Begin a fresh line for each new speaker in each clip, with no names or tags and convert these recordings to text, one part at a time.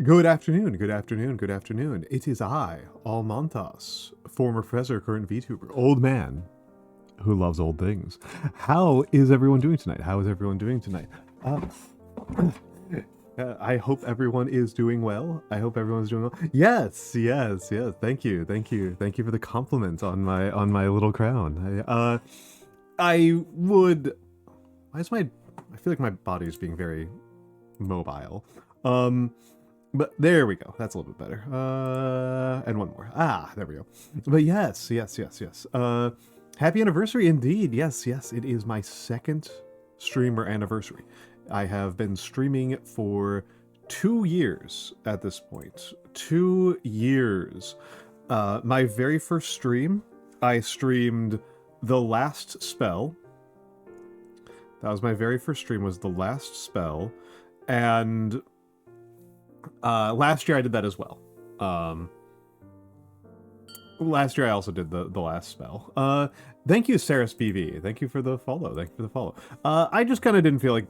Good afternoon, good afternoon, good afternoon. It is I, Almantas, former professor, current VTuber, old man who loves old things. How is everyone doing tonight? How is everyone doing tonight? I hope everyone is doing well. I hope everyone's doing well. Yes, yes, yes. Thank you, thank you, thank you for the compliment on my little crown. I would. Why is my? I feel like my body is being very mobile. But there we go. That's a little bit better. And one more. Ah, there we go. But yes. Happy anniversary indeed. Yes. It is my second streamer anniversary. I have been streaming for 2 years at this point. 2 years. My very first stream, I streamed The Last Spell. That was my very first stream, was The Last Spell. And last year I did that as well. Last year I also did the Last Spell. Thank you, Saris BV. Thank you for the follow. Thank you for the follow. I just kind of didn't feel like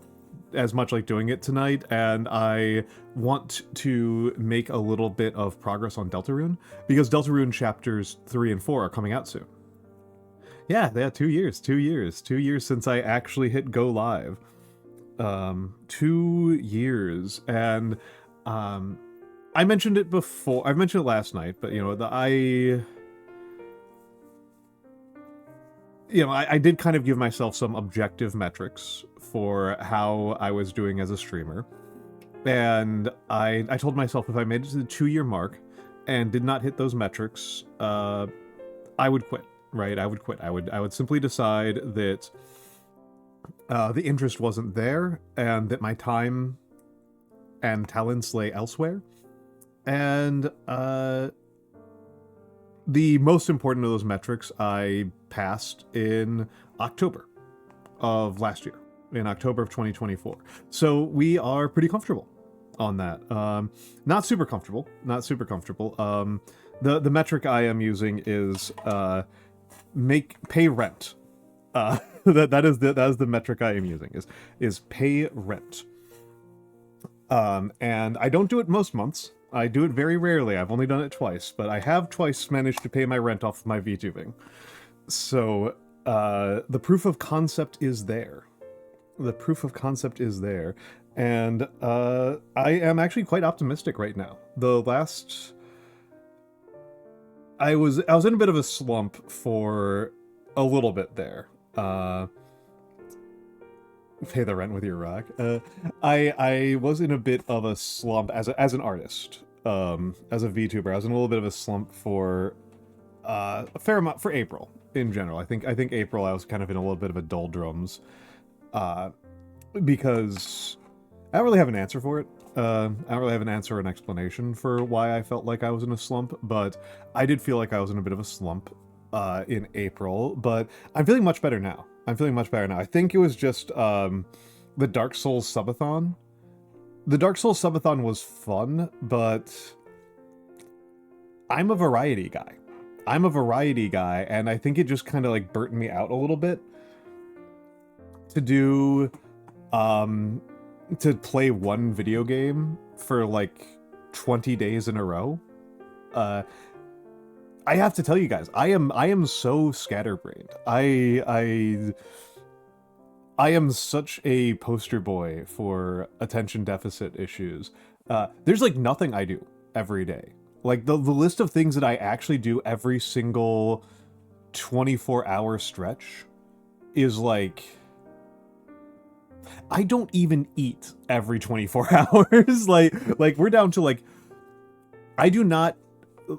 as much like doing it tonight, and I want to make a little bit of progress on Deltarune, because Deltarune chapters 3 and 4 are coming out soon. Yeah, 2 years. 2 years. 2 years since I actually hit go live. 2 years, and I mentioned it before. I've mentioned it last night, but I did kind of give myself some objective metrics for how I was doing as a streamer, and I told myself if I made it to the 2-year mark and did not hit those metrics, I would quit. Right, I would quit. I would simply decide that the interest wasn't there, and that my time and talents lay elsewhere. And the most important of those metrics I passed in October of last year, in October of 2024. So we are pretty comfortable on that. Not super comfortable. The metric I am using is pay rent. That is the metric I am using, is pay rent. And I don't do it most months. I do it very rarely. I've only done it twice, but I have twice managed to pay my rent off of my VTubing. So the proof of concept is there. The proof of concept is there, and I am actually quite optimistic right now. I was in a bit of a slump for a little bit there. Pay the rent with your rock. I was in a bit of a slump as an artist, as a VTuber. I was in a little bit of a slump for a fair amount for April in general. I think April I was kind of in a little bit of a doldrums, because I don't really have an answer for it. I don't really have an answer or an explanation for why I felt like I was in a slump, but I did feel like I was in a bit of a slump in April, but I'm feeling much better now. I think it was just the Dark Souls subathon. The Dark Souls subathon was fun, but I'm a variety guy. And I think it just kind of like burnt me out a little bit to do to play one video game for like 20 days in a row. I have to tell you guys, I am so scatterbrained. I am such a poster boy for attention deficit issues. There's like nothing I do every day. Like the list of things that I actually do every single 24-hour stretch is like, I don't even eat every 24 hours. like we're down to like, I do not,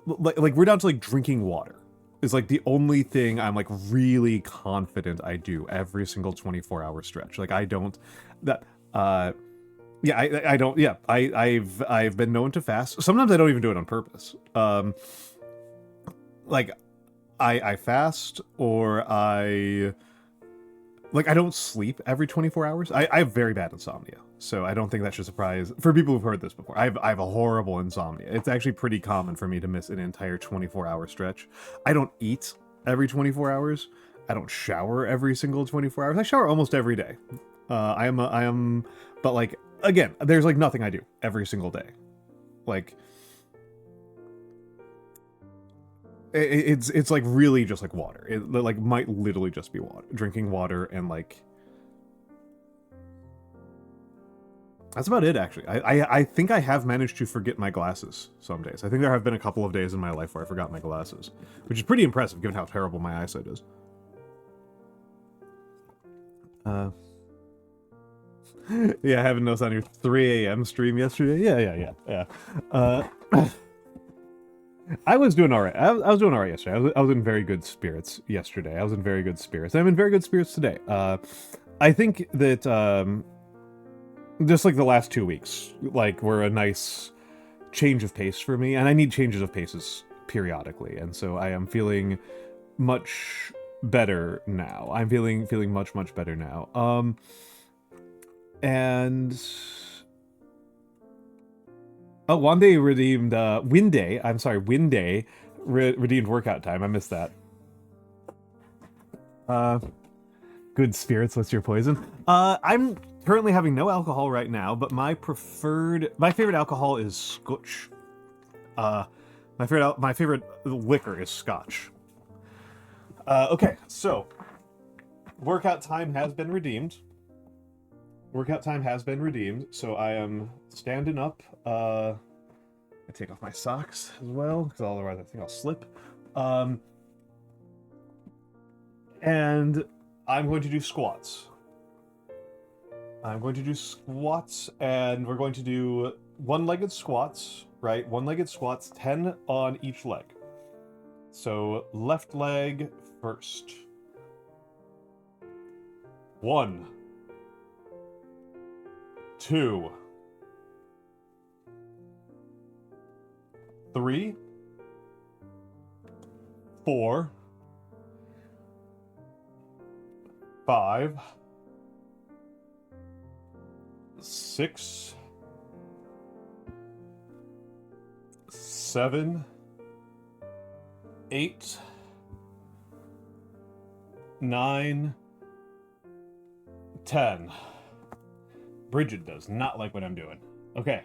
like we're down to like drinking water is like the only thing I'm like really confident I do every single 24-hour stretch. Like I don't, that, yeah, I don't, yeah, I've been known to fast. Sometimes I don't even do it on purpose. Like I fast, or I don't sleep every 24 hours. I have very bad insomnia, so I don't think that should surprise for people who've heard this before. I have a horrible insomnia. It's actually pretty common for me to miss an entire 24-hour stretch. I don't eat every 24 hours. I don't shower every single 24 hours. I shower almost every day. I am, but like, again, there's like nothing I do every single day. like it's like really just like water. It like might literally just be water, drinking water, and like that's about it. Actually, I think I have managed to forget my glasses some days. I think there have been a couple of days in my life where I forgot my glasses, which is pretty impressive given how terrible my eyesight is. Yeah, having notes on your 3 a.m. stream yesterday. Yeah. I was doing all right. I was doing all right yesterday. I was in very good spirits yesterday. I was in very good spirits. I'm in very good spirits today. I think that just like the last 2 weeks, like were a nice change of pace for me, and I need changes of paces periodically, and so I am feeling much better now. I'm feeling much better now. And oh, Wande redeemed Winday. I'm sorry, Winday redeemed workout time. I missed that. Good spirits. What's your poison? I'm currently having no alcohol right now, but my favorite alcohol is Scotch. My favorite liquor is Scotch. Okay, so workout time has been redeemed. So I am standing up. I take off my socks as well, because otherwise I think I'll slip. And I'm going to do squats. And we're going to do one-legged squats, right? One-legged squats, 10 on each leg. So left leg first. 1, 2, 3, 4, 5, 6, 7, 8, 9, 10. Bridget does not like what I'm doing. Okay.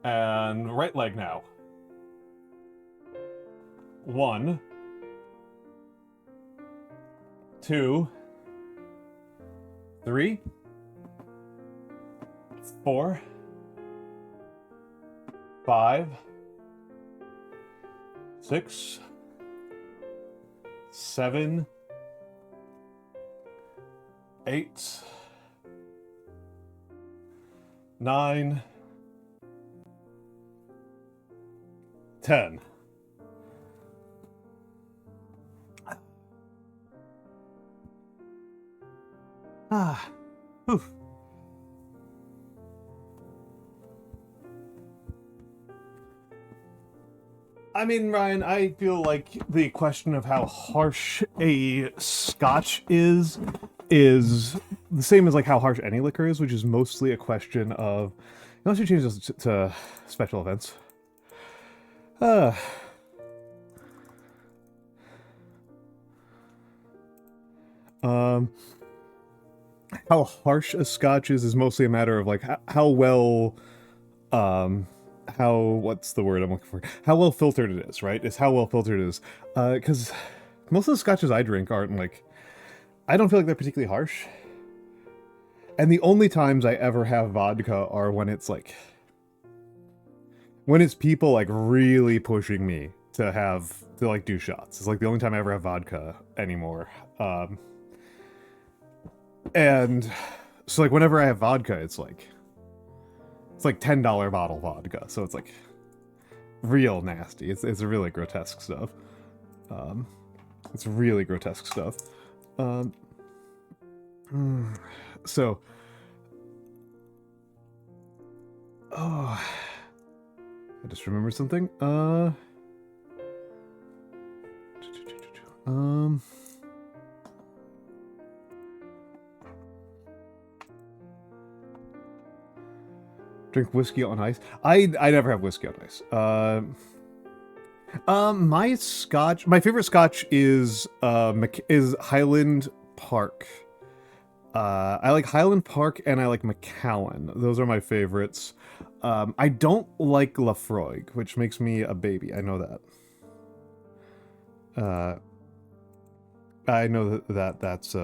And right leg now. 1, 2, 3, 4, 5, 6, 7, 8, 9, 10. Whew. I mean, Ryan, I feel like the question of how harsh a scotch is the same as like how harsh any liquor is, which is mostly a question of, unless you change this to special events. How harsh a scotch is mostly a matter of like how well, what's the word I'm looking for? How well filtered it is, right? It's how well filtered it is. Because most of the scotches I drink aren't like, I don't feel like they're particularly harsh. And the only times I ever have vodka are when it's like, when it's people like really pushing me to like do shots. It's like the only time I ever have vodka anymore. And so like whenever I have vodka, it's like $10 bottle vodka. So it's like real nasty. It's really grotesque stuff. It's really grotesque stuff. So, oh, I just remembered something. Drink whiskey on ice. I never have whiskey on ice. My favorite scotch is Highland Park. I like Highland Park and I like McAllen. Those are my favorites. I don't like Lafroig, which makes me a baby. I know that. I know that's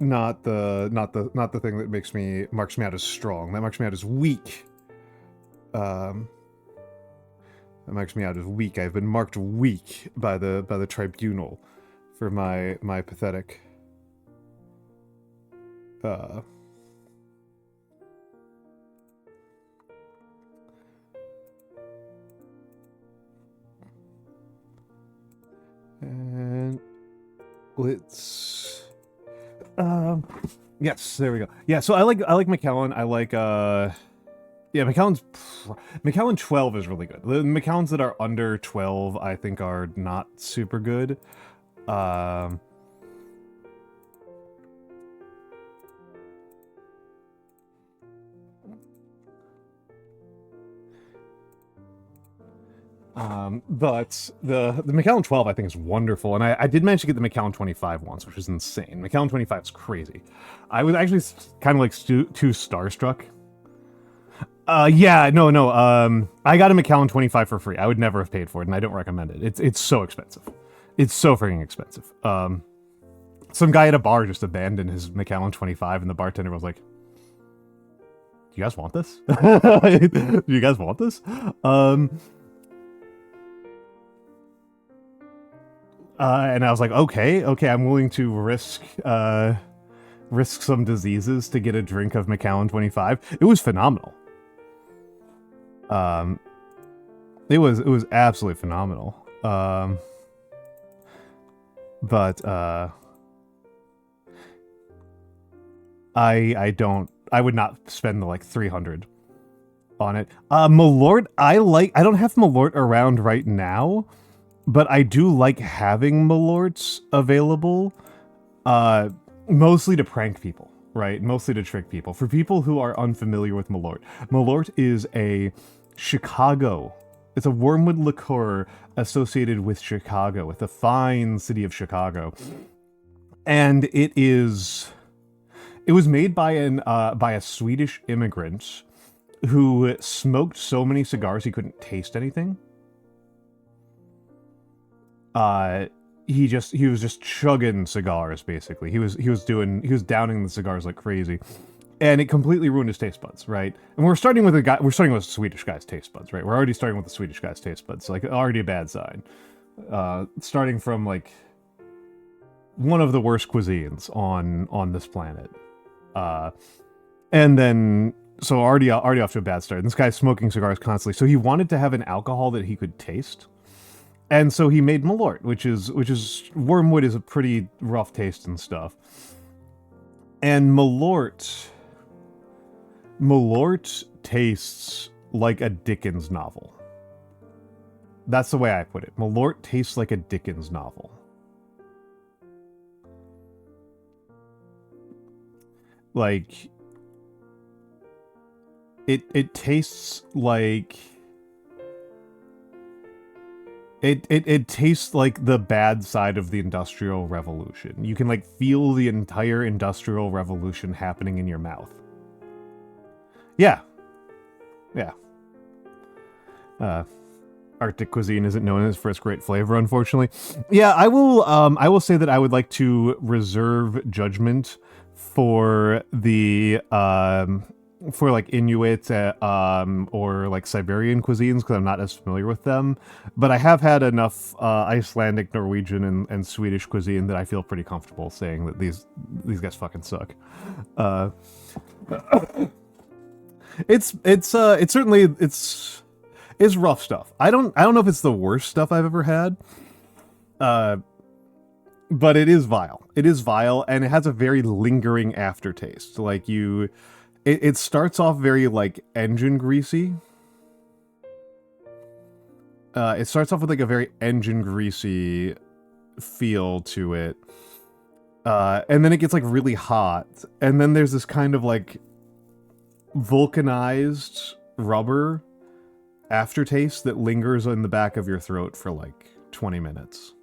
not the thing that marks me out as strong. That marks me out as weak. That marks me out as weak. I've been marked weak by the tribunal for my pathetic and let's yes, there we go. Yeah, so I like McAllen. I like yeah, McAllen 12 is really good. The McAllens that are under 12 I think are not super good. But the McAllen 12 I think is wonderful, and I did manage to get the McAllen 25 once, which is insane. McAllen 25 is crazy. I was actually kind of like too starstruck. Yeah, no. I got a McAllen 25 for free. I would never have paid for it, and I don't recommend it. It's so expensive. It's so freaking expensive. Some guy at a bar just abandoned his McAllen 25, and the bartender was like, "Do you guys want this? Do you guys want this?" And I was like, okay, I'm willing to risk some diseases to get a drink of McAllen 25. It was phenomenal. It was absolutely phenomenal. But I would not spend the like 300 on it. Malort, I don't have Malort around right now, but I do like having Malorts available, mostly to prank people, right? Mostly to trick people. For people who are unfamiliar with Malort, Malort is a Chicago. It's a wormwood liqueur associated with Chicago, with the fine city of Chicago. And it was made by a Swedish immigrant who smoked so many cigars he couldn't taste anything. He was just chugging cigars, basically. He was downing the cigars like crazy. And it completely ruined his taste buds, right? And we're starting with a Swedish guy's taste buds, right? We're already starting with the Swedish guy's taste buds, like already a bad sign. Starting from like one of the worst cuisines on this planet. And then so already off to a bad start. And this guy's smoking cigars constantly. So he wanted to have an alcohol that he could taste. And so he made Malort, which is wormwood is a pretty rough taste and stuff. And Malort tastes like a Dickens novel. That's the way I put it. Malort tastes like a Dickens novel. Like it tastes like it tastes like the bad side of the Industrial Revolution. You can like feel the entire Industrial Revolution happening in your mouth. Yeah. Arctic cuisine isn't known for its great flavor, unfortunately. Yeah, I will say that I would like to reserve judgment for the for like Inuit or like Siberian cuisines, because I'm not as familiar with them. But I have had enough Icelandic, Norwegian, and Swedish cuisine that I feel pretty comfortable saying that these guys fucking suck. It's certainly it's rough stuff. I don't know if it's the worst stuff I've ever had. But it is vile. It is vile, and it has a very lingering aftertaste. Like it starts off very like engine greasy. It starts off with like a very engine greasy feel to it. And then it gets like really hot, and then there's this kind of like vulcanized rubber aftertaste that lingers in the back of your throat for like 20 minutes.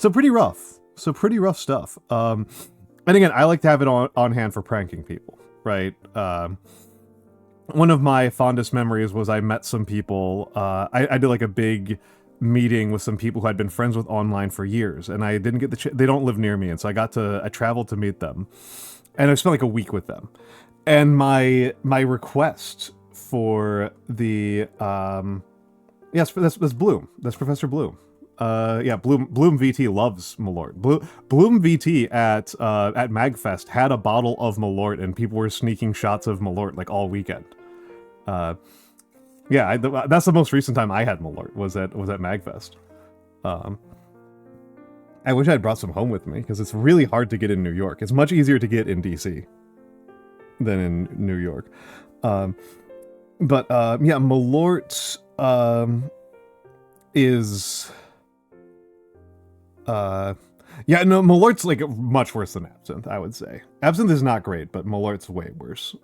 So pretty rough. So pretty rough stuff. And again, I like to have it on hand for pranking people, right? One of my fondest memories was I met some people. I did like a big meeting with some people who I'd been friends with online for years, and I didn't get they don't live near me, and so I traveled to meet them, and I spent like a week with them. And my request for the yes, that's Bloom. That's Professor Bloom. Yeah, Bloom VT loves Malort. Bloom VT at Magfest had a bottle of Malort, and people were sneaking shots of Malort like all weekend. Yeah, that's the most recent time I had Malort was at Magfest. I wish I'd brought some home with me because it's really hard to get in New York. It's much easier to get in DC than in New York. But yeah, Malort is yeah, no, Malort's like much worse than Absinthe, I would say. Absinthe is not great, but Malort's way worse.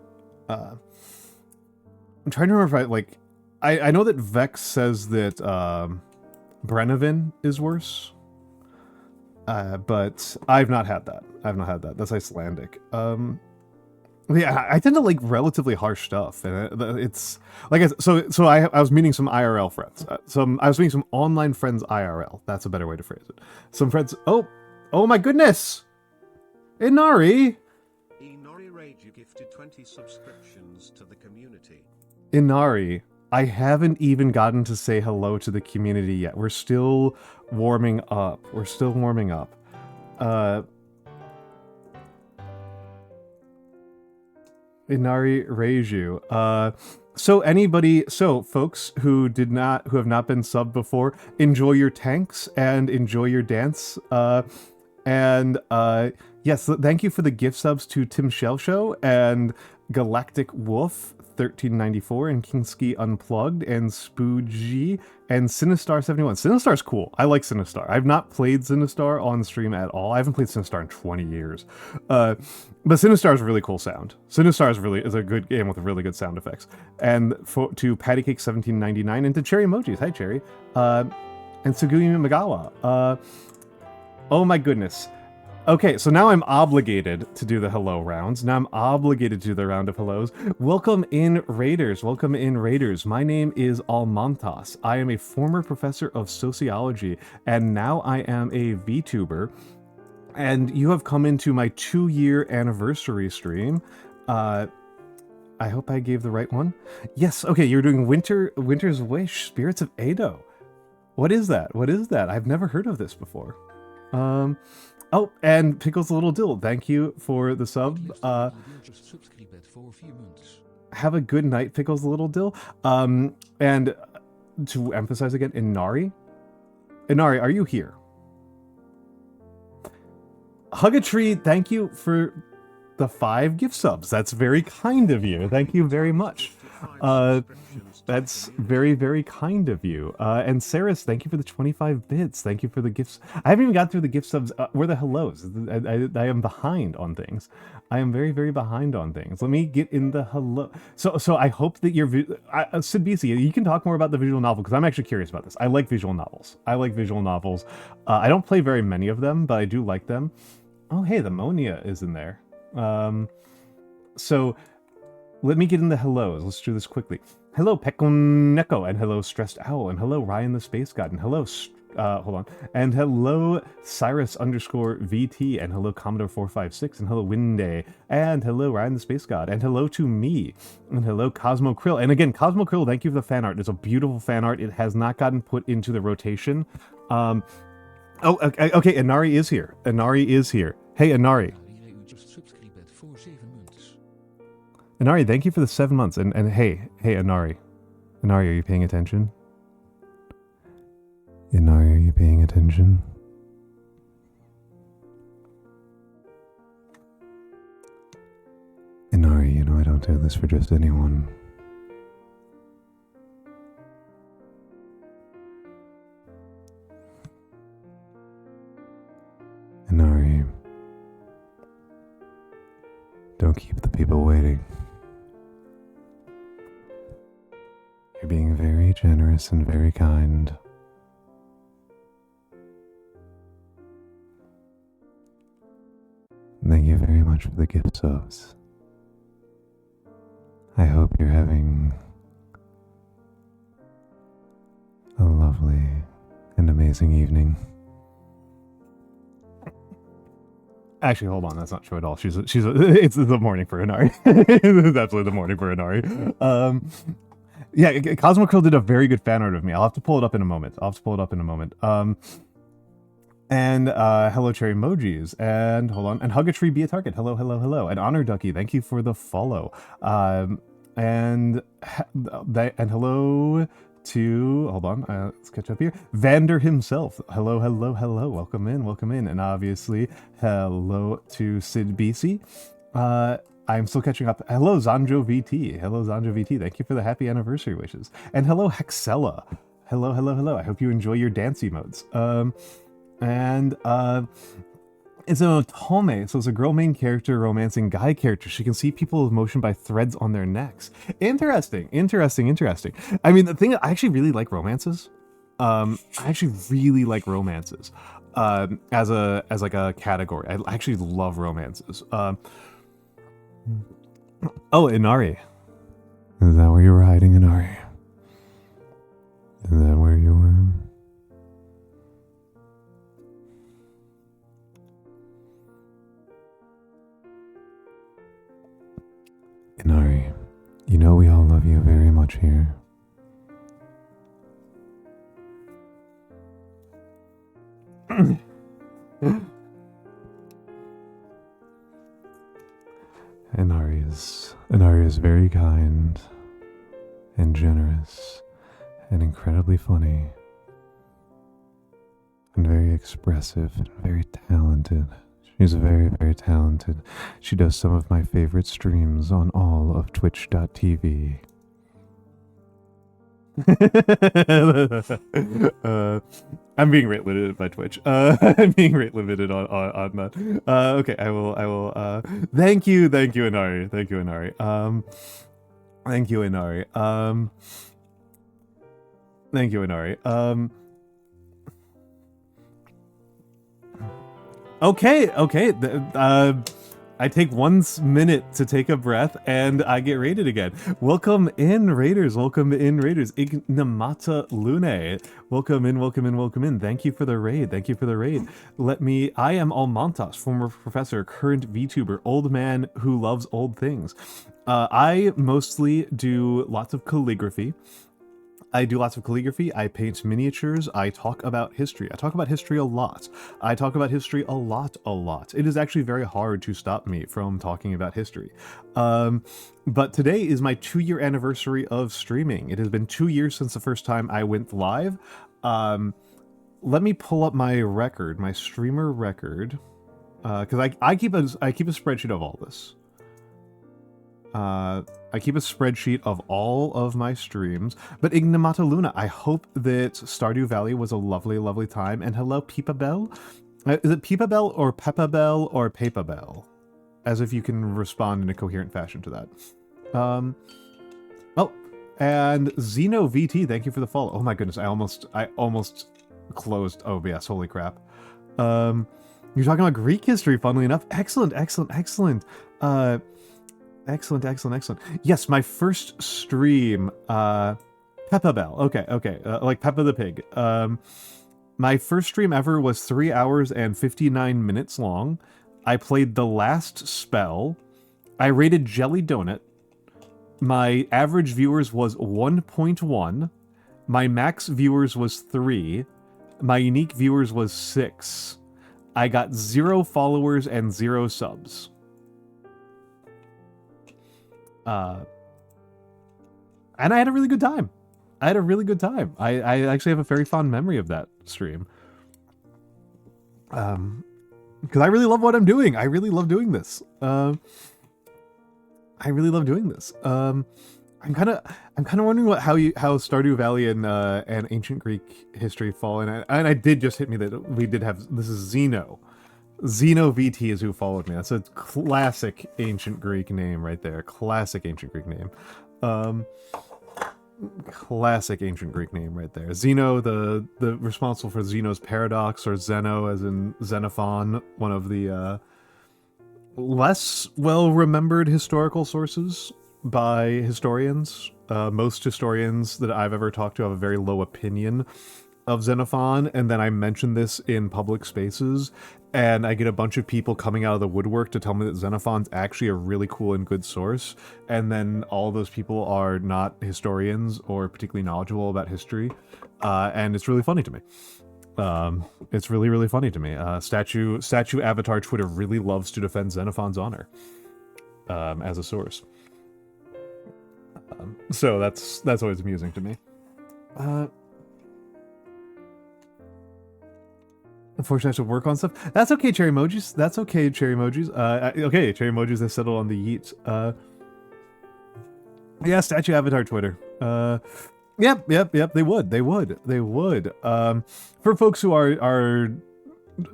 I'm trying to remember if I know that Vex says that Brennivin is worse. But I've not had that. That's Icelandic. Yeah, I tend to like relatively harsh stuff, and it's like I was meeting some IRL friends. I was meeting some online friends IRL. That's a better way to phrase it. Some friends. Oh my goodness, Inari.
Inari Rage, you gifted 20 subscriptions to the community.
Inari, I haven't even gotten to say hello to the community yet. We're still warming up. Inari Reiju. So folks who have not been subbed before, enjoy your tanks and enjoy your dance. Yes, thank you for the gift subs to Tim Shell Show and Galactic Wolf 1394 and Kingski Unplugged and Spoogie and Sinistar 71. Sinistar's cool. I like Sinistar. I've not played Sinistar on stream at all. I haven't played Sinistar in 20 years. But Sinistar is a really cool sound. Sinistar is a good game with really good sound effects. And to Pattycake 1799 and to Cherry Emojis. Hi Cherry. And Sugumi Magawa. Oh my goodness. Okay, so now I'm obligated to do the hello rounds. Now I'm obligated to do the round of hellos. Welcome in, Raiders. My name is Almantas. I am a former professor of sociology, and now I am a VTuber. And you have come into my 2-year anniversary stream. I hope I gave the right one. Yes, okay, you're doing Winter's Wish, Spirits of Edo. What is that? I've never heard of this before. Oh, and Pickles the Little Dill, thank you for the sub. Have a good night, Pickles the Little Dill. And to emphasize again, Inari, are you here? Hugatree, thank you for the 5 gift subs. That's very kind of you. Thank you very much. That's very, very kind of you. And Saris, thank you for the 25 bits. Thank you for the gifts. I haven't even got through the gift subs. Where the hellos? I am behind on things. I am very, very behind on things. Let me get in the hello. So I hope that you're... Sid BC, you can talk more about the visual novel, because I'm actually curious about this. I like visual novels. I don't play very many of them, but I do like them. Oh, hey, the Monia is in there. So... let me get in the hellos. Let's do this quickly. Hello, Pekoneko, and hello, Stressed Owl, and hello, Ryan the Space God, and hello, hold on, and hello, Cyrus_VT, and hello, Commodore 456, and hello, Winday, and hello, Ryan the Space God, and hello to me, and hello, Cosmo Krill. And again, Cosmo Krill, thank you for the fan art. It's a beautiful fan art. It has not gotten put into the rotation. Oh, okay, Inari is here. Hey, Inari. Inari, thank you for the 7 months. And hey, Inari. Inari, are you paying attention? Inari, are you paying attention? Inari, you know I don't do this for just anyone. Inari, don't keep the people waiting. You're being very generous and very kind. much for the gift subs. I hope you're having a lovely and amazing evening. Actually, hold on, that's not true at all. It's the morning for Inari. It's absolutely the morning for Inari. Yeah, Cosmo Krill did a very good fan art of me. I'll have to pull it up in a moment. And hello Cherry Emojis, and hold on, and Hug a Tree Be a Target. Hello, hello, hello. And Honor Ducky, thank you for the follow. And hello to, hold on, let's catch up here. Vander himself. Hello, hello, hello. Welcome in. And obviously, hello to Sid BC. I'm still catching up. Hello, Zanjo VT. Thank you for the happy anniversary wishes. And hello, Hexella. Hello, hello, hello. I hope you enjoy your dancey modes. It's an otome, so it's a girl main character romancing guy character. She can see people's emotion by threads on their necks. Interesting. I mean, the thing, I actually really like romances. As like a category. I actually love romances. Oh, Inari. Is that where you were hiding, Inari? Is that where you were? Inari, you know we all love you very much here. Inari is very kind and generous and incredibly funny and very expressive and very talented. She's very, very talented. She does some of my favorite streams on all of twitch.tv. I'm being rate limited by Twitch. I'm being rate limited on that. Okay, I will, thank you, Inari. Thank you, Inari. Okay. I take 1 minute to take a breath and I get raided again. Welcome in, Raiders. Ignamata Lune. Welcome in. Thank you for the raid. I am Almantas, former professor, current VTuber, old man who loves old things. I mostly do lots of calligraphy. I paint miniatures, I talk about history. I talk about history a lot. It is actually very hard to stop me from talking about history. But today is my 2-year anniversary of streaming. It has been 2 years since the first time I went live. Let me pull up my record, my streamer record. Because I keep a spreadsheet of all this. I keep a spreadsheet of all of my streams. But Ignamata Luna, I hope that Stardew Valley was a lovely, lovely time. And hello, Peepa Bell. Is it Peepa Bell or Peppa Bell or Pepa Bell? As if you can respond in a coherent fashion to that. Oh, and Xeno VT, thank you for the follow. Oh my goodness, I almost closed OBS. Holy crap. You're talking about Greek history, funnily enough. Excellent. Excellent. Yes, my first stream, Peppa Bell. Okay. Like Peppa the Pig. My first stream ever was 3 hours and 59 minutes long. I played The Last Spell. I rated Jelly Donut. My average viewers was 1.1. My max viewers was 3. My unique viewers was 6. I got 0 followers and 0 subs. And I had a really good time. I actually have a very fond memory of that stream. Because I really love what I'm doing. I really love doing this. I'm kind of wondering how Stardew Valley and ancient Greek history fall in. And I did just hit me that we did have, this is Xeno VT is who followed me. That's a classic ancient Greek name right there. Classic ancient Greek name right there. Zeno, the responsible for Zeno's paradox, or Zeno as in Xenophon, one of the less well-remembered historical sources by historians. Most historians that I've ever talked to have a very low opinion of Xenophon, and then I mention this in public spaces, and I get a bunch of people coming out of the woodwork to tell me that Xenophon's actually a really cool and good source, and then all those people are not historians or particularly knowledgeable about history, and it's really funny to me. It's really, really funny to me. Statue Avatar Twitter really loves to defend Xenophon's honor as a source. So that's always amusing to me. Unfortunately, I have to work on stuff. That's okay, Cherry Emojis. That's okay, Cherry Emojis. Okay, Cherry Emojis have settled on the yeet. Yeah, Statue Avatar Twitter. Yep. They would. For folks who are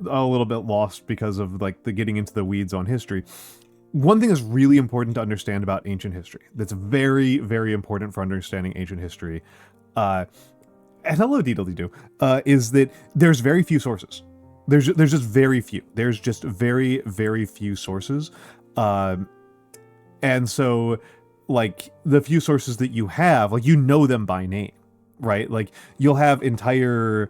a little bit lost because of like the getting into the weeds on history, one thing that's really important to understand about ancient history, that's very, very important for understanding ancient history, and hello Deedledee-doo, is that there's very few sources. There's just very few. There's just very, very few sources. And so, like, the few sources that you have, like, you know them by name, right? Like, you'll have entire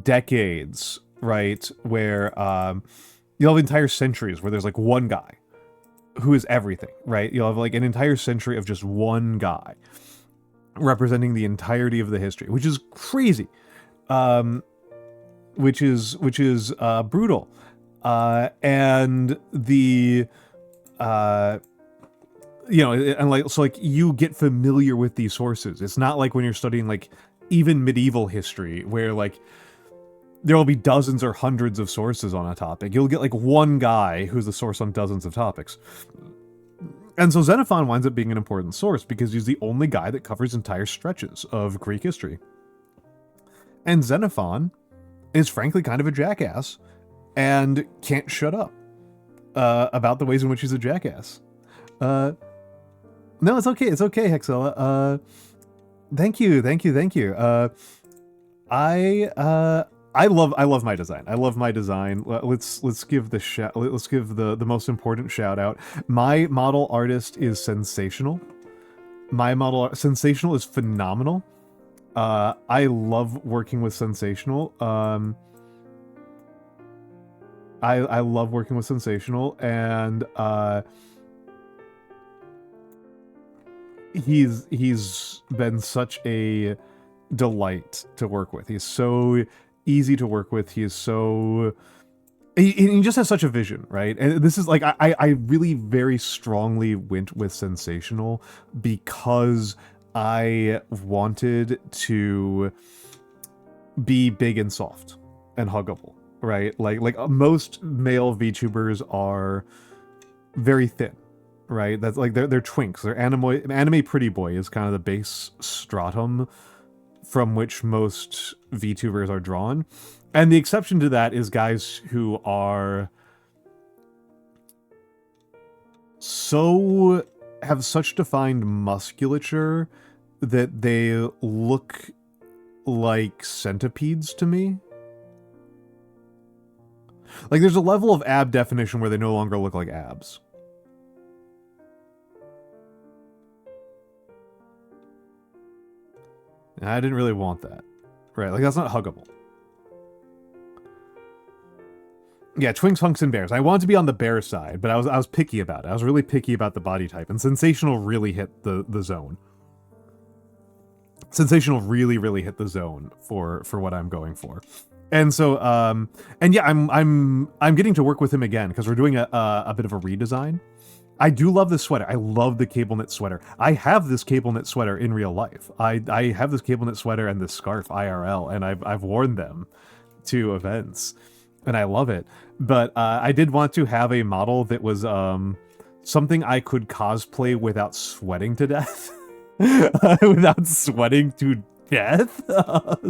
decades, right, where you'll have entire centuries where there's, like, one guy who is everything, right? You'll have, like, an entire century of just one guy representing the entirety of the history, which is crazy, which is brutal, and the you know, and like, so like you get familiar with these sources. It's not like when you're studying like even medieval history where like there will be dozens or hundreds of sources on a topic. You'll get like one guy who's the source on dozens of topics. And so Xenophon winds up being an important source because he's the only guy that covers entire stretches of Greek history. And Xenophon is frankly kind of a jackass and can't shut up about the ways in which he's a jackass. No, it's okay, Hexella. Thank you. I love my design. Let's give the most important shout out. My model artist is sensational. Sensational is phenomenal. I love working with Sensational. I love working with Sensational, and he's been such a delight to work with. He's so easy to work with. He just has such a vision, right? And this is like, I really very strongly went with Sensational because I wanted to be big and soft and huggable, right? Like most male VTubers are very thin, right? That's like they're twinks. They're anime pretty boy is kind of the base stratum from which most VTubers are drawn. And the exception to that is guys who are have such defined musculature that they look like centipedes to me. Like there's a level of ab definition where they no longer look like abs. And I didn't really want that. Right, like that's not huggable. Yeah, twinks, hunks, and bears. I wanted to be on the bear side, but I was picky about it. I was really picky about the body type, and Sensational really hit the zone. Sensational really hit the zone for what I'm going for. And so and yeah, I'm getting to work with him again because we're doing a bit of a redesign. I do love this sweater. I love the cable knit sweater. I have this cable knit sweater in real life. I have this cable knit sweater and this scarf IRL, and I've worn them to events, and I love it. But I did want to have a model that was something I could cosplay without sweating to death. Without sweating to death.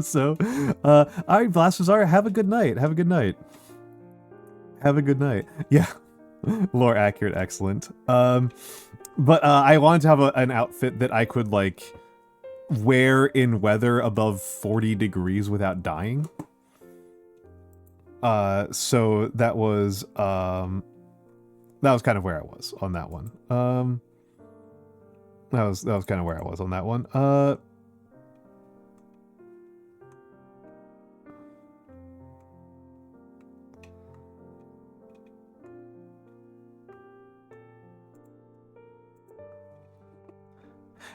So, all right, Blasphazar, have a good night. Have a good night. Yeah. Lore accurate, excellent. But I wanted to have an outfit that I could like wear in weather above 40 degrees without dying. So that was kind of where I was on that one. That was kind of where I was on that one.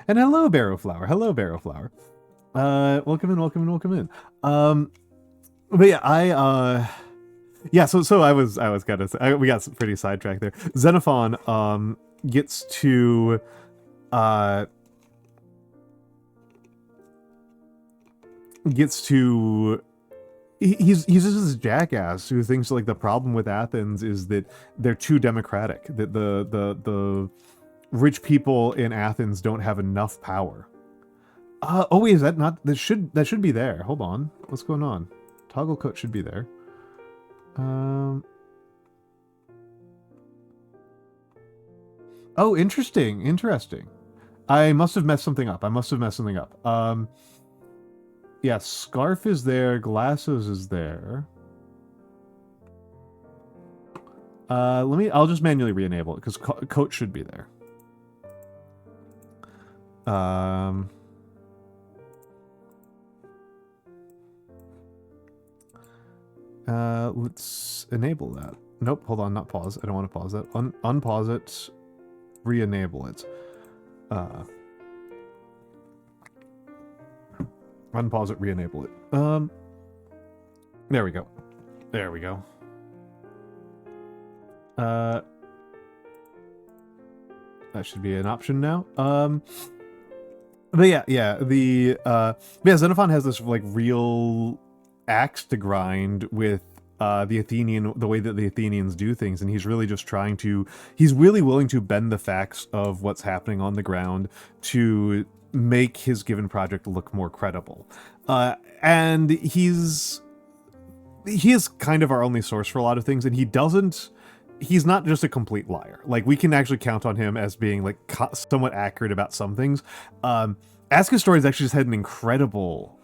And hello, Barrowflower. Hello, Barrowflower. Welcome in, welcome in, welcome in. But yeah, yeah, so I was kind of, we got pretty sidetracked there. Xenophon, gets to, he's just this jackass who thinks like the problem with Athens is that they're too democratic, that the rich people in Athens don't have enough power. Oh wait, is that not, that should be there. Hold on. What's going on? Toggle coat should be there. Oh, interesting. I must have messed something up. Yeah, scarf is there, glasses is there. I'll just manually re-enable it because coat should be there. Let's enable that. Nope, hold on, not pause. I don't want to pause that. Unpause it, re-enable it. Unpause it, re-enable it. There we go. That should be an option now. But yeah, Xenophon has this like real axe to grind with the way that the Athenians do things, and he's really just he's really willing to bend the facts of what's happening on the ground to make his given project look more credible. And he is kind of our only source for a lot of things, and he's not just a complete liar. Like, we can actually count on him as being like somewhat accurate about some things. Ask Historians actually just had an incredible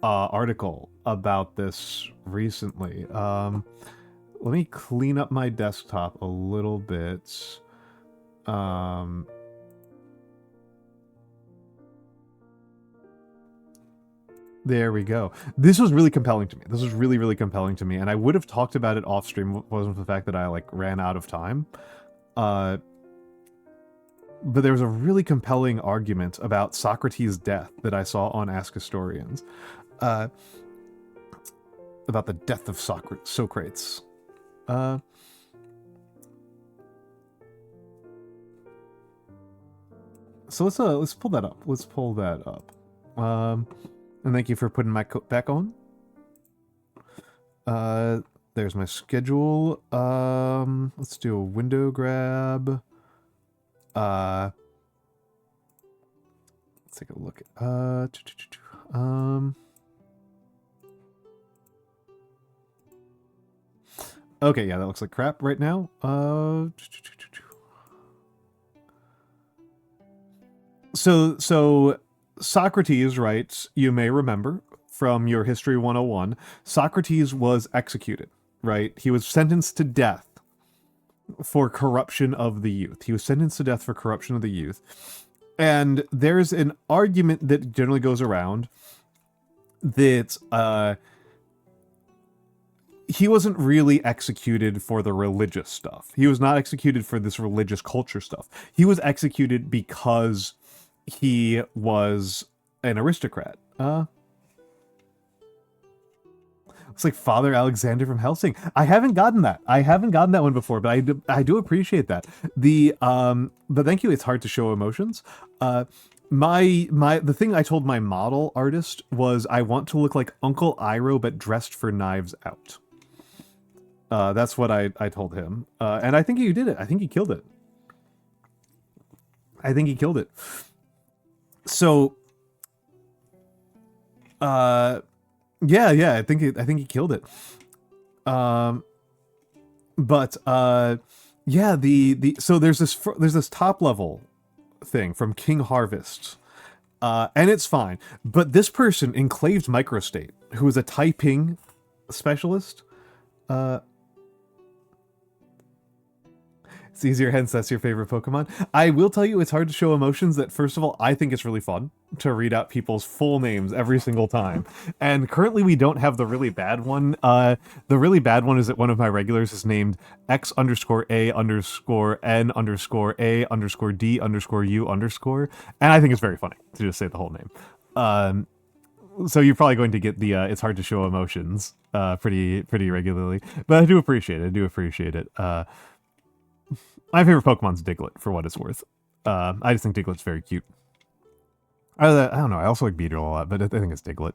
article about this recently. Let me clean up my desktop a little bit. There we go. This was really compelling to me. This was really, really compelling to me, and I would have talked about it off stream wasn't for the fact that I like ran out of time. But there was a really compelling argument about Socrates' death that I saw on Ask Historians. About the death of Socrates. So let's pull that up. And thank you for putting my coat back on. There's my schedule. Let's do a window grab. Let's take a look at okay, yeah, that looks like crap right now. So Socrates, right, you may remember from your History 101, Socrates was executed, right? He was sentenced to death for corruption of the youth. And there's an argument that generally goes around that he wasn't really executed for the religious stuff. He was not executed for this religious culture stuff. He was executed because he was an aristocrat. It's like Father Alexander from Helsing. I haven't gotten that one before, but I do appreciate that. But thank you. It's hard to show emotions. The thing I told my model artist was I want to look like Uncle Iroh, but dressed for Knives Out. That's what I told him. And I think he did it. I think he killed it. So, yeah, I think he killed it. But yeah, so there's this top level thing from King Harvest, and it's fine. But this person, Enclaved Microstate, who is a typing specialist, It's easier, hence that's your favorite Pokemon. I will tell you, it's hard to show emotions that, first of all, I think it's really fun to read out people's full names every single time. And currently we don't have the really bad one. The really bad one is that one of my regulars is named X_A_A_A_D_U_. And I think it's very funny to just say the whole name. So you're probably going to get the it's hard to show emotions pretty regularly. But I do appreciate it. My favorite Pokemon's Diglett, for what it's worth. I just think Diglett's very cute. I don't know, I also like Beedrill a lot, but I think it's Diglett.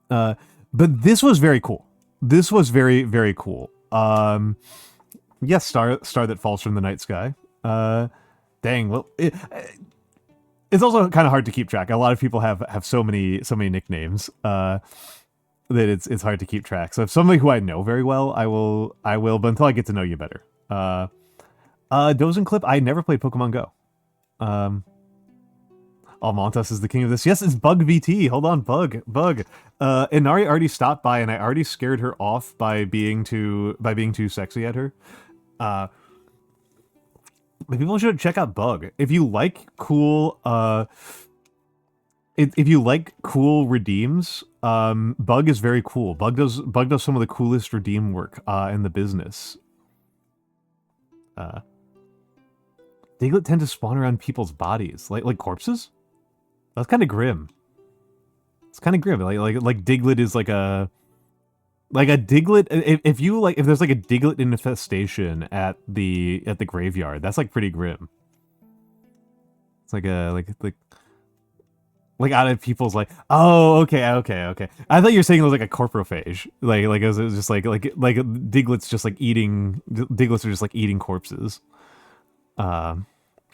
But this was very cool. This was very, very cool. Yes, star that falls from the night sky. Dang, well, it's also kind of hard to keep track. A lot of people have so many nicknames that it's hard to keep track. So if somebody who I know very well, I will, but until I get to know you better. Dozen Clip, I never played Pokemon Go. Almantas is the king of this. Yes, it's Bug VT. Hold on, Bug. Inari already stopped by, and I already scared her off by being too sexy at her. But people should check out Bug. If you like cool, if you like cool redeems, Bug is very cool. Bug does some of the coolest redeem work in the business. Diglett tend to spawn around people's bodies, like corpses. That's kind of grim. It's kind of grim. Like Diglett is like a Diglett. If there's like a Diglett infestation at the graveyard, that's like pretty grim. It's like out of people's oh, okay. I thought you were saying it was like a corporophage. Like it was just like Diglett's just like eating. Digletts are just like eating corpses.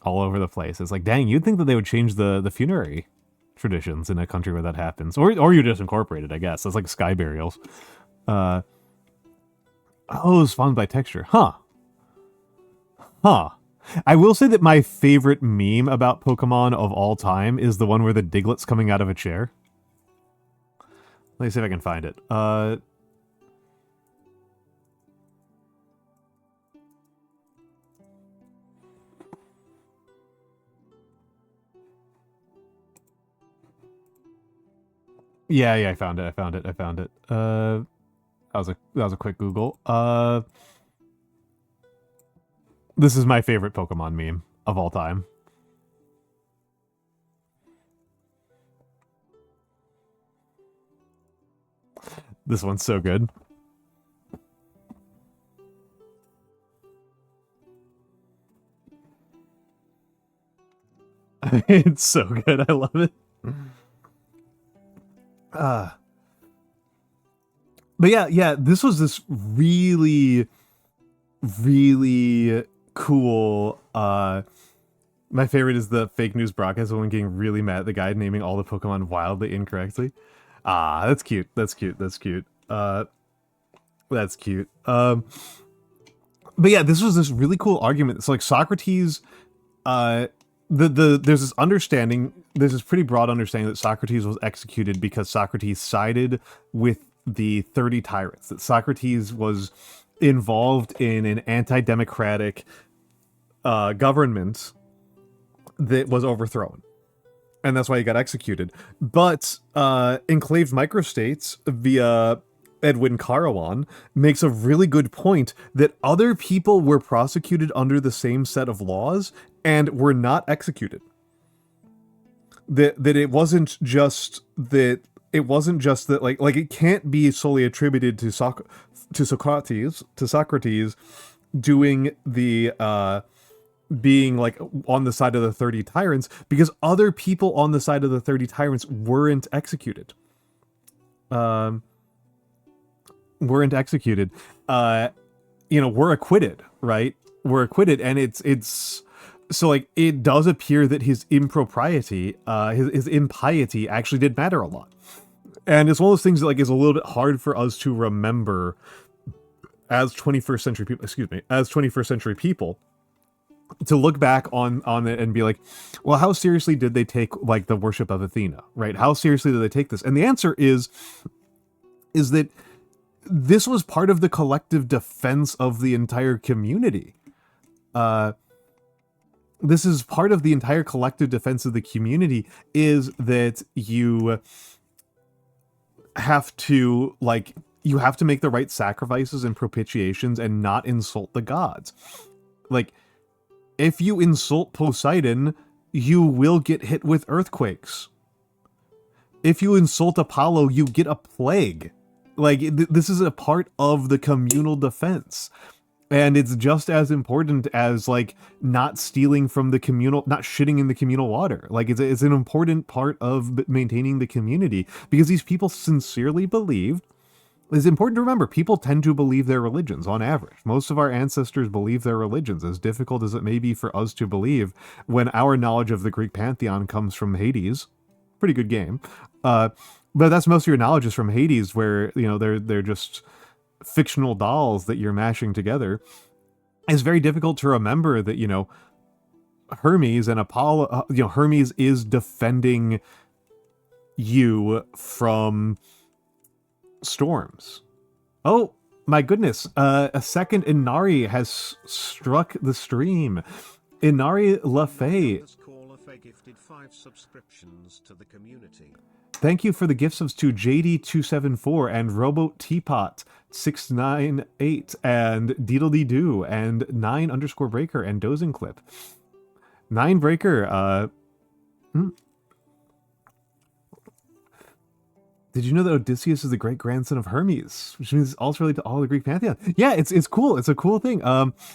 All over the place. It's like, dang, you'd think that they would change the funerary traditions in a country where that happens, or you just incorporate it. I guess that's like sky burials. Oh, it's spawned by texture, huh? I will say that my favorite meme about Pokemon of all time is the one where the Diglett's coming out of a chair. Let me see if I can find it. Yeah, I found it. That was a quick Google. This is my favorite Pokemon meme of all time. This one's so good. It's so good. I love it. But yeah, this was this really cool. My favorite is the fake news broadcast when getting really mad at the guy naming all the Pokemon wildly incorrectly. That's cute. That's cute. But yeah, this was this really cool argument. So like Socrates, there's this understanding, there's this pretty broad understanding that Socrates was executed because Socrates sided with the 30 tyrants, that Socrates was involved in an anti-democratic government that was overthrown. And that's why he got executed. But Enclaved Microstates via Edwin Carawan makes a really good point that other people were prosecuted under the same set of laws and were not executed. That it wasn't just that like it can't be solely attributed to Socrates doing the being like on the side of the 30 tyrants, because other people on the side of the 30 tyrants weren't executed. We're acquitted, right? We're acquitted, and it's so like it does appear that his impropriety, his impiety actually did matter a lot. And it's one of those things that like is a little bit hard for us to remember as 21st century people, to look back on it and be like, well, how seriously did they take like the worship of Athena, right? How seriously did they take this? And the answer is that this was part of the collective defense of the entire community. This is part of the entire collective defense of the community, is that you have to, like, you have to make the right sacrifices and propitiations and not insult the gods. Like, if you insult Poseidon, you will get hit with earthquakes. If you insult Apollo, you get a plague. Like, this is a part of the communal defense. And it's just as important as, like, not stealing from the communal, not shitting in the communal water. Like, it's an important part of maintaining the community, because these people sincerely believed. It's important to remember, people tend to believe their religions on average. Most of our ancestors believe their religions, as difficult as it may be for us to believe when our knowledge of the Greek pantheon comes from Hades. Pretty good game. But that's most of your knowledge is from Hades, where, you know, they're just fictional dolls that you're mashing together. It's very difficult to remember that, you know, Hermes and Apollo, you know, Hermes is defending you from storms. Oh my goodness, a second Inari has struck the stream. Inari LaFay,
Gifted 5 subscriptions to the community.
Thank you for the gifts of to JD274 and Robo Teapot 698 and Deedledee-Doo and 9_breaker and Dozing Clip. 9breaker, did you know that Odysseus is the great-grandson of Hermes, which means it's also related to all the Greek pantheon? Yeah, it's cool. It's a cool thing.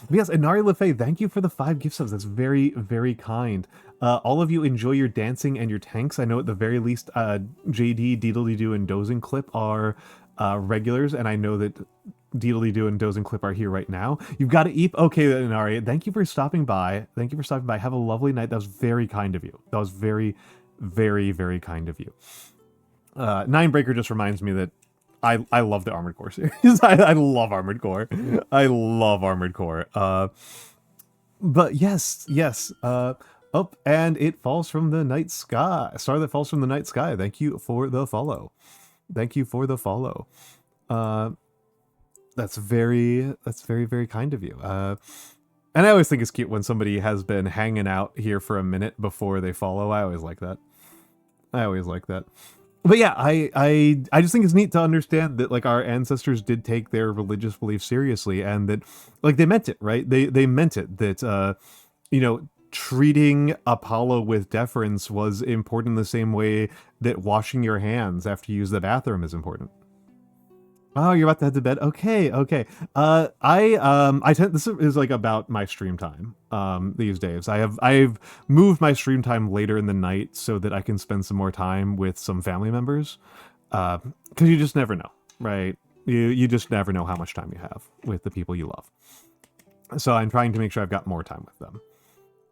Yes, Inari LaFay, thank you for the 5 gift subs. That's very, very kind. All of you enjoy your dancing and your tanks. I know at the very least, JD, Deedledee-Doo, and Dozing Clip are regulars, and I know that Deedledee-Doo and Dozing Clip are here right now. You've got to eat. Okay, Inari, thank you for stopping by. Thank you for stopping by. Have a lovely night. That was very kind of you. That was very, very, very kind of you. 9breaker just reminds me that I love the Armored Core series. I love Armored Core. I love Armored Core. But yes. Up and it falls from the night sky. Star that falls from the night sky. Thank you for the follow. Thank you for the follow. That's very, very kind of you. And I always think it's cute when somebody has been hanging out here for a minute before they follow. I always like that. But yeah, I just think it's neat to understand that, like, our ancestors did take their religious beliefs seriously, and that, like, they meant it, right? They meant it, that, you know, treating Apollo with deference was important in the same way that washing your hands after you use the bathroom is important. Oh, you're about to head to bed? Okay. I tend, this is like about my stream time, these days. I've moved my stream time later in the night so that I can spend some more time with some family members. Cause you just never know, right? You just never know how much time you have with the people you love. So I'm trying to make sure I've got more time with them.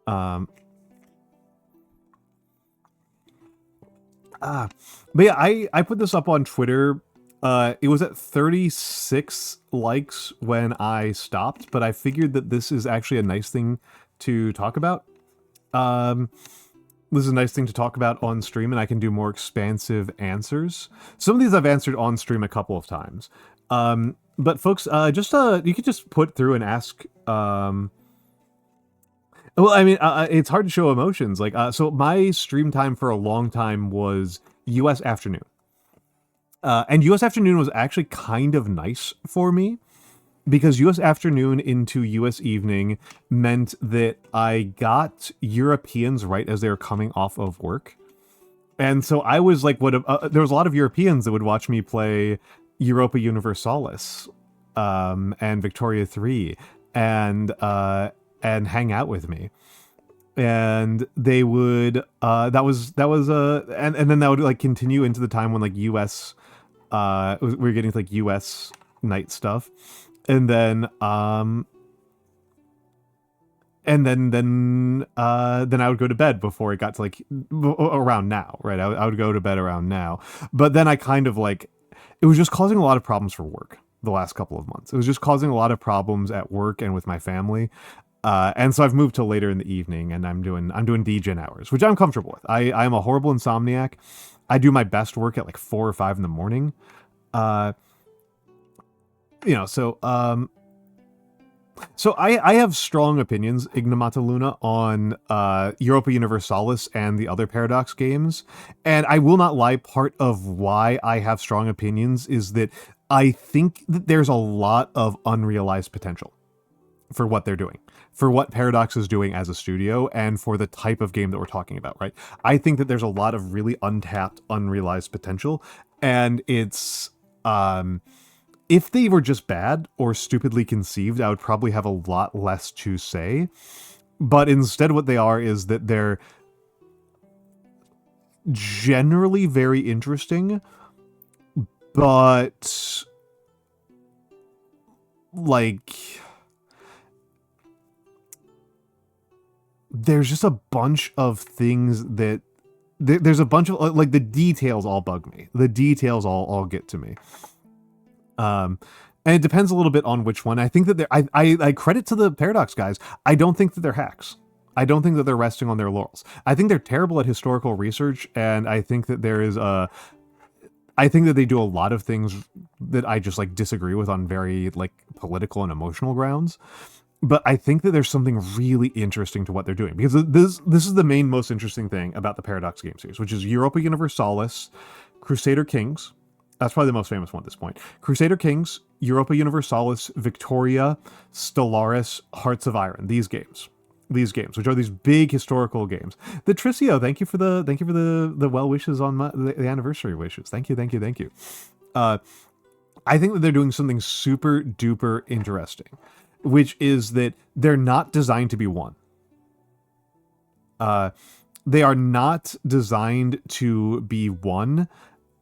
But yeah, I put this up on Twitter. It was at 36 likes when I stopped, but I figured that this is actually a nice thing to talk about. This is a nice thing to talk about on stream, and I can do more expansive answers. Some of these I've answered on stream a couple of times. But folks, you could just put through and ask, well, I mean, it's hard to show emotions. Like, so my stream time for a long time was US afternoon. And US afternoon was actually kind of nice for me, because US afternoon into US evening meant that I got Europeans right as they were coming off of work. And so I was like, there was a lot of Europeans that would watch me play Europa Universalis, and Victoria 3, and hang out with me. And they would, and then that would like continue into the time when like US, we were getting like US night stuff. And then I would go to bed before it got to like around now, right? I would go to bed around now, but then I kind of like, it was just causing a lot of problems for work the last couple of months. It was just causing a lot of problems at work and with my family. And so I've moved to later in the evening, and I'm doing degen hours, which I'm comfortable with. I'm a horrible insomniac. I do my best work at like 4 or 5 in the morning. you know, so I have strong opinions, Ignomata Luna, on Europa Universalis and the other Paradox games. And I will not lie, part of why I have strong opinions is that I think that there's a lot of unrealized potential for what they're doing, for what Paradox is doing as a studio, and for the type of game that we're talking about, right? I think that there's a lot of really untapped, unrealized potential, and it's... if they were just bad or stupidly conceived, I would probably have a lot less to say. But instead what they are is that they're generally very interesting, but like there's just a bunch of things that there's a bunch of like the details all bug me. The details all get to me. And it depends a little bit on which one. I think that I credit to the Paradox guys. I don't think that they're hacks. I don't think that they're resting on their laurels. I think they're terrible at historical research, and I think that I think that they do a lot of things that I just like disagree with on very like political and emotional grounds. But I think that there's something really interesting to what they're doing, because this is the main most interesting thing about the Paradox game series, which is Europa Universalis, Crusader Kings. That's probably the most famous one at this point. Crusader Kings, Europa Universalis, Victoria, Stellaris, Hearts of Iron. These games, which are these big historical games. The Tricio, thank you for the well wishes on the anniversary wishes. Thank you. I think that they're doing something super duper interesting, which is that they're not designed to be one. They are not designed to be one.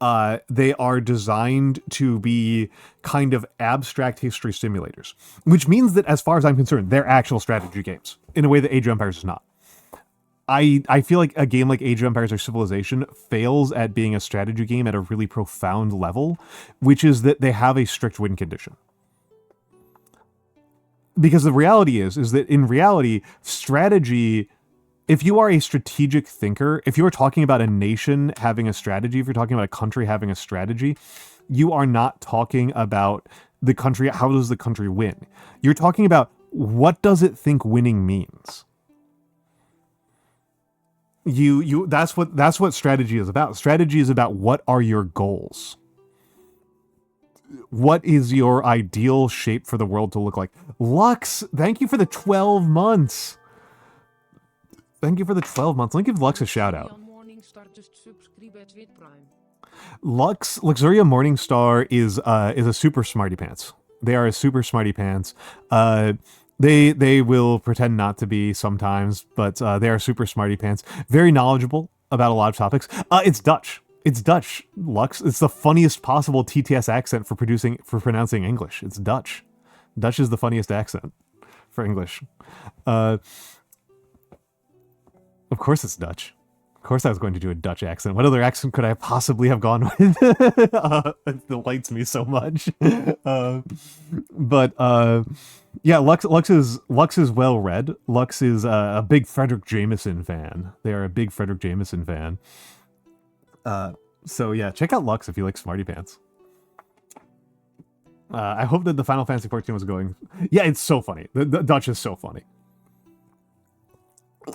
They are designed to be kind of abstract history simulators, which means that as far as I'm concerned, they're actual strategy games in a way that Age of Empires is not. I feel like a game like Age of Empires or Civilization fails at being a strategy game at a really profound level, which is that they have a strict win condition. Because the reality is that in reality, strategy... If you are a strategic thinker, if you're talking about a nation having a strategy, if you're talking about a country having a strategy, you are not talking about the country, how does the country win? You're talking about what does it think winning means? That's what strategy is about. Strategy is about what are your goals? What is your ideal shape for the world to look like? Lux, thank you for the 12 months. Thank you for the 12 months. Let me give Lux a shout out. Luxuria Morningstar is a super smarty pants. They are a super smarty pants. They will pretend not to be sometimes, but they are super smarty pants. Very knowledgeable about a lot of topics. It's Dutch. It's Dutch, Lux. It's the funniest possible TTS accent for pronouncing English. It's Dutch. Dutch is the funniest accent for English. Of course it's Dutch. Of course I was going to do a Dutch accent. What other accent could I possibly have gone with? It delights me so much. Yeah, Lux is well read. Lux is a big Frederick Jameson fan. They are a big Frederick Jameson fan. So yeah, check out Lux if you like Smarty Pants. I hope that the Final Fantasy 14 was going... Yeah, it's so funny. The Dutch is so funny.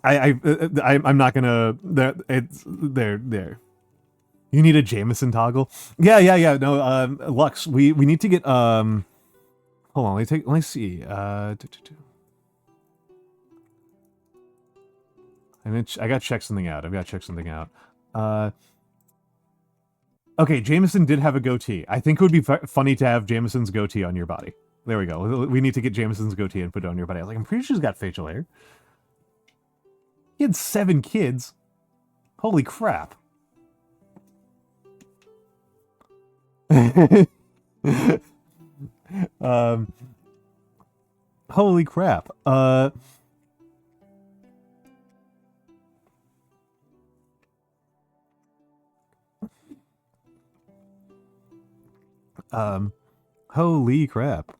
I'm not gonna... It's there. You need a Jameson toggle? Yeah. No, Lux, we need to get... Hold on, let me see. I gotta check something out. I've gotta check something out. Okay, Jameson did have a goatee. I think it would be funny to have Jameson's goatee on your body. There we go. We need to get Jameson's goatee and put it on your body. I was like, I'm pretty sure she's got facial hair. He had 7 kids. Holy crap. Holy crap. Holy crap.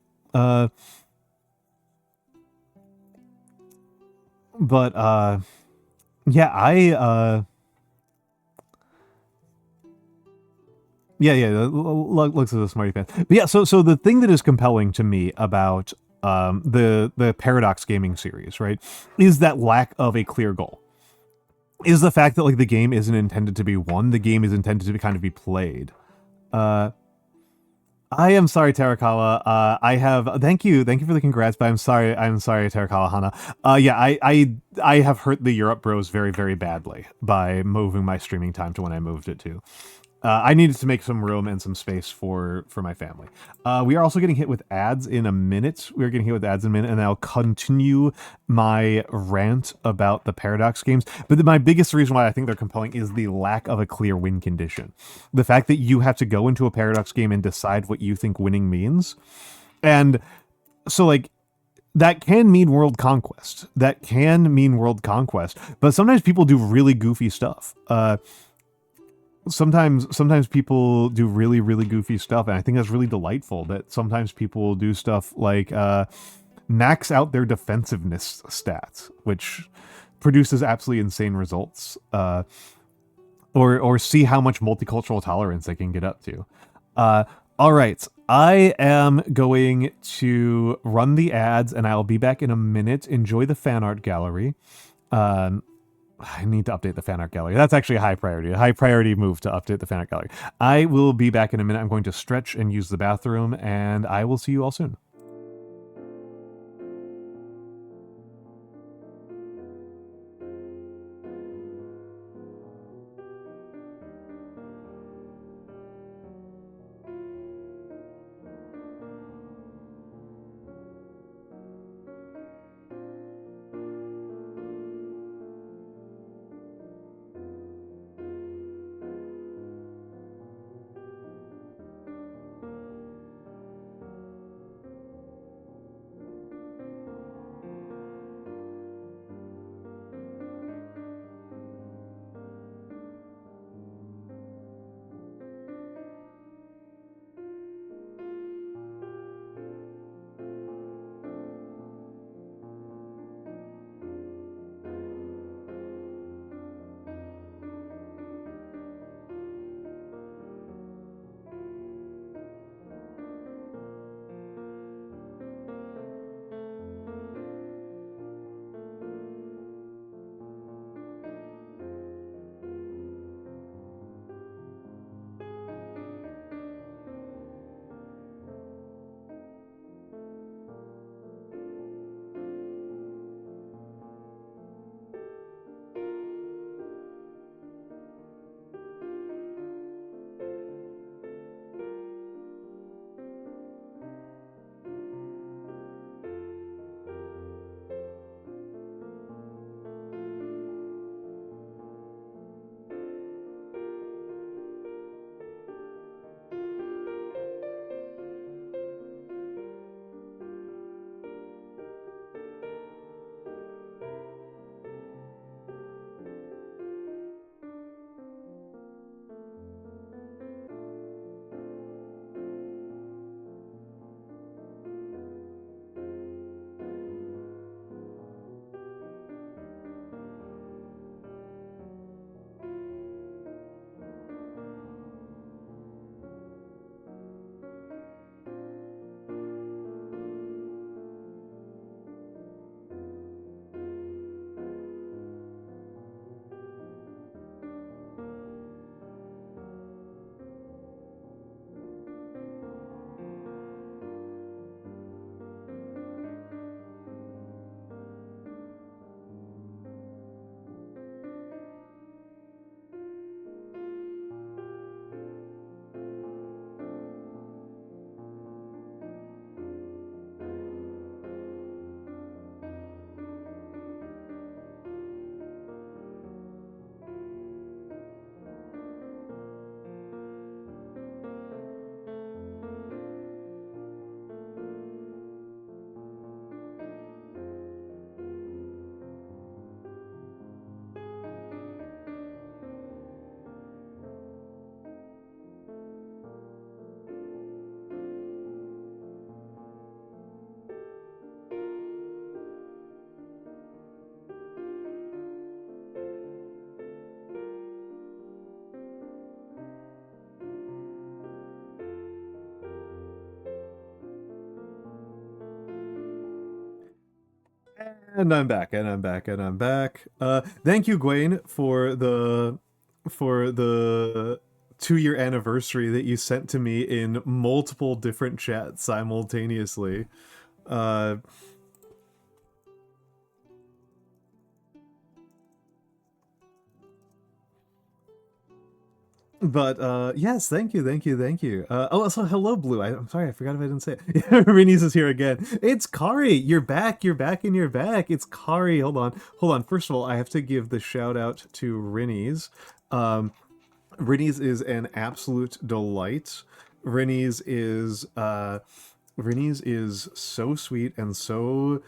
Yeah, Yeah. Looks as a smarty pants. But yeah, so the thing that is compelling to me about the Paradox gaming series, right, is that lack of a clear goal. Is the fact that like the game isn't intended to be won, the game is intended to be kind of be played. Uh, I am sorry, Terakawa. I have thank you for the congrats, but I'm sorry, Terakawa Hana. Yeah, I have hurt the Europe Bros very, very badly by moving my streaming time to when I moved it to. I needed to make some room and some space for my family. We are also getting hit with ads in a minute. We're getting hit with ads in a minute, and I'll continue my rant about the Paradox games. But my biggest reason why I think they're compelling is the lack of a clear win condition. The fact that you have to go into a Paradox game and decide what you think winning means. And so, like, that can mean world conquest. That can mean world conquest. But sometimes people do really goofy stuff. Sometimes people do really, really goofy stuff, and I think that's really delightful that sometimes people do stuff like max out their defensiveness stats, which produces absolutely insane results, or see how much multicultural tolerance they can get up to. All right, I am going to run the ads, and I'll be back in a minute. Enjoy the fan art gallery. I need to update the fan art gallery. That's actually a high priority move to update the fan art gallery. I will be back in a minute. I'm going to stretch and use the bathroom, and I will see you all soon. And I'm back, and I'm back, and I'm back. Thank you, Gwen, for the 2-year anniversary that you sent to me in multiple different chats simultaneously. But yes, thank you, thank you, thank you. Oh, so hello, Blue. I'm sorry, I forgot if I didn't say it. Reni's is here again. It's Kari. You're back. You're back, and you're back. It's Kari. Hold on. First of all, I have to give the shout out to Reni's. Reni's is an absolute delight. Reni's is so sweet and so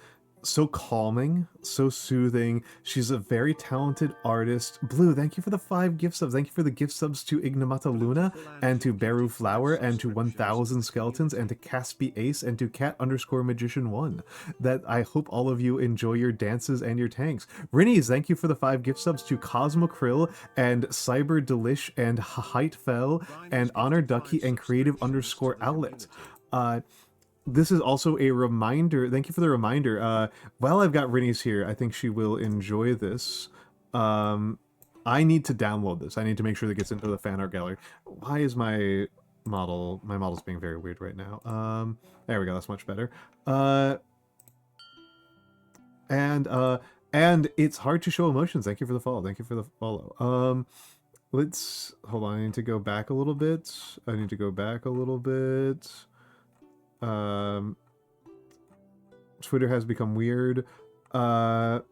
calming, so soothing. She's a very talented artist. Blue, thank you for the 5 gift subs. Thank you for the gift subs to Ignamata Luna and to Beru Flower and to 1000 Skeletons and to Caspi Ace and to Cat_Magician1. That I hope all of you enjoy your dances and your tanks. Rini's, thank you for the 5 gift subs to Cosmo Krill and Cyber Delish and Heightfell and Honor Ducky and Creative_Outlet. This is also a reminder. Thank you for the reminder. While I've got Rini's here, I think she will enjoy this. I need to download this. I need to make sure that gets into the fan art gallery. Why is my model's being very weird right now? There we go. That's much better. And it's hard to show emotions. Thank you for the follow. Thank you for the follow. Let's hold on. I need to go back a little bit. Twitter has become weird. Thank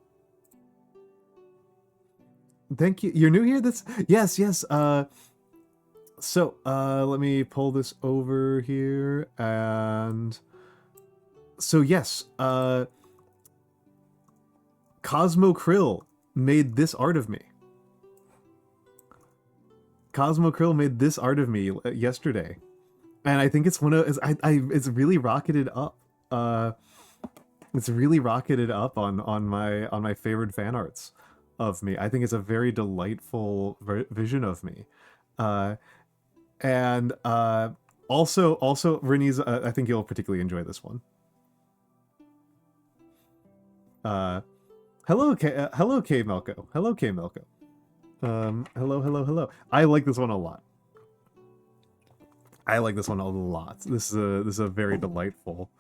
you. You're new here? Yes. So let me pull this over here, and so yes, Cosmo Krill made this art of me. Yesterday. And I think it's one of it's really rocketed up. It's really rocketed up on my favorite fan arts of me. I think it's a very delightful vision of me. And also Rini's, I think you'll particularly enjoy this one. Hello K Melko. Hello K Melko. Hello. I like this one a lot. This is a very delightful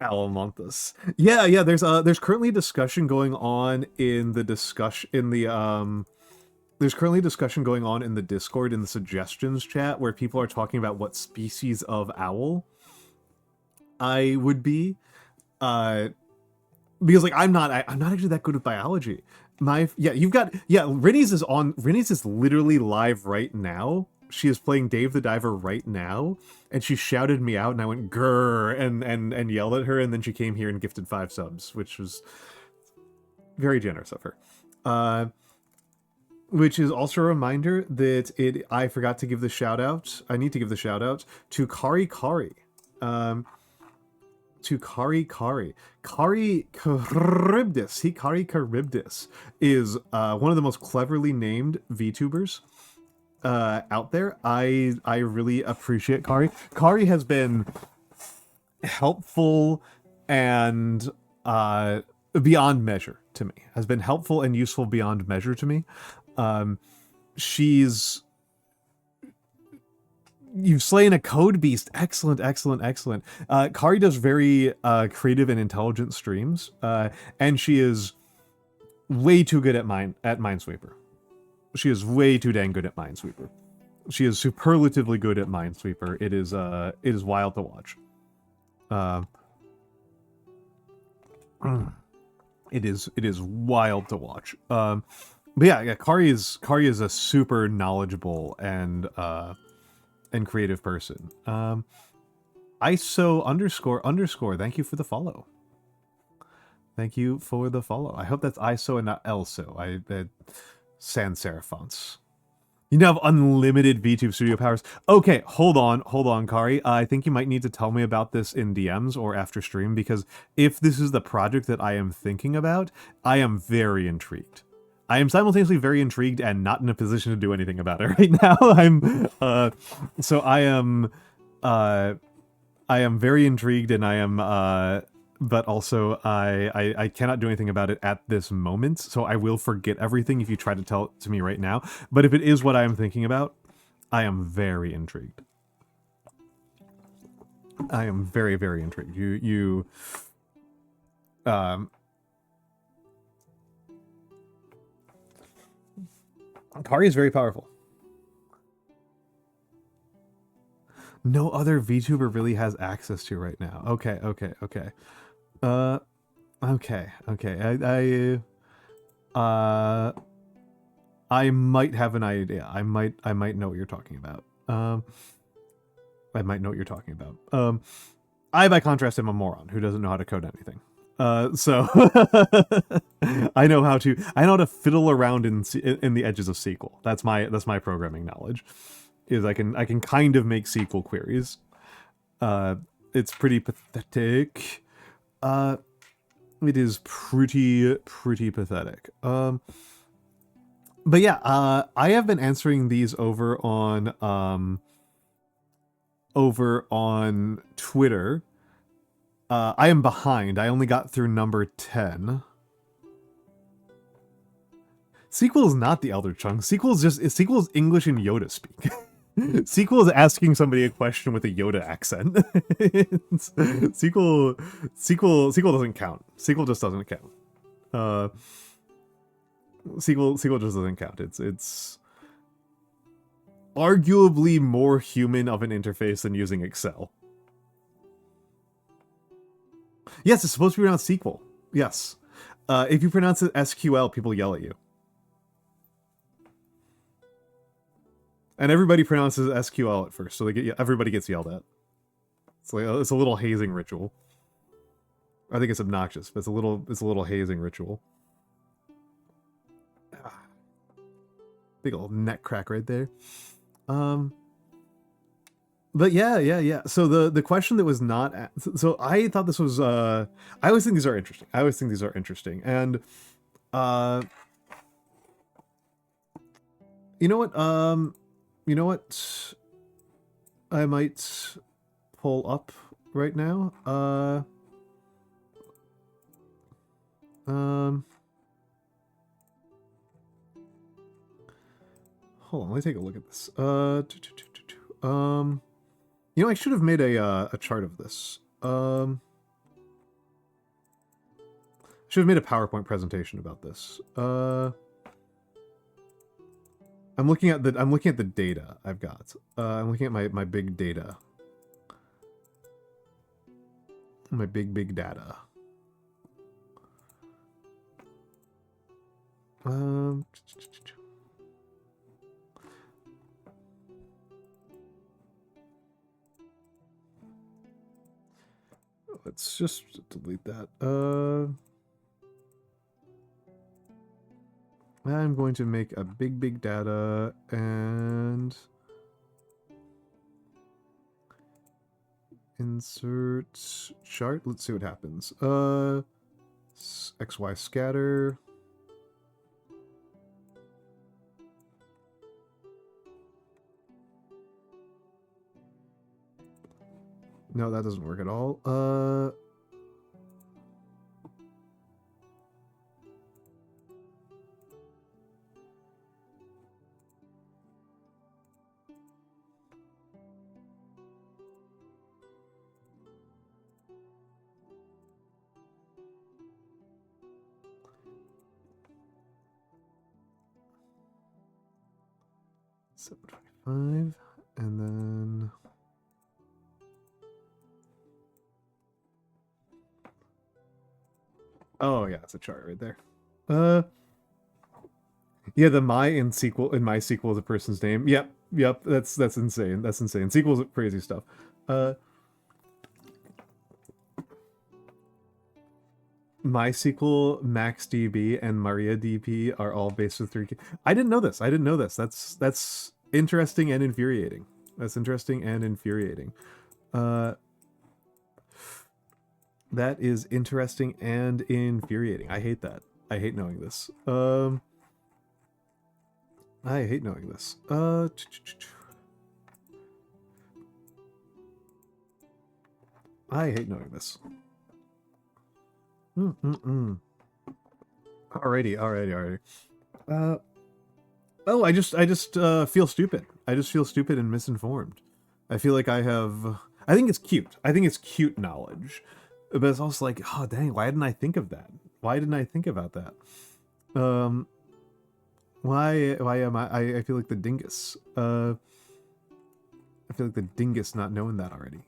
Almantas. Yeah. There's currently discussion going on in the Discord in the suggestions chat where people are talking about what species of owl I would be. Because like I'm not actually that good at biology. Rini's is literally live right now. She is playing Dave the Diver right now, and she shouted me out, and I went grrr and yelled at her, and then she came here and gifted 5 subs, which was very generous of her. Which is also a reminder that I forgot to give the shout out. I need to give the shout out to Kari. Kari Charybdis is one of the most cleverly named VTubers out there. I really appreciate Kari. Kari has been helpful and beyond measure to me. Has been helpful and useful beyond measure to me. You've slain a code beast. Excellent. Kari does very creative and intelligent streams, and she is way too good at Minesweeper. She is way too dang good at Minesweeper. She is superlatively good at Minesweeper. It is wild to watch. It is wild to watch. But yeah, Kari is a super knowledgeable and creative person. ISO__. Thank you for the follow. I hope that's ISO and not ELSO. Sans serif fonts. You now have unlimited VTube studio powers. Okay, hold on, Kari. I think you might need to tell me about this in DMs or after stream, because if this is the project that I am thinking about, I am very intrigued. I am simultaneously very intrigued and not in a position to do anything about it right now. I am very intrigued, and I am but also I cannot do anything about it at this moment, so I will forget everything if you try to tell it to me right now. But if it is what I am thinking about, I am very intrigued. I am very, very intrigued. Kari is very powerful. No other VTuber really has access to right now. Okay. I might have an idea. I might know what you're talking about. I might know what you're talking about. I, by contrast, am a moron who doesn't know how to code anything. So I know how to fiddle around in the edges of SQL. That's my programming knowledge. Is I can kind of make SQL queries. It's pretty pathetic. It is pretty pathetic. But yeah, I have been answering these over on Twitter. I am behind. I only got through number 10. SQL is not the Elder Chunk. SQL is English and Yoda speak. SQL is asking somebody a question with a Yoda accent. SQL doesn't count. SQL just doesn't count. SQL just doesn't count. It's arguably more human of an interface than using Excel. Yes, it's supposed to be pronounced SQL. Yes. If you pronounce it SQL, people yell at you. And everybody pronounces SQL at first, so everybody gets yelled at. It's a little hazing ritual. I think it's obnoxious, but it's a little hazing ritual. Big old neck crack right there. But yeah. So the question that was not so I thought this was I always think these are interesting. And you know what I might pull up right now. Hold on, let me take a look at this. You know, I should have made a chart of this. Should have made a PowerPoint presentation about this. I'm looking at the data I've got. I'm looking at my big data. My big data. Let's just delete that. I'm going to make a big data and insert chart. Let's see what happens. XY scatter. No, that doesn't work at all. $7.25, and then oh yeah, it's a chart right there. Yeah, the my in MySQL is a person's name. Yep, that's insane. That's insane. SQL is crazy stuff. MySQL, MaxDB, and MariaDB are all based with 3K. I didn't know this. That's interesting and infuriating. That is interesting and infuriating. I hate that. I hate knowing this. I hate knowing this. I hate knowing this. Alrighty. Oh, I just feel stupid. I just feel stupid and misinformed. I feel like I think it's cute. I think it's cute knowledge. But it's also like, oh dang, why didn't I think of that? Why didn't I think about that? Why am I feel like the dingus. I feel like the dingus not knowing that already.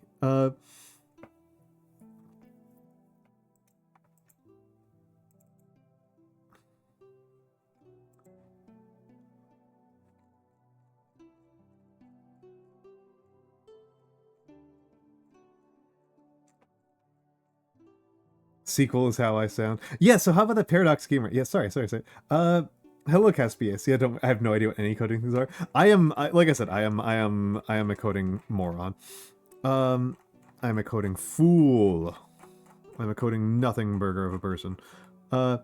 Sequel is how I sound. Yeah, so how about the Paradox Gamer? Yeah, sorry. Hello, Caspias. Yeah, I have no idea what any coding things are. Like I said, I am a coding moron. I'm a coding fool. I'm a coding nothing burger of a person. But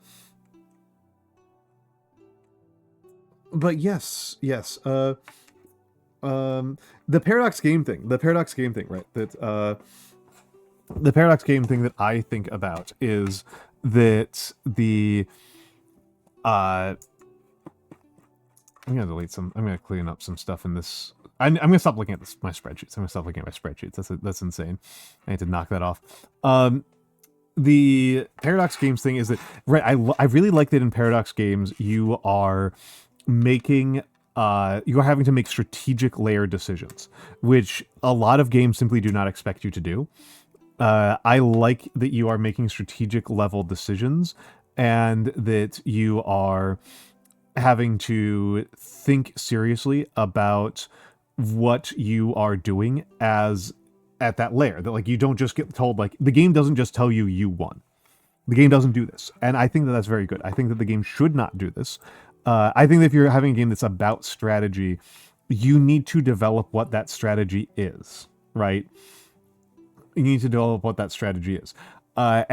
yes. The Paradox game thing, right? The Paradox game thing that I think about is that I'm gonna clean up some stuff in this. I'm gonna stop looking at my spreadsheets. I'm gonna stop looking at my spreadsheets. That's insane. I need to knock that off. The Paradox games thing is that, right, I really like that in Paradox games you are making you are having to make strategic layer decisions, which a lot of games simply do not expect you to do. I like that you are making strategic level decisions and that you are having to think seriously about what you are doing as at that layer. That like you don't just get told, like the game doesn't just tell you you won. The game doesn't do this, and I think that that's very good. I think that the game should not do this. I think that if you're having a game that's about strategy, you need to develop what that strategy is, right? You need to develop what that strategy is. I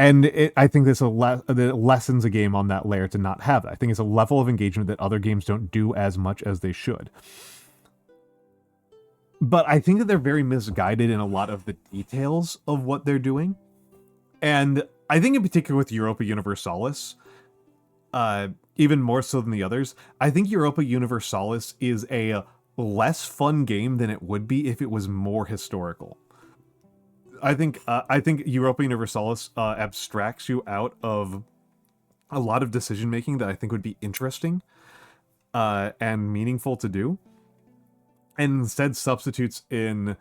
think this that lessens a game on that layer to not have that. I think it's a level of engagement that other games don't do as much as they should. But I think that they're very misguided in a lot of the details of what they're doing. And I think in particular with Europa Universalis, even more so than the others, I think Europa Universalis is a less fun game than it would be if it was more historical. I think Europa Universalis abstracts you out of a lot of decision making that I think would be interesting and meaningful to do, and instead substitutes in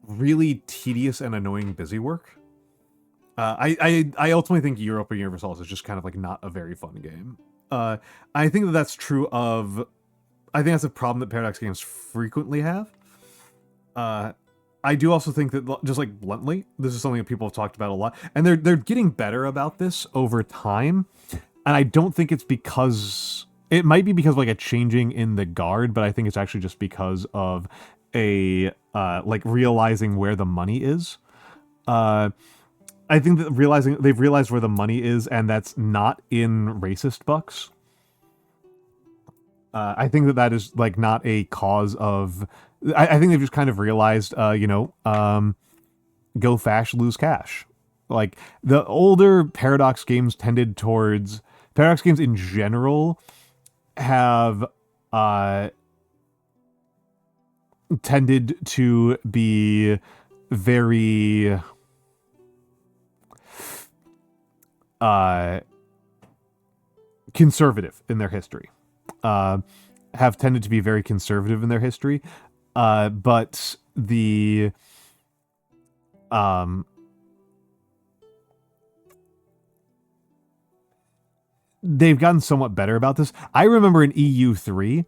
really tedious and annoying busy work. I ultimately think Europa Universalis is just kind of like not a very fun game. I think that that's true of. I think that's a problem that Paradox games frequently have. I do also think that, just like bluntly, this is something that people have talked about a lot, and they're getting better about this over time. And I don't think it's because it might be because of like a changing in the guard, but I think it's actually just because of a like realizing where the money is. I think that they've realized where the money is, and that's not in racist bucks. I think that that is like not a cause of. I think they've just kind of realized, go fash, lose cash. Like the older Paradox games tended towards Paradox games in general have tended to be very conservative in their history. Have tended to be very conservative in their history. But the they've gotten somewhat better about this. I remember in EU3,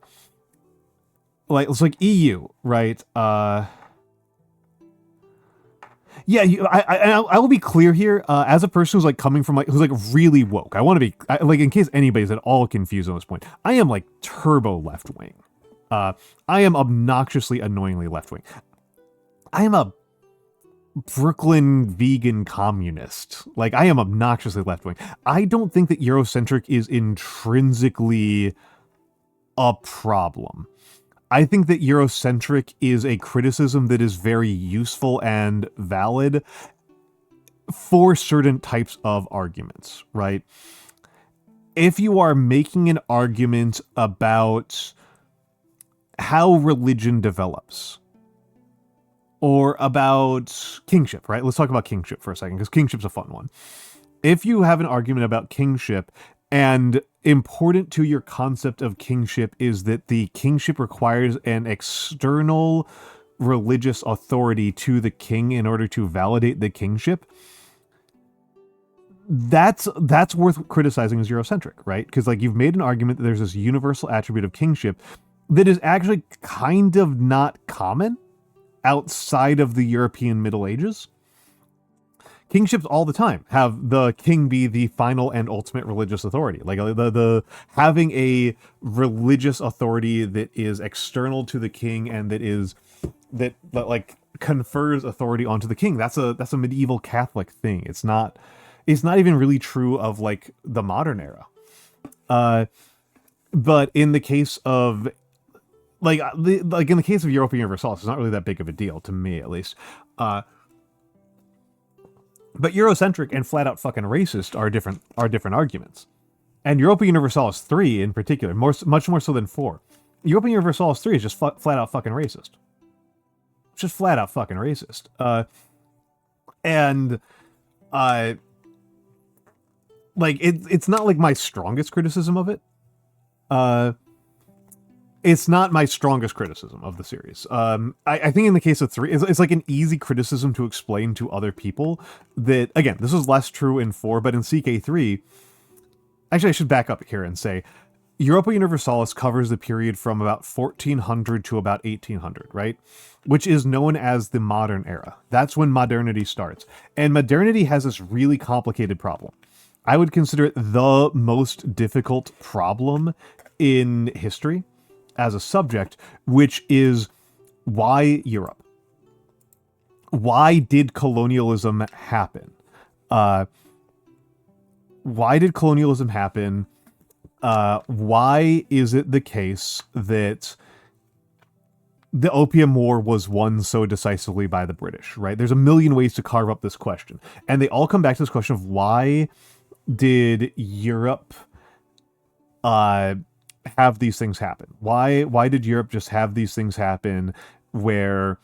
like it's like EU, right? Yeah, I will be clear here. As a person who's like coming from who's like really woke, I want to be like, in case anybody's at all confused on this point, I am like turbo left wing. I am obnoxiously, annoyingly left wing. I am a Brooklyn vegan communist. Like, I am obnoxiously left wing. I don't think that Eurocentric is intrinsically a problem. I think that Eurocentric is a criticism that is very useful and valid for certain types of arguments, right? If you are making an argument about how religion develops, or about kingship, right? Let's talk about kingship for a second, because kingship's a fun one. If you have an argument about kingship, and important to your concept of kingship is that the kingship requires an external religious authority to the king in order to validate the kingship, that's worth criticizing as Eurocentric, right? Because like you've made an argument that there's this universal attribute of kingship that is actually kind of not common outside of the European Middle Ages. Kingships all the time have the king be the final and ultimate religious authority. Like the having a religious authority that is external to the king and that like confers authority onto the king. That's a medieval Catholic thing. It's not even really true of like the modern era. But in the case of in the case of Europa Universalis, it's not really that big of a deal to me, at least. But Eurocentric and flat out fucking racist are different arguments. And Europa Universalis 3 in particular, much more so than 4. Europa Universalis 3 is just flat out fucking racist. Just flat out fucking racist. It's not like my strongest criticism of it. It's not my strongest criticism of the series. I think in the case of 3, it's like an easy criticism to explain to other people that, again, this was less true in 4, but in CK3, actually I should back up here and say, Europa Universalis covers the period from about 1400 to about 1800, right? Which is known as the modern era. That's when modernity starts. And modernity has this really complicated problem. I would consider it the most difficult problem in history as a subject, which is why Europe? Why did colonialism happen? Why did colonialism happen? Why is it the case that the Opium War was won so decisively by the British, right? There's a million ways to carve up this question. And they all come back to this question of why did Europe have these things happen? Why did Europe just have these things happen where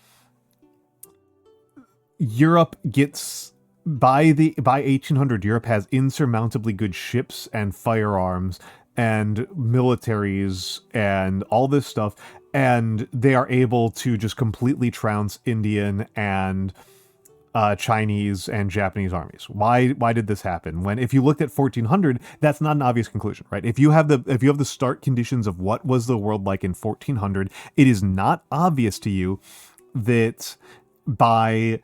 Europe gets by 1800 Europe has insurmountably good ships and firearms and militaries and all this stuff, and they are able to just completely trounce Indian and Chinese and Japanese armies. Why did this happen? When if you looked at 1400, that's not an obvious conclusion, right? If you have the start conditions of what was the world like in 1400, it is not obvious to you that by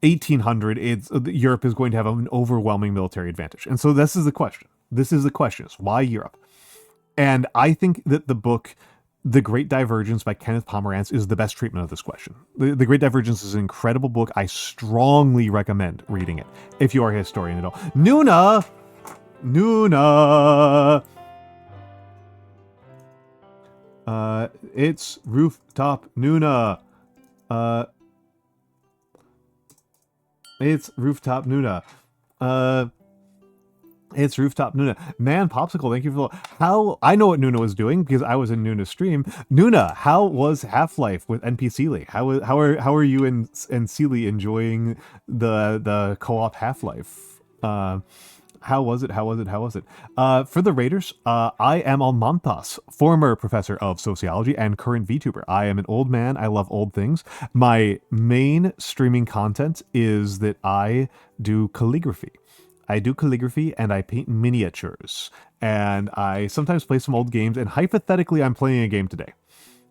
1800 Europe is going to have an overwhelming military advantage. And so this is the question. Is why Europe? And I think that the book The Great Divergence by Kenneth Pomerantz is the best treatment of this question. The Great Divergence is an incredible book. I strongly recommend reading it if you are a historian at all. Nuna! It's Rooftop Nuna. It's Rooftop Nuna. It's Rooftop Nuna. Man, Popsicle, thank you for how I know what Nuna was doing because I was in Nuna's stream. Nuna, how was Half-Life with NP Sealy? How are you and Sealy enjoying the co-op Half-Life? How was it? For the Raiders, I am Almantas, former professor of sociology and current VTuber. I am an old man. I love old things. My main streaming content is that I do calligraphy. And I paint miniatures. And I sometimes play some old games. And hypothetically, I'm playing a game today.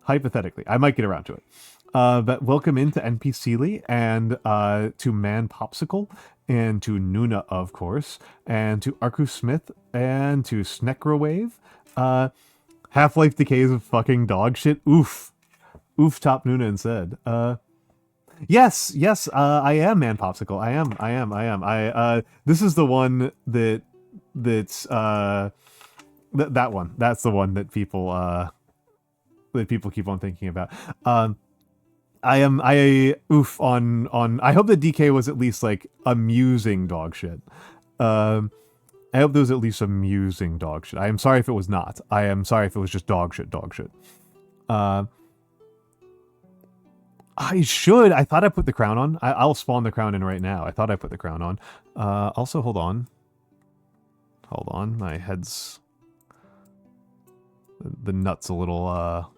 Hypothetically. I might get around to it. But welcome into NP Sealy and to Man Popsicle and to Nuna, of course, and to Arku Smith and to Snecrowave. Half-Life Decay is a fucking dog shit. Oof. Oof top Nuna instead. Yes, I am Man Popsicle. I am. This is the one that's that one. That's the one that people keep on thinking about. I oof on I hope the DK was at least like amusing dog shit. Um I hope there was at least amusing dog shit. I am sorry if it was not. I am sorry if it was just dog shit, dog shit. I should. I thought I put the crown on. I'll spawn the crown in right now. I thought I put the crown on. Also, hold on. Hold on. My head's... The nut's a little,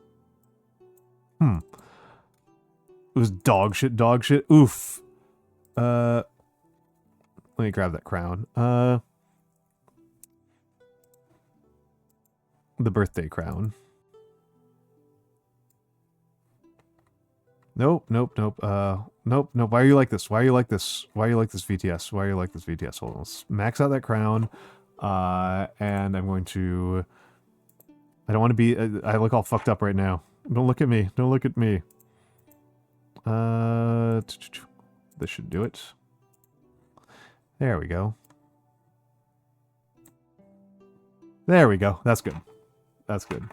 It was dog shit, dog shit. Oof. Let me grab that crown. The birthday crown. Nope, nope, nope. Nope, nope. Why are you like this? Why are you like this? Why are you like this, VTS? Why are you like this, VTS? Hold on. Let's max out that crown. And I'm going to... I don't want to be... I look all fucked up right now. Don't look at me. Don't look at me. This should do it. There we go. There we go. That's good. That's good.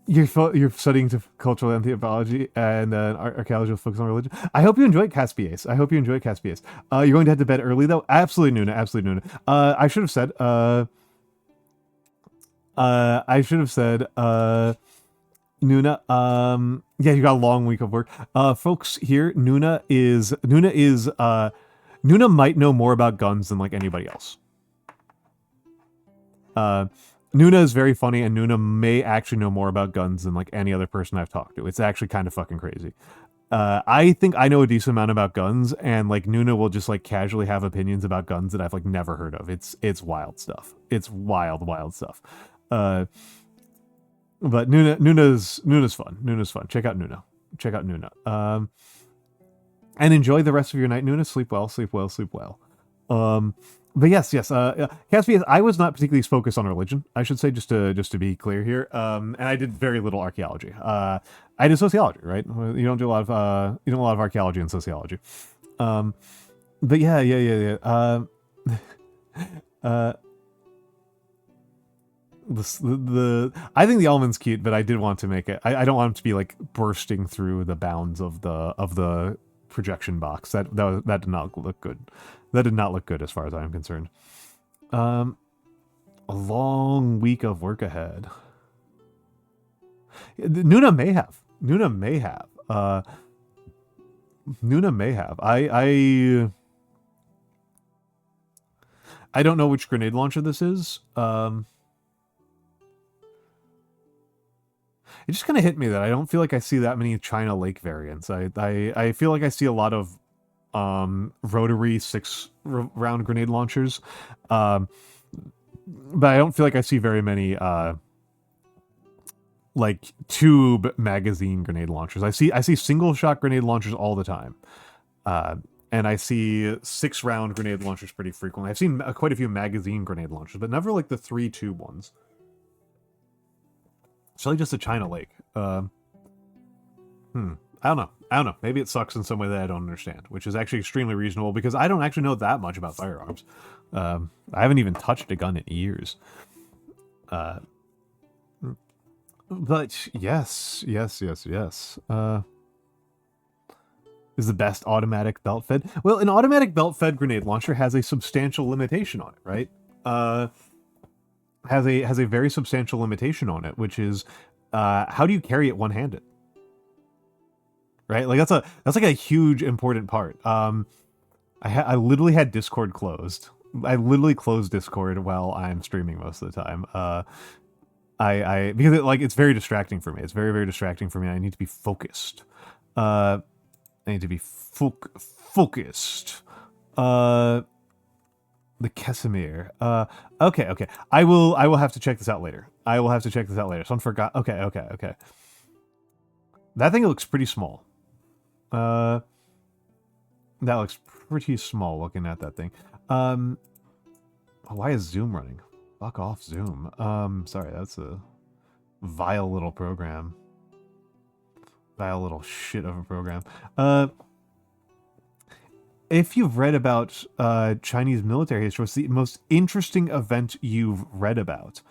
You're studying to cultural anthropology and archaeology with focus on religion. I hope you enjoy Caspias. I hope you enjoy Caspias. You're going to head to bed early though. Absolutely, Nuna. Absolutely, Nuna. I should have said. I should have said. Nuna. Yeah, you got a long week of work. Folks, here, Nuna might know more about guns than like anybody else. Nuna is very funny, and Nuna may actually know more about guns than like any other person I've talked to. It's actually kind of fucking crazy. I think I know a decent amount about guns, and like Nuna will just like casually have opinions about guns that I've like never heard of. It's wild stuff. It's wild stuff. But Nuna's fun. Nuna's fun. Check out Nuna. Check out Nuna. And enjoy the rest of your night, Nuna. Sleep well. Sleep well. Sleep well. But yes, Caspian, I was not particularly focused on religion, I should say, just to be clear here. And I did very little archaeology. I did sociology, right? You don't do a lot of archaeology and sociology. But yeah. I think the almond's cute, but I did want to make it. I don't want it to be like bursting through the bounds of the projection box. That did not look good. That did not look good as far as I'm concerned. A long week of work ahead. Nuna may have. Nuna may have. I don't know which grenade launcher this is. It just kind of hit me that I don't feel like I see that many China Lake variants. I feel like I see a lot of rotary 6-round grenade launchers, but I don't feel like I see very many like tube magazine grenade launchers. I see single shot grenade launchers all the time, and I see 6-round grenade launchers pretty frequently. I've seen quite a few magazine grenade launchers, but never like the 3 tube ones. It's really just a China Lake. I don't know. Maybe it sucks in some way that I don't understand, which is actually extremely reasonable because I don't actually know that much about firearms. I haven't even touched a gun in years. But yes. Is the best automatic belt fed? Well, an automatic belt fed grenade launcher has a substantial limitation on it, right? Has a very substantial limitation on it, which is how do you carry it one-handed? Right? Like that's like a huge important part. I literally had Discord closed. I literally closed Discord while I'm streaming most of the time. Because it's very distracting for me. It's very, very distracting for me. I need to be focused. I need to be focused. The Casimir. Okay. I will have to check this out later. Someone forgot. Okay. That thing looks pretty small. That looks pretty small looking at that thing. Why is Zoom running? Fuck off, Zoom. Sorry, that's a vile little program. Vile little shit of a program. If you've read about Chinese military history, what's the most interesting event you've read about?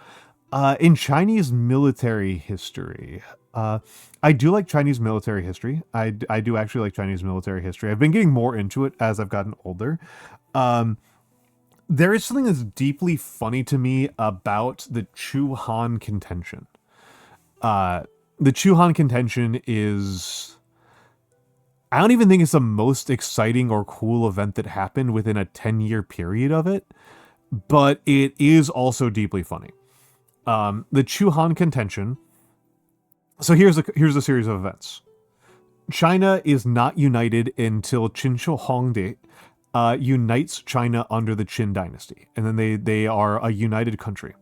In Chinese military history, uh, I do like Chinese military history. I do actually like Chinese military history. I've been getting more into it as I've gotten older. Um, there is something that's deeply funny to me about the Chu Han contention. Uh, the Chu Han contention is. I don't even think it's the most exciting or cool event that happened within a 10-year period of it, but it is also deeply funny. The Chu Han contention. So here's a series of events. China is not united until Qin Shi Huangdi unites China under the Qin dynasty, and then they are a united country.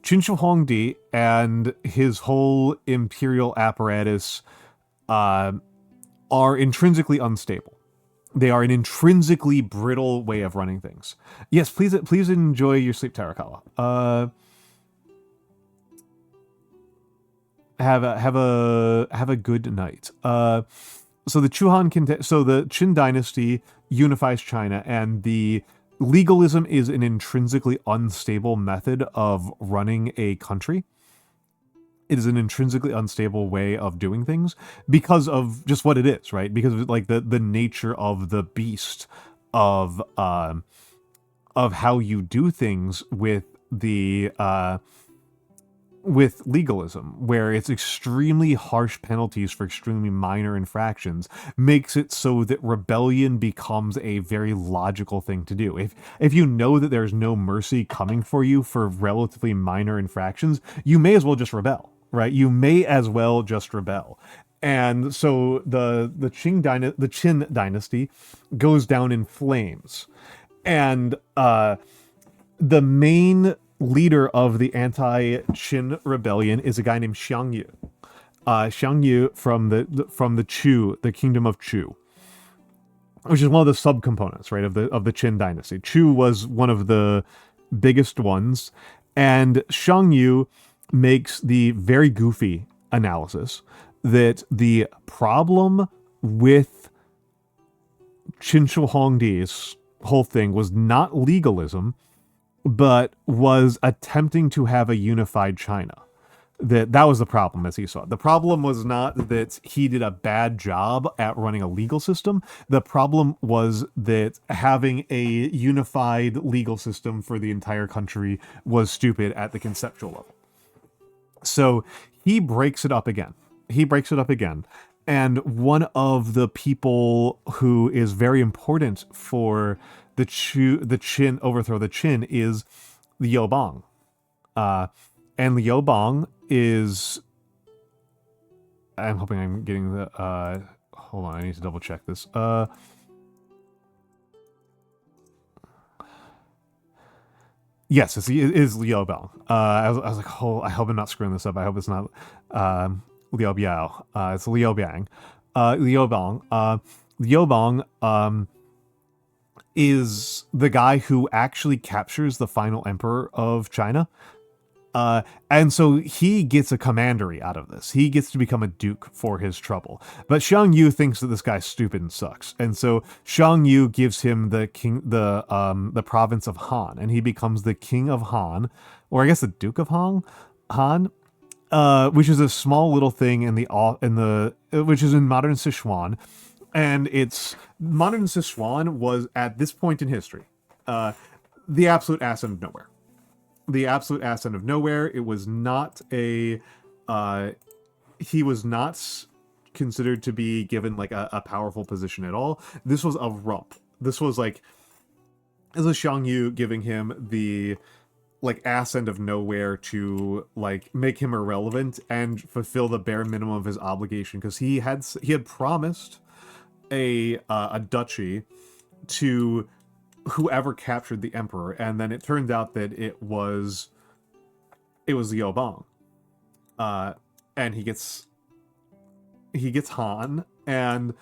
Qin Shi Huangdi and his whole imperial apparatus uh, are intrinsically unstable. They are an intrinsically brittle way of running things. Yes, please enjoy your sleep, Tarakala. Have a good night. So the so the Qin dynasty unifies China, and the legalism is an intrinsically unstable method of running a country. It is an intrinsically unstable way of doing things because of just what it is, right? Because of like the nature of the beast of how you do things with legalism, where it's extremely harsh penalties for extremely minor infractions, makes it so that rebellion becomes a very logical thing to do. If you know that there's no mercy coming for you for relatively minor infractions, you may as well just rebel, right? You may as well just rebel. And so the Qin dynasty goes down in flames. And the main leader of the anti-Qin rebellion is a guy named Xiang Yu. Xiang Yu from the Chu, the kingdom of Chu, which is one of the subcomponents, right, of the Qin dynasty. Chu was one of the biggest ones, and Xiang Yu makes the very goofy analysis that the problem with Qin Shi Huangdi's whole thing was not legalism, but was attempting to have a unified China. That was the problem, as he saw it. The problem was not that he did a bad job at running a legal system. The problem was that having a unified legal system for the entire country was stupid at the conceptual level. So he breaks it up again. And one of the people who is very important for the Qin overthrow the Qin is Liu Bang. And Liu Bang is, I'm hoping I'm getting the hold on, I need to double check this. Yes, it is Liu Bang. I was like, oh, I hope I'm not screwing this up. I hope it's not Liu Biao. It's Liu Bang. Liu Bang. Liu Bang is the guy who actually captures the final emperor of China. And so he gets a commandery out of this. He gets to become a duke for his trouble. But Xiang Yu thinks that this guy's stupid and sucks. And so Xiang Yu gives him the province of Han, and he becomes the king of Han, or I guess the duke of Han, which is a small little thing which is in modern Sichuan. And it's modern Sichuan was at this point in history, the absolute ass end of nowhere. The absolute ass end of nowhere. It was not he was not considered to be given like a powerful position at all. This was a rump. This was Xiang Yu giving him the like ass end of nowhere to like make him irrelevant and fulfill the bare minimum of his obligation, because he had promised a duchy to whoever captured the emperor, and then it turned out that it was Liu Bang, and he gets Han, and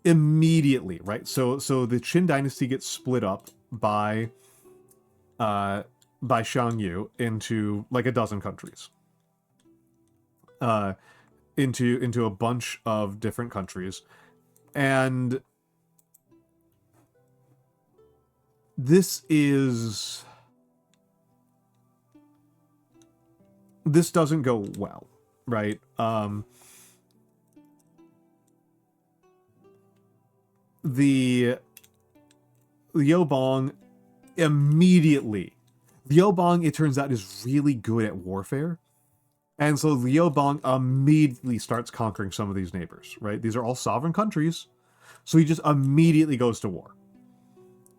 immediately, right? So the Qin dynasty gets split up by Xiang Yu into like a dozen countries, into a bunch of different countries. And this is this doesn't go well, right? The Liu immediately, Liu, it turns out, is really good at warfare. And so Liu immediately starts conquering some of these neighbors, right? These are all sovereign countries. So he just immediately goes to war.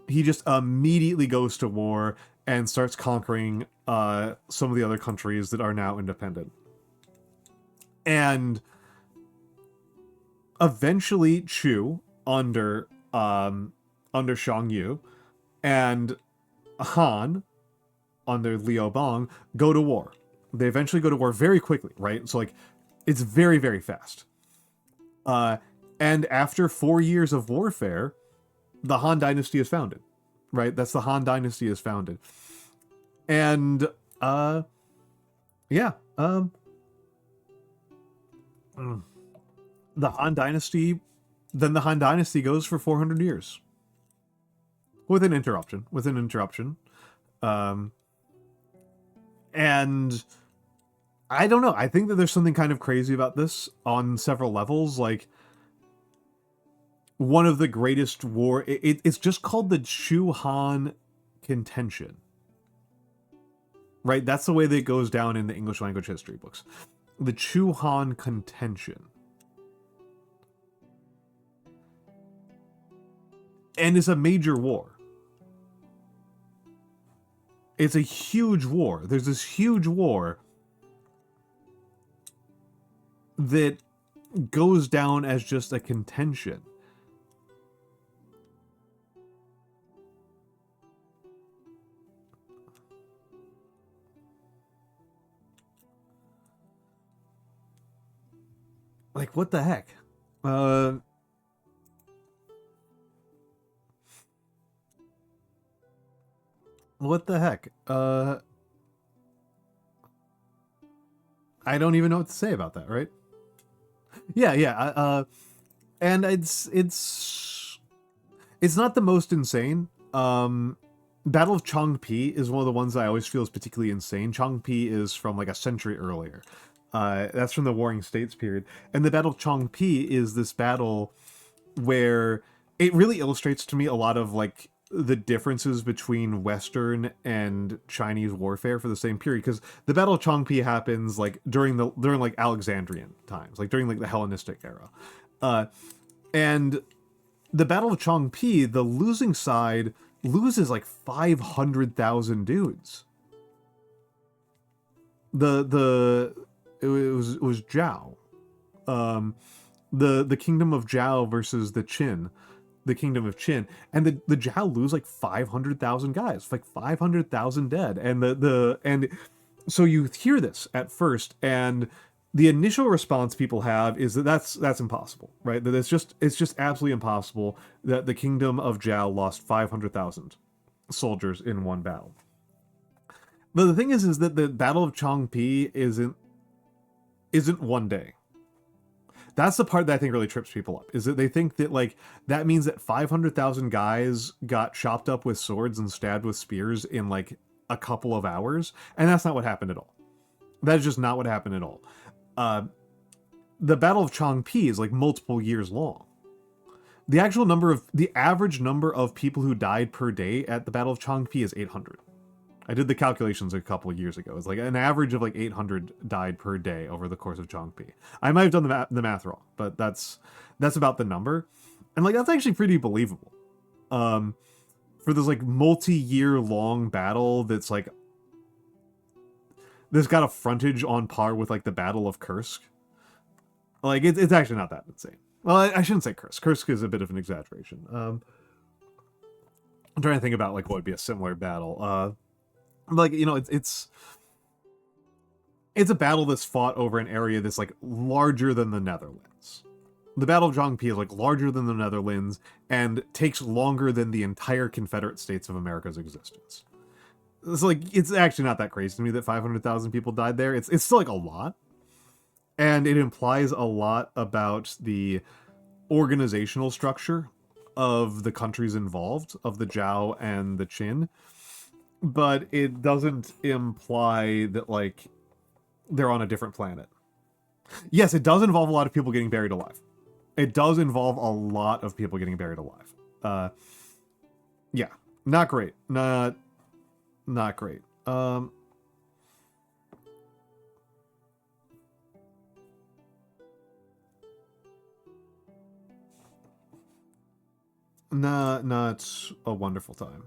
He just immediately goes to war and starts conquering some of the other countries that are now independent. And eventually Chu, under Shang Yu, and Han, under Liu Bang, go to war. They eventually go to war very quickly, right? So, like, it's very, very fast. And after 4 years of warfare, the Han Dynasty is founded, right? That's the Han Dynasty is founded. And, yeah, the Han Dynasty, then the Han Dynasty goes for 400 years. With an interruption. And I don't know. I think that there's something kind of crazy about this on several levels. Like, one of the greatest war... it's just called the Chu-Han contention. Right? That's the way that it goes down in the English language history books. The Chu-Han contention. And it's a major war. It's a huge war. There's this huge war that goes down as just a contention. Like, what the heck? What the heck? I don't even know what to say about that, right? Yeah. And it's not the most insane. Battle of Changpi is one of the ones that I always feel is particularly insane. Changpi is from like a century earlier. That's from the Warring States period. And the Battle of Changpi is this battle where it really illustrates to me a lot of like the differences between Western and Chinese warfare for the same period, because the Battle of Changpi happens like during like Alexandrian times, like during like the Hellenistic era, and the Battle of Changpi, the losing side loses like 500,000 dudes. It was Zhao, the kingdom of Zhao versus the Qin. The kingdom of Qin, and the Zhao lose like 500,000 guys, like 500,000 dead, and so you hear this at first, and the initial response people have is that that's impossible, right? That it's just absolutely impossible that the kingdom of Zhao lost 500,000 soldiers in one battle. But the thing is that the Battle of Changpi isn't one day. That's the part that I think really trips people up, is that they think that, like, that means that 500,000 guys got chopped up with swords and stabbed with spears in, like, a couple of hours, and that's not what happened at all. That is just not what happened at all. The Battle of Changpi is, like, multiple years long. The average number of people who died per day at the Battle of Changpi is 800. I did the calculations a couple of years ago. It's like an average of like 800 died per day over the course of Changpi. I might have done the math wrong, but that's about the number. And like, that's actually pretty believable. For this like multi-year long battle that's like, there's got a frontage on par with like the Battle of Kursk. Like, it's actually not that insane. Well, I shouldn't say Kursk. Kursk is a bit of an exaggeration. I'm trying to think about like what would be a similar battle. Like, you know, it's a battle that's fought over an area that's like larger than the Netherlands. The Battle of Changpi is like larger than the Netherlands and takes longer than the entire Confederate States of America's existence. It's like, it's actually not that crazy to me that 500,000 people died there. It's still like a lot, and it implies a lot about the organizational structure of the countries involved, of the Zhao and the Qin. But it doesn't imply that, like, they're on a different planet. Yes, it does involve a lot of people getting buried alive. It does involve a lot of people getting buried alive. Yeah, not great. Not great. Not a wonderful time.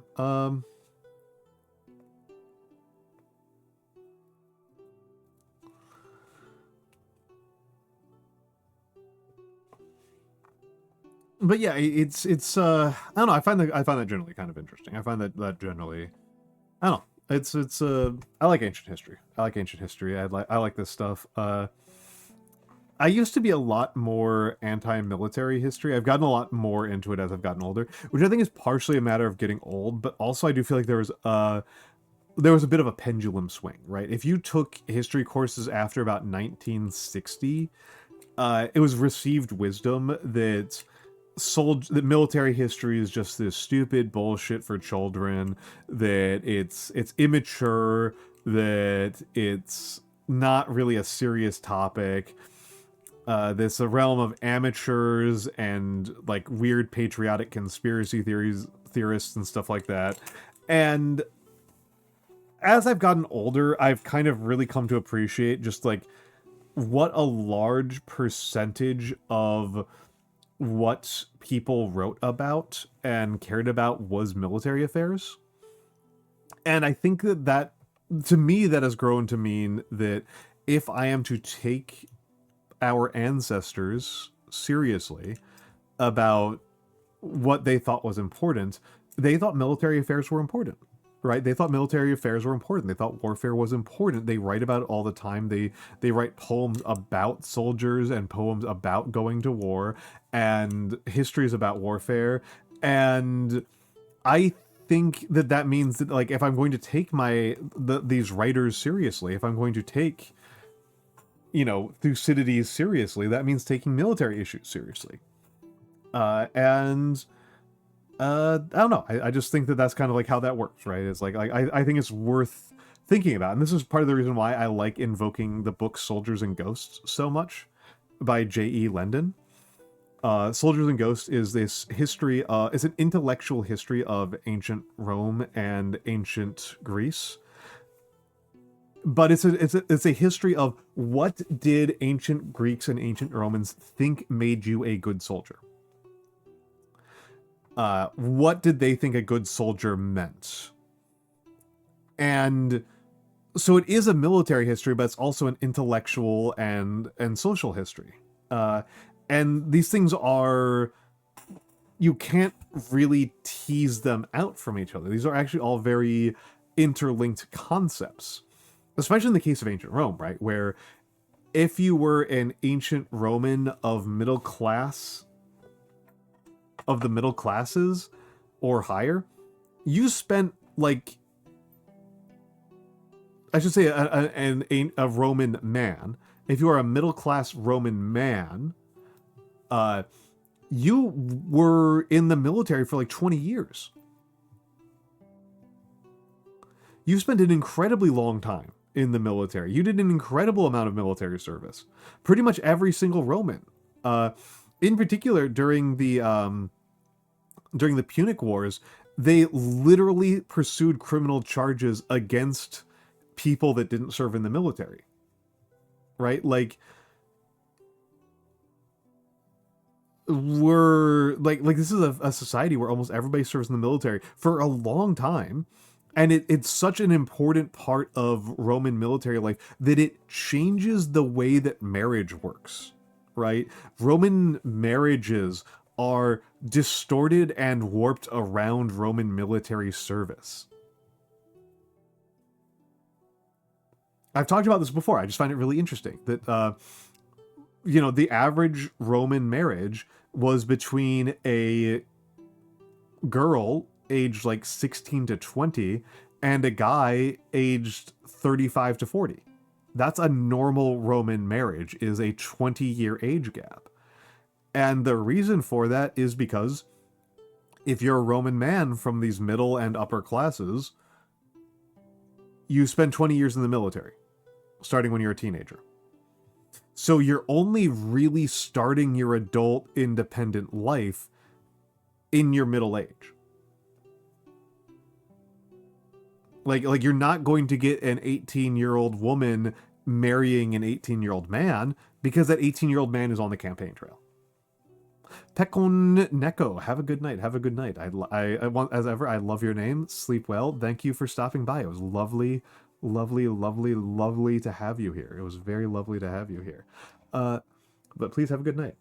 But yeah, it's I don't know. I find that generally kind of interesting. I find that generally, I don't know. It's I like ancient history. I like this stuff. I used to be a lot more anti-military history. I've gotten a lot more into it as I've gotten older, which I think is partially a matter of getting old, but also I do feel like there was a bit of a pendulum swing, right? If you took history courses after about 1960, it was received wisdom that military history is just this stupid bullshit for children, that it's immature, that it's not really a serious topic. This a realm of amateurs and like weird patriotic conspiracy theorists and stuff like that. And as I've gotten older, I've kind of really come to appreciate just like what a large percentage of what people wrote about and cared about was military affairs. And I think that to me, that has grown to mean that if I am to take our ancestors seriously about what they thought was important, they thought military affairs were important, right? They thought military affairs were important. They thought warfare was important. They write about it all the time. They write poems about soldiers and poems about going to war and histories about warfare. And I think that means that like if I'm going to take these writers seriously, if I'm going to take Thucydides seriously, that means taking military issues seriously. And I don't know. I just think that that's kind of like how that works, right? It's like I think it's worth thinking about. And this is part of the reason why I like invoking the book Soldiers and Ghosts so much by J.E. Lendon. Soldiers and Ghosts is this history, it's an intellectual history of ancient Rome and ancient Greece. But it's a history of what did ancient Greeks and ancient Romans think made you a good soldier? What did they think a good soldier meant? And so it is a military history, but it's also an intellectual and social history. And these things you can't really tease them out from each other. These are actually all very interlinked concepts. Especially in the case of ancient Rome, right? Where if you were an ancient Roman of the middle classes or higher, you spent like, I should say a Roman man. If you are a middle class Roman man, you were in the military for like 20 years. You spent an incredibly long time in the military. You did an incredible amount of military service. Pretty much every single Roman. In particular, during the Punic Wars, they literally pursued criminal charges against people that didn't serve in the military. Right? Like, this is a society where almost everybody serves in the military for a long time. And it's such an important part of Roman military life that it changes the way that marriage works, right? Roman marriages are distorted and warped around Roman military service. I've talked about this before. I just find it really interesting that, the average Roman marriage was between a girl aged like 16 to 20 and a guy aged 35 to 40. That's a normal Roman marriage, is a 20-year age gap. And the reason for that is because if you're a Roman man from these middle and upper classes, you spend 20 years in the military. starting when you're a teenager. So you're only really starting your adult independent life in your middle age. Like you're not going to get an 18-year-old woman marrying an 18-year-old man because that 18-year-old man is on the campaign trail. Tekon Neko, have a good night. Have a good night. I want, as ever, I love your name. Sleep well. Thank you for stopping by. It was lovely to have you here. It was very lovely to have you here. But please have a good night.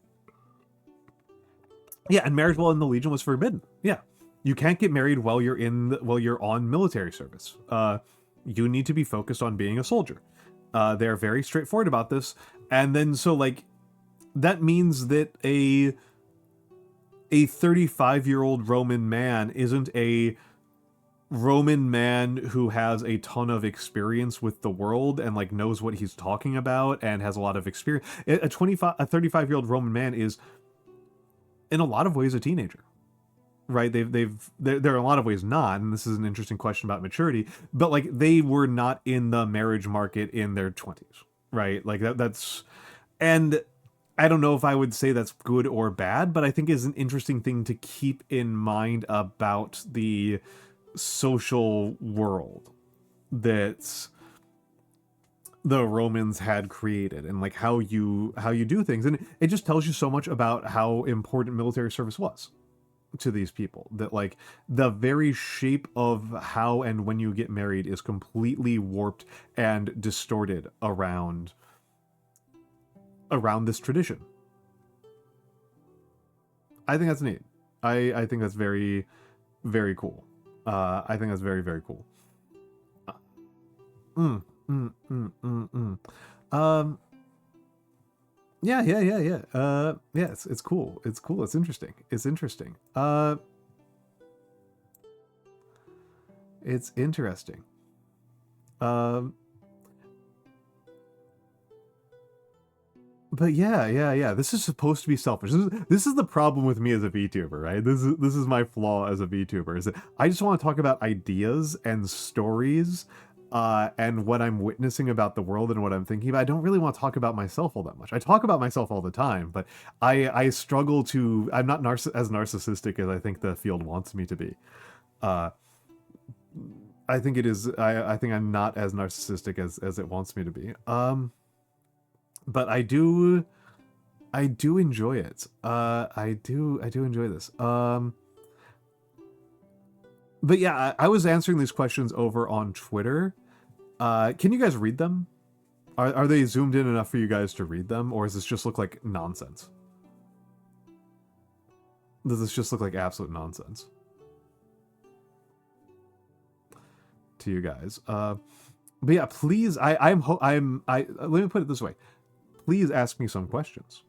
Yeah, and marriage while in the Legion was forbidden. Yeah, you can't get married while you're on military service. You need to be focused on being a soldier. They're very straightforward about this, and then so like that means that a 35-year-old Roman man isn't a Roman man who has a ton of experience with the world and like knows what he's talking about and has a lot of experience. A 35-year-old Roman man is in a lot of ways a teenager, right? They're in a lot of ways not, and this is an interesting question about maturity, but like they were not in the marriage market in their 20s, right? Like that's, and I don't know if I would say that's good or bad, but I think is an interesting thing to keep in mind about the social world that the Romans had created and like how you do things. And it just tells you so much about how important military service was to these people, that like the very shape of how and when you get married is completely warped and distorted around this tradition. I think that's neat. I think that's very, very cool. I think that's very, very cool. Yeah. Yeah, it's cool. It's cool. It's interesting. It's interesting. It's interesting. But yeah. This is supposed to be selfish. This is the problem with me as a VTuber, right? This is my flaw as a VTuber, is that I just want to talk about ideas and stories, and what I'm witnessing about the world and what I'm thinking about. I don't really want to talk about myself all that much. I talk about myself all the time, but I struggle to. I'm not as narcissistic as I think the field wants me to be. I think it is. I think I'm not as narcissistic as it wants me to be. But I do enjoy it. I do enjoy this. But yeah, I was answering these questions over on Twitter. Can you guys read them? Are they zoomed in enough for you guys to read them, or does this just look like nonsense? Does this just look like absolute nonsense to you guys? But yeah, please. Let me put it this way. Please ask me some questions.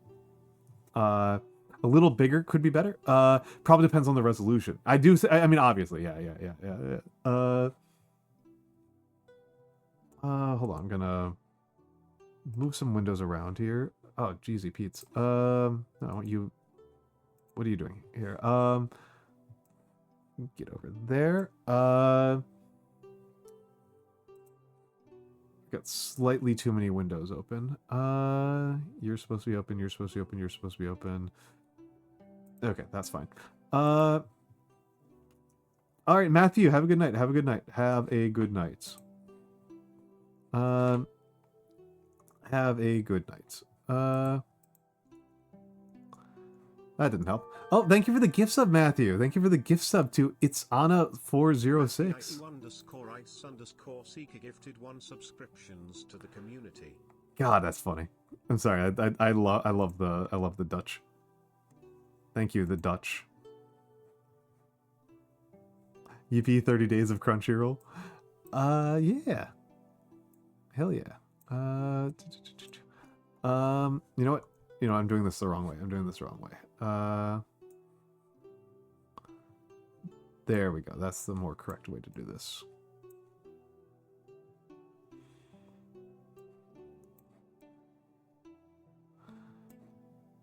A little bigger could be better. Probably depends on the resolution. I mean, obviously, yeah. Hold on, I'm gonna move some windows around here. Oh, jeezy Pete's. No, what are you doing here? Get over there. Got slightly too many windows open. You're supposed to be open, you're supposed to be open, you're supposed to be open. Okay, that's fine. Alright, Matthew, have a good night. Have a good night. Have a good night. Have a good night. That didn't help. Oh, thank you for the gift sub, Matthew. Thank you for the gift sub to It's Anna406.
_ice_seeker gifted 1 subscriptions to the community.
God, that's funny. I'm sorry. I love the Dutch. Thank you, the Dutch. EP 30 days of Crunchyroll. Yeah. Hell yeah. You know what? I'm doing this the wrong way. There we go. That's the more correct way to do this.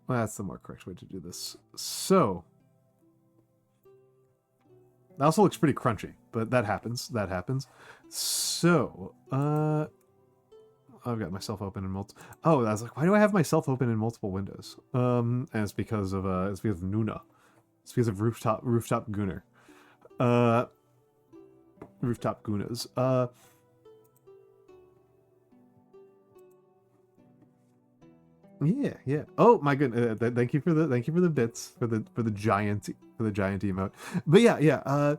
That's the more correct way to do this. So, that also looks pretty crunchy, but that happens. So, I've got myself open in multiple. Oh, I was like, why do I have myself open in multiple windows? And it's because of Nuna. It's because of rooftop Gooner. Rooftop Goonas. Yeah. Oh my goodness! Thank you for the bits for the giant emote. But yeah.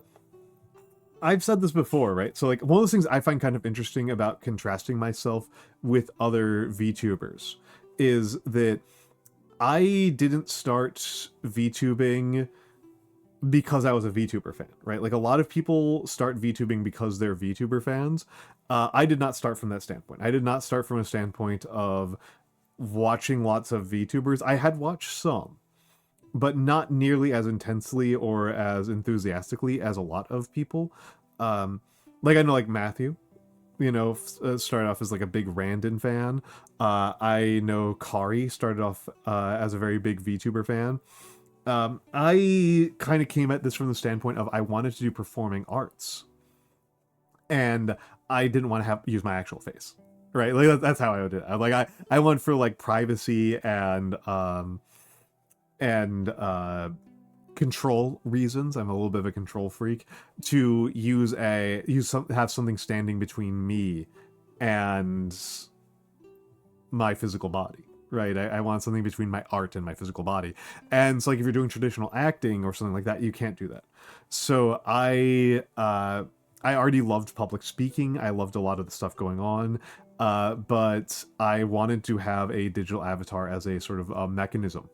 I've said this before, right? So like one of those things I find kind of interesting about contrasting myself with other VTubers is that I didn't start VTubing because I was a VTuber fan, right? Like a lot of people start VTubing because they're VTuber fans. I did not start from that standpoint. I did not start from a standpoint of watching lots of VTubers. I had watched some, but not nearly as intensely or as enthusiastically as a lot of people. Like I know, like Matthew, started off as like a big Randon fan. I know Kari started off as a very big VTuber fan. I kind of came at this from the standpoint of I wanted to do performing arts, and I didn't want to use my actual face, right? Like that's how I did it. I went for like privacy and control reasons. I'm a little bit of a control freak to have something standing between me and my physical body, right? I want something between my art and my physical body. And it's like if you're doing traditional acting or something like that, you can't do that. So I already loved public speaking. I loved a lot of the stuff going on. But I wanted to have a digital avatar as a sort of a mechanism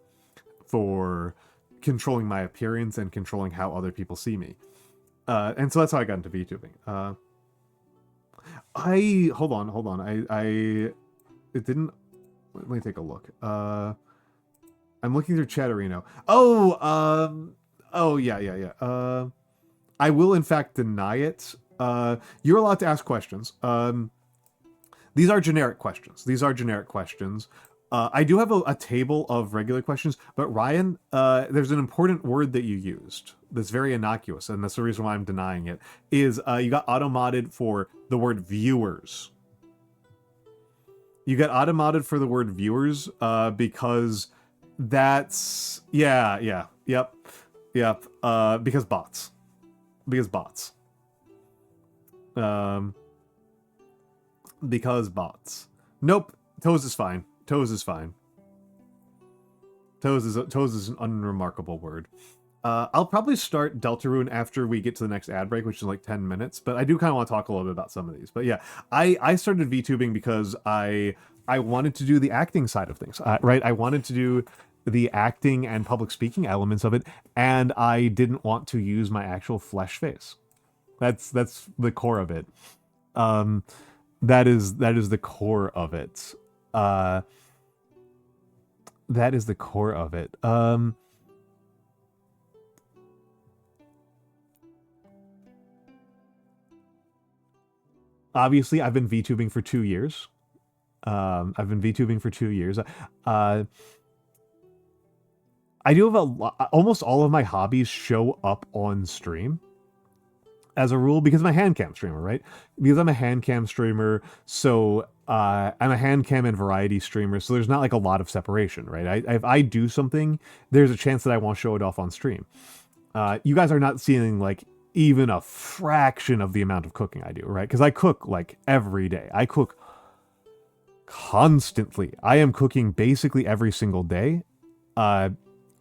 for controlling my appearance and controlling how other people see me. And so that's how I got into VTubing. Hold on. It didn't. Let me take a look. I'm looking through Chatterino. Yeah. I will in fact deny it. You're allowed to ask questions. These are generic questions. I do have a table of regular questions, but Ryan, there's an important word that you used that's very innocuous, and that's the reason why I'm denying it, is you got auto-modded for the word viewers. You got auto-modded for the word viewers because that's... Yep. Because bots. Because bots. Nope. Toes is fine. Toes is an unremarkable word. I'll probably start Deltarune after we get to the next ad break, which is like 10 minutes, but I do kind of want to talk a little bit about some of these. But yeah, I started VTubing because I wanted to do the acting side of things, right? I wanted to do the acting and public speaking elements of it, and I didn't want to use my actual flesh face. That's the core of it. That is the core of it. That is the core of it. Obviously, I've been VTubing for 2 years. I do have almost all of my hobbies show up on stream. As a rule, because I'm a hand cam streamer, right? Because I'm a hand cam streamer, so I'm a hand cam and variety streamer, so there's not like a lot of separation, right? If I do something, there's a chance that I won't show it off on stream. You guys are not seeing like even a fraction of the amount of cooking I do, right? Because I cook like every day. I cook constantly. I am cooking basically every single day.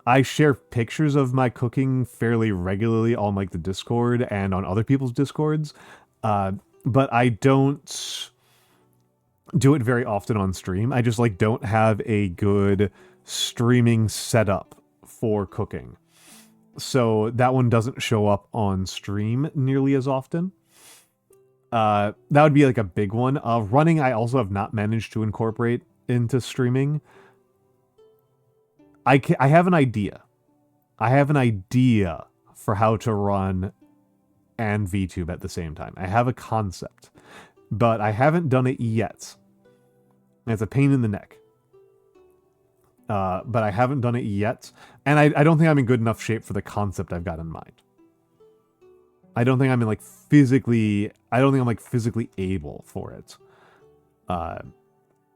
I share pictures of my cooking fairly regularly on like the Discord and on other people's Discords, but I don't do it very often on stream. I just like don't have a good streaming setup for cooking, so that one doesn't show up on stream nearly as often. That would be like a big one. Running, I also have not managed to incorporate into streaming. I have an idea. I have an idea for how to run and VTube at the same time. I have a concept, but I haven't done it yet. It's a pain in the neck. But I haven't done it yet, and I don't think I'm in good enough shape for the concept I've got in mind. I don't think I'm physically able for it.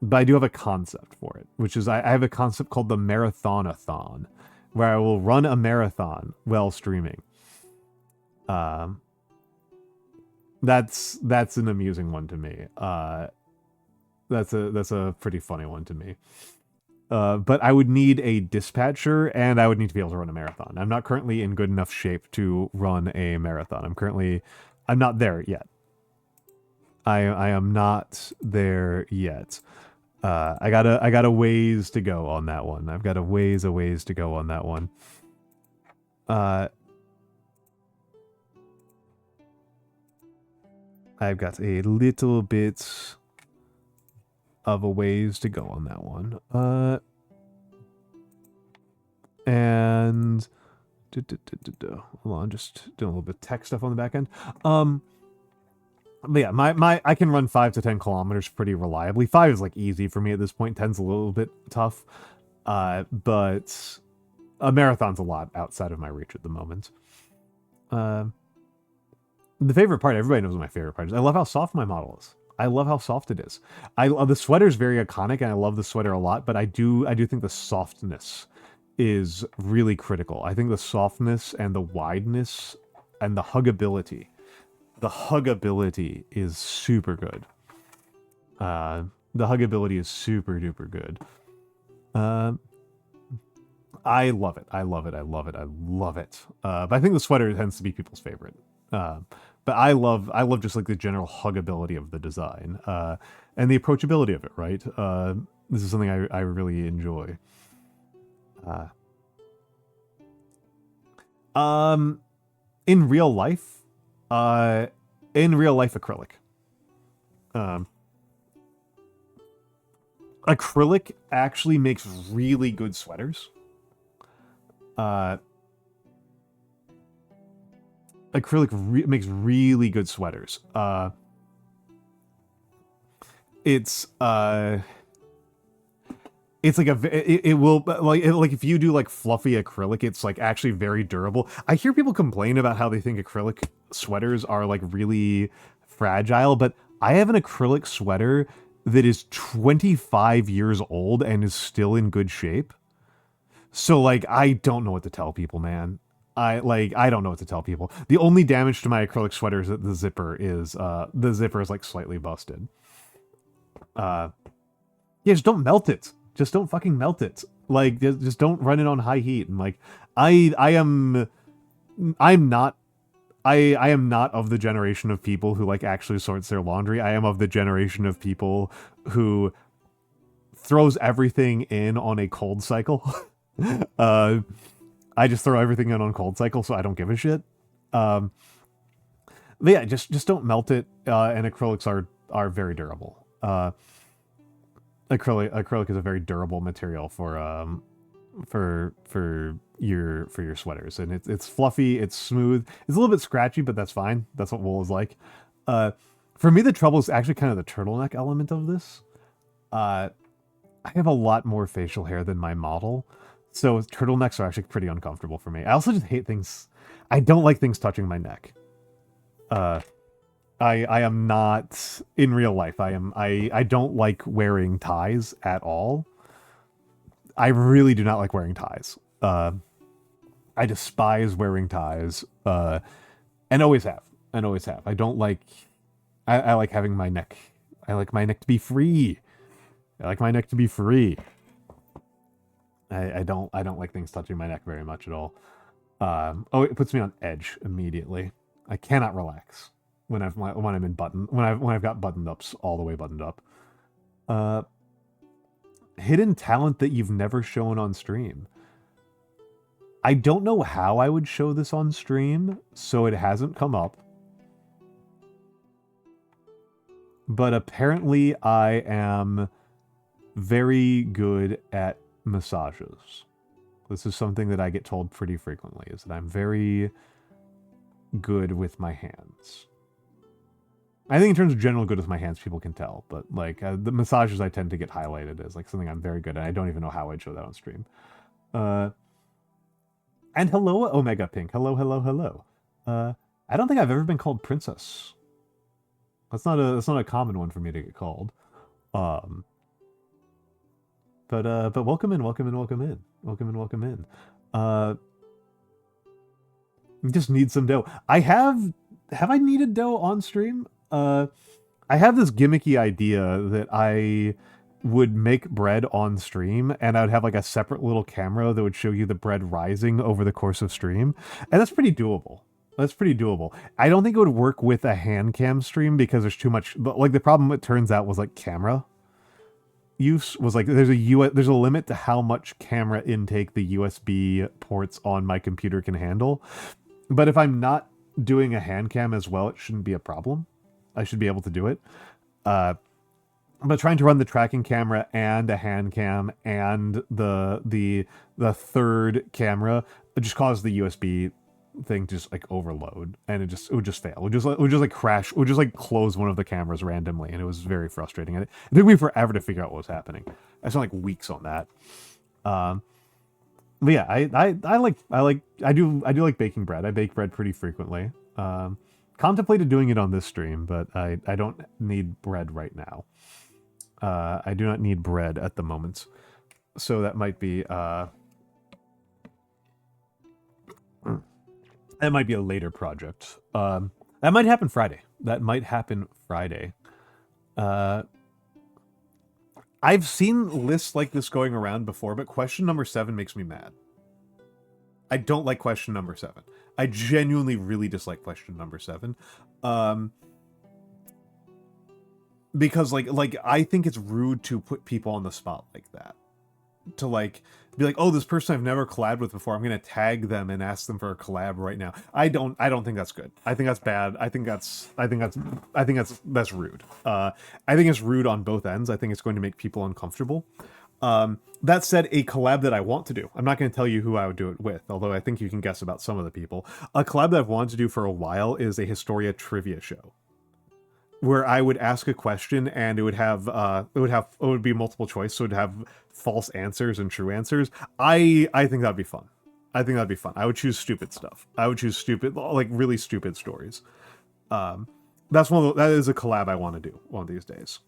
but I do have a concept for it, which is I have a concept called the Marathonathon, where I will run a marathon while streaming. That's an amusing one to me. That's a pretty funny one to me. But I would need a dispatcher, and I would need to be able to run a marathon. I'm not currently in good enough shape to run a marathon. I'm not there yet. I am not there yet. I got a ways to go on that one. I've got a ways to go on that one. I've got a little bit of a ways to go on that one. And hold on, just doing a little bit of tech stuff on the back end. But yeah, I can run 5 to 10 kilometers pretty reliably. 5 is like easy for me at this point. 10's a little bit tough. But a marathon's a lot outside of my reach at the moment. The favorite part, everybody knows what my favorite part is. I love how soft my model is. I love how soft it is. The sweater's very iconic, and I love the sweater a lot, but I do think the softness is really critical. I think the softness and the wideness and the huggability is super good. The huggability is super duper good. I love it. But I think the sweater tends to be people's favorite. But I love just like the general huggability of the design, and the approachability of it, right? This is something I really enjoy. In real life, acrylic. Acrylic actually makes really good sweaters. Acrylic makes really good sweaters. It's like it will like if you do like fluffy acrylic, it's like actually very durable. I hear people complain about how they think acrylic sweaters are like really fragile, but I have an acrylic sweater that is 25 years old and is still in good shape. So like I don't know what to tell people, man. I don't know what to tell people. The only damage to my acrylic sweater is that the zipper is like slightly busted. Yeah, just don't melt it. Just don't fucking melt it. Like, just don't run it on high heat. And like, I am not of the generation of people who like actually sorts their laundry. I am of the generation of people who throws everything in on a cold cycle. I just throw everything in on cold cycle, so I don't give a shit. But yeah, just don't melt it. And acrylics are very durable. Acrylic is a very durable material for your sweaters, and it's fluffy, it's smooth, it's a little bit scratchy, but that's fine. That's what wool is like. For me, the trouble is actually kind of the turtleneck element of this. I have a lot more facial hair than my model, so turtlenecks are actually pretty uncomfortable for me. I also just hate things. I don't like things touching my neck. I am not in real life. I don't like wearing ties at all. I really do not like wearing ties. I despise wearing ties. And always have. I don't like. I like having my neck. I like my neck to be free. I don't like things touching my neck very much at all. It puts me on edge immediately. I cannot relax when I've got buttoned ups all the way buttoned up. Hidden talent that you've never shown on stream. I don't know how I would show this on stream, so it hasn't come up. But apparently I am very good at massages. This is something that I get told pretty frequently, is that I'm very good with my hands. I think in terms of general good with my hands, people can tell, but like the massages I tend to get highlighted as like something I'm very good at. I don't even know how I'd show that on stream. And hello, Omega Pink. Hello. I don't think I've ever been called princess. That's not a common one for me to get called. but welcome in, welcome in, welcome in, welcome in, welcome in. Uh, just need some dough. Have I needed dough on stream? I have this gimmicky idea that I would make bread on stream, and I would have like a separate little camera that would show you the bread rising over the course of stream, and that's pretty doable. That's pretty doable. I don't think it would work with a hand cam stream because there's too much. But like the problem, it turns out, was like camera use was like there's a limit to how much camera intake the USB ports on my computer can handle. But if I'm not doing a hand cam as well, it shouldn't be a problem. I should be able to do it. But trying to run the tracking camera and a hand cam and the third camera, it just caused the USB thing to just like overload, and it would just fail. It would just like crash. It would just like close one of the cameras randomly, and it was very frustrating. And it took me forever to figure out what was happening. I spent like weeks on that. But yeah, I do like baking bread. I bake bread pretty frequently. Contemplated doing it on this stream, but I don't need bread right now. I do not need bread at the moment, so that might be a later project. That might happen Friday. I've seen lists like this going around before, but question number 7 makes me mad. I don't like question number 7. I genuinely really dislike question number 7. Because like I think it's rude to put people on the spot like that. To like be like, oh, this person I've never collabed with before, I'm gonna tag them and ask them for a collab right now. I don't think that's good. I think that's bad. I think that's rude. I think it's rude on both ends. I think it's going to make people uncomfortable. That said, a collab that I want to do, I'm not going to tell you who I would do it with, although I think you can guess about some of the people. A collab that I've wanted to do for a while is a Historia trivia show, where I would ask a question and it would be multiple choice, so it would have false answers and true answers. I think that'd be fun. I would choose stupid stuff. I would choose stupid, like really stupid stories. That is a collab I want to do one of these days.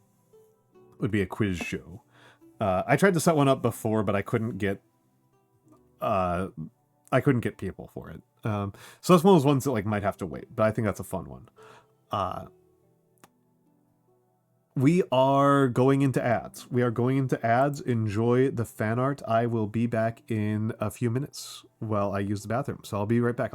It would be a quiz show. I tried to set one up before, but I couldn't get people for it. So that's one of those ones that like might have to wait, but I think that's a fun one. We are going into ads. Enjoy the fan art. I will be back in a few minutes while I use the bathroom. So I'll be right back.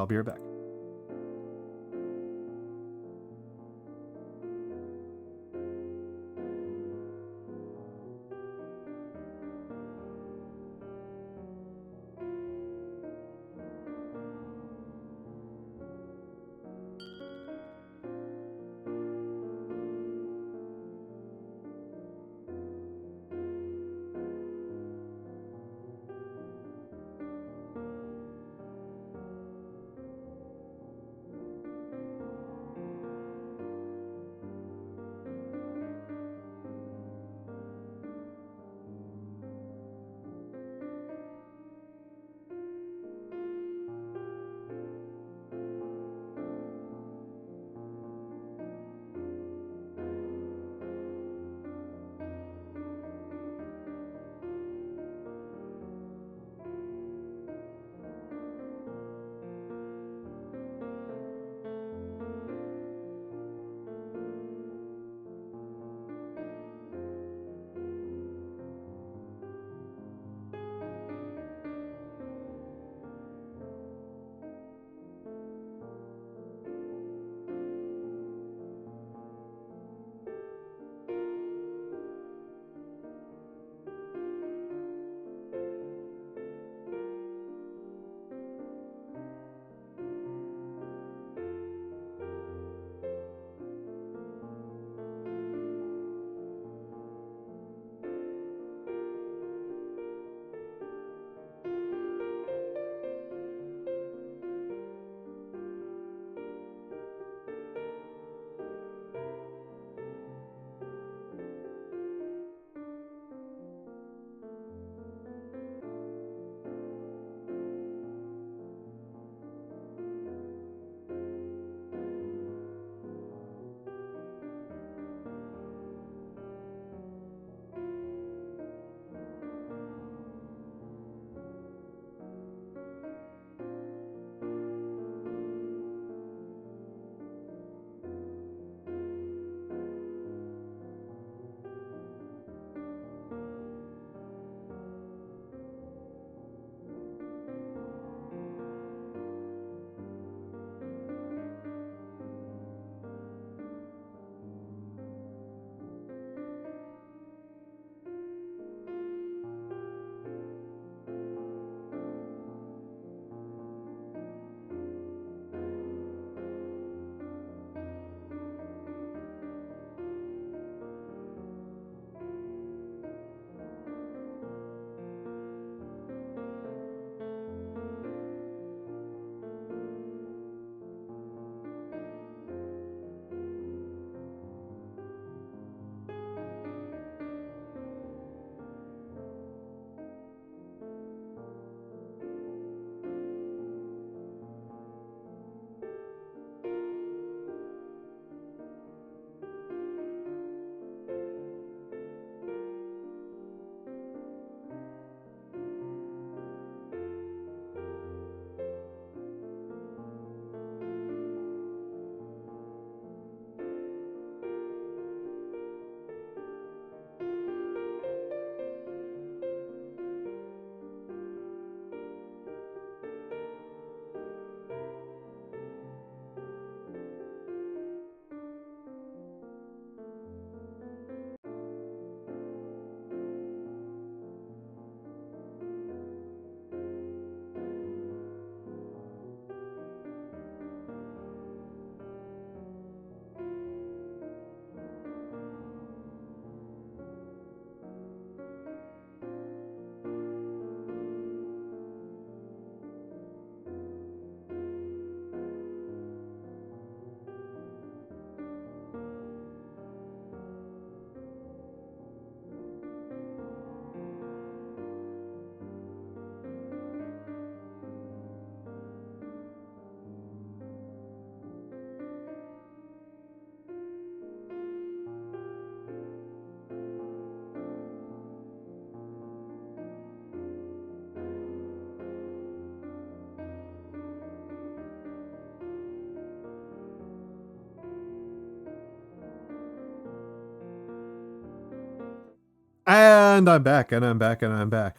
And I'm back, and I'm back, and I'm back.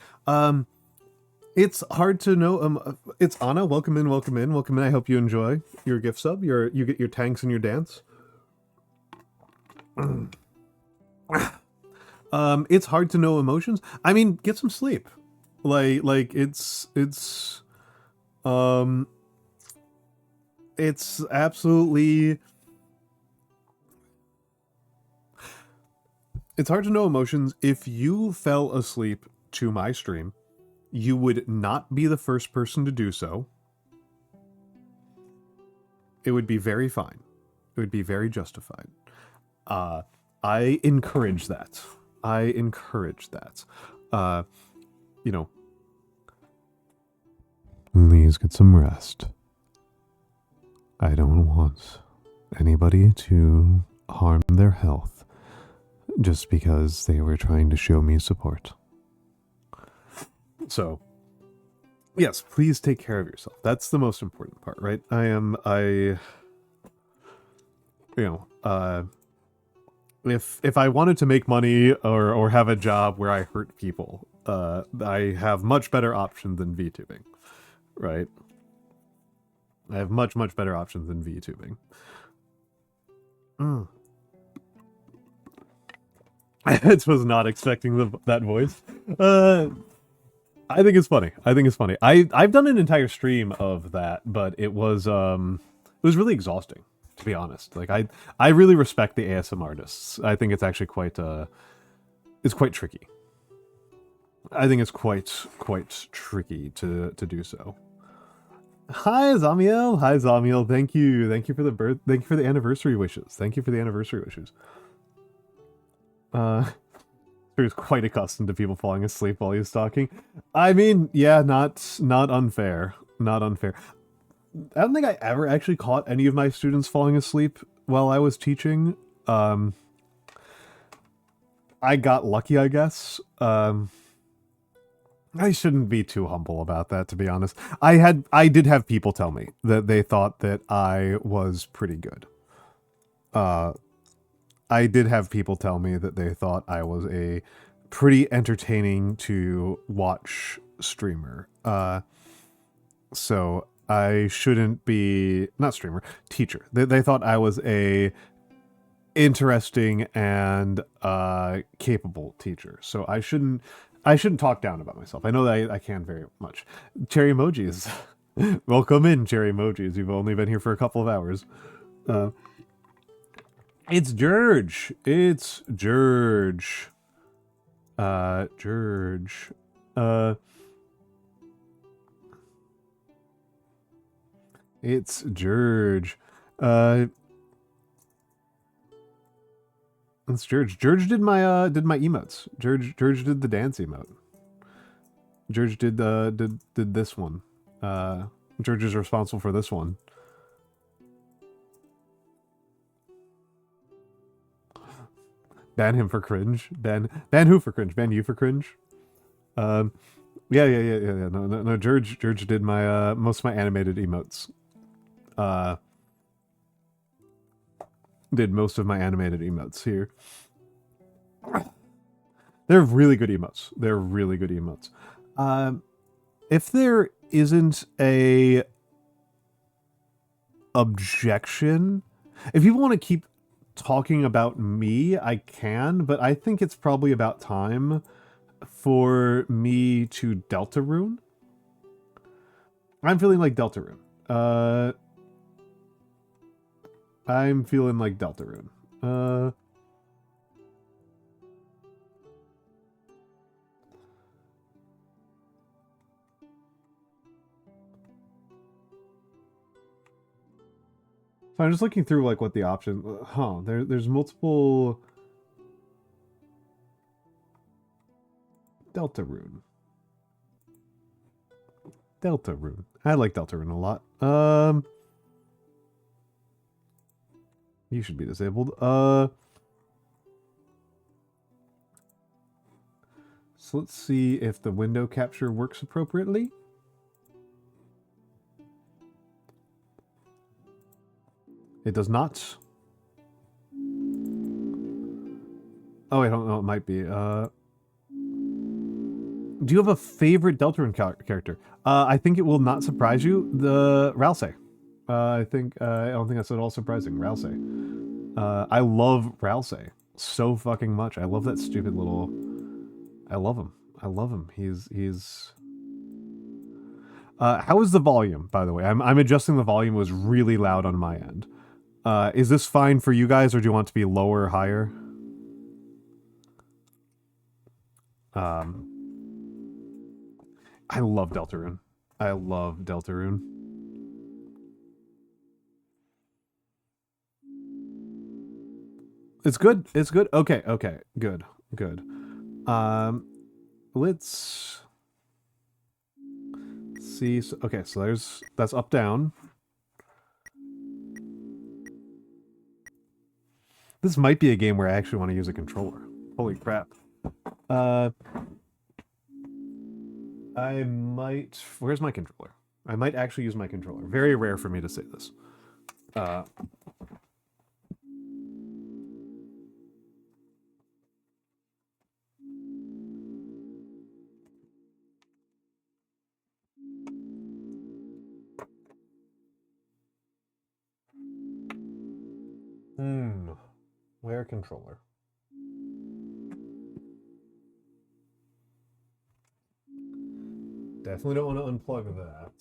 It's hard to know. It's Anna. Welcome in, welcome in, welcome in. I hope you enjoy your gift sub. You get your tanks and your dance. It's hard to know emotions. I mean, get some sleep. It's absolutely. It's hard to know emotions. If you fell asleep to my stream, you would not be the first person to do so. It would be very fine. It would be very justified. I encourage that. I encourage that. You know, please get some rest. I don't want anybody to harm their health just because they were trying to show me support. So, yes, please take care of yourself. That's the most important part, right? If I wanted to make money or have a job where I hurt people, I have much better options than VTubing, right? I have much better options than VTubing. I was not expecting that voice. I think it's funny. I've done an entire stream of that, but it was really exhausting, to be honest. Like I really respect the ASM artists. I think it's actually quite tricky. I think it's quite tricky to do so. Hi Zamiel. Thank you for the anniversary wishes. He was quite accustomed to people falling asleep while he was talking. I mean, yeah, not unfair. Not unfair. I don't think I ever actually caught any of my students falling asleep while I was teaching. I got lucky, I guess. I shouldn't be too humble about that, to be honest. I did have people tell me that they thought that I was pretty good. I did have people tell me that they thought I was a pretty entertaining to watch streamer. So I shouldn't be, not streamer, teacher. They thought I was a interesting and capable teacher. So I shouldn't talk down about myself. I know that I can very much. Cherry emojis. Welcome in, cherry emojis. You've only been here for a couple of hours. It's George. It's George. George. It's George. It's George. George did my emotes. George did the dance emote. George did this one. George is responsible for this one. Ban him for cringe. Ban who for cringe? Ban you for cringe. Yeah. No. George did my most of my animated emotes. Did most of my animated emotes here. They're really good emotes. If there isn't a objection, if people want to keep talking about me, I can, but I think it's probably about time for me to Deltarune. I'm feeling like Deltarune. I'm feeling like Deltarune. So I'm just looking through like what the option. There's multiple. Deltarune. I like Deltarune a lot. You should be disabled. So let's see if the window capture works appropriately. It does not. Oh, I don't know. It might be. Do you have a favorite Deltarune character? I think it will not surprise you. The Ralsei. I don't think that's at all surprising. Ralsei. I love Ralsei so fucking much. I love that stupid little. I love him. I love him. He's. How is the volume, by the way? I'm adjusting the volume. It was really loud on my end. Is this fine for you guys, or do you want it to be lower or higher? I love Deltarune. I love Deltarune. It's good. It's good. Okay. Okay. Good. Good. Let's see. So, okay. So that's up, down. This might be a game where I actually want to use a controller. Holy crap. I might... Where's my controller? I might actually use my controller. Very rare for me to say this. Where controller? Definitely don't want to unplug that.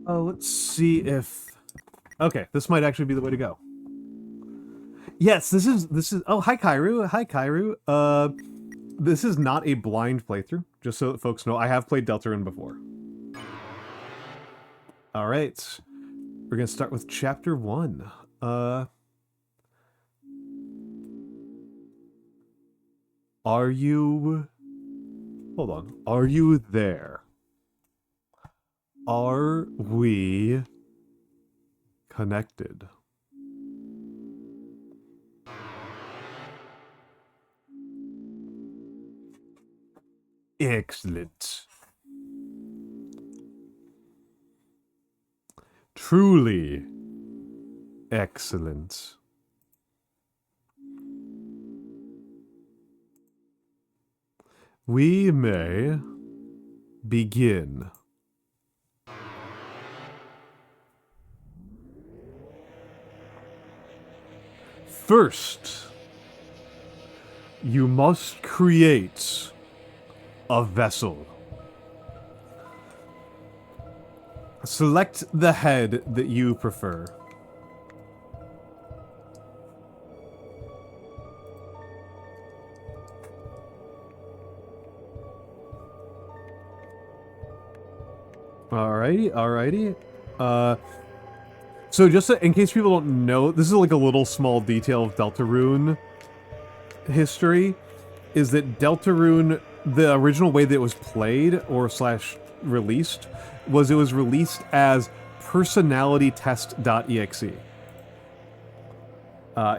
Let's see if... Okay, this might actually be the way to go. Yes, this is... Oh, hi, Kairu. Hi, Kairu. This is not a blind playthrough, just so that folks know. I have played Deltarune before. Alright. We're gonna start with Chapter 1. Are you... Hold on. Are you there? Are we connected? Excellent. Truly excellent. We may begin. First, you must create a vessel. Select the head that you prefer. Alrighty, alrighty. So just in case people don't know, this is like a little small detail of Deltarune history, is that Deltarune, the original way that it was played or slash released, was it was released as personalitytest.exe.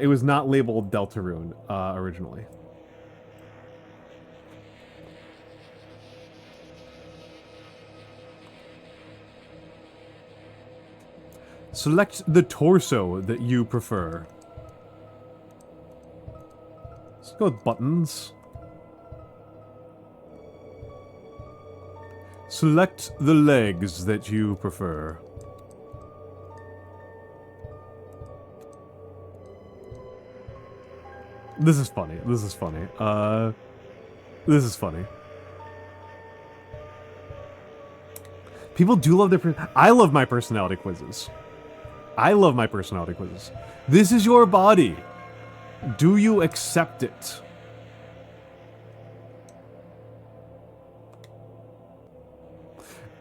It was not labeled Deltarune originally. Select the torso that you prefer. Let's go with buttons. Select the legs that you prefer. This is funny. This is funny. This is funny. People do love their... I love my personality quizzes. I love my personality quizzes. This is your body. Do you accept it?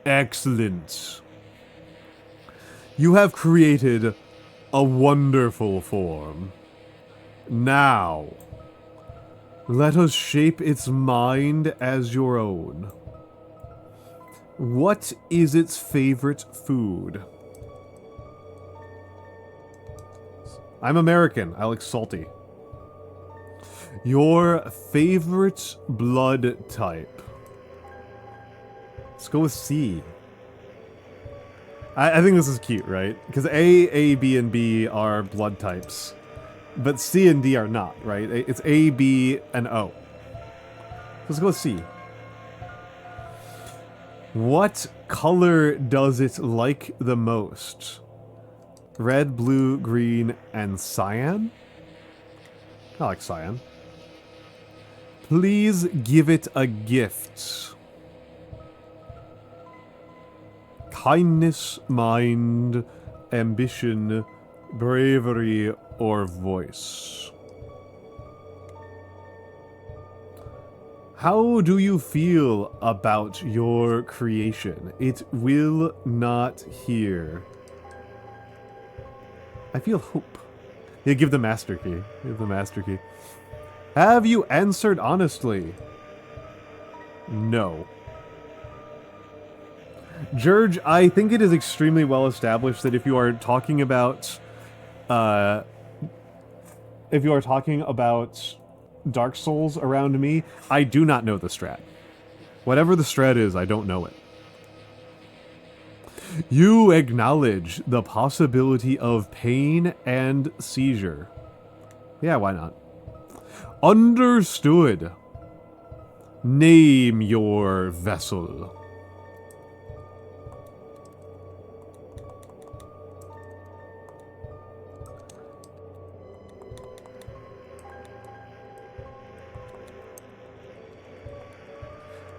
Excellent. You have created a wonderful form. Now, let us shape its mind as your own. What is its favorite food? I'm American. I like salty. Your favorite blood type? Let's go with C. I think this is cute, right? Because A, B, and B are blood types, but C and D are not, right? It's A, B, and O. Let's go with C. What color does it like the most? Red, blue, green, and cyan? I like cyan. Please give it a gift. Kindness, mind, ambition, bravery, or voice. How do you feel about your creation? It will not hear. I feel hope. Yeah, give the master key. Give the master key. Have you answered honestly? No. Jurge, I think it is extremely well established that if you are talking about, Dark Souls around me, I do not know the strat. Whatever the strat is, I don't know it. You acknowledge the possibility of pain and seizure. Yeah, why not? Understood. Name your vessel.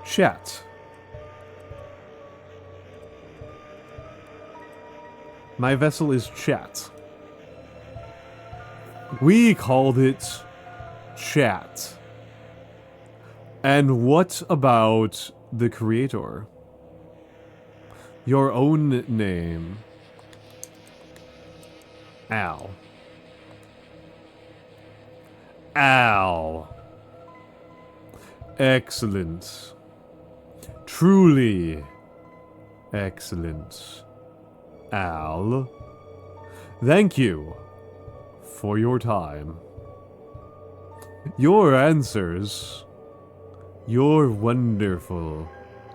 Chat. My vessel is chat. We called it chat. And what about the creator? Your own name. Al. Al. Excellent. Truly excellent. Al. Thank you for your time. Your answers. Your wonderful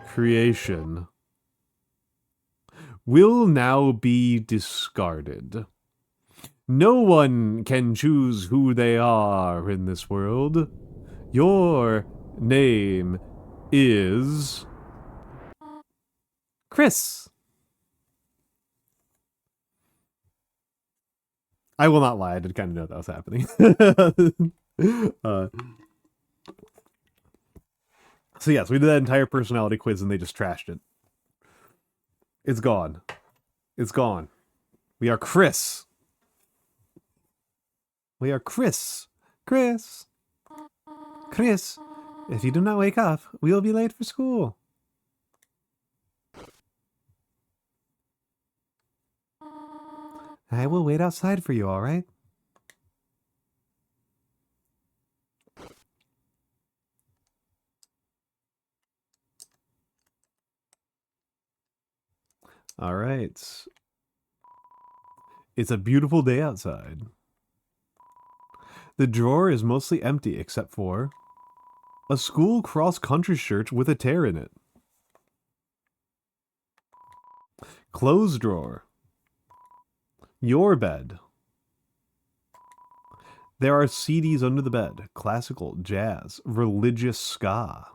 creation will now be discarded. No one can choose who they are in this world. Your name is Chris. I will not lie, I did kind of know that was happening. So yes, we did that entire personality quiz and they just trashed it. It's gone. It's gone. We are Chris. We are Chris. Chris. Chris. If you do not wake up, we will be late for school. I will wait outside for you, alright? Alright. It's a beautiful day outside. The drawer is mostly empty except for a school cross-country shirt with a tear in it. Clothes drawer. Your bed. There are CDs under the bed. Classical, jazz, religious ska.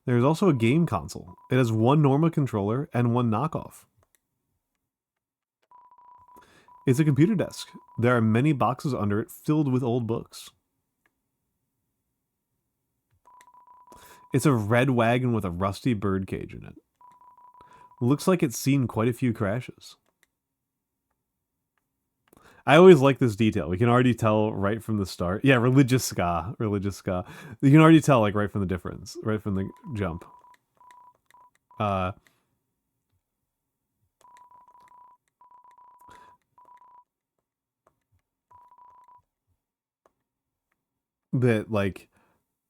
There is also a game console. It has one normal controller and one knockoff. It's a computer desk. There are many boxes under it filled with old books. It's a red wagon with a rusty birdcage in it. Looks like it's seen quite a few crashes. I always like this detail. We can already tell right from the start. Yeah, religious ska. Religious ska. You can already tell, like, right from the difference. Right from the jump. That, like,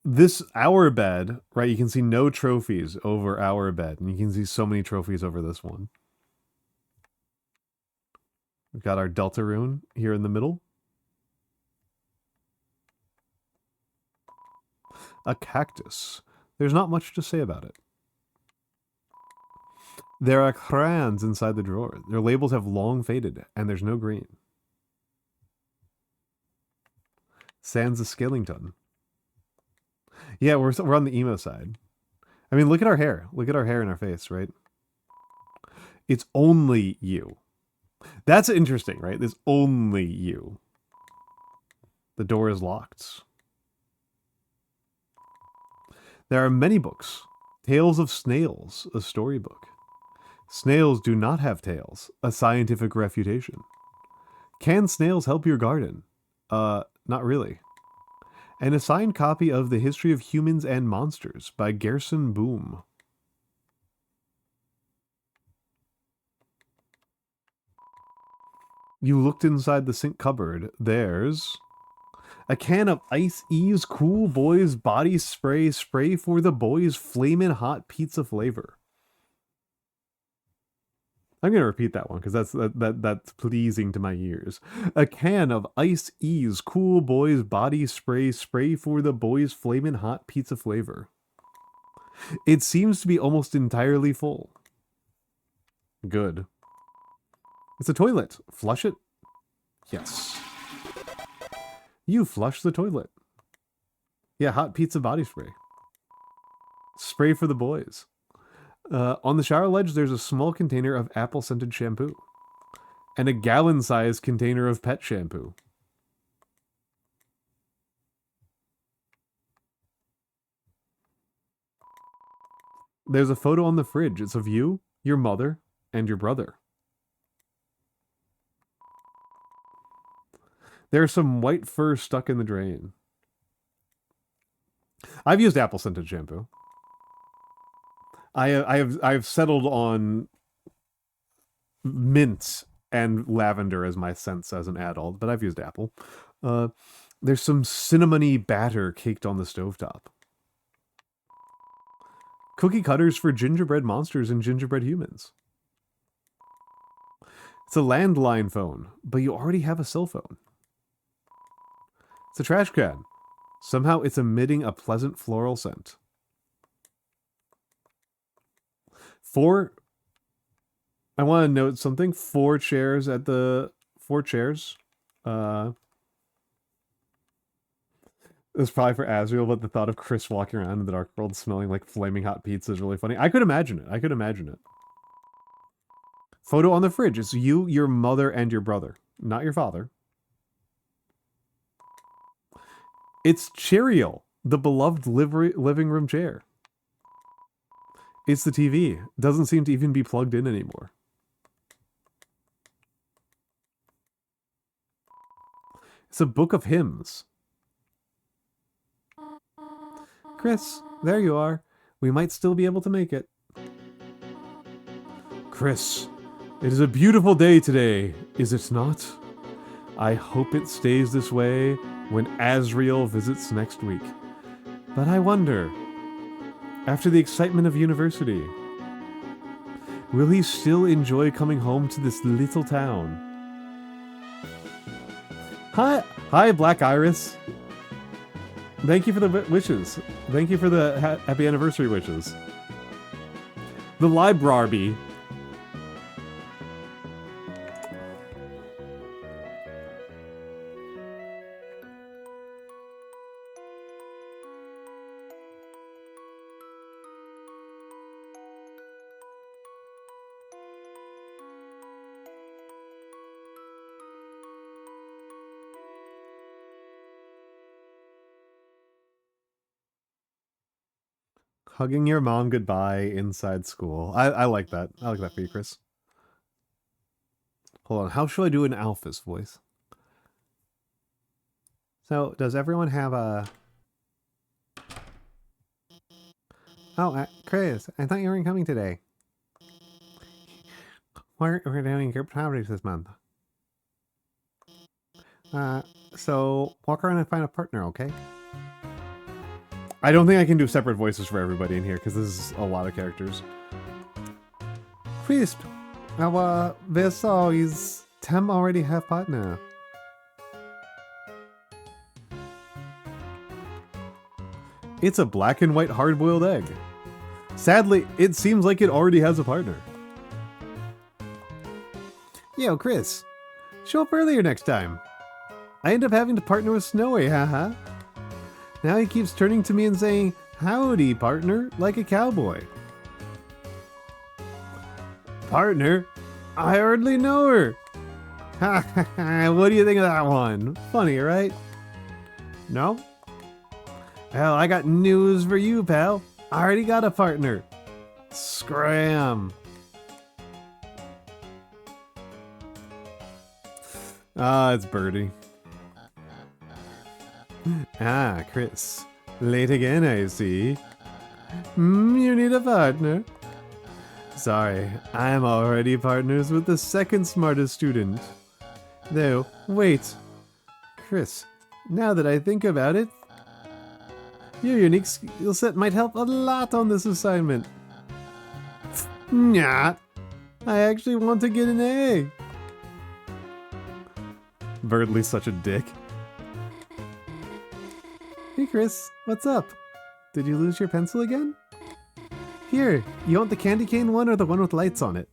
this, our bed, right, you can see no trophies over our bed. And you can see so many trophies over this one. We've got our Deltarune here in the middle. A cactus. There's not much to say about it. There are crayons inside the drawer. Their labels have long faded, and there's no green. Sans a Skellington. Yeah, we're on the emo side. I mean, look at our hair. Look at our hair in our face, right? It's only you. That's interesting, right? There's only you. The door is locked. There are many books. Tales of Snails, a storybook. Snails do not have tails, a scientific refutation. Can snails help your garden? Not really. An assigned copy of The History of Humans and Monsters by Gerson Boom. You looked inside the sink cupboard. There's a can of Ice Ease Cool Boys Body Spray. Spray for the boys. Flamin' hot pizza flavor. I'm going to repeat that one because that's pleasing to my ears. A can of Ice Ease Cool Boys Body Spray. Spray for the boys. Flamin' hot pizza flavor. It seems to be almost entirely full. Good. It's a toilet. Flush it? Yes. You flush the toilet. Yeah, hot pizza body spray. Spray for the boys. On the shower ledge, there's a small container of apple-scented shampoo. And a gallon-sized container of pet shampoo. There's a photo on the fridge. It's of you, your mother, and your brother. There's some white fur stuck in the drain. I've used apple-scented shampoo. I've settled on mint and lavender as my scents as an adult, but I've used apple. There's some cinnamony batter caked on the stovetop. Cookie cutters for gingerbread monsters and gingerbread humans. It's a landline phone, but you already have a cell phone. It's a trash can. Somehow it's emitting a pleasant floral scent. I want to note something. 4 chairs at the... 4 chairs. It's probably for Azriel, but the thought of Chris walking around in the dark world smelling like flaming hot pizza is really funny. I could imagine it. Photo on the fridge. It's you, your mother, and your brother. Not your father. It's Cheeriel, the beloved living room chair. It's the TV. Doesn't seem to even be plugged in anymore. It's a book of hymns. Chris, there you are. We might still be able to make it. Chris, it is a beautiful day today, is it not? I hope it stays this way when Azriel visits next week. But I wonder, after the excitement of university, will he still enjoy coming home to this little town? Hi, Black Iris. Thank you for the wishes. Thank you for the happy anniversary wishes. The library. Hugging your mom goodbye inside school. I like that. I like that for you, Chris. Hold on. How should I do an Alphys voice? So, does everyone have a... Oh, Chris, I thought you weren't coming today. We're doing group topics this month. So, walk around and find a partner, okay? I don't think I can do separate voices for everybody in here, because this is a lot of characters. Chris, is Tem already have partner? It's a black and white hard-boiled egg. Sadly, it seems like it already has a partner. Yo, Chris, show up earlier next time. I end up having to partner with Snowy, haha. Now he keeps turning to me and saying, howdy, partner, like a cowboy. Partner? I hardly know her. Ha ha ha, what do you think of that one? Funny, right? No? Well, I got news for you, pal. I already got a partner. Scram. Ah, it's Birdie. Ah, Chris. Late again, I see. You need a partner? Sorry, I am already partners with the second smartest student. No, wait. Chris, now that I think about it, your unique skill set might help a lot on this assignment. Nah, I actually want to get an A. Birdley's such a dick. Hey Chris, what's up? Did you lose your pencil again? Here, you want the candy cane one or the one with lights on it?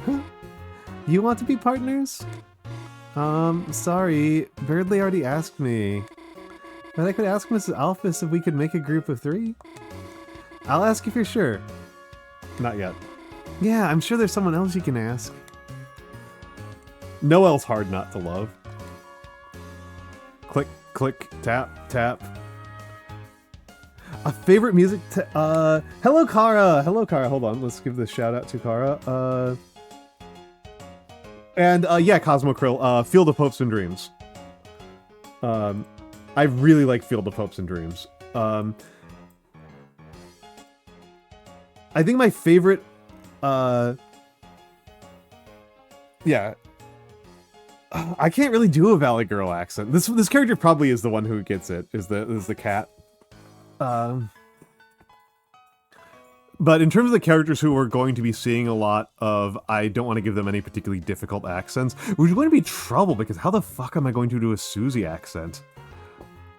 Huh? You want to be partners? Sorry, Birdley already asked me. But I could ask Mrs. Alphys if we could make a group of 3. I'll ask if you're sure. Not yet. Yeah, I'm sure there's someone else you can ask. Noelle's hard not to love. Click, click, tap, tap. A favorite music hello Kara! Hello Kara, hold on, let's give this shout out to Kara. Yeah, Cosmo Krill, Field of Hopes and Dreams. I really like Field of Hopes and Dreams. I think my favorite, yeah. I can't really do a Valley Girl accent. This character probably is the one who gets it, is the cat. But in terms of the characters who we're going to be seeing a lot of, I don't want to give them any particularly difficult accents, which is going to be trouble, because how the fuck am I going to do a Susie accent?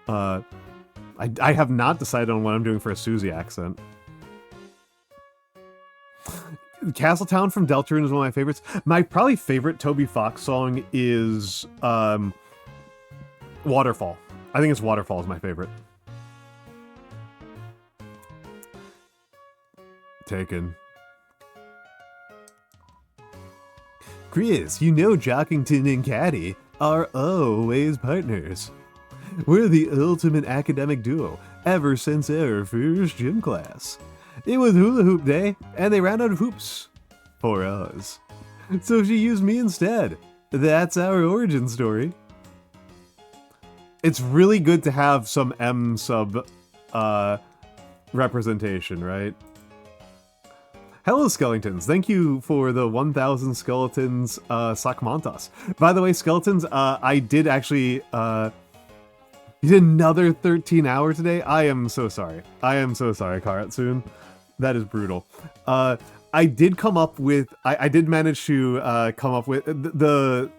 I have not decided on what I'm doing for a Susie accent. Castletown from Deltarune is one of my favorites. My probably favorite Toby Fox song is Waterfall. I think it's Waterfall is my favorite. Taken. Chris, you know Jockington and Caddy are always partners. We're the ultimate academic duo ever since our first gym class. It was hula hoop day, and they ran out of hoops. For us. So she used me instead. That's our origin story. It's really good to have some M sub representation, right? Hello, Skeletons. Thank you for the 1,000 Skeletons, Almantas. By the way, Skeletons, I did actually, you did another 13 hours today? I am so sorry. I am so sorry, Karatsun. That is brutal. I did come up with, I did manage to come up with, the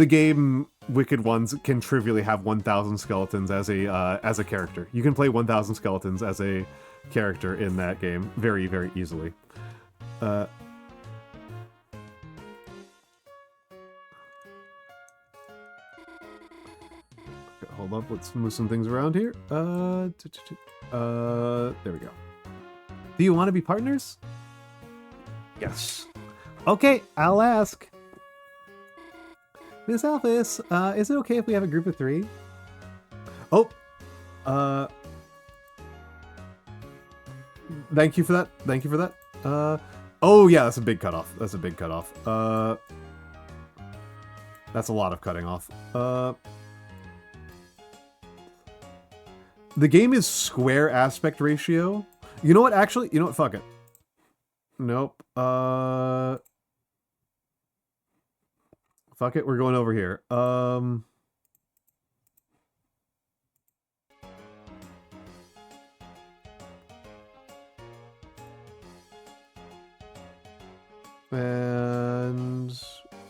game Wicked Ones can trivially have 1,000 skeletons as a character. You can play 1,000 skeletons as a character in that game very, very easily. Okay, hold up, let's move some things around here. There we go. Do you want to be partners? Yes. Okay, I'll ask. Miss Alphys, is it okay if we have a group of 3? Oh, thank you for that. Thank you for that. Oh yeah, that's a big cutoff. That's a big cutoff. That's a lot of cutting off. The game is square aspect ratio. You know what, actually? You know what, fuck it. Nope. Fuck it, we're going over here. And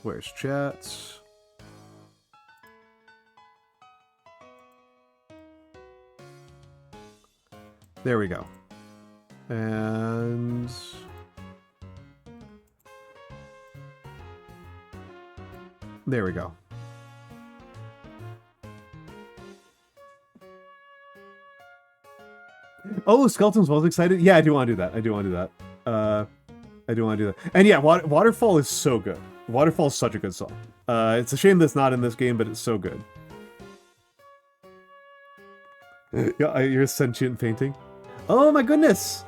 where's chats? There we go. And There we go. Oh, Skeleton's was excited. Yeah, I do want to do that. I do want to do that. I do want to do that. And yeah, Waterfall is so good. Waterfall is such a good song. It's a shame that's not in this game, but it's so good. Yeah, you're a sentient painting. Oh my goodness!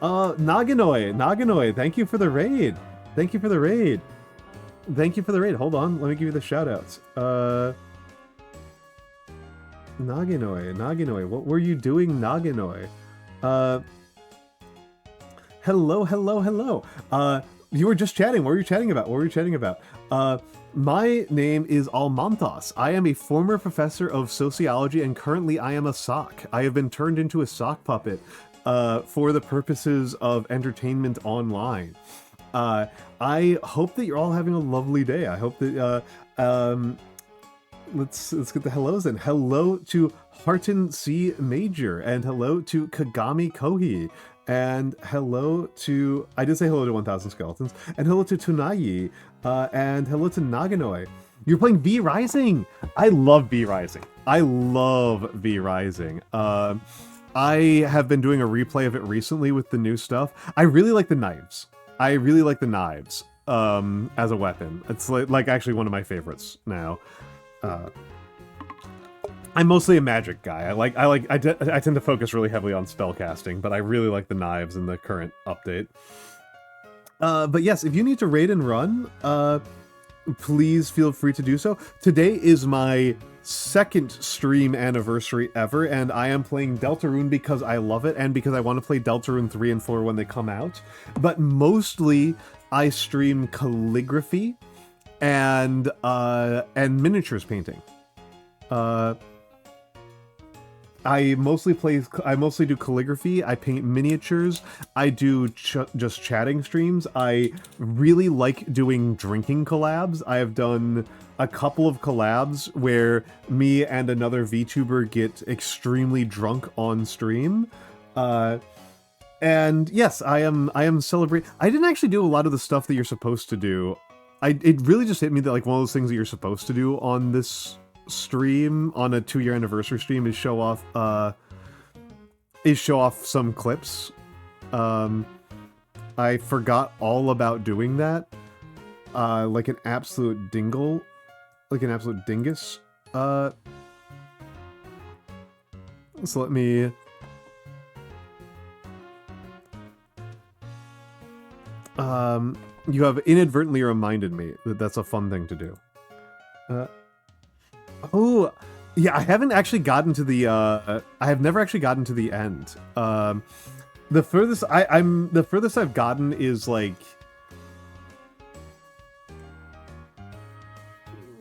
Naganoi, thank you for the raid. Thank you for the raid. Thank you for the raid. Hold on, let me give you the shoutouts. Naganoi, what were you doing, Naganoi? Hello. You were just chatting. What were you chatting about? My name is Almantas. I am a former professor of sociology, and currently I am a sock. I have been turned into a sock puppet for the purposes of entertainment online. I hope that you're all having a lovely day. I hope that let's get the hellos in. Hello to Harton C. Major, and hello to Kagami Kohi, and hello to, I did say hello to 1000 Skeletons, and hello to Tunayi, and hello to Naganoi. You're playing V Rising! I love V Rising. I love V Rising. I have been doing a replay of it recently with the new stuff. I really like the knives. As a weapon. It's like actually one of my favorites now. I'm mostly a magic guy. I tend to focus really heavily on spellcasting, but I really like the knives in the current update. But yes, if you need to raid and run, please feel free to do so. Today is my second stream anniversary ever, and I am playing Deltarune because I love it and because I want to play Deltarune 3 and 4 when they come out. But mostly I stream calligraphy and miniatures painting. I mostly do calligraphy. I paint miniatures. I do just chatting streams. I really like doing drinking collabs. I have done a couple of collabs where me and another VTuber get extremely drunk on stream. And yes, I am celebrating. I didn't actually do a lot of the stuff that you're supposed to do. It really just hit me that like one of those things that you're supposed to do on this stream, on a 2-year anniversary stream, is show off some clips. I forgot all about doing that. Like an absolute dingle. Like an absolute dingus. So let me... you have inadvertently reminded me that that's a fun thing to do. Oh, yeah, I haven't actually gotten to the, I have never actually gotten to the end. The furthest the furthest I've gotten is like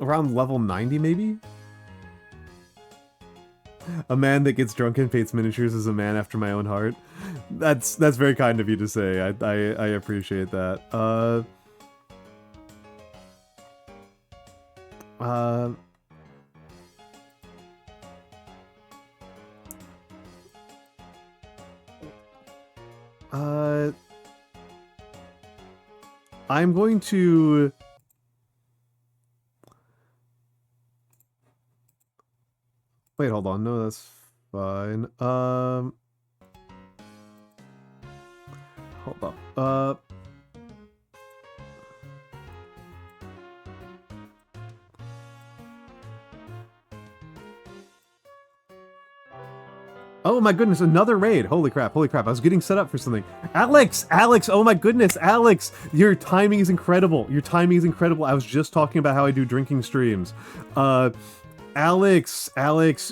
around level 90 maybe? A man that gets drunk and paints miniatures is a man after my own heart. That's very kind of you to say. I appreciate that. I'm going to... Wait, hold on. No, that's fine. Hold up. Oh my goodness, another raid. Holy crap. I was getting set up for something. Alex, oh my goodness, Alex, your timing is incredible. I was just talking about how I do drinking streams. Alex. It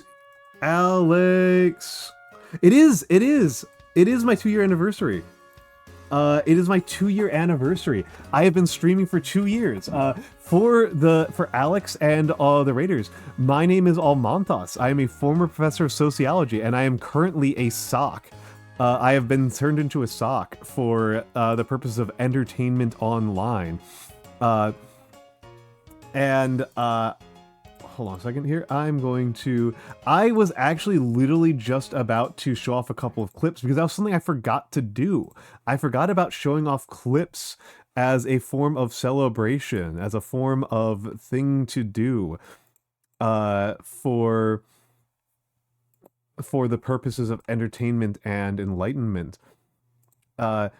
is my 2-year anniversary. It is my 2-year anniversary. I have been streaming for 2 years. For Alex and the Raiders, my name is Almantas. I am a former professor of sociology, and I am currently a sock. I have been turned into a sock for the purpose of entertainment online. Hold on a second here. I was actually literally just about to show off a couple of clips because that was something I forgot to do. I forgot about showing off clips as a form of celebration, as a form of thing to do, for the purposes of entertainment and enlightenment. I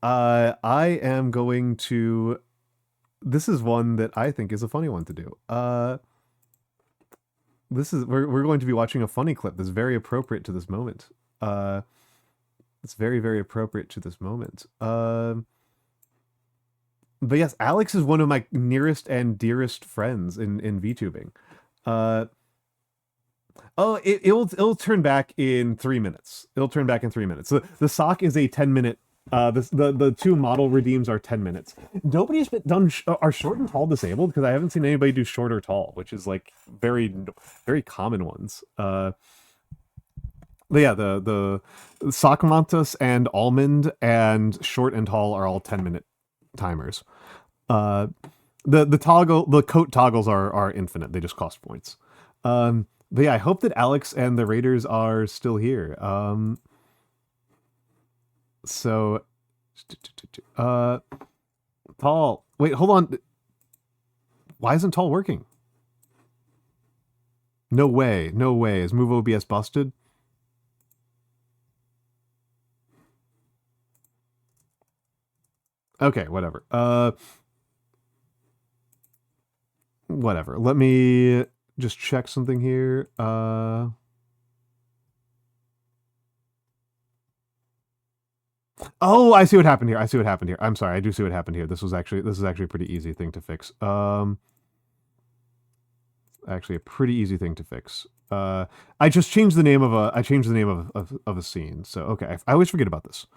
am going to. This is one that I think is a funny one to do. We're going to be watching a funny clip that's very appropriate to this moment. It's very, very appropriate to this moment. But yes, Alex is one of my nearest and dearest friends in VTubing. It'll turn back in 3 minutes. It'll turn back in 3 minutes. The sock is a 10-minute. The two model redeems are 10 minutes. Nobody's been done are short and tall disabled, because I haven't seen anybody do short or tall, which is like very, very common ones. But yeah, the Almantas and Almond and short and tall are all 10-minute timers. The coat toggles are infinite. They just cost points. But yeah, I hope that Alex and the Raiders are still here. So, Tall. Wait, hold on. Why isn't Tall working? No way. No way. Is Move OBS busted? Okay, whatever. Whatever. Let me just check something here. Oh, I see what happened here. I see what happened here. I'm sorry. I do see what happened here. This is actually a pretty easy thing to fix. Actually a pretty easy thing to fix. I just changed the name of a scene. So okay, I always forget about this.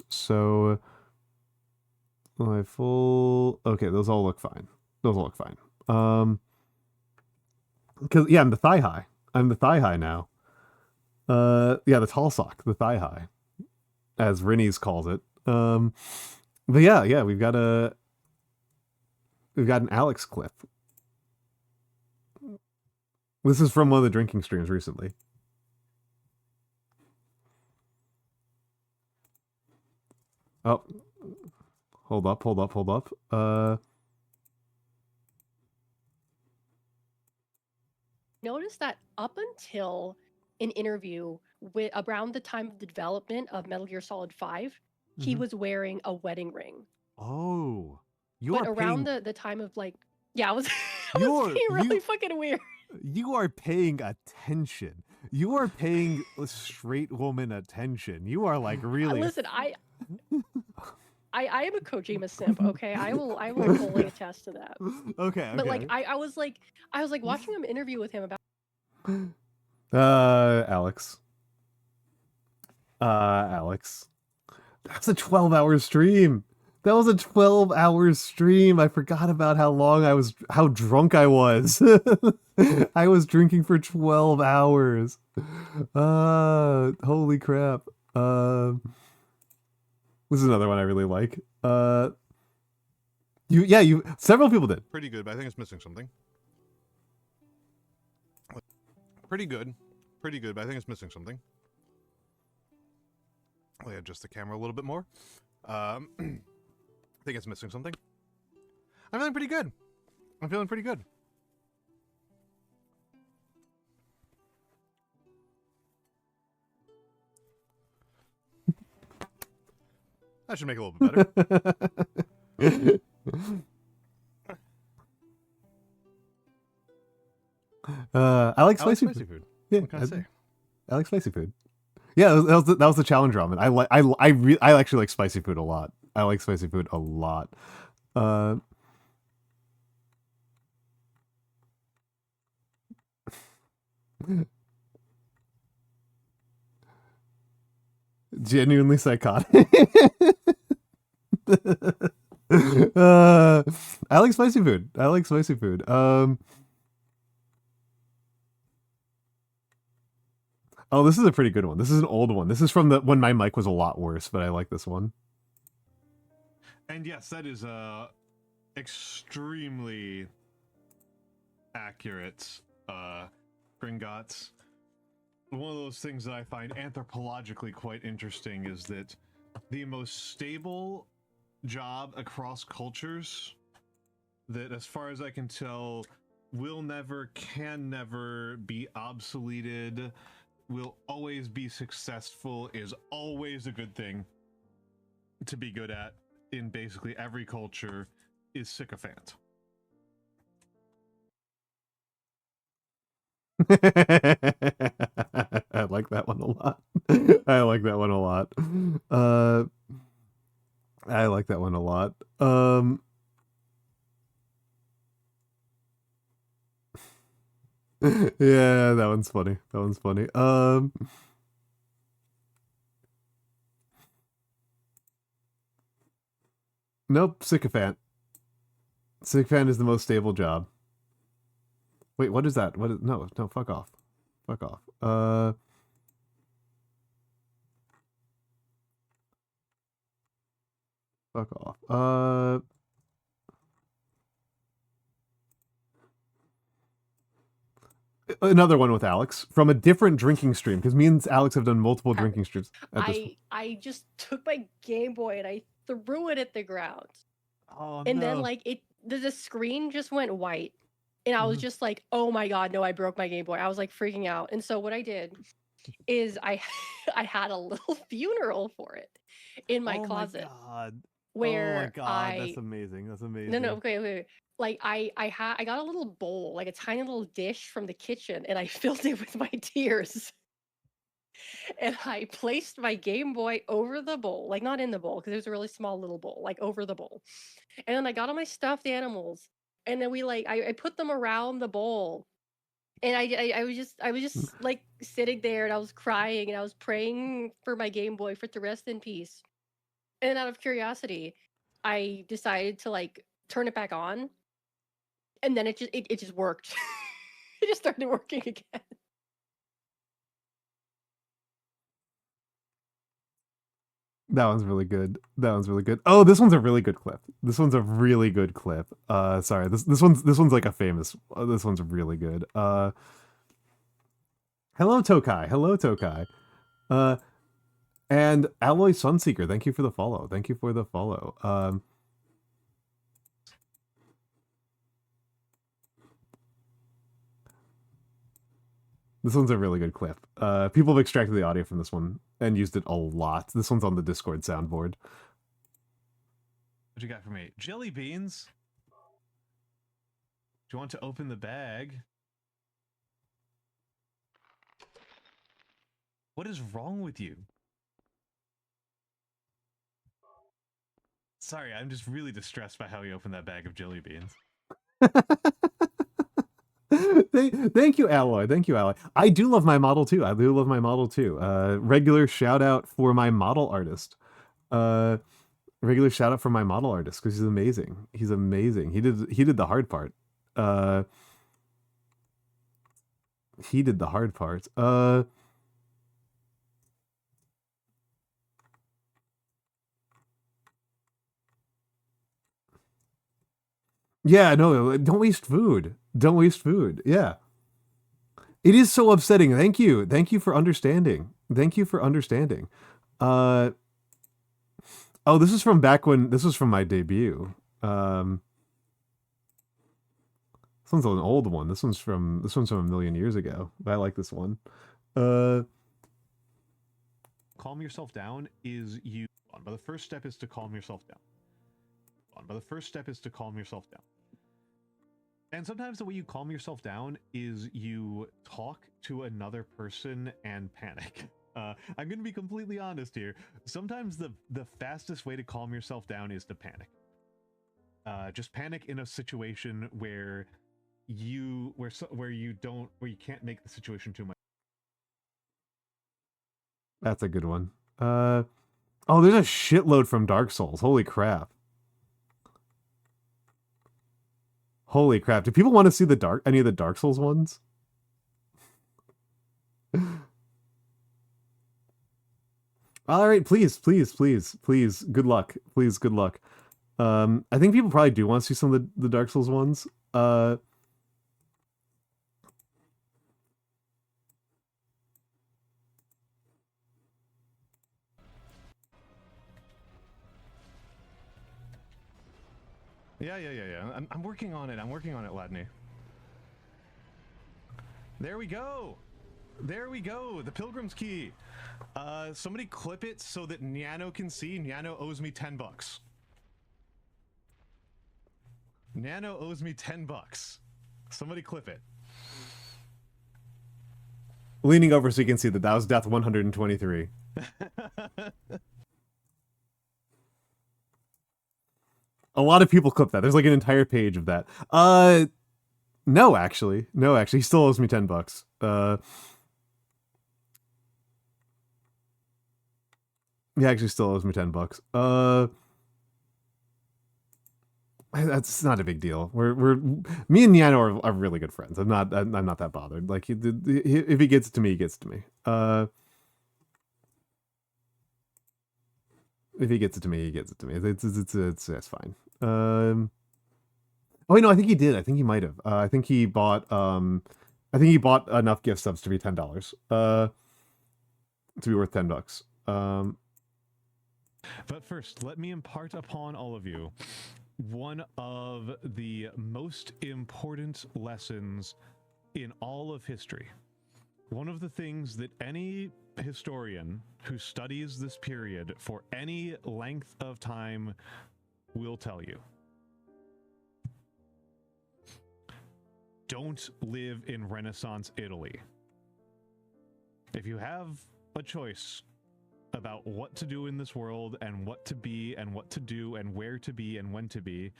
So my full. Okay, those all look fine. Because yeah, I'm the thigh high. Now. Yeah, the tall sock, the thigh high, as Rinnies calls it. But yeah, we've got an Alex clip. This is from one of the drinking streams recently. Oh, hold up.
Notice that up until an interview with around the time of the development of Metal Gear Solid 5, he was wearing a wedding ring.
Oh,
but around the time of like, yeah, I was being really fucking weird.
You are paying attention. You are paying straight woman attention. You are like really.
Listen, I am a Kojima simp. Okay, I will fully attest to that.
Okay.
But like, I was like watching him interview with him about.
Alex. That's a 12-hour stream. That was a 12-hour stream. I forgot about how drunk I was. I was drinking for 12 hours. Holy crap. This is another one I really like. Several people did.
Pretty good, but I think it's missing something. Pretty good, but I think it's missing something. I'll adjust the camera a little bit more. I think it's missing something. I'm feeling pretty good. That should make it a little bit better.
I like spicy food. Yeah,
what can I say?
I like spicy food. Yeah, that was the challenge ramen. I actually like spicy food a lot. Genuinely psychotic. I like spicy food. Oh, this is a pretty good one. This is an old one. This is from when my mic was a lot worse, but I like this one.
And yes, that is extremely accurate, Gringotts. One of those things that I find anthropologically quite interesting is that the most stable job across cultures that, as far as I can tell, will never, can never be obsoleted, will always be successful, is always a good thing to be good at in basically every culture, is sycophant.
I like that one a lot. I like that one a lot. I like that one a lot. Yeah, that one's funny. That one's funny. Nope, sycophant. Sycophant is the most stable job. Wait, what is that? What is, no, fuck off. Fuck off. Fuck off. Another one with Alex from a different drinking stream, because me and Alex have done multiple drinking streams at this point.
I just took my Game Boy and I threw it at the ground.
Oh,
and then like the screen just went white. And I was just like, oh my god, no, I broke my Game Boy. I was like freaking out. And so what I did is I I had a little funeral for it in my closet.
Oh my god.
Where
oh my god, that's amazing. That's amazing.
No, okay. Like I got a little bowl, like a tiny little dish from the kitchen, and I filled it with my tears. And I placed my Game Boy over the bowl, like not in the bowl, because it was a really small little bowl, like over the bowl. And then I got all my stuffed animals, and then we like I put them around the bowl, and I was just like sitting there, and I was crying, and I was praying for my Game Boy for it to rest in peace. And out of curiosity, I decided to like turn it back on, and then it just worked. It just started working again.
That one's really good. That one's really good. Oh, this one's a really good clip. This one's a really good clip. Sorry, this one's like a famous. This one's really good. Hello Tokai. Hello Tokai. And Alloy Sunseeker. Thank you for the follow. Thank you for the follow. This one's a really good clip. People have extracted the audio from this one and used it a lot. This one's on the Discord soundboard.
What you got for me? Jelly beans? Do you want to open the bag? What is wrong with you? Sorry, I'm just really distressed by how you opened that bag of jelly beans.
Thank you, Alloy. Thank you, Alloy. I do love my model too. I do love my model too. Regular shout out for my model artist. Regular shout out for my model artist because he's amazing. He's amazing. He did the hard part. He did the hard part. Yeah, no, don't waste food. Don't waste food. Yeah. It is so upsetting. Thank you. Thank you for understanding. Thank you for understanding. Oh, this is from back when this was from my debut. This one's an old one. This one's from a million years ago. But I like this one.
Calm yourself down is you. But the first step is to calm yourself down. But the first step is to calm yourself down. And sometimes the way you calm yourself down is you talk to another person and panic. I'm going to be completely honest here. Sometimes the fastest way to calm yourself down is to panic. Just panic in a situation where you can't make the situation too much.
That's a good one. Oh, there's a shitload from Dark Souls. Holy crap. Holy crap. Do people want to see any of the Dark Souls ones? All right, please. Good luck. Please, good luck. I think people probably do want to see some of the Dark Souls ones.
Yeah. I'm working on it. I'm working on it, Ladney. There we go. There we go. The Pilgrim's Key. Somebody clip it so that Nyano can see. Nyano owes me $10. Nyano owes me $10. Somebody clip it.
Leaning over so you can see that was death 123. A lot of people clip that. There's like an entire page of that. No, actually. He still owes me $10. He actually still owes me $10. That's not a big deal. Me and Nyano are really good friends. I'm not that bothered. Like if he gets it to me, he gets it to me. If he gets it to me, he gets it to me. It's fine. Oh wait, no, I think he did. I think he might have. I think he bought enough gift subs to be $10. To be worth $10.
But first, let me impart upon all of you one of the most important lessons in all of history. One of the things that any historian who studies this period for any length of time will tell you. Don't live in Renaissance Italy. If you have a choice about what to do in this world and what to be and what to do and where to be and when to be,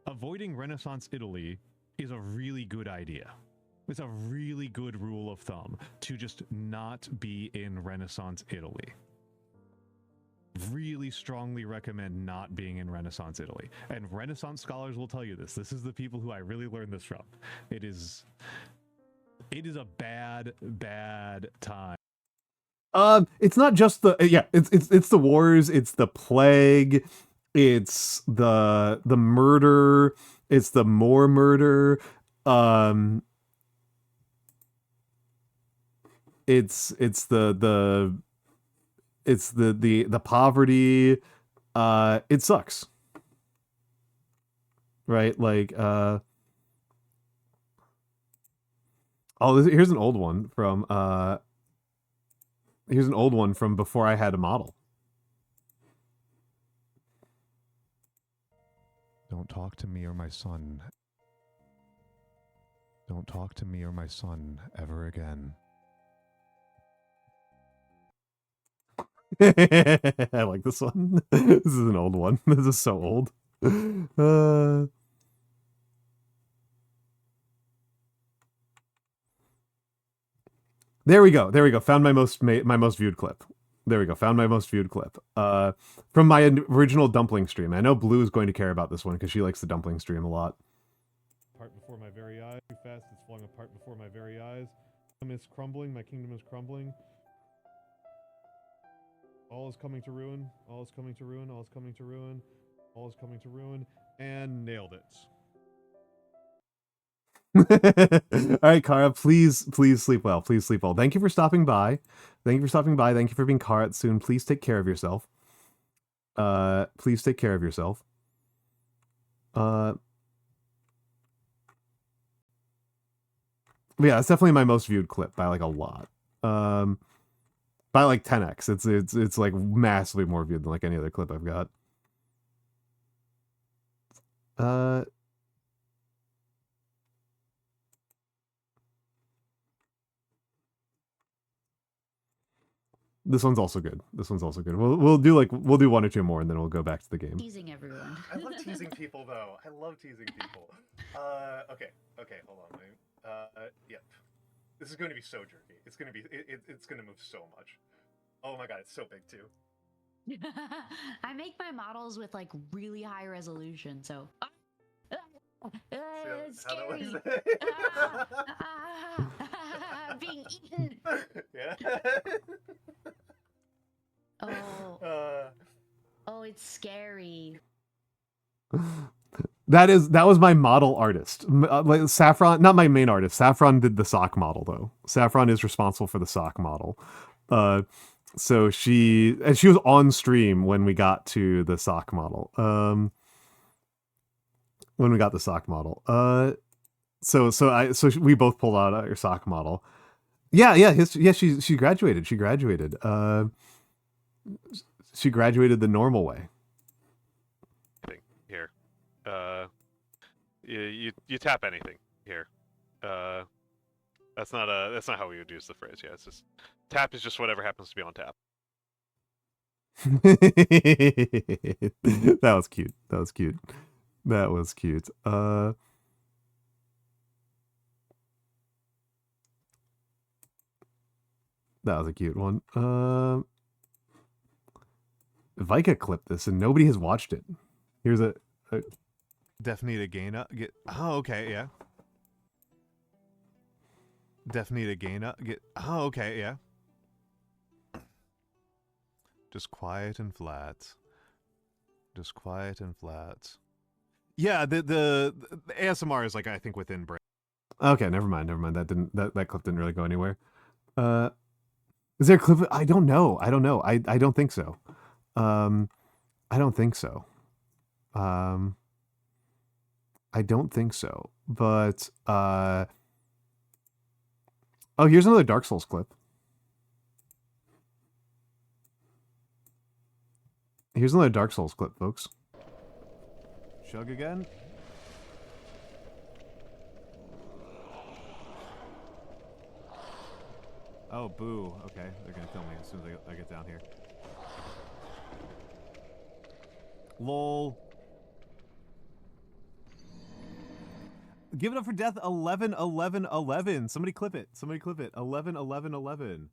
avoiding Renaissance Italy is a really good idea. It's a really good rule of thumb to just not be in Renaissance Italy. Really strongly recommend not being in Renaissance Italy. And Renaissance scholars will tell you this. This is the people who I really learned this from. It is a bad time.
It's not just it's the wars, it's the plague, it's the murder, it's the more murder, it's the poverty, it sucks. Right? Like here's an old one from before I had a model.
Don't talk to me or my son. Don't talk to me or my son ever again.
I like this one. This is an old one. This is so old. There we go. Found my most viewed clip. There we go. Found my most viewed clip. From my original dumpling stream. I know Blue is going to care about this one because she likes the dumpling stream a lot.
Apart before my very eyes. Too fast, it's falling apart before my very eyes. My kingdom is crumbling. My kingdom is crumbling. All is coming to ruin. All is coming to ruin. All is coming to ruin. All is coming to ruin. And nailed it.
All right, Kara, please sleep well. Please sleep well. Thank you for stopping by. Thank you for being Kara soon. Please take care of yourself. Please take care of yourself. Yeah, it's definitely my most viewed clip by like a lot. By like 10x. It's like massively more viewed than like any other clip I've got. This one's also good. We'll do one or two more and then we'll go back to the game.
Teasing everyone.
I love teasing people though. Okay, hold on. Yep. This is going to be so jerky. It's going to move so much. Oh my god, it's so big too.
I make my models with like really high resolution, so it's scary. Being eaten.
Yeah.
Oh, it's scary.
That was my model artist. Like Saffron, not my main artist. Saffron did the sock model though. Saffron is responsible for the sock model. So she was on stream when we got to the sock model. when we got the sock model. So we both pulled out our sock model. Yeah, she graduated. She graduated. She graduated the normal way.
Here. You tap anything here. That's not how we would use the phrase. Yeah, it's just tap is just whatever happens to be on tap.
That was cute. That was cute. That was cute. That was a cute one. Vika clipped this and nobody has watched it. Here's a
Definitely to gain up. Get. Oh, okay, yeah. Definitely to gain up. Get. Oh, okay, yeah. Just quiet and flat. Just quiet and flat. Yeah, the ASMR is like I think within brain.
Okay, never mind. That clip didn't really go anywhere. Is there a clip? I don't know. I don't think so. I don't think so. I don't think so. But oh, here's another Dark Souls clip. Here's another Dark Souls clip, folks.
Chug again. Oh, boo. Okay, they're gonna kill me as soon as I get down here. Lol. Give it up for death. 11, 11, 11. Somebody clip it. Somebody clip it. 11, 11, 11.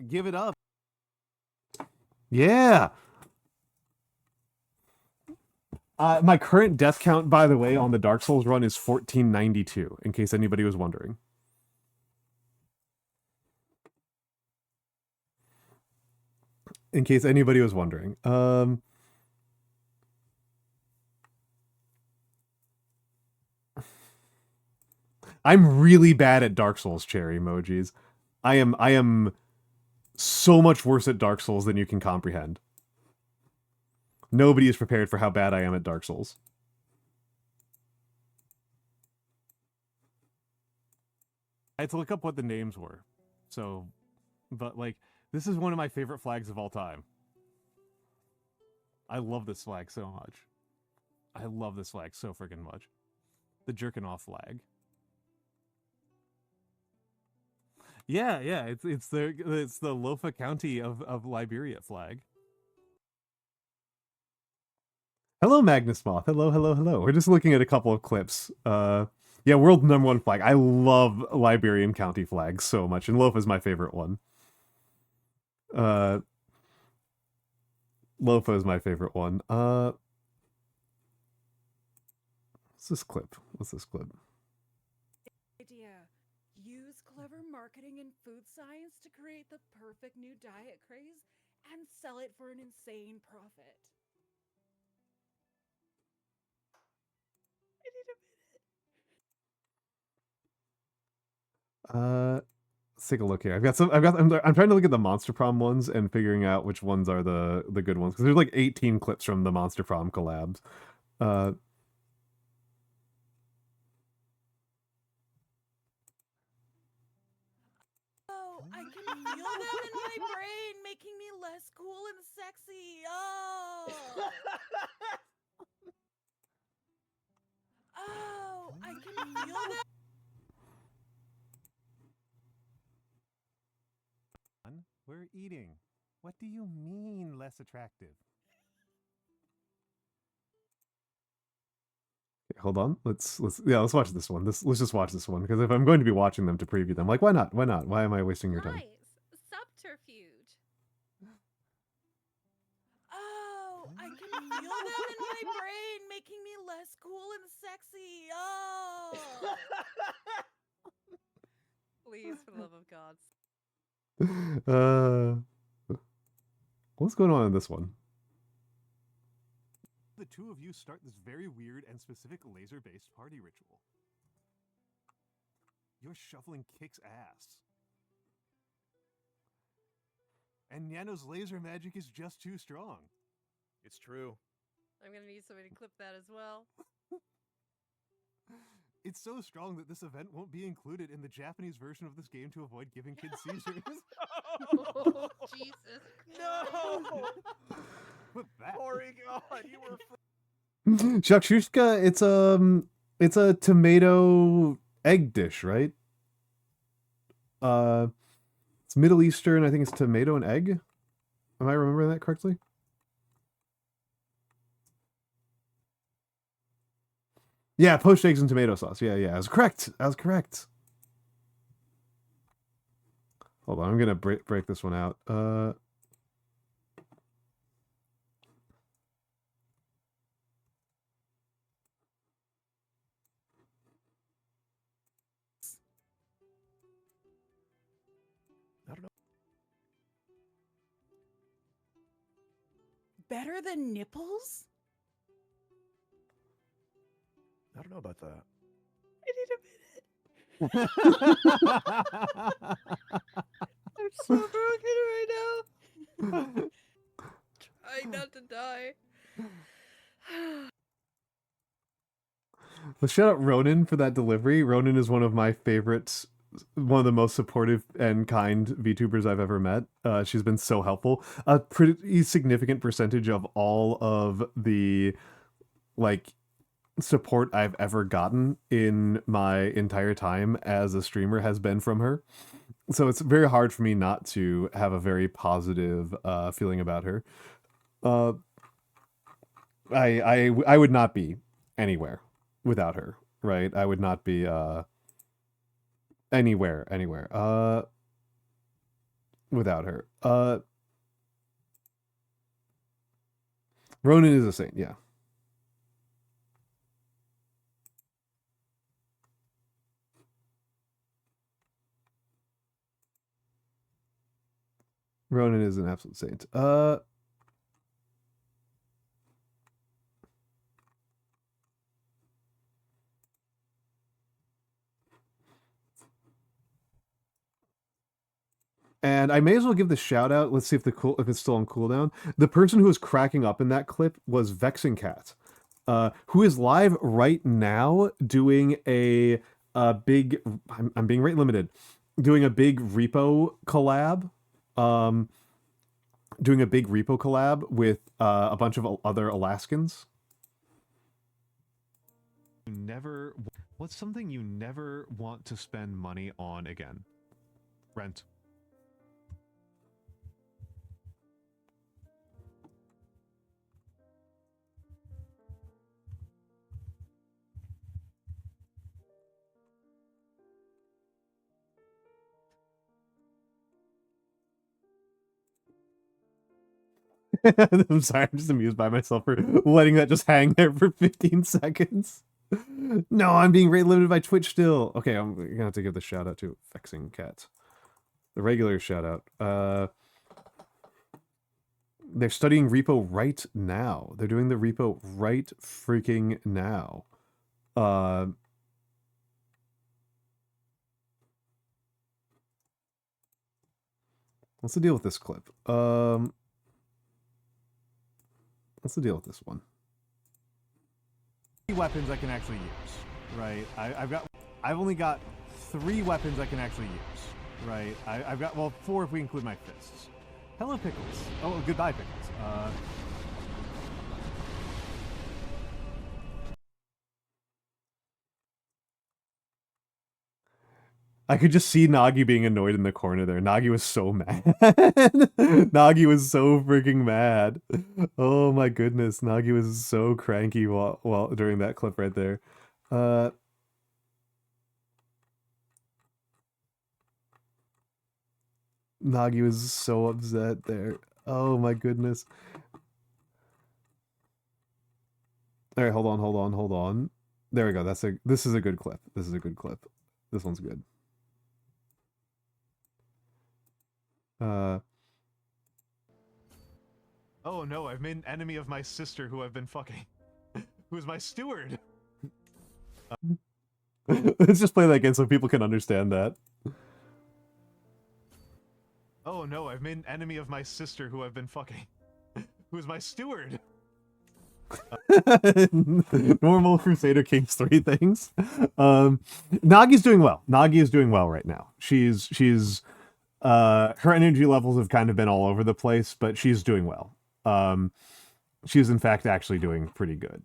Give it up.
Yeah. My current death count, by the way, on the Dark Souls run is 1492, in case anybody was wondering. In case anybody was wondering. I'm really bad at Dark Souls cherry emojis. I am so much worse at Dark Souls than you can comprehend. Nobody is prepared for how bad I am at Dark Souls. I had to look up what the names were. So, but like, this is one of my favorite flags of all time. I love this flag so much. I love this flag so freaking much. The jerkin' off flag. Yeah, it's the Lofa County of Liberia flag. Hello, Magnus Moth. Hello. We're just looking at a couple of clips. Yeah, world #1 flag. I love Liberian county flags so much, and Lofa is my favorite one. Lofa is my favorite one. What's this clip?
Idea. Use clever marketing and food science to create the perfect new diet craze and sell it for an insane profit. I need a minute.
Let's take a look here. I'm trying to look at the Monster Prom ones and figuring out which ones are the good ones, because there's like 18 clips from the Monster Prom collabs.
Oh, I can feel them in my brain, making me less cool and sexy. Oh. Oh, I can feel them.
We're eating. What do you mean less attractive?
Hold on. Let's watch this one. Let's just watch this one, because if I'm going to be watching them to preview them, like, why not? Why am I wasting your time?
Subterfuge. Oh, I can feel them in my brain, making me less cool and sexy. Oh. Please, for the love of God.
What's going on in this one?
The two of you start this very weird and specific laser-based party ritual. Your shuffling kicks ass. And Yano's laser magic is just too strong.
It's true.
I'm gonna need somebody to clip that as well.
It's so strong that this event won't be included in the Japanese version of this game to avoid giving kids seizures.
Oh, Jesus.
No!
With that.
Porygon, you were
Shakshuka, it's a tomato egg dish, right? It's Middle Eastern. I think it's tomato and egg. Am I remembering that correctly? Yeah, poached eggs and tomato sauce. Yeah, I was correct. I was correct. Hold on, I'm gonna break this one out.
I don't know.
Better than nipples?
I don't know about that.
I need a minute. I'm so broken right now. Trying not to die.
Let's shout out Ronan for that delivery. Ronan is one of my favorites, one of the most supportive and kind VTubers I've ever met. She's been so helpful. A pretty significant percentage of all of the, like, support I've ever gotten in my entire time as a streamer has been from her. So it's very hard for me not to have a very positive feeling about her. I would not be anywhere without her, right? I would not be anywhere without her. Ronan is a saint, yeah. Ronan is an absolute saint. And I may as well give the shout out. Let's see if if it's still on cooldown. The person who was cracking up in that clip was Vexing Cat, who is live right now doing a big. I'm being rate limited. Doing a big repo collab. Doing a big repo collab with a bunch of other Alaskans.
What's something you never want to spend money on again? Rent.
I'm sorry, I'm just amused by myself for letting that just hang there for 15 seconds. No, I'm being rate limited by Twitch still. Okay, I'm gonna have to give the shout out to Vexing Cat. The regular shout out. They're studying repo right now. They're doing the repo right freaking now. What's the deal with this clip? What's the deal with this one? Weapons I can actually use, right? I've only got 3 weapons I can actually use, right? I've got, well, 4 if we include my fists. Hello, Pickles. Oh, goodbye, Pickles. I could just see Nagi being annoyed in the corner there. Nagi was so mad. Nagi was so freaking mad. Oh my goodness, Nagi was so cranky while during that clip right there. Nagi was so upset there. Oh my goodness. All right, hold on. There we go. This is a good clip. This is a good clip. This one's good.
Oh no, I've made an enemy of my sister who I've been fucking. Who's my steward?
Let's just play that again so people can understand that.
Oh no, I've made an enemy of my sister who I've been fucking. Who's my steward?
Normal Crusader Kings 3 things. Nagi's doing well. Nagi is doing well right now. She's her energy levels have kind of been all over the place, but she's doing well. She's in fact actually doing pretty good.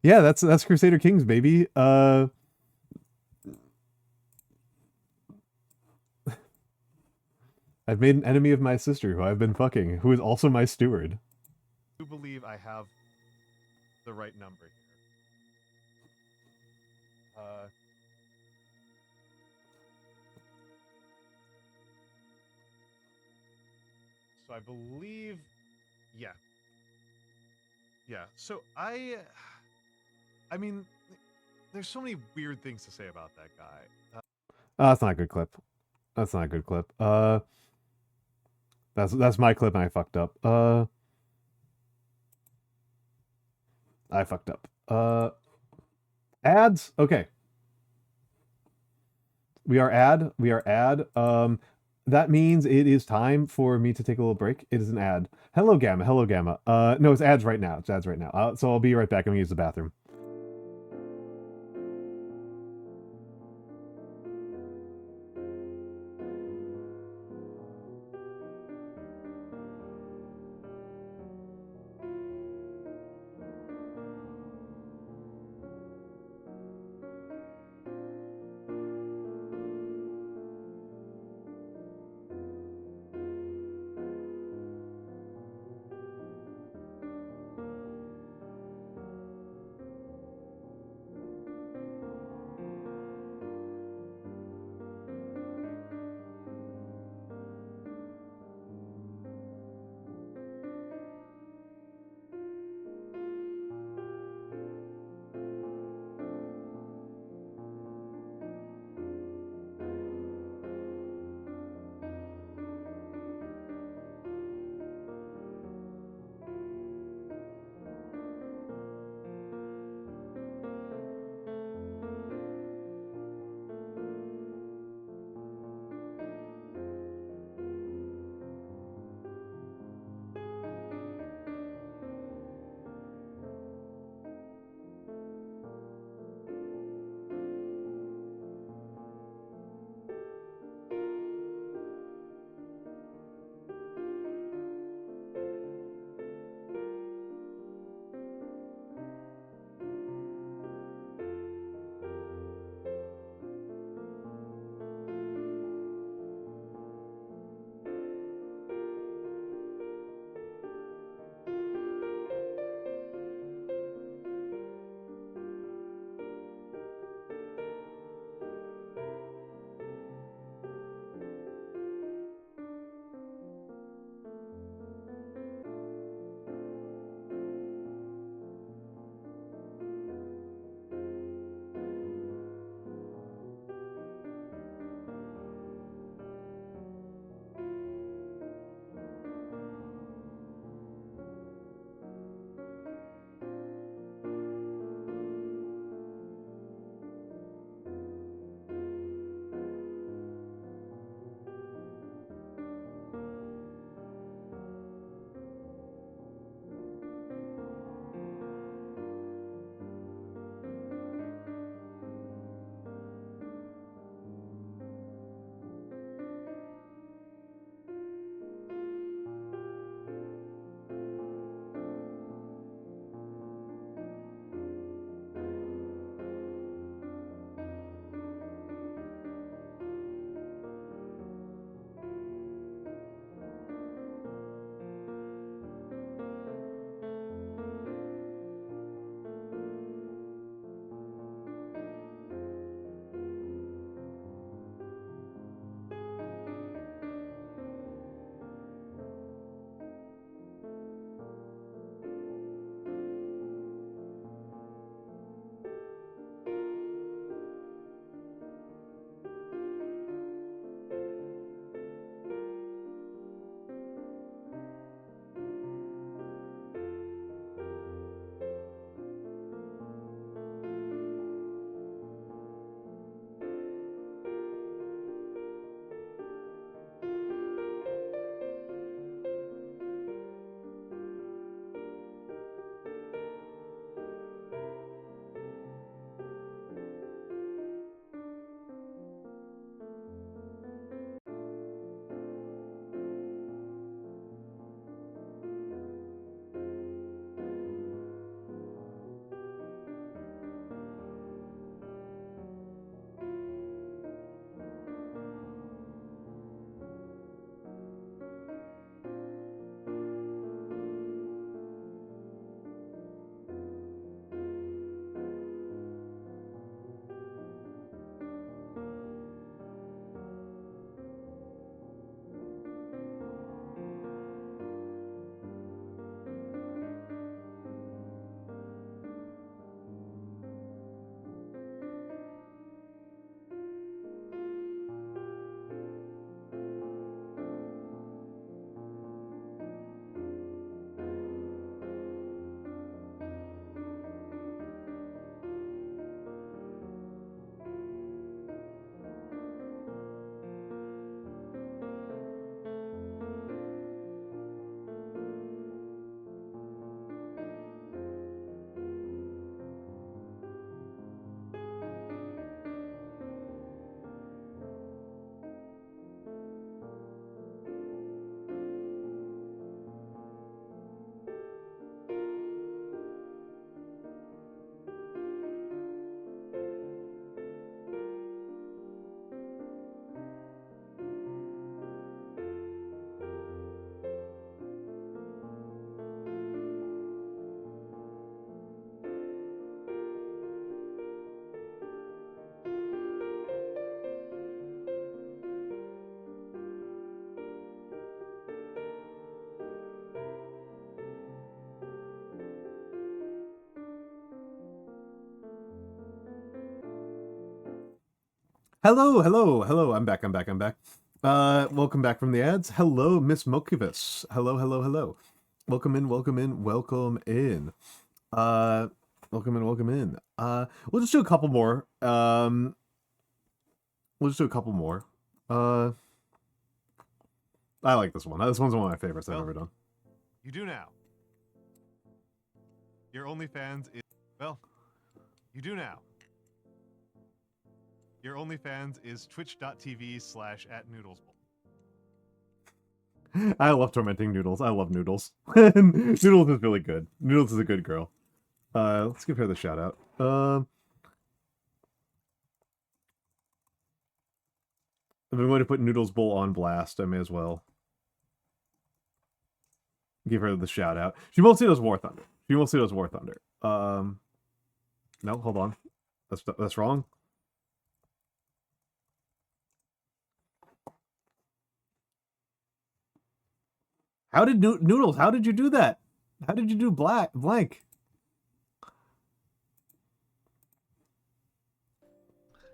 Yeah, that's Crusader Kings, baby. I've made an enemy of my sister who I've been fucking, who is also my steward.
I do believe I have the right number here. So I believe, yeah. Yeah, so I mean, there's so many weird things to say about that guy.
That's not a good clip. That's not a good clip. That's my clip and I fucked up. I fucked up. Ads? Okay. We are ad. That means it is time for me to take a little break. It is an ad. Hello, Gamma. Hello, Gamma. No, it's ads right now. It's ads right now. So I'll be right back. I'm gonna use the bathroom. Hello, hello, hello. I'm back. Welcome back from the ads. Hello, Miss Mokivis. Hello, hello, hello. Welcome in, welcome in, welcome in. Welcome in, welcome in. We'll just do a couple more. We'll just do a couple more. I like this one. This one's one of my favorites I've ever done.
You do now. Your OnlyFans is, well, you do now. Your OnlyFans is twitch.tv/@noodlesbowl.
I love tormenting Noodles. I love Noodles. Noodles is really good. Noodles is a good girl. Let's give her the shout out. If I'm going to put Noodles Bowl on blast, I may as well give her the shout out. She mostly does War Thunder. No, hold on. That's wrong. How did Noodles? How did you do that? How did you do blank?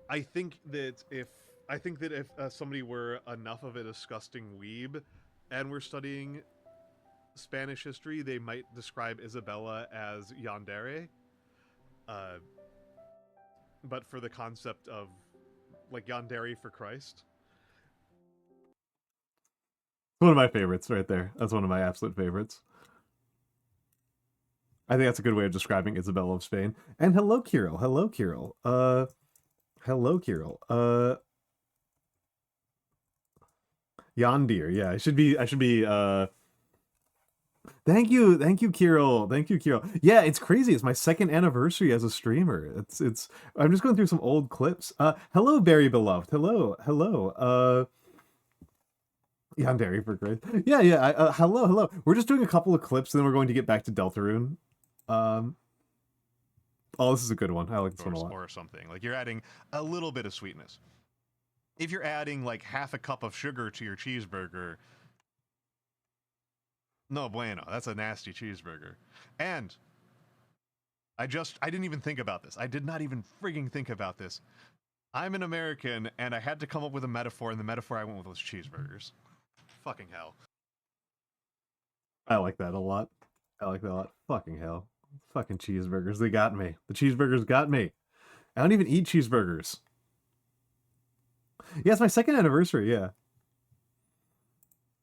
I think that if somebody were enough of a disgusting weeb and were studying Spanish history, they might describe Isabella as yandere. But for the concept of like yandere for Christ.
One of my favorites right there. That's one of my absolute favorites. I think that's a good way of describing Isabella of Spain. And hello, Kirill. Hello, Kirill. Hello, Kirill. Yondir. Yeah, I should be. Thank you, Kirill. Thank you, Kirill. Yeah, it's crazy. It's my second anniversary as a streamer. It's. I'm just going through some old clips. Hello, very beloved. Hello. Yandere for Grace. Yeah. Hello. We're just doing a couple of clips, and then we're going to get back to Deltarune. Oh, this is a good one. I like this one a lot.
Or something. Like you're adding a little bit of sweetness. If you're adding like half a cup of sugar to your cheeseburger, no bueno. That's a nasty cheeseburger. And I didn't even think about this. I did not even frigging think about this. I'm an American, and I had to come up with a metaphor, and the metaphor I went with was cheeseburgers. Fucking hell.
I like that a lot. Fucking hell. Fucking cheeseburgers. They got me. The cheeseburgers got me. I don't even eat cheeseburgers. Yeah, it's my second anniversary, yeah.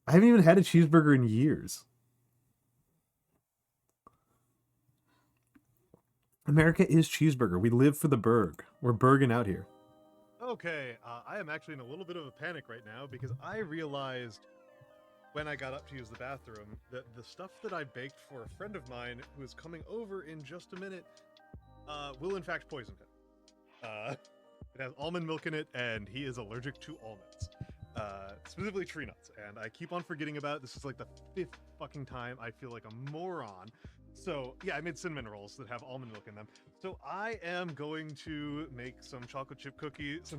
I haven't even had a cheeseburger in years. America is cheeseburger. We live for the burg. We're burging out here.
Okay, I am actually in a little bit of a panic right now because I realized when I got up to use the bathroom that the stuff that I baked for a friend of mine who is coming over in just a minute will in fact poison him. It has almond milk in it, and he is allergic to almonds. Specifically tree nuts, and I keep on forgetting about it. This is like the 5th fucking time I feel like a moron. So, yeah, I made cinnamon rolls that have almond milk in them. So I am going to make some chocolate cookies,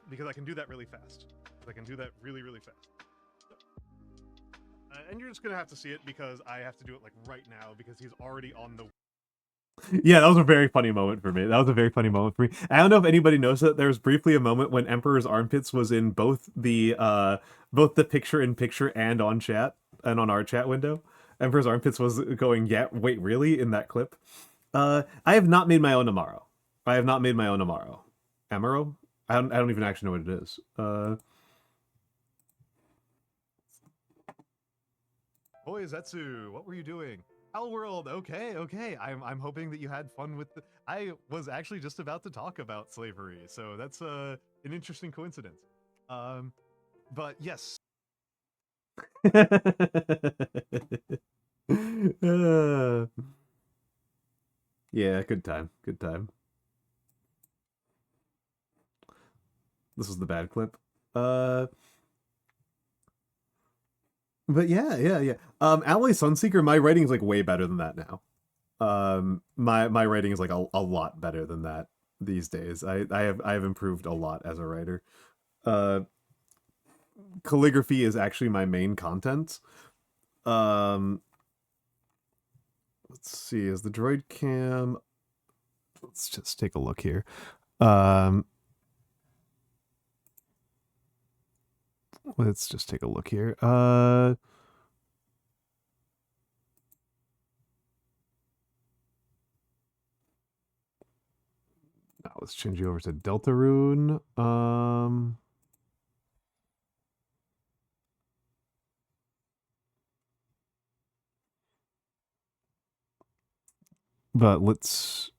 because I can do that really fast. I can do that really, really fast. So, and you're just going to have to see it because I have to do it like right now because he's already on the...
Yeah, that was a very funny moment for me. I don't know if anybody knows that there was briefly a moment when Emperor's Armpits was in both the picture-in-picture and on chat, and on our chat window. Emperor's Armpits was going, yeah, wait, really? In that clip? I have not made my own Amaro. Amaro? I don't even actually know what it is.
Boy, Zetsu, what were you doing? Owl World, okay. I'm hoping that you had fun with I was actually just about to talk about slavery, so that's an interesting coincidence. But yes.
Yeah, good time. This was the bad clip. But yeah. Alloy Sunseeker, my rating is like way better than that now. My rating is like a lot better than that these days. I have improved a lot as a writer. Calligraphy is actually my main content. Let's see, is the droid cam... Let's just take a look here. Let's just take a look here. Now let's change you over to Deltarune. But let's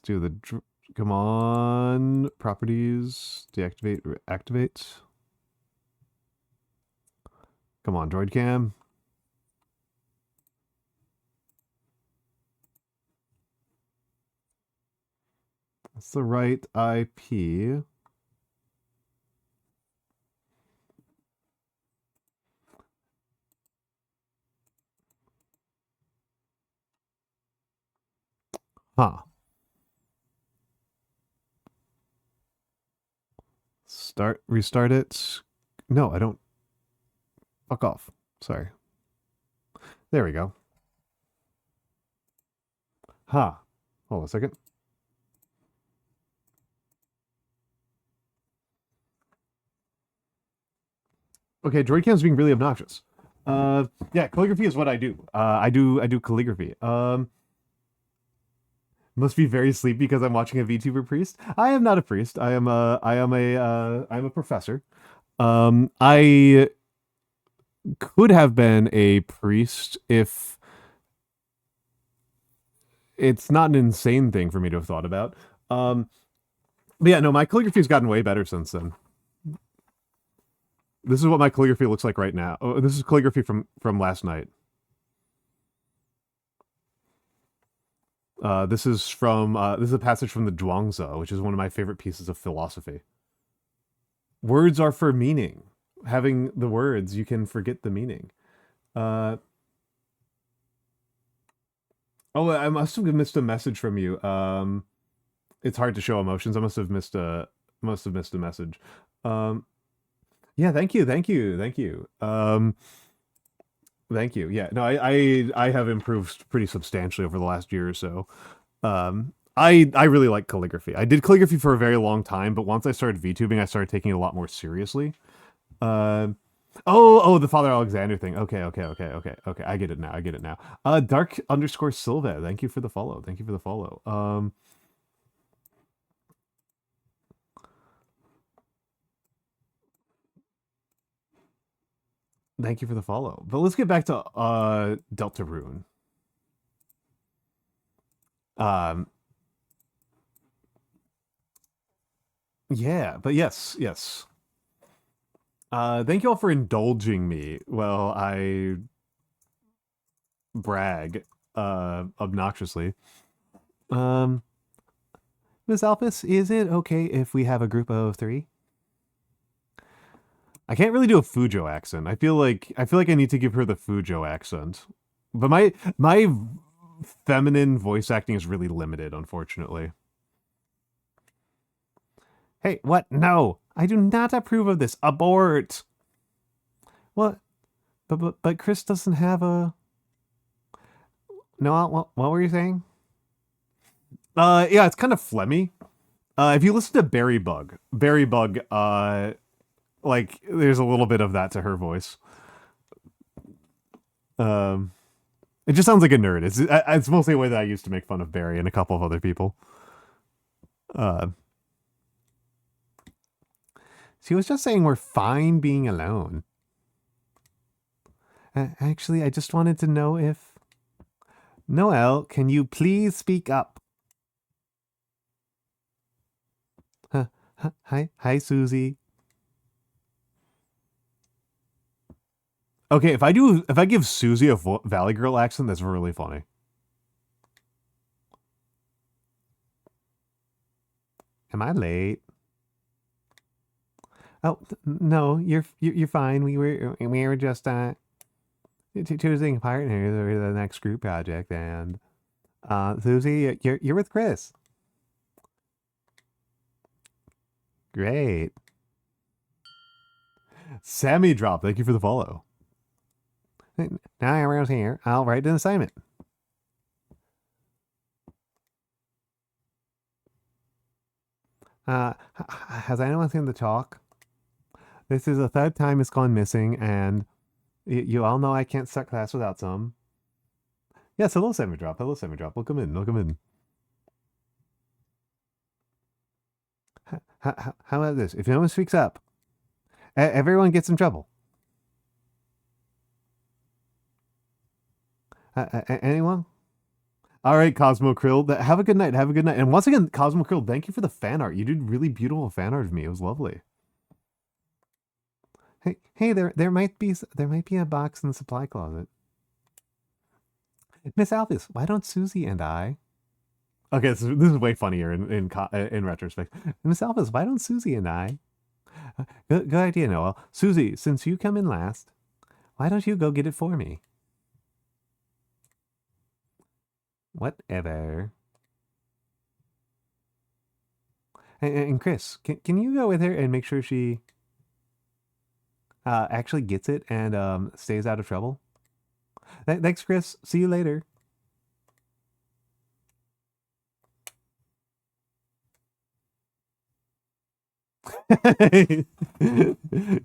do the come on, properties, deactivate, activate. Come on, droid cam. That's the right IP. Huh. Restart it. No, I don't. Fuck off. Sorry. There we go. Huh. Hold on a second. Okay, droid cam's being really obnoxious. Yeah, calligraphy is what I do. I do calligraphy. Must be very sleepy because I'm watching a VTuber priest. I am not a priest. I'm a professor. I could have been a priest if it's not an insane thing for me to have thought about. But yeah, no, my calligraphy's gotten way better since then. This is what my calligraphy looks like right now. Oh, this is calligraphy from last night. This is a passage from the Zhuangzi, which is one of my favorite pieces of philosophy. Words are for meaning. Having the words, you can forget the meaning. Oh, I must have missed a message from you. It's hard to show emotions. I must have missed a message. Yeah, thank you. Thank you. Yeah, no, I have improved pretty substantially over the last year or so. I really like calligraphy. I did calligraphy for a very long time, but once I started VTubing, I started taking it a lot more seriously. Oh, the Father Alexander thing. Okay. I get it now. Dark_Silva. Thank you for the follow. Thank you for the follow. But let's get back to Deltarune. Yeah, but yes. Thank you all for indulging me while I brag obnoxiously. Miss Alphys, is it okay if we have a group of 3? I can't really do a Fujo accent. I feel like I need to give her the Fujo accent. But my feminine voice acting is really limited, unfortunately. Hey, what? No, I do not approve of this. Abort. What? But Chris doesn't have a. No, what were you saying? Yeah, it's kind of phlegmy. If you listen to Berry Bug, like there's a little bit of that to her voice. It just sounds like a nerd. It's mostly a way that I used to make fun of Barry and a couple of other people. She was just saying we're fine being alone. Actually, I just wanted to know if... Noelle, can you please speak up? Hi, Susie. Okay, if I give Susie a Valley Girl accent, that's really funny. Am I late? Oh no, you're fine. We were just choosing partners for the next group project, and Susie, you're with Chris. Great. Sammy Drop, thank you for the follow. Now everyone's here. I'll write an assignment. Has anyone seen the chalk? This is the third time it's gone missing, and you all know I can't start class without some. Yes, hello, Semi-Drop. Hello, Semi-Drop. Welcome in. Welcome in. How about this? If no one speaks up, everyone gets in trouble. Anyone? All right, Cosmo Krill. Have a good night. Have a good night. And once again, Cosmo Krill, thank you for the fan art. You did really beautiful fan art of me. It was lovely. Hey, there might be a box in the supply closet. Miss Alphys, why don't Susie and I? Okay, this is way funnier in retrospect. Miss Alphys, why don't Susie and I? Good idea, Noel. Susie, since you come in last, why don't you go get it for me? Whatever. And Chris, can you go with her and make sure she actually gets it and stays out of trouble? Thanks, Chris. See you later.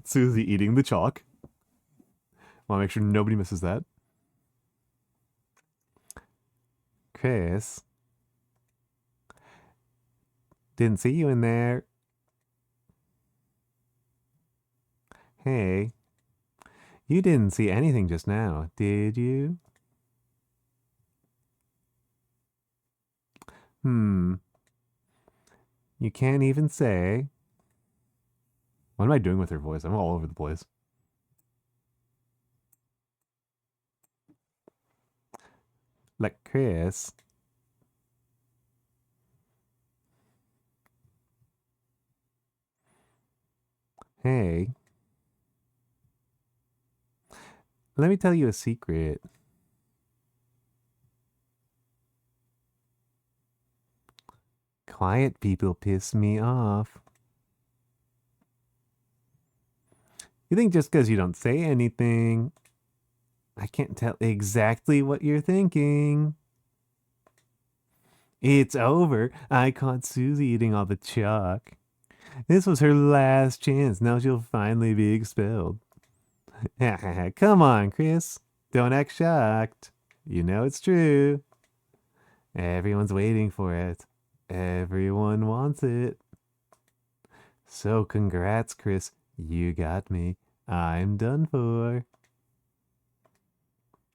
Susie eating the chalk. Want to make sure nobody misses that. Chris. Didn't see you in there. Hey. You didn't see anything just now, did you? You can't even say. What am I doing with her voice? I'm all over the place. Like Chris. Hey. Let me tell you a secret. Quiet people piss me off. You think just because you don't say anything, I can't tell exactly what you're thinking. It's over. I caught Susie eating all the chalk. This was her last chance. Now she'll finally be expelled. Come on, Chris. Don't act shocked. You know it's true. Everyone's waiting for it. Everyone wants it. So congrats, Chris. You got me. I'm done for.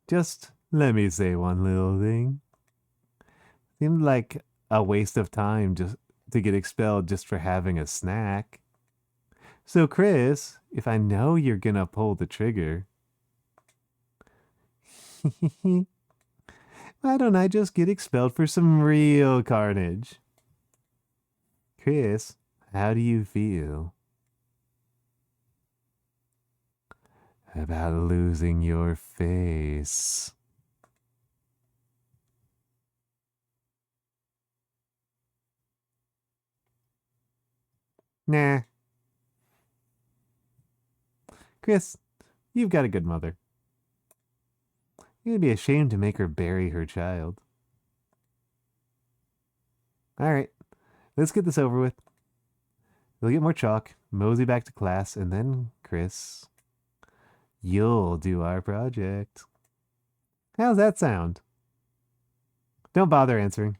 Just let me say one little thing. Seemed like a waste of time just to get expelled just for having a snack. So Chris, if I know you're gonna pull the trigger, why don't I just get expelled for some real carnage? Chris, how do you feel about losing your face? Nah. Chris, you've got a good mother. You'd be ashamed to make her bury her child. Alright, let's get this over with. We'll get more chalk, mosey back to class, and then, Chris, you'll do our project. How's that sound? Don't bother answering.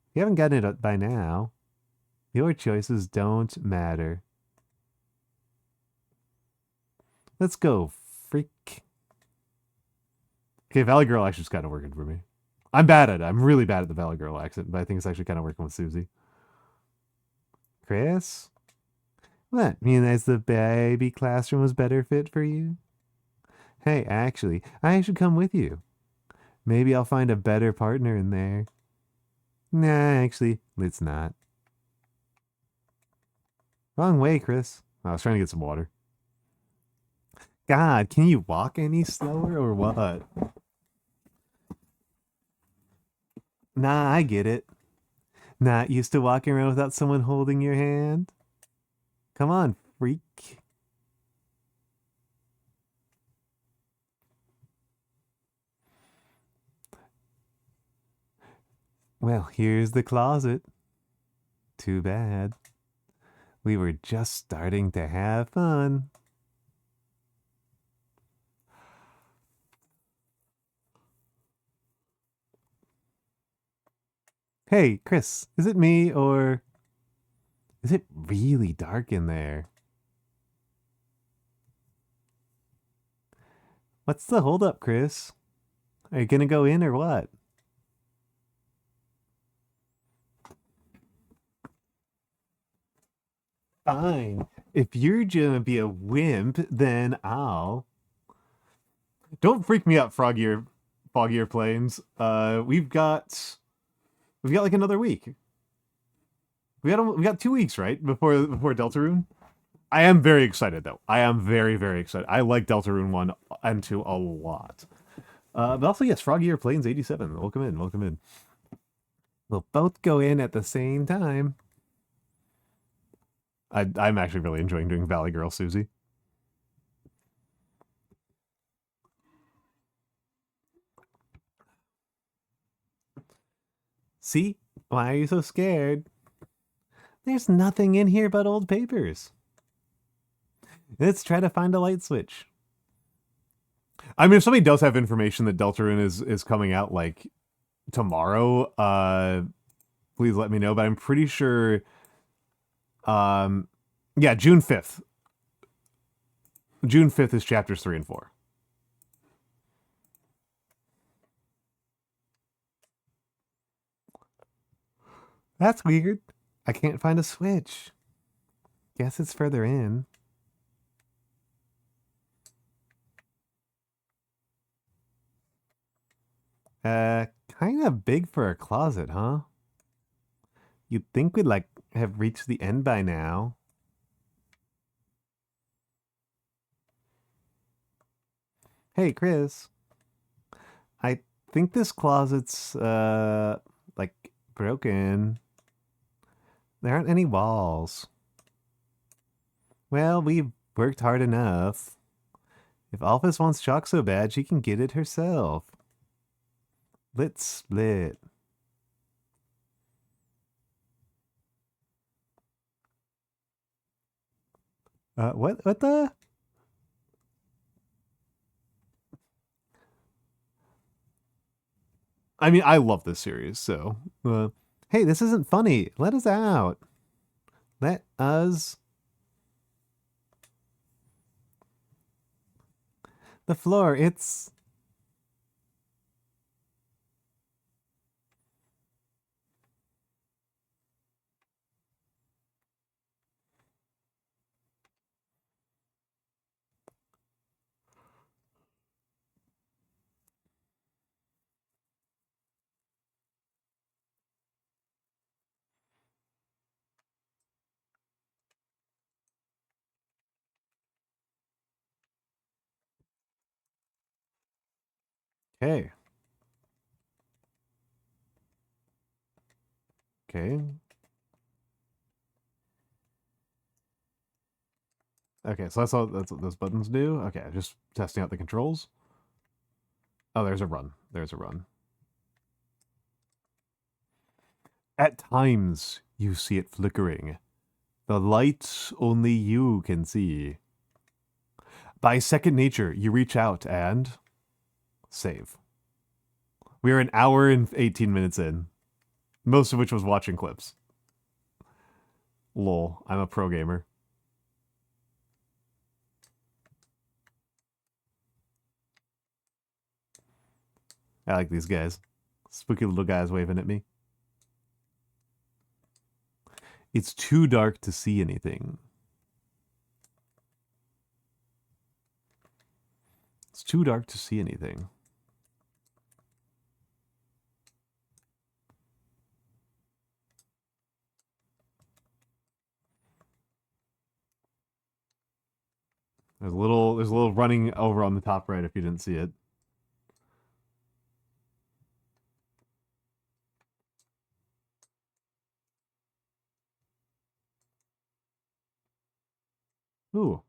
If you haven't gotten it by now, your choices don't matter. Let's go, freak. Okay, Valley Girl accent's kind of working for me. I'm bad at it. I'm really bad at the Valley Girl accent, but I think it's actually kind of working with Susie. Chris? What? Mean as the baby classroom was better fit for you? Hey, actually, I should come with you. Maybe I'll find a better partner in there. Nah, actually, let's not. Wrong way, Chris. I was trying to get some water. God, can you walk any slower or what? Nah, I get it. Not used to walking around without someone holding your hand? Come on, freak. Well, here's the closet. Too bad. We were just starting to have fun. Hey, Chris, is it me or is it really dark in there? What's the holdup, Chris? Are you gonna go in or what? Fine. If you're gonna be a wimp, then I'll. Don't freak me out, foggier plains. We've got like another week. We got 2 weeks, right? Before Deltarune. I am very excited though. I am very, very excited. I like Deltarune 1 and 2 a lot. But also, yes, Froggier Plains 87. Welcome in, welcome in. We'll both go in at the same time. I'm actually really enjoying doing Valley Girl Susie. See? Why are you so scared? There's nothing in here but old papers. Let's try to find a light switch. I mean, if somebody does have information that Deltarune is coming out like tomorrow, please let me know. But I'm pretty sure, yeah, June 5th. June 5th is chapters 3 and 4. That's weird. I can't find a switch. Guess it's further in. Kind of big for a closet, huh? You'd think we'd like have reached the end by now. Hey, Chris. I think this closet's like broken. There aren't any walls. Well, we've worked hard enough. If Alphys wants chalk so bad, she can get it herself. Let's split. What the? I mean, I love this series, so... hey, this isn't funny. Let us out. Let us... The floor, it's... Okay. Okay. Okay, so that's what those buttons do. Okay, just testing out the controls. Oh, there's a run. There's a run. At times, you see it flickering. The light only you can see. By second nature, you reach out and... save. We are an hour and 18 minutes in. Most of which was watching clips. Lol, I'm a pro gamer. I like these guys. Spooky little guys waving at me. It's too dark to see anything. It's too dark to see anything. There's a little running over on the top right if you didn't see it. Ooh.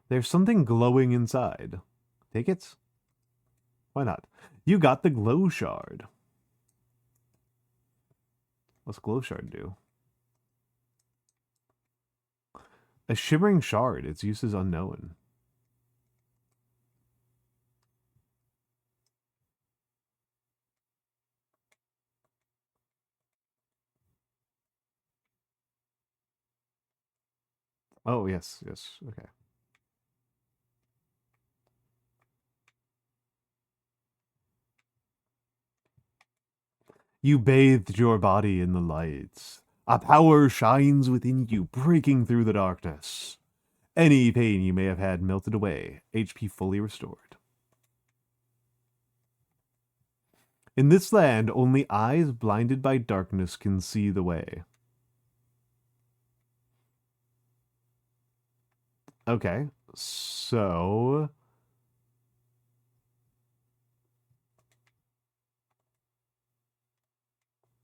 There's something glowing inside. Take it? Why not? You got the glow shard. What's glow shard do? A shimmering shard. Its use is unknown. Oh, yes, yes. Okay. You bathed your body in the lights. A power shines within you, breaking through the darkness. Any pain you may have had melted away, HP fully restored. In this land, only eyes blinded by darkness can see the way. Okay, so...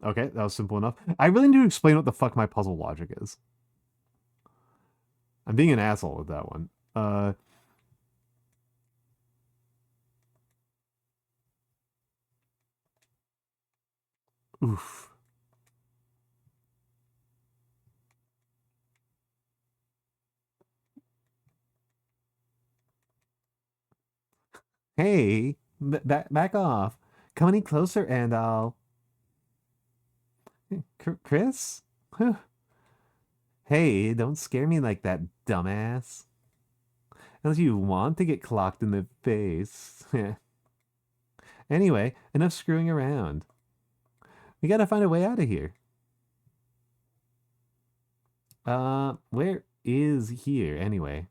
Okay, that was simple enough. I really need to explain what the fuck my puzzle logic is. I'm being an asshole with that one. Oof. Hey, back off. Come any closer and I'll... Chris? Hey, don't scare me like that, dumbass. Unless you want to get clocked in the face. Anyway, enough screwing around. We gotta find a way out of here. Where is here, anyway?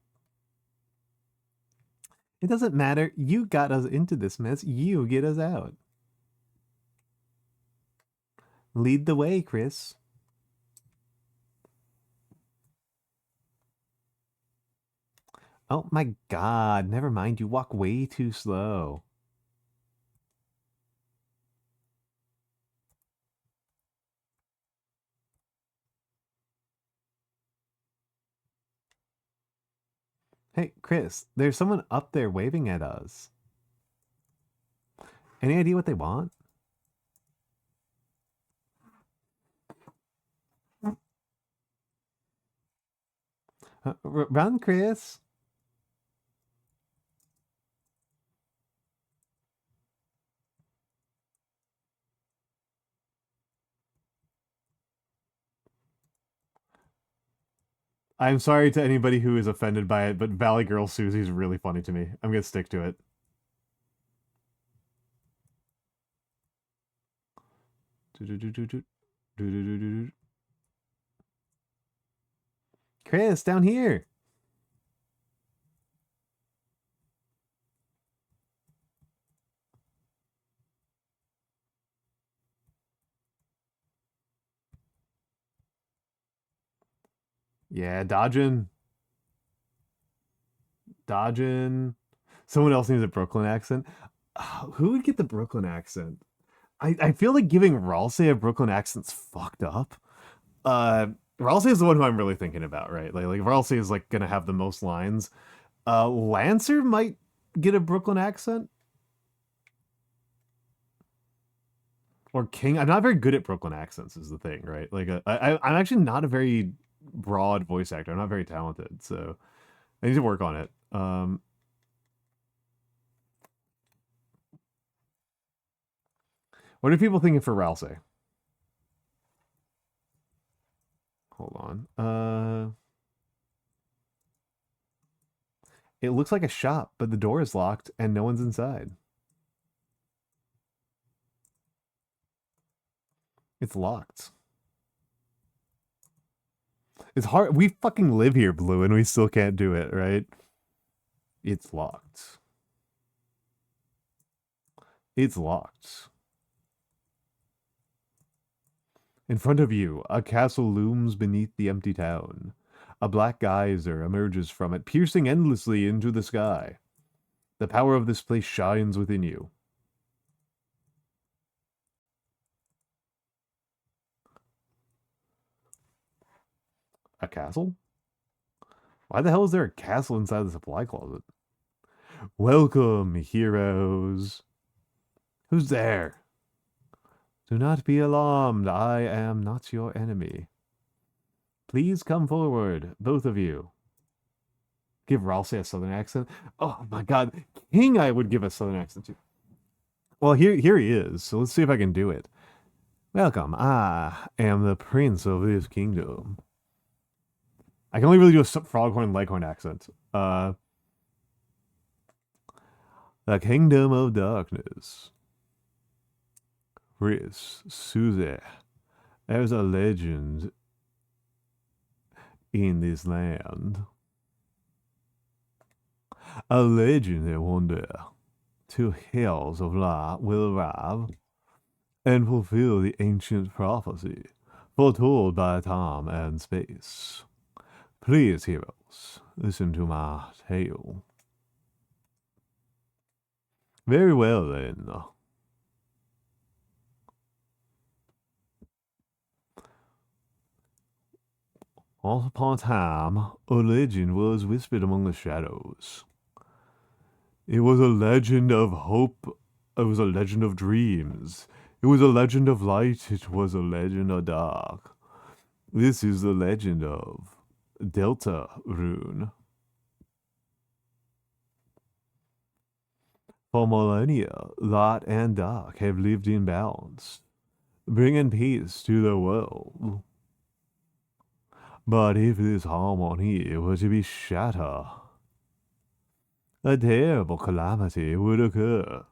It doesn't matter. You got us into this mess. You get us out. Lead the way, Chris. Oh my god, never mind. You walk way too slow. Hey, Chris, there's someone up there waving at us. Any idea what they want? Run, Chris. I'm sorry to anybody who is offended by it, but Valley Girl Susie is really funny to me. I'm gonna stick to it. Chris, down here. Yeah, dodging. Dodging. Someone else needs a Brooklyn accent. Who would get the Brooklyn accent? I feel like giving Ralsei a Brooklyn accent's fucked up. Ralsei is the one who I'm really thinking about, right? Like Ralsei is like gonna have the most lines. Lancer might get a Brooklyn accent. Or King. I'm not very good at Brooklyn accents is the thing, right? Like I'm actually not a very broad voice actor. I'm not very talented, so I need to work on it. What are people thinking for Ralsei? Hold on. It looks like a shop, but the door is locked and no one's inside. It's locked. It's hard. We fucking live here, Blue, and we still can't do it, right? It's locked. It's locked. In front of you, a castle looms beneath the empty town. A black geyser emerges from it, piercing endlessly into the sky. The power of this place shines within you. A castle? Why the hell is there a castle inside the supply closet? Welcome, heroes. Who's there? Do not be alarmed. I am not your enemy. Please come forward, both of you. Give Ralsei a southern accent. Oh my god. King I would give a southern accent to. Well, here he is, so let's see if I can do it. Welcome, I am the prince of this kingdom. I can only really do a Froghorn Leghorn accent. The kingdom of darkness. Chris, Susie, there's a legend in this land. A legend that one day two hells of light will arrive and fulfill the ancient prophecy foretold by time and space. Please, heroes, listen to my tale. Very well, then. Once upon a time, a legend was whispered among the shadows. It was a legend of hope. It was a legend of dreams. It was a legend of light. It was a legend of dark. This is the legend of Deltarune. For millennia, light and dark have lived in balance, bringing peace to the world. But if this harmony were to be shattered, a terrible calamity would occur.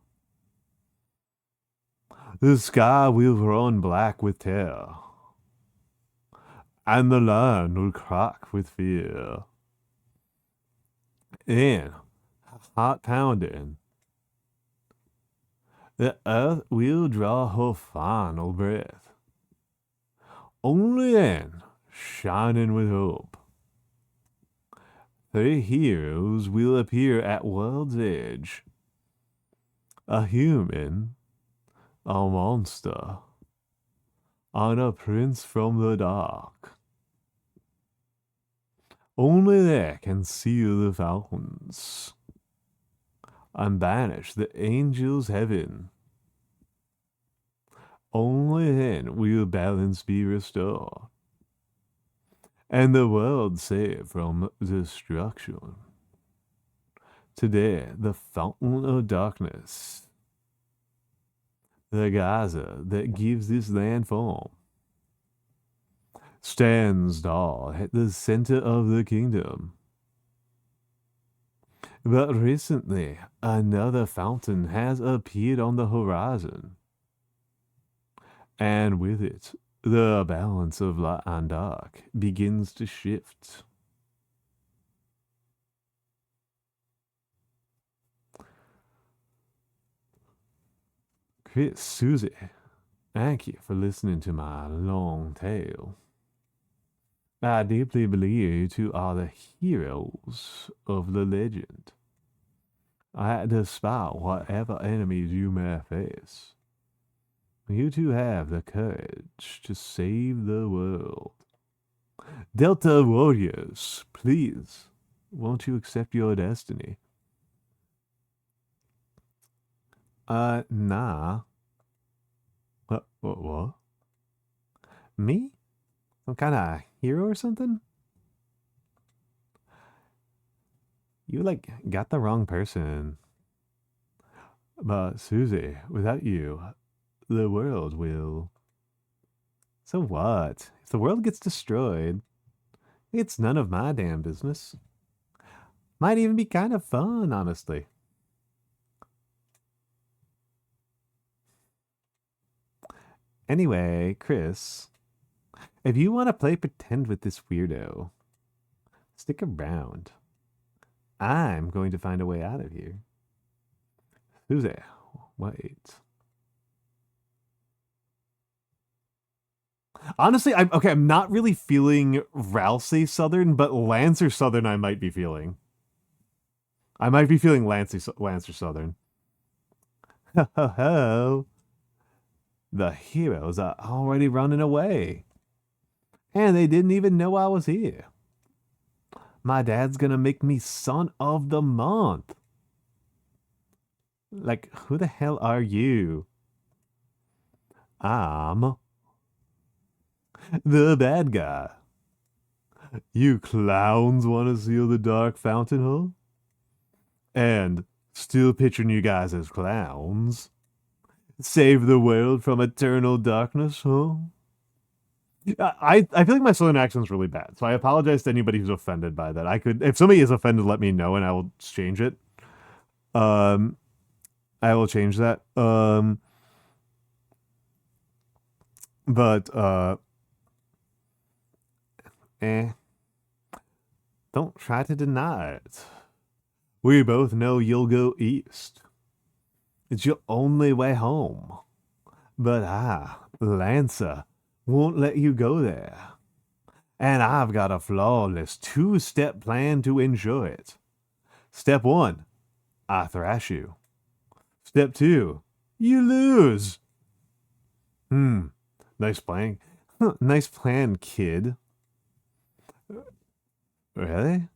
The sky will run black with terror, and the land will crack with fear. And, heart pounding, the earth will draw her final breath. Only then, shining with hope, three heroes will appear at world's edge. A human, a monster, and a prince from the dark. Only they can seal the fountains and banish the angels' heaven. Only then will balance be restored, and the world saved from destruction. Today, the fountain of darkness, the geyser that gives this land form, stands tall at the center of the kingdom. But recently, another fountain has appeared on the horizon, and with it, the balance of light and dark begins to shift. Chris, Susie, thank you for listening to my long tale. I deeply believe you two are the heroes of the legend. Despite whatever enemies you may face, you two have the courage to save the world. Delta warriors, please, won't you accept your destiny? Nah. What? Me? Some kind of hero or something? You, like, got the wrong person. But, Susie, without you, the world will... So what? If the world gets destroyed, it's none of my damn business. Might even be kind of fun, honestly. Anyway, Chris, if you want to play pretend with this weirdo, stick around. I'm going to find a way out of here. Susie, wait. Honestly, I'm not really feeling Ralsei Southern, but Lancer Southern I might be feeling. I might be feeling Lancer Southern. Ho ho ho. The heroes are already running away. And they didn't even know I was here. My dad's gonna make me son of the month. Like, who the hell are you? I'm the bad guy. You clowns want to seal the dark fountain, huh? And still picturing you guys as clowns. Save the world from eternal darkness, huh? I feel like my southern accent's really bad, so I apologize to anybody who's offended by that. If somebody is offended, let me know and I will change it. I will change that. But don't try to deny it. We both know you'll go east. It's your only way home. But Lancer, won't let you go there. And I've got a flawless 2-step plan to ensure it. Step 1, I thrash you. Step 2, you lose. Nice plan. Nice plan, kid. Really?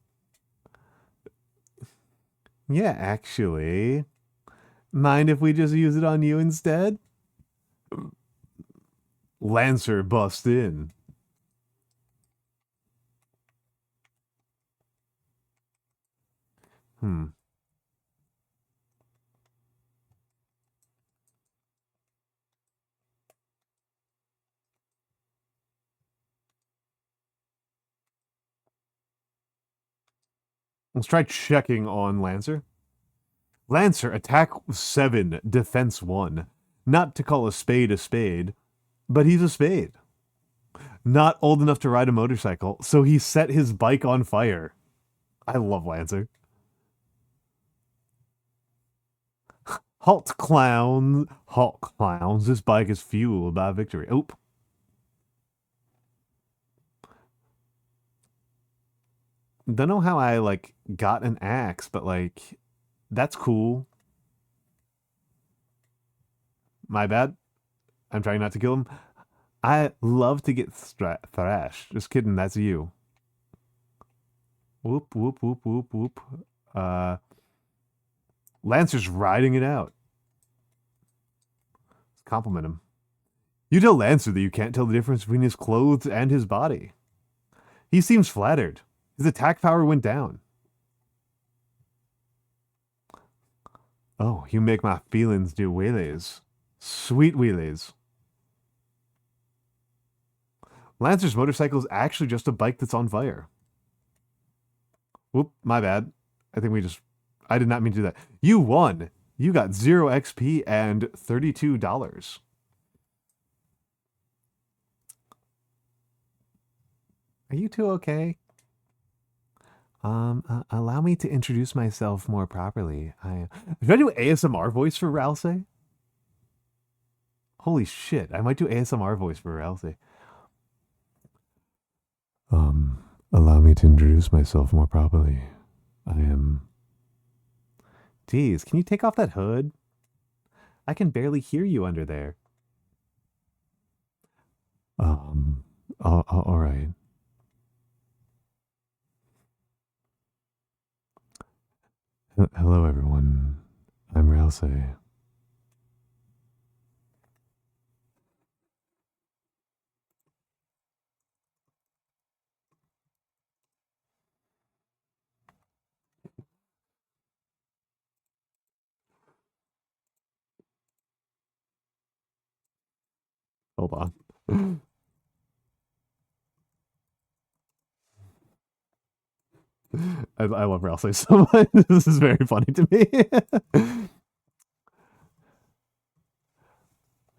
Yeah, actually. Mind if we just use it on you instead? Lancer bust in. Let's try checking on Lancer. Lancer, attack 7, defense 1. Not to call a spade, but he's a spade. Not old enough to ride a motorcycle, so he set his bike on fire. I love Lancer. Halt, clowns. Halt, clowns. This bike is fueled by victory. Oop. Don't know how I, got an axe, but, that's cool. My bad. I'm trying not to kill him. I love to get thrashed. Just kidding, that's you. Whoop, whoop, whoop, whoop, whoop. Lancer's riding it out. Let's compliment him. You tell Lancer that you can't tell the difference between his clothes and his body. He seems flattered. His attack power went down. Oh, you make my feelings do wheelies. Sweet wheelies. Lancer's motorcycle is actually just a bike that's on fire. Whoop, my bad. I did not mean to do that. You won. You got 0 XP and $32. Are you two okay? Allow me to introduce myself more properly. Should I do ASMR voice for Ralsei? Holy shit, I might do ASMR voice for Ralsei. Allow me to introduce myself more properly. I am... Geez, can you take off that hood? I can barely hear you under there. All right. Hello, everyone. I'm Ralsei. Hold on. I love Ralsei so much. This is very funny to me.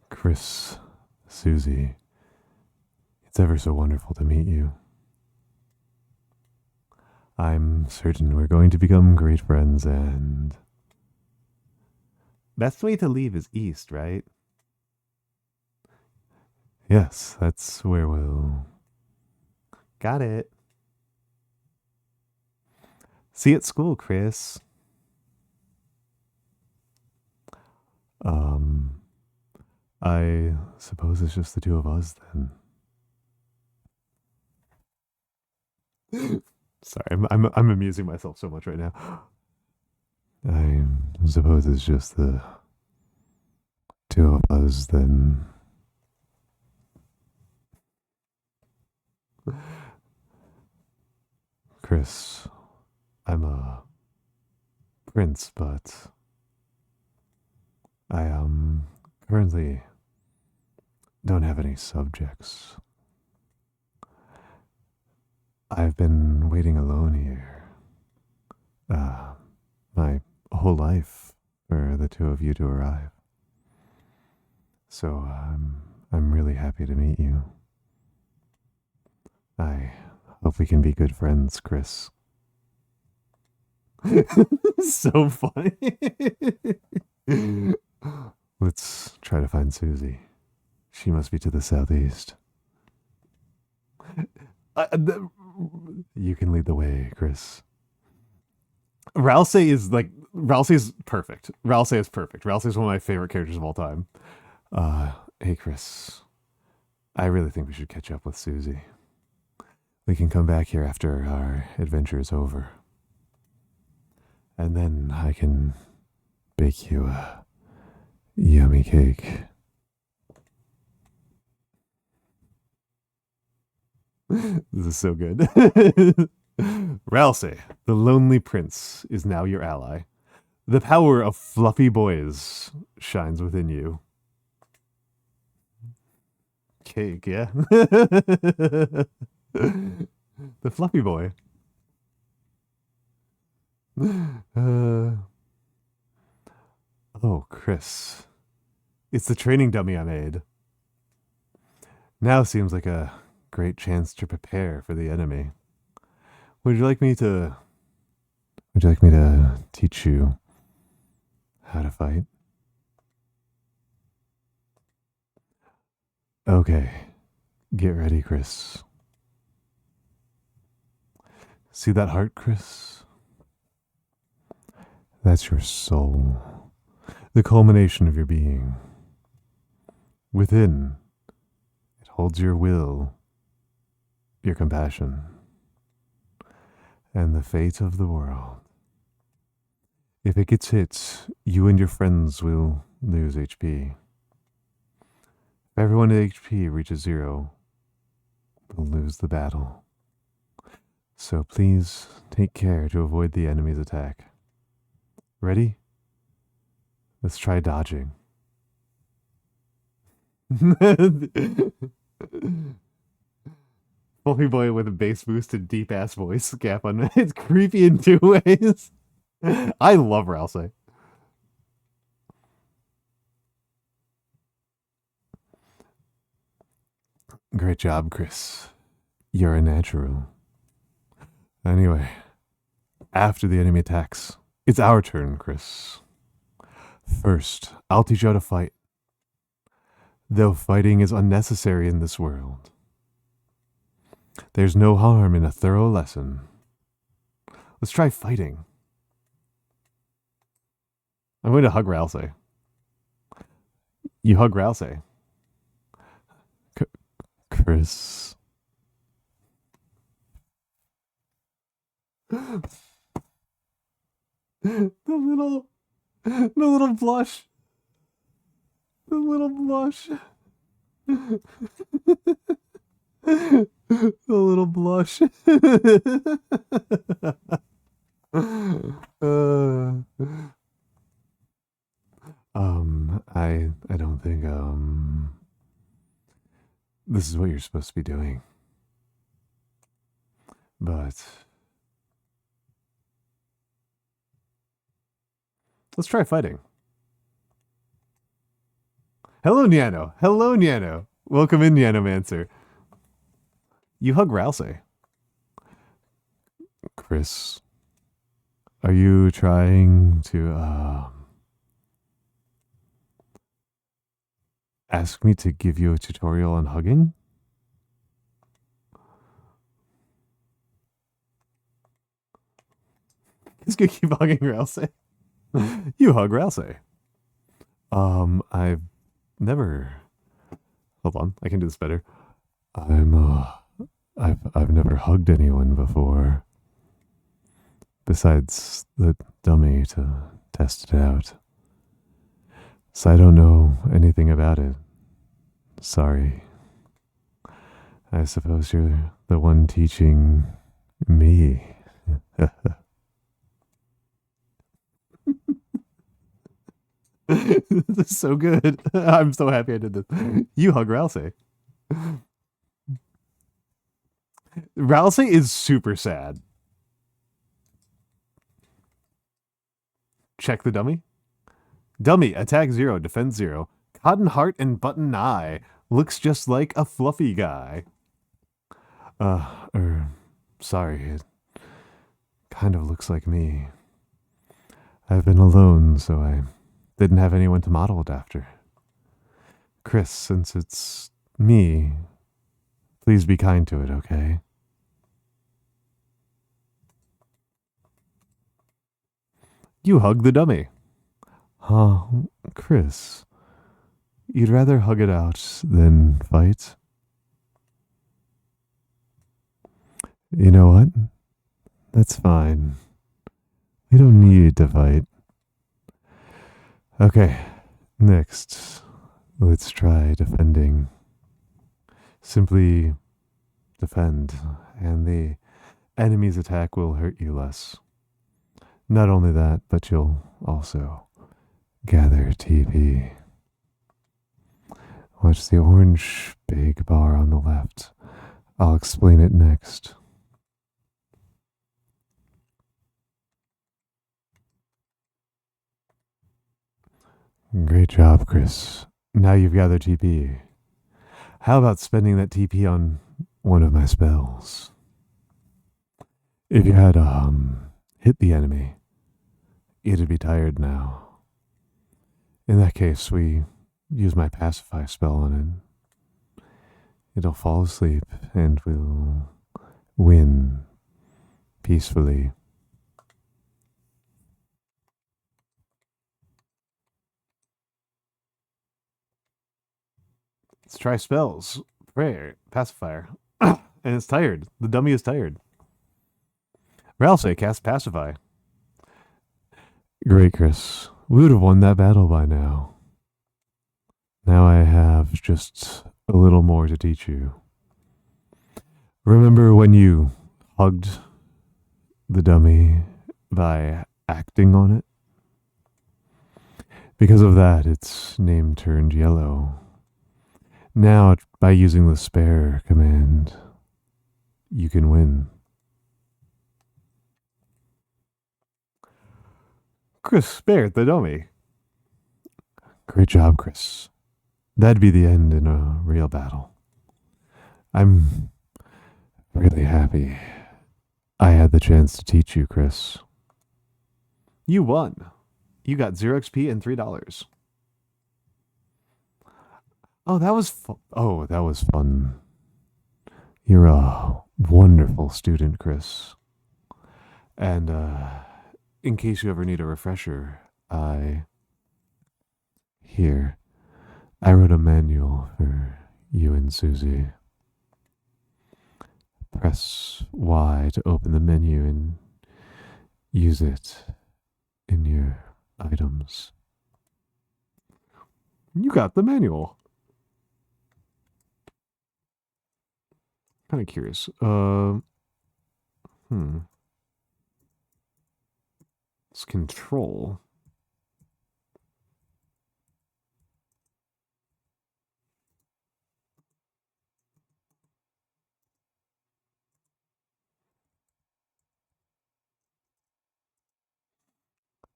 Chris, Susie, it's ever so wonderful to meet you. I'm certain we're going to become great friends, and... Best way to leave is east, right? Yes, that's where we'll... Got it. See you at school, Chris. I suppose it's just the two of us then. Sorry, I'm amusing myself so much right now. I suppose it's just the two of us then. Chris, I'm a prince, but I currently don't have any subjects. I've been waiting alone here, my whole life for the two of you to arrive. So I'm really happy to meet you. I hope we can be good friends, Chris. So funny. Let's try to find Susie. She must be to the southeast. You can lead the way, Chris. Ralsei is perfect. Ralsei is perfect. Ralsei is one of my favorite characters of all time. Hey, Chris. I really think we should catch up with Susie. We can come back here after our adventure is over. And then I can bake you a yummy cake. This is so good. Ralsei, the lonely prince, is now your ally. The power of fluffy boys shines within you. Cake, yeah? The fluffy boy. Oh, Chris. It's the training dummy I made. Now seems like a great chance to prepare for the enemy. Would you like me to teach you how to fight? Okay. Get ready, Chris. See that heart, Chris? That's your soul. The culmination of your being. Within, it holds your will, your compassion, and the fate of the world. If it gets hit, you and your friends will lose HP. If everyone at HP reaches 0, we'll lose the battle. So please take care to avoid the enemy's attack. Ready? Let's try dodging. Fluffy boy with a bass boost and deep ass voice gap on it's creepy in 2 ways. I love Ralsei. Great job, Chris. You're a natural. Anyway, after the enemy attacks, it's our turn, Chris. First, I'll teach you how to fight. Though fighting is unnecessary in this world, there's no harm in a thorough lesson. Let's try fighting. I'm going to hug Ralsei. You hug Ralsei. Chris. The little blush. The little blush. The little blush. I don't think this is what you're supposed to be doing. But let's try fighting. Hello, Niano. Hello, Niano. Welcome in, Nianomancer. You hug Ralsei. Chris, are you trying to ask me to give you a tutorial on hugging? He's gonna keep hugging Ralsei. You hug Ralsei. I've never. Hold on, I can do this better. I've never hugged anyone before. Besides the dummy to test it out. So I don't know anything about it. Sorry. I suppose you're the one teaching me This is so good. I'm so happy I did this. You hug Ralsei. Ralsei is super sad. Check the dummy. Dummy, attack 0, defense 0. Cotton heart and button eye. Looks just like a fluffy guy. Sorry, it kind of looks like me. I've been alone, so I didn't have anyone to model it after. Chris, since it's me, please be kind to it, okay? You hug the dummy. Huh, Chris, you'd rather hug it out than fight? You know what? That's fine. We don't need to fight. Okay, next, let's try defending. Simply defend, and the enemy's attack will hurt you less. Not only that, but you'll also gather TP. Watch the orange big bar on the left. I'll explain it next. Great job, Chris. Now you've gathered TP. How about spending that TP on one of my spells? If you had hit the enemy, it'd be tired now. In that case, we use my pacify spell on it. It'll fall asleep and we'll win peacefully. Let's try spells. Prayer, pacifier. And it's tired. The dummy is tired. Ralsei cast pacify. Great, Chris. We would have won that battle by now. Now I have just a little more to teach you. Remember when you hugged the dummy by acting on it? Because of that, its name turned yellow. Now, by using the spare command, you can win. Chris spared the dummy. Great job, Chris. That'd be the end in a real battle. I'm really happy I had the chance to teach you, Chris. You won. You got 0 XP and $3. Oh, that was fun. You're a wonderful student, Chris. And in case you ever need a refresher, I wrote a manual for you and Susie. Press Y to open the menu and use it in your items. You got the manual. Kind of curious. It's control.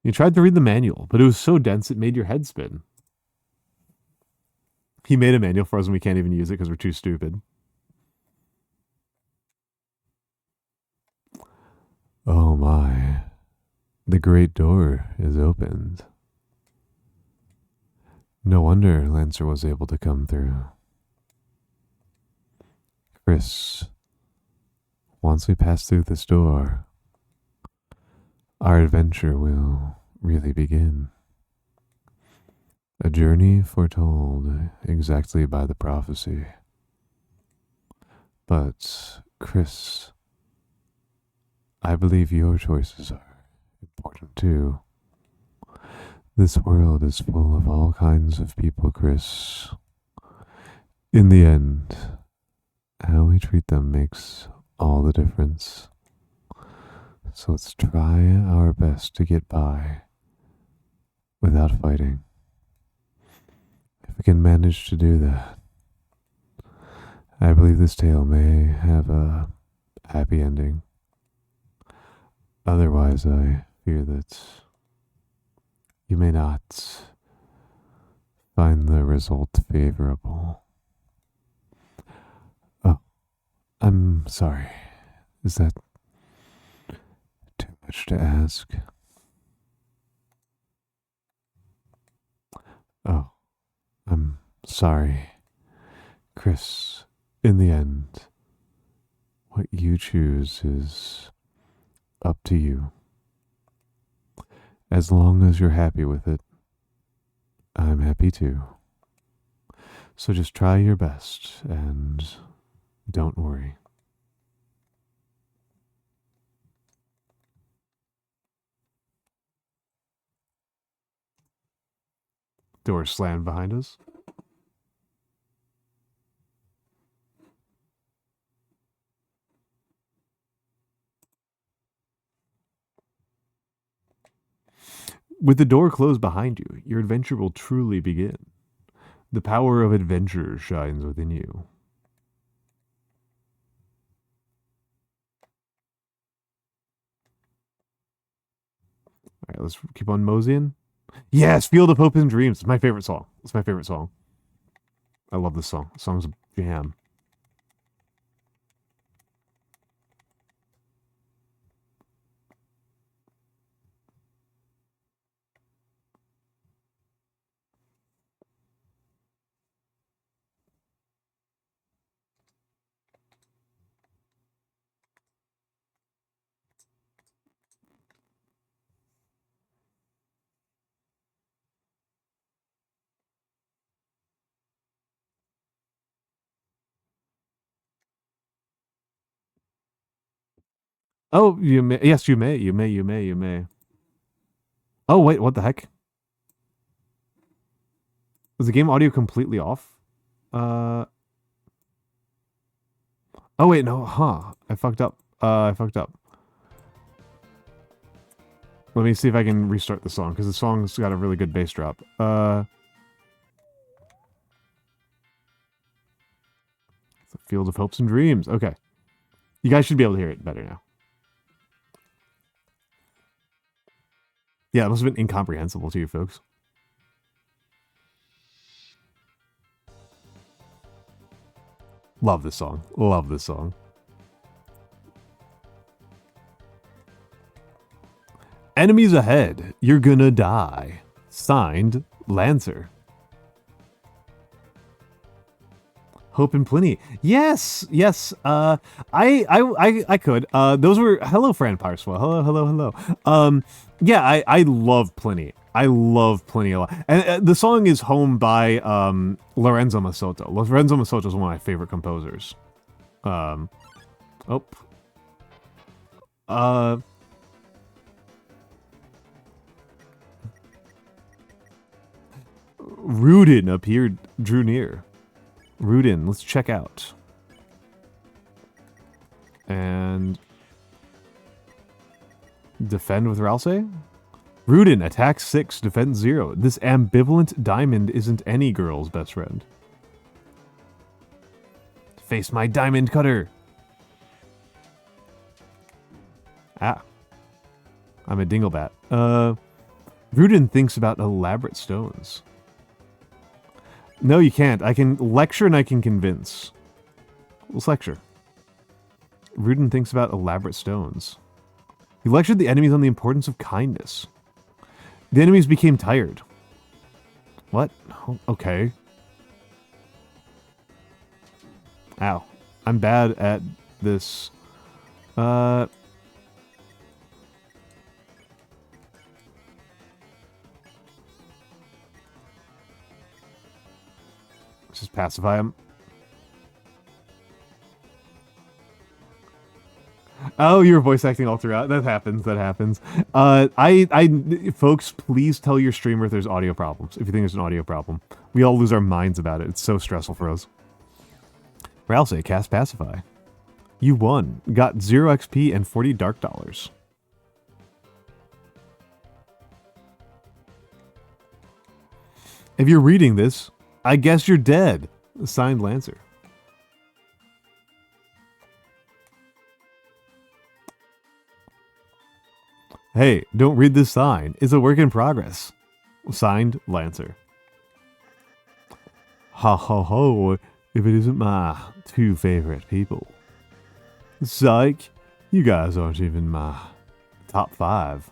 You tried to read the manual, but it was so dense it made your head spin. He made a manual for us and we can't even use it because we're too stupid. Oh my. The great door is opened. No wonder Lancer was able to come through. Chris, once we pass through this door, our adventure will really begin. A journey foretold exactly by the prophecy. But, Chris, I believe your choices are important too. This world is full of all kinds of people, Chris. In the end, how we treat them makes all the difference. So let's try our best to get by without fighting. If we can manage to do that, I believe this tale may have a happy ending. Otherwise, I fear that you may not find the result favorable. Oh, I'm sorry. Is that too much to ask? Oh, I'm sorry. Chris, in the end, what you choose is up to you. As long as you're happy with it, I'm happy too. So just try your best and don't worry. Door slammed behind us. With the door closed behind you, your adventure will truly begin. The power of adventure shines within you. All right, let's keep on moseying. Yes, Field of Hope and Dreams. It's my favorite song. It's my favorite song. I love this song. The song's a jam. Oh, you may. Yes, you may. You may. You may. You may. Oh, wait. What the heck? Was the game audio completely off? Oh, wait. No. Huh. I fucked up. I fucked up. Let me see if I can restart the song, because the song's got a really good bass drop. The Field of Hopes and Dreams. Okay. You guys should be able to hear it better now. Yeah, it must have been incomprehensible to you folks. Love this song. Love this song. Enemies ahead. You're gonna die. Signed, Lancer. Hope and Plenty. Yes, yes. I could. Those were hello, Fran Parswell. Hello. Yeah, I love Plenty. I love Plenty a lot. And the song is home by Lorenzo Masoto. Lorenzo Masoto is one of my favorite composers. Rudin drew near. Rudin, let's check out. And defend with Ralsei? Rudin, attack 6, defense 0. This ambivalent diamond isn't any girl's best friend. Face my diamond cutter! Ah. I'm a dinglebat. Rudin thinks about elaborate stones. No, you can't. I can lecture and I can convince. Let's lecture. Rudin thinks about elaborate stones. He lectured the enemies on the importance of kindness. The enemies became tired. What? Oh, okay. Ow. I'm bad at this. Just pacify him. Oh, you were voice acting all throughout. That happens. Folks, please tell your streamer if there's audio problems. If you think there's an audio problem, we all lose our minds about it. It's so stressful for us. Ralsei, cast Pacify. You won. Got 0 XP and 40 dark dollars. If you're reading this, I guess you're dead. Signed, Lancer. Hey, don't read this sign. It's a work in progress. Signed, Lancer. Ha ha ho, if it isn't my two favorite people. Psych, you guys aren't even my top 5.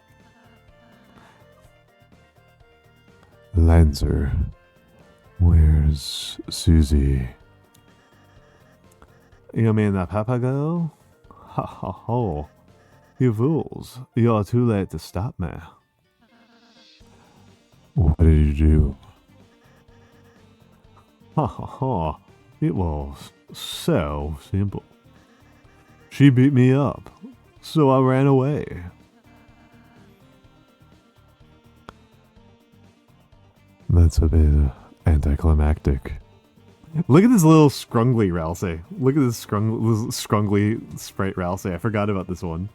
Lancer, where's Susie? You mean the Papa girl? Ha ha ho. You fools, you're too late to stop me. What did you do? Ha ha ha. It was so simple. She beat me up, so I ran away. That's a bit anticlimactic. Look at this little scrungly Ralsei. Look at this scrungly sprite Ralsei. I forgot about this one.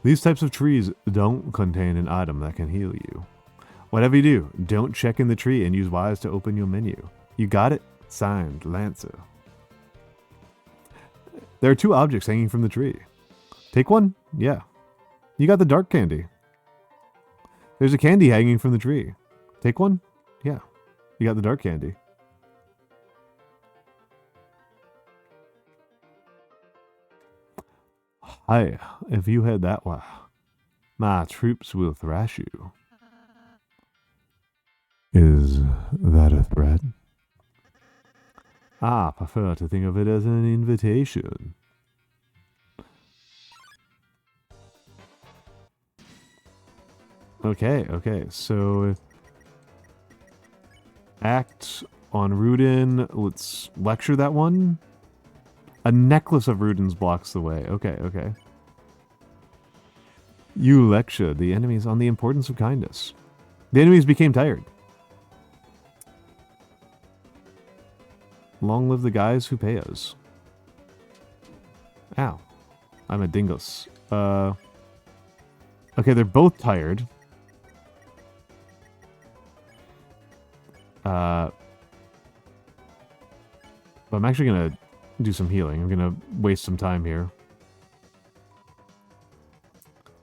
These types of trees don't contain an item that can heal you. Whatever you do, don't check in the tree and use Y's to open your menu. You got it? Signed, Lancer. There are 2 objects hanging from the tree. Take one? Yeah. You got the dark candy. There's a candy hanging from the tree. Take one? Yeah. You got the dark candy. Hey, if you head that way, my troops will thrash you. Is that a threat? I prefer to think of it as an invitation. Okay, so act on Rudin. Let's lecture that one. A necklace of Rudins blocks the way. Okay. You lectured the enemies on the importance of kindness. The enemies became tired. Long live the guys who pay us. Ow. I'm a dingus. Okay, they're both tired. But I'm actually gonna do some healing. I'm gonna waste some time here.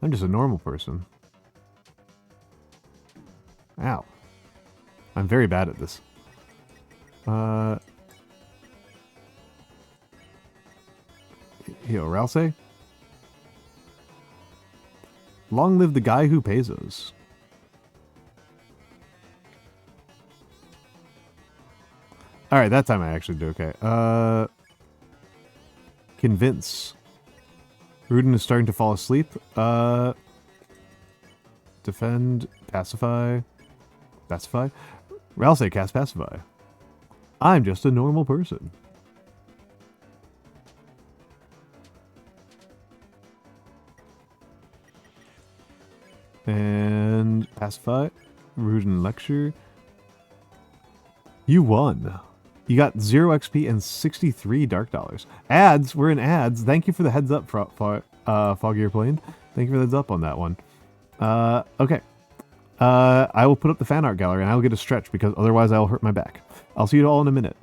I'm just a normal person. Ow. I'm very bad at this. Yo, Ralsei? Long live the guy who pays us. Alright, that time I actually do okay. Convince. Rudin is starting to fall asleep. Defend. Pacify. Pacify? Ralsei cast Pacify. I'm just a normal person. And Pacify. Rudin lecture. You won. You got 0 XP and 63 dark dollars. Ads, we're in ads. Thank you for the heads up, Foggier Plane. Thank you for the heads up on that one. Okay. I will put up the fan art gallery and I will get a stretch because otherwise I will hurt my back. I'll see you all in a minute.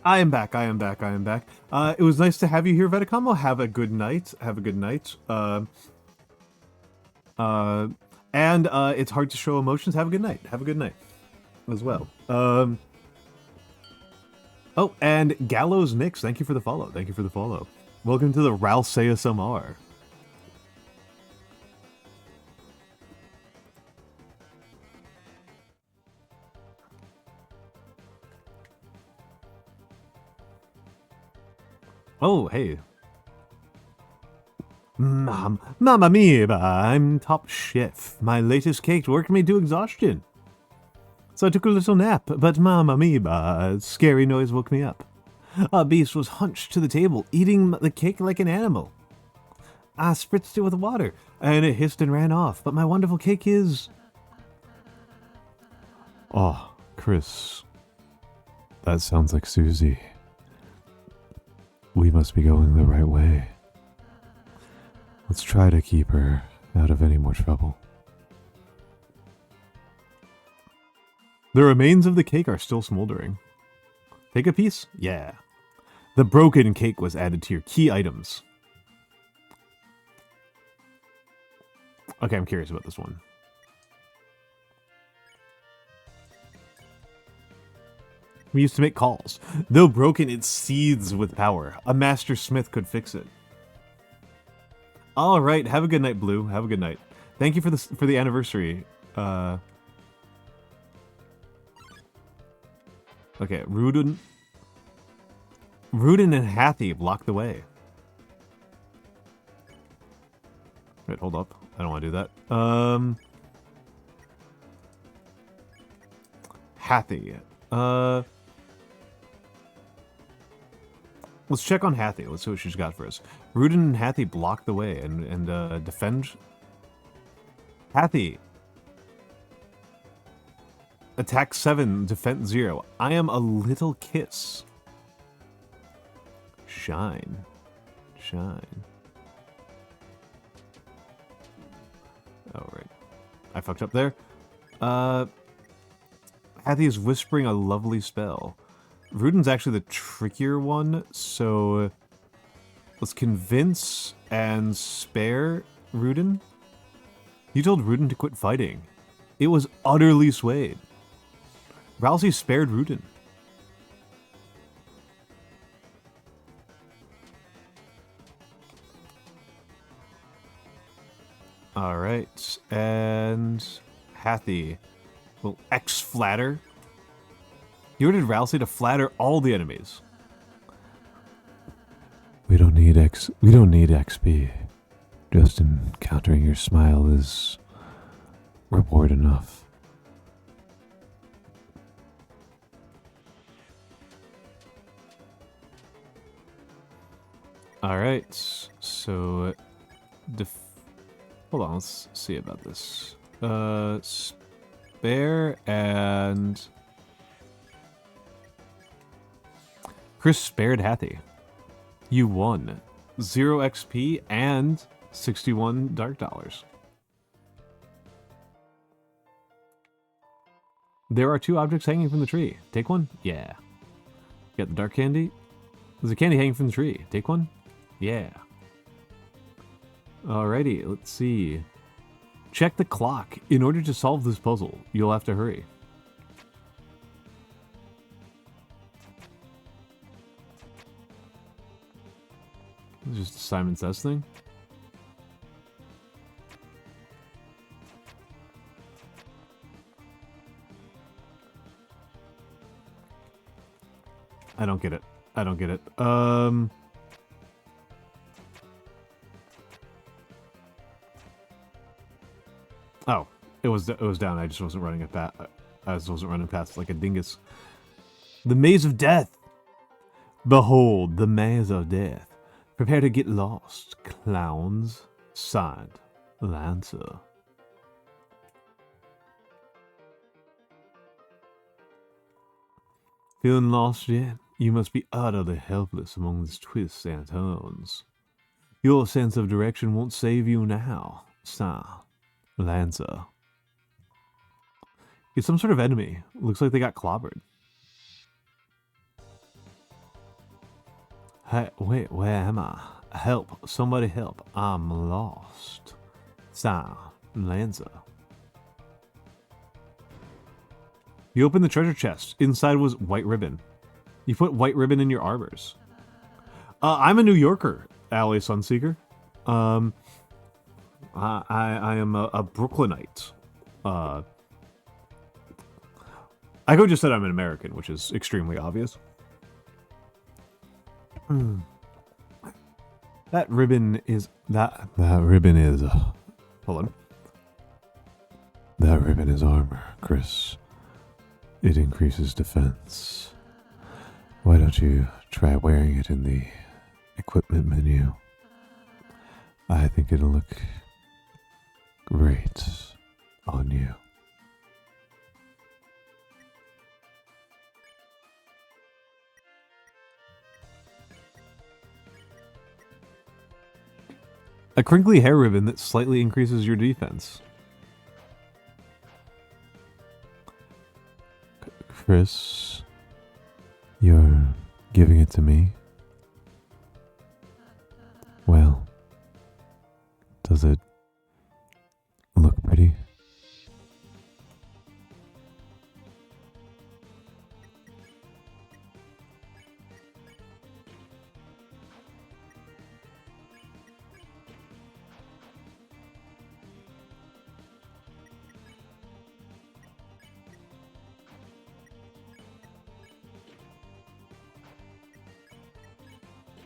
I am back. I am back. I am back. It was nice to have you here, Vetacamo. Have a good night. Have a good night. And it's hard to show emotions. Have a good night. Have a good night as well. Oh, and Gallows Nix, thank you for the follow. Thank you for the follow. Welcome to the Ralph ASMR. Oh, hey. Mamma mia, I'm top chef. My latest cake worked me to exhaustion. So I took a little nap, but mamma mia, a scary noise woke me up. A beast was hunched to the table, eating the cake like an animal. I spritzed it with water, and it hissed and ran off, but my wonderful cake is... Oh, Chris. That sounds like Susie. We must be going the right way. Let's try to keep her out of any more trouble. The remains of the cake are still smoldering. Take a piece? Yeah. The broken cake was added to your key items. Okay, I'm curious about this one. We used to make calls. Though broken, it seethes with power. A master smith could fix it. All right, have a good night, Blue. Have a good night. Thank you for the anniversary. Okay, Rudin and Hathy block the way. Wait, hold up. I don't want to do that. Hathy. Let's check on Hathy. Let's see what she's got for us. Rudin and Hathy block the way and defend. Hathy. Attack 7, defense 0. I am a little kiss. Shine. Shine. Oh, right. I fucked up there. Hathy is whispering a lovely spell. Rudin's actually the trickier one, so let's convince and spare Rudin. You told Rudin to quit fighting. It was utterly swayed. Ralsei spared Rudin. Alright, and Hathy will X-flatter. You ordered Ralsei to flatter all the enemies. We don't need XP. Just encountering your smile is reward enough. Alright, so hold on, let's see about this. Spare and Chris spared Hathy. You won 0 XP and 61 dark dollars. There are 2 objects hanging from the tree. Take one? Yeah. Got the dark candy. There's a candy hanging from the tree. Take one? Yeah. Alrighty, let's see. Check the clock. In order to solve this puzzle, you'll have to hurry. It's just a Simon Says thing. I don't get it. I don't get it. Oh, it was down. I just wasn't running it past. I just wasn't running past like a dingus. The Maze of Death. Behold, the Maze of Death. Prepare to get lost, clowns. Signed, Lancer. Feeling lost yet? You must be utterly helpless among these twists and turns. Your sense of direction won't save you now. Signed, Lancer. It's some sort of enemy. Looks like they got clobbered. Hey, wait, where am I? Help, somebody help. I'm lost. Sign, Lanza. You opened the treasure chest. Inside was white ribbon. You put white ribbon in your arbors. I'm a New Yorker, Ally Sunseeker. I am a Brooklynite. I could just said I'm an American, which is extremely obvious. That ribbon is that ribbon is hold on. That ribbon is armor, Chris. It increases defense. Why don't you try wearing it in the equipment menu? I think it'll look great on you. A crinkly hair ribbon that slightly increases your defense. Chris, you're giving it to me? Well, does it look pretty?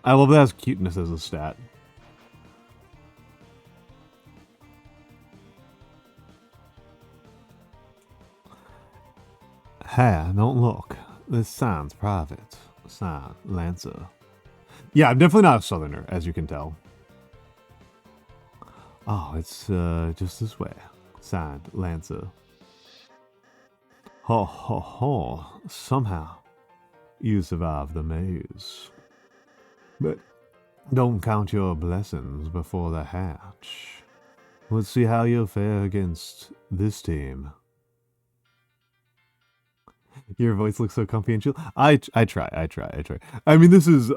I love that it has cuteness as a stat. Hey, don't look. This sign's private. Sign, Lancer. Yeah, I'm definitely not a southerner, as you can tell. Oh, it's just this way. Signed, Lancer. Ho ho ho. Somehow, you survived the maze. But don't count your blessings before the hatch. Let's see how you'll fare against this team. Your voice looks so comfy and chill. I try. I mean, this is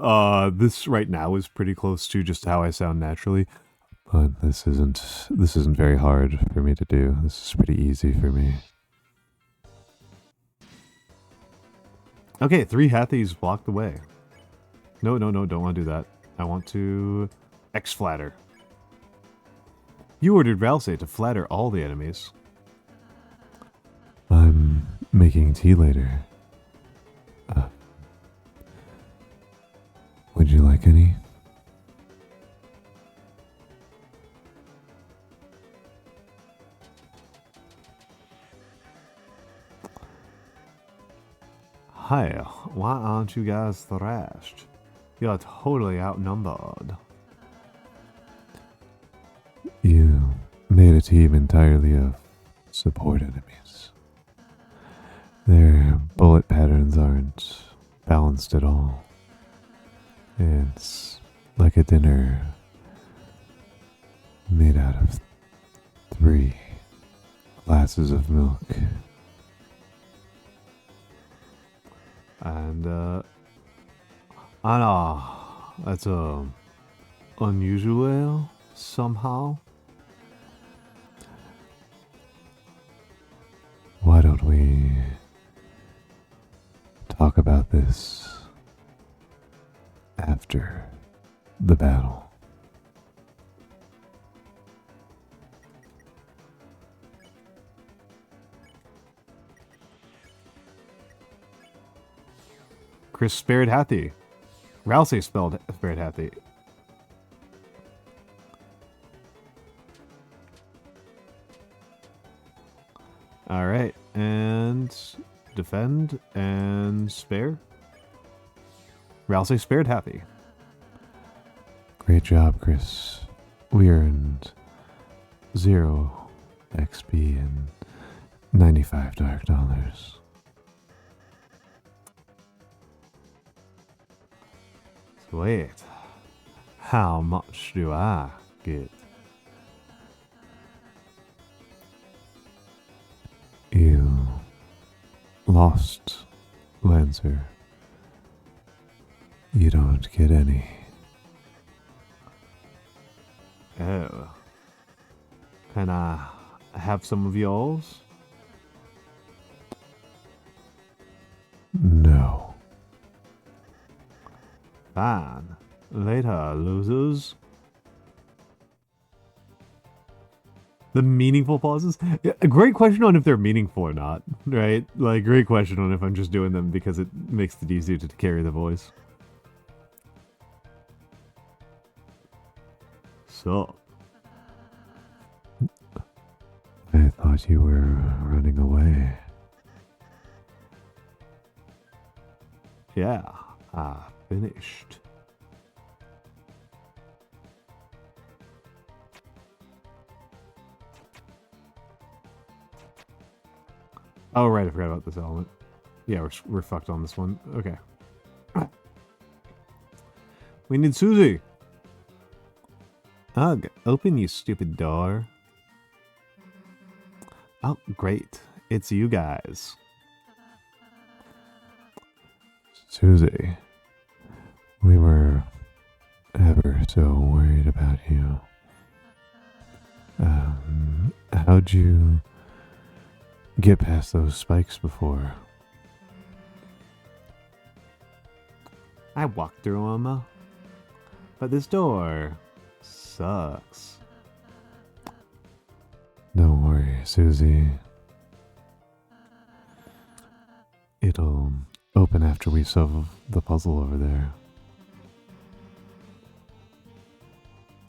this right now is pretty close to just how I sound naturally, but this isn't very hard for me to do. This is pretty easy for me. Okay, 3 Hathies block the way. No, don't want to do that. I want to X-flatter. You ordered Ralsei to flatter all the enemies. I'm making tea later. Would you like any? Hi, why aren't you guys thrashed? You're totally outnumbered. You made a team entirely of support enemies. Their bullet patterns aren't balanced at all. It's like a dinner made out of 3 glasses of milk. And, I know, that's, unusual somehow. Why don't we talk about this after the battle? Chris spared Hathi. Ralsei spelled spared Hathi. Alright, and defend and spare. Ralsei spared Hathi. Great job, Chris. We earned 0 XP and 95 dark dollars. Sweet. How much do I get? You lost, Lancer. You don't get any. Oh. Can I have some of yours? No. Fine. Later, losers. The meaningful pauses? Yeah, a great question on if they're meaningful or not, right? Like, great question on if I'm just doing them because it makes it easier to carry the voice. So. I thought you were running away. Yeah, I finished. Oh, right, I forgot about this element. Yeah, we're fucked on this one. Okay. We need Susie. Ugh, open, you stupid door. Oh, great. It's you guys. Susie, we were ever so worried about you. How'd you get past those spikes before? I walked through them, but this door sucks. Don't worry, Susie. It'll open after we solve the puzzle over there.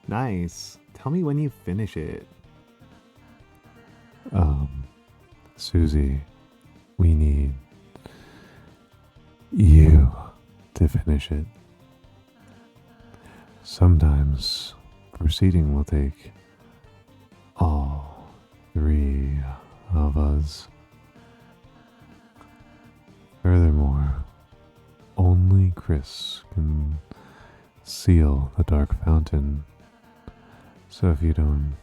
Nice. Tell me when you finish it. Susie, we need you to finish it. Sometimes proceeding will take all three of us. Furthermore, only Chris can seal the dark fountain. So if you don't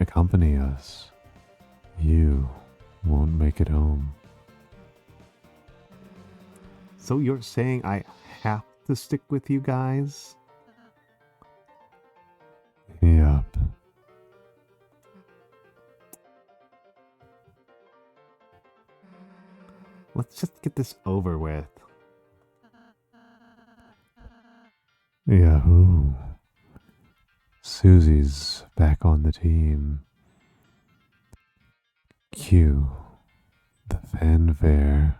accompany us, you won't make it home. So you're saying I have to stick with you guys? Yup. Let's just get this over with. Yahoo. Susie's back on the team. Cue the fanfare.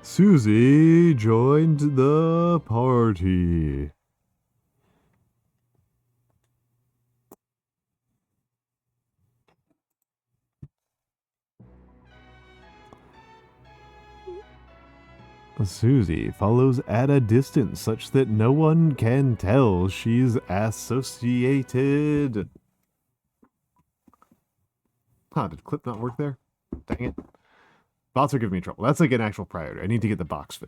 Susie joined the party. Susie follows at a distance such that no one can tell she's associated. Huh, did clip not work there? Dang it. Bots are giving me trouble. That's like an actual priority. I need to get the bots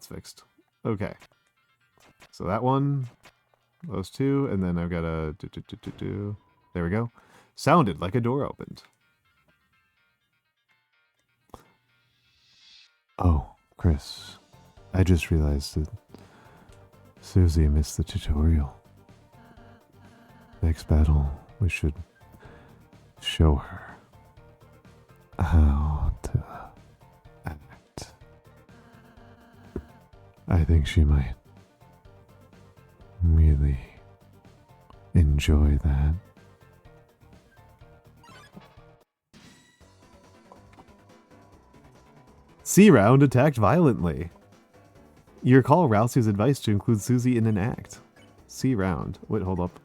fixed. Okay. So that one, those two, and then I've got a There we go. Sounded like a door opened. Oh, Chris, I just realized that Susie missed the tutorial. Next battle, we should show her how to act. I think she might really enjoy that. C-Round attacked violently. You recall Rousey's advice to include Susie in an act. C-Round. Wait, hold up.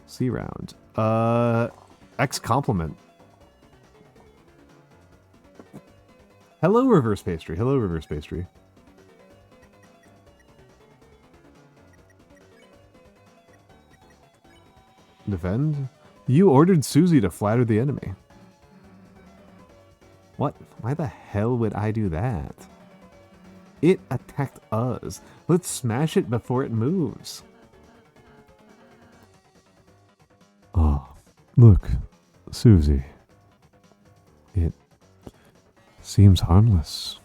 C-Round. X compliment. Hello, reverse pastry. Hello, reverse pastry. Defend? You ordered Susie to flatter the enemy. What? Why the hell would I do that? It attacked us. Let's smash it before it moves. Oh, look, Susie, It seems harmless.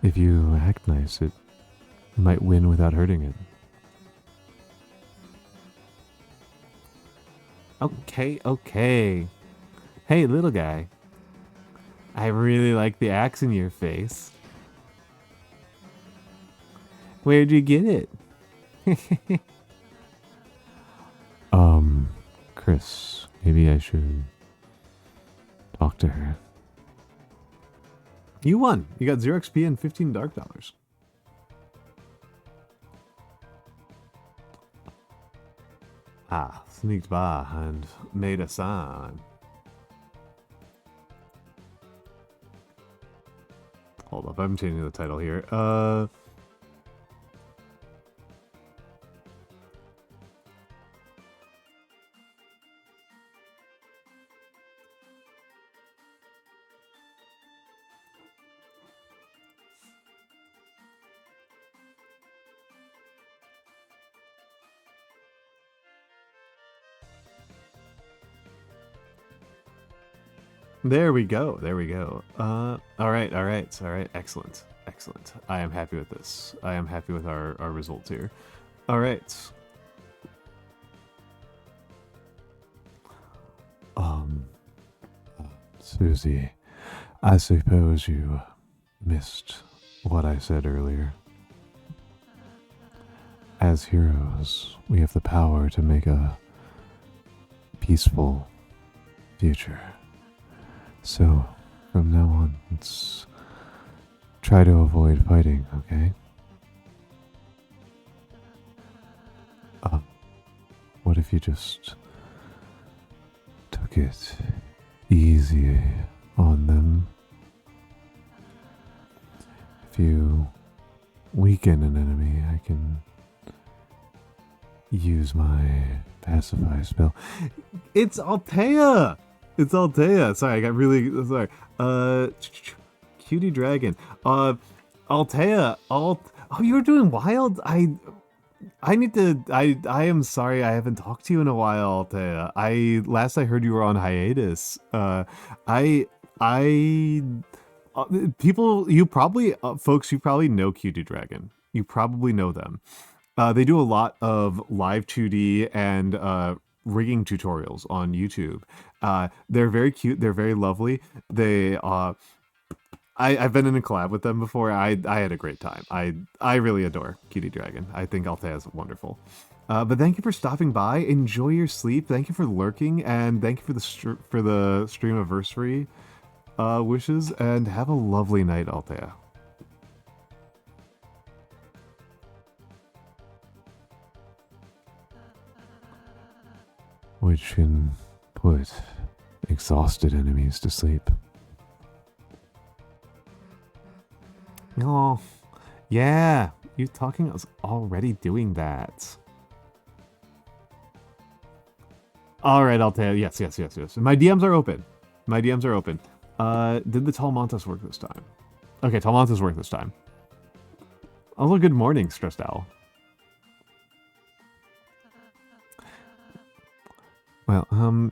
If you act nice, it might win without hurting it. Okay, okay. Hey, little guy. I really like the axe in your face. Where'd you get it? Chris, maybe I should talk to her. You won. You got 0 XP and 15 dark dollars. Ah, sneaked by and made a sign. Hold up, I'm changing the title here. There we go. There we go. All right. Excellent. Excellent. I am happy with this. I am happy with our results here. All right. Susie, I suppose you missed what I said earlier. As heroes, we have the power to make a peaceful future. So, from now on, let's try to avoid fighting, okay? What if you just took it easy on them? If you weaken an enemy, I can use my pacify spell. It's Altea! It's Altea. Sorry, I got really sorry. Cutie dragon. Altea. Oh, you were doing wild. I need to. I am sorry. I haven't talked to you in a while, Altea. Last I heard you were on hiatus. People. You probably folks. You probably know Cutie Dragon. You probably know them. They do a lot of live 2D and rigging tutorials on YouTube. They're very cute. They're very lovely. They I've been in a collab with them before. I had a great time. I really adore Cutie Dragon. I think Altea is wonderful. But thank you for stopping by. Enjoy your sleep. Thank you for lurking, and thank you for the stream anniversary wishes. And have a lovely night, Altea. Which can put exhausted enemies to sleep. Oh, yeah, you talking us already doing that. All right, Altea. Yes. My DMs are open. Did the Almantas work this time? Okay, Almantas work this time. Also, good morning, Stressed Owl. Well,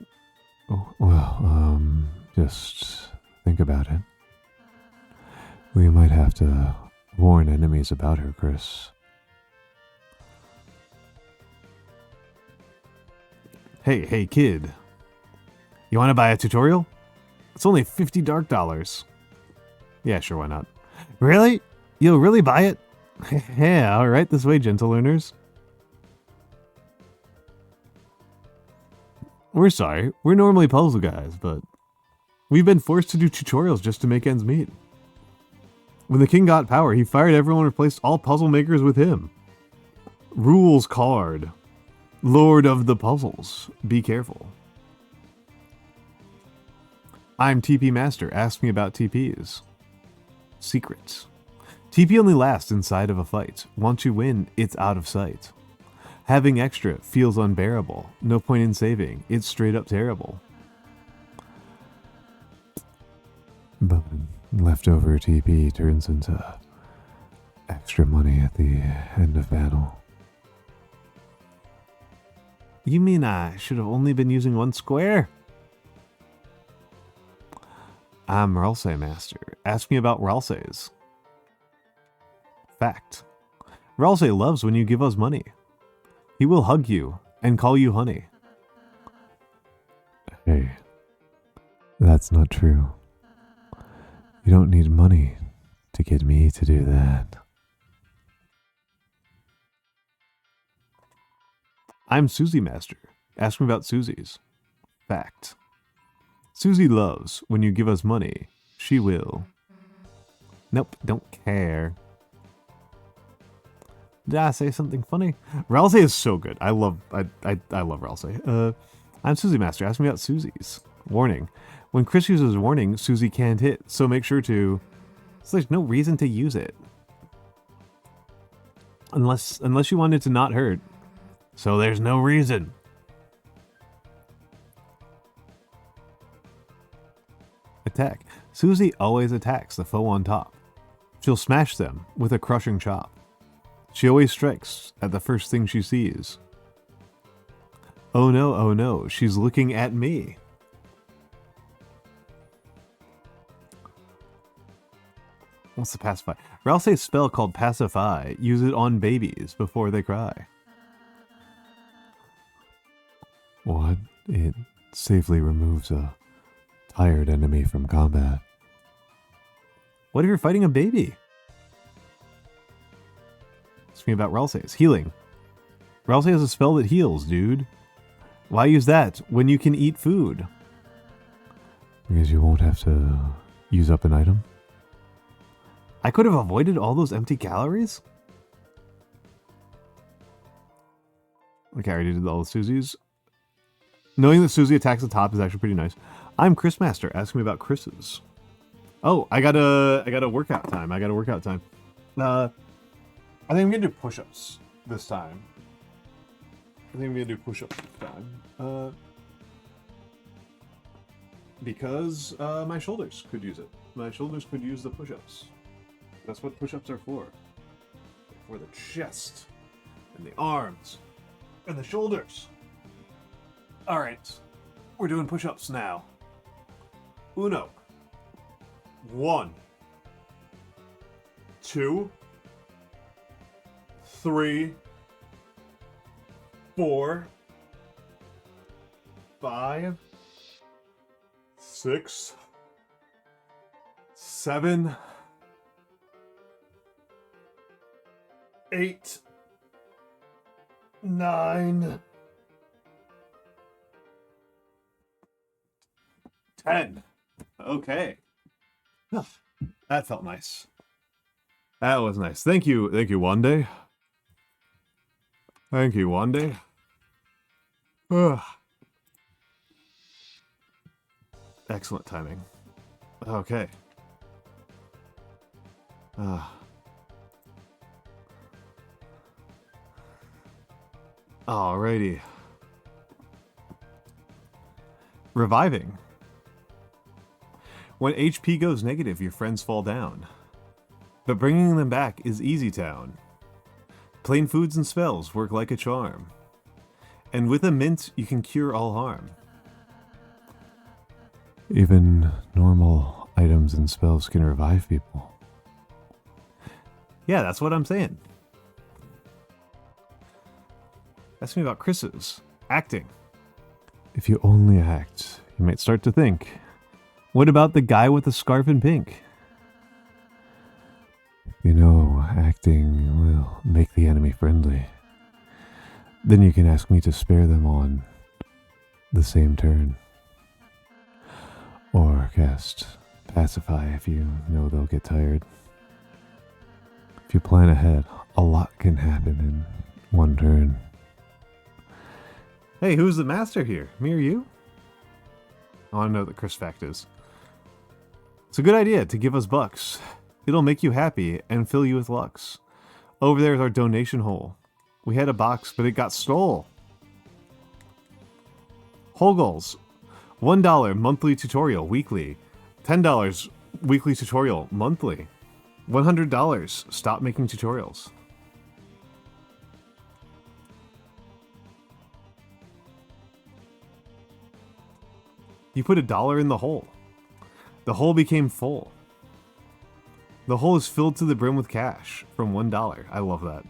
just think about it. We might have to warn enemies about her, Chris. Hey, kid. You want to buy a tutorial? It's only 50 dark dollars. Yeah, sure, why not? Really? You'll really buy it? Yeah, alright, this way, gentle learners. We're sorry. We're normally puzzle guys, but we've been forced to do tutorials just to make ends meet. When the king got power, he fired everyone and replaced all puzzle makers with him. Rules card. Lord of the puzzles. Be careful. I'm TP Master. Ask me about TPs. Secrets. TP only lasts inside of a fight. Once you win, it's out of sight. Having extra feels unbearable. No point in saving. It's straight up terrible. But leftover TP turns into extra money at the end of battle. You mean I should have only been using one square? I'm Ralsei Master. Ask me about Ralseis. Fact. Ralsei loves when you give us money. He will hug you and call you honey. Hey, that's not true. You don't need money to get me to do that. I'm Susie Master. Ask me about Susie's. Fact. Susie loves when you give us money. She will. Nope, don't care. Did I say something funny? Ralsei is so good. I love Ralsei. I'm Susie Master. Ask me about Susie's. Warning. When Chris uses warning, Susie can't hit, so make sure to... So there's no reason to use it. Unless you want it to not hurt. So there's no reason. Attack. Susie always attacks the foe on top. She'll smash them with a crushing chop. She always strikes at the first thing she sees. Oh no, she's looking at me. What's the pacify? Ralsei's spell called pacify. Use it on babies before they cry. What? It safely removes a tired enemy from combat. What if you're fighting a baby? Ask me about Ralsei's. Healing. Ralsei has a spell that heals, dude. Why use that when you can eat food? Because you won't have to use up an item. I could have avoided all those empty calories? Okay, I already did all the Susies. Knowing that Susie attacks the top is actually pretty nice. I'm Chris Master. Ask me about Chris's. Oh, I got a workout time. I think I'm gonna do push-ups this time. Because my shoulders could use it. My shoulders could use the push-ups. That's what push-ups are for. For the chest, and the arms, and the shoulders. Alright, we're doing push-ups now. Uno. 1. 2. 3. 4. 5. 6. 7. 8. 9. 10. Okay. That felt nice. That was nice. Thank you, Wande. Thank you, Wande. Excellent timing. Okay. Alrighty. Reviving. When HP goes negative, your friends fall down. But bringing them back is easy town. Plain foods and spells work like a charm. And with a mint, you can cure all harm. Even normal items and spells can revive people. Yeah, that's what I'm saying. Ask me about Chris's. Acting. If you only act, you might start to think, what about the guy with the scarf in pink? You know, acting will make the enemy friendly. Then you can ask me to spare them on the same turn. Or cast Pacify if you know they'll get tired. If you plan ahead, a lot can happen in one turn. Hey, who's the master here? Me or you? I want to know what the Chris fact is. It's a good idea to give us bucks. It'll make you happy and fill you with lux. Over there is our donation hole. We had a box, but it got stole. Whole goals. $1 monthly tutorial weekly. $10 weekly tutorial monthly. $100 stop making tutorials. You put $1 in the hole. The hole became full. The hole is filled to the brim with cash from $1. I love that.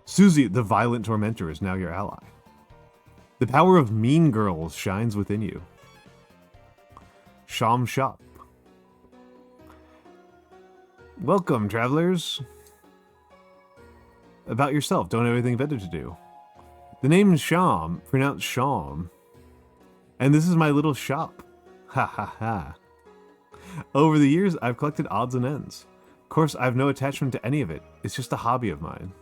Susie, the violent tormentor, is now your ally. The power of mean girls shines within you. Sham Shop. Welcome, travelers. About yourself, don't have anything better to do. The name is Sham, pronounced Sham. And this is my little shop. Ha ha ha. Over the years, I've collected odds and ends. Of course, I have no attachment to any of it. It's just a hobby of mine.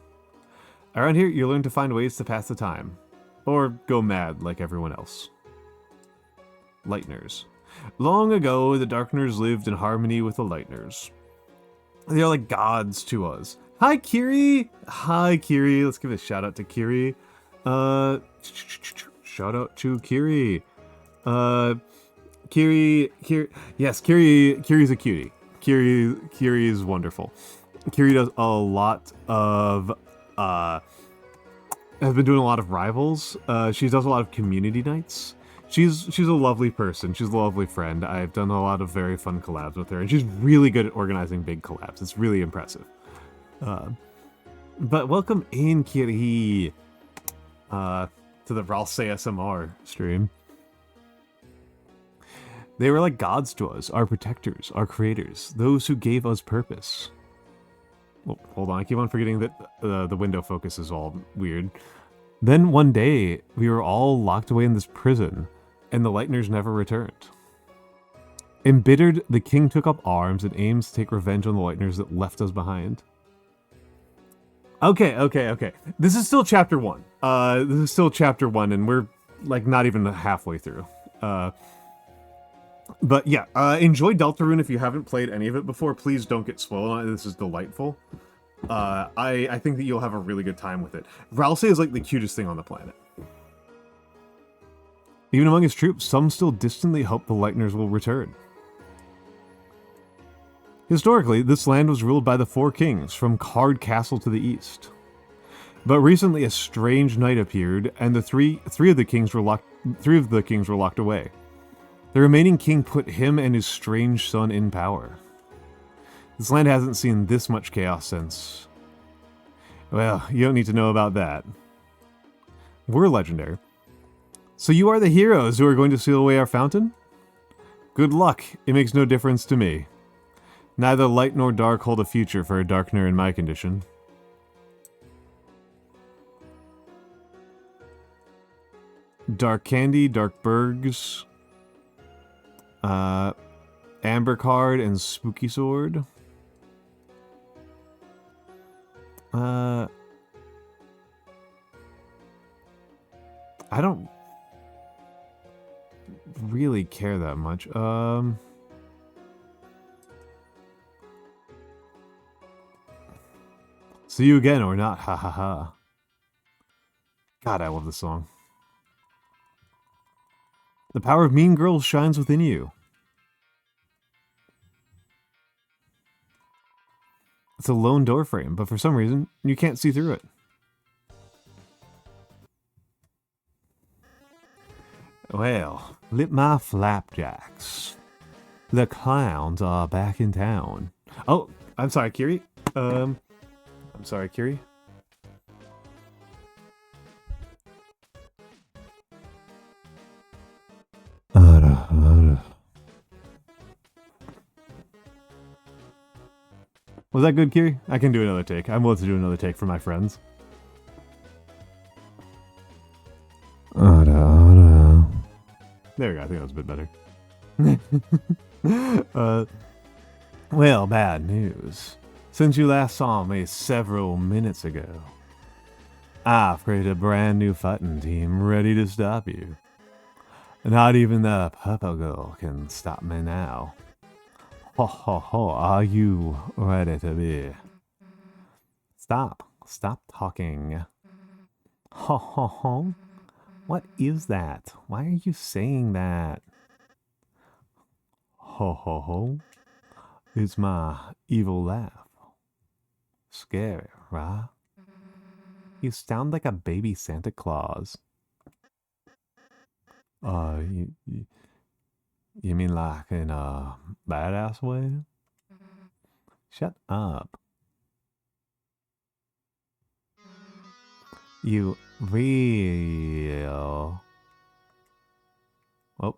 Around here, you learn to find ways to pass the time. Or go mad like everyone else. Lightners. Long ago, the Darkners lived in harmony with the Lightners. They are like gods to us. Hi, Kiri! Hi, Kiri. Let's give a shout out to Kiri. Shout out to Kiri. Kiri, yes, Kiri's a cutie. Kiri is wonderful. Kiri does a lot of, has been doing a lot of rivals. She does a lot of community nights. She's a lovely person. She's a lovely friend. I've done a lot of very fun collabs with her, and she's really good at organizing big collabs. It's really impressive. But welcome in, Kiri, to the Ralse ASMR stream. They were like gods to us, our protectors, our creators, those who gave us purpose. Oh, hold on, I keep on forgetting that the window focus is all weird. Then one day, we were all locked away in this prison, and the Lightners never returned. Embittered, the king took up arms and aims to take revenge on the Lightners that left us behind. Okay. This is still chapter 1. This is still chapter 1, and we're like not even halfway through. But yeah, enjoy Deltarune if you haven't played any of it before. Please don't get spoiled on it. This is delightful. I think that you'll have a really good time with it. Ralse is like the cutest thing on the planet. Even among his troops, some still distantly hope the Lightners will return. Historically, this land was ruled by the 4 kings from Card Castle to the east. But recently a strange knight appeared, and three of the kings were locked away. The remaining king put him and his strange son in power. This land hasn't seen this much chaos since... Well, you don't need to know about that. We're legendary. So you are the heroes who are going to seal away our fountain? Good luck. It makes no difference to me. Neither light nor dark hold a future for a Darkner in my condition. Dark Candy, Dark Bergs... Amber Card and Spooky Sword. I don't really care that much. See you again or not, ha ha ha. God, I love this song. The power of mean girls shines within you. It's a lone door frame, but for some reason, you can't see through it. Well, lit my flapjacks. The clowns are back in town. Oh, I'm sorry, Kiri. I'm sorry, Kiri. Was that good, Kiri? I can do another take. I'm willing to do another take for my friends. There we go. I think that was a bit better. Well, bad news. Since you last saw me several minutes ago, I've created a brand new fighting team ready to stop you. Not even the purple girl can stop me now. Ho ho ho, are you ready to be? Stop talking. Ho ho ho. What is that? Why are you saying that? Ho ho ho. It's my evil laugh. Scary, right? You sound like a baby Santa Claus. You mean like in a badass way? Shut up. You real. Oh.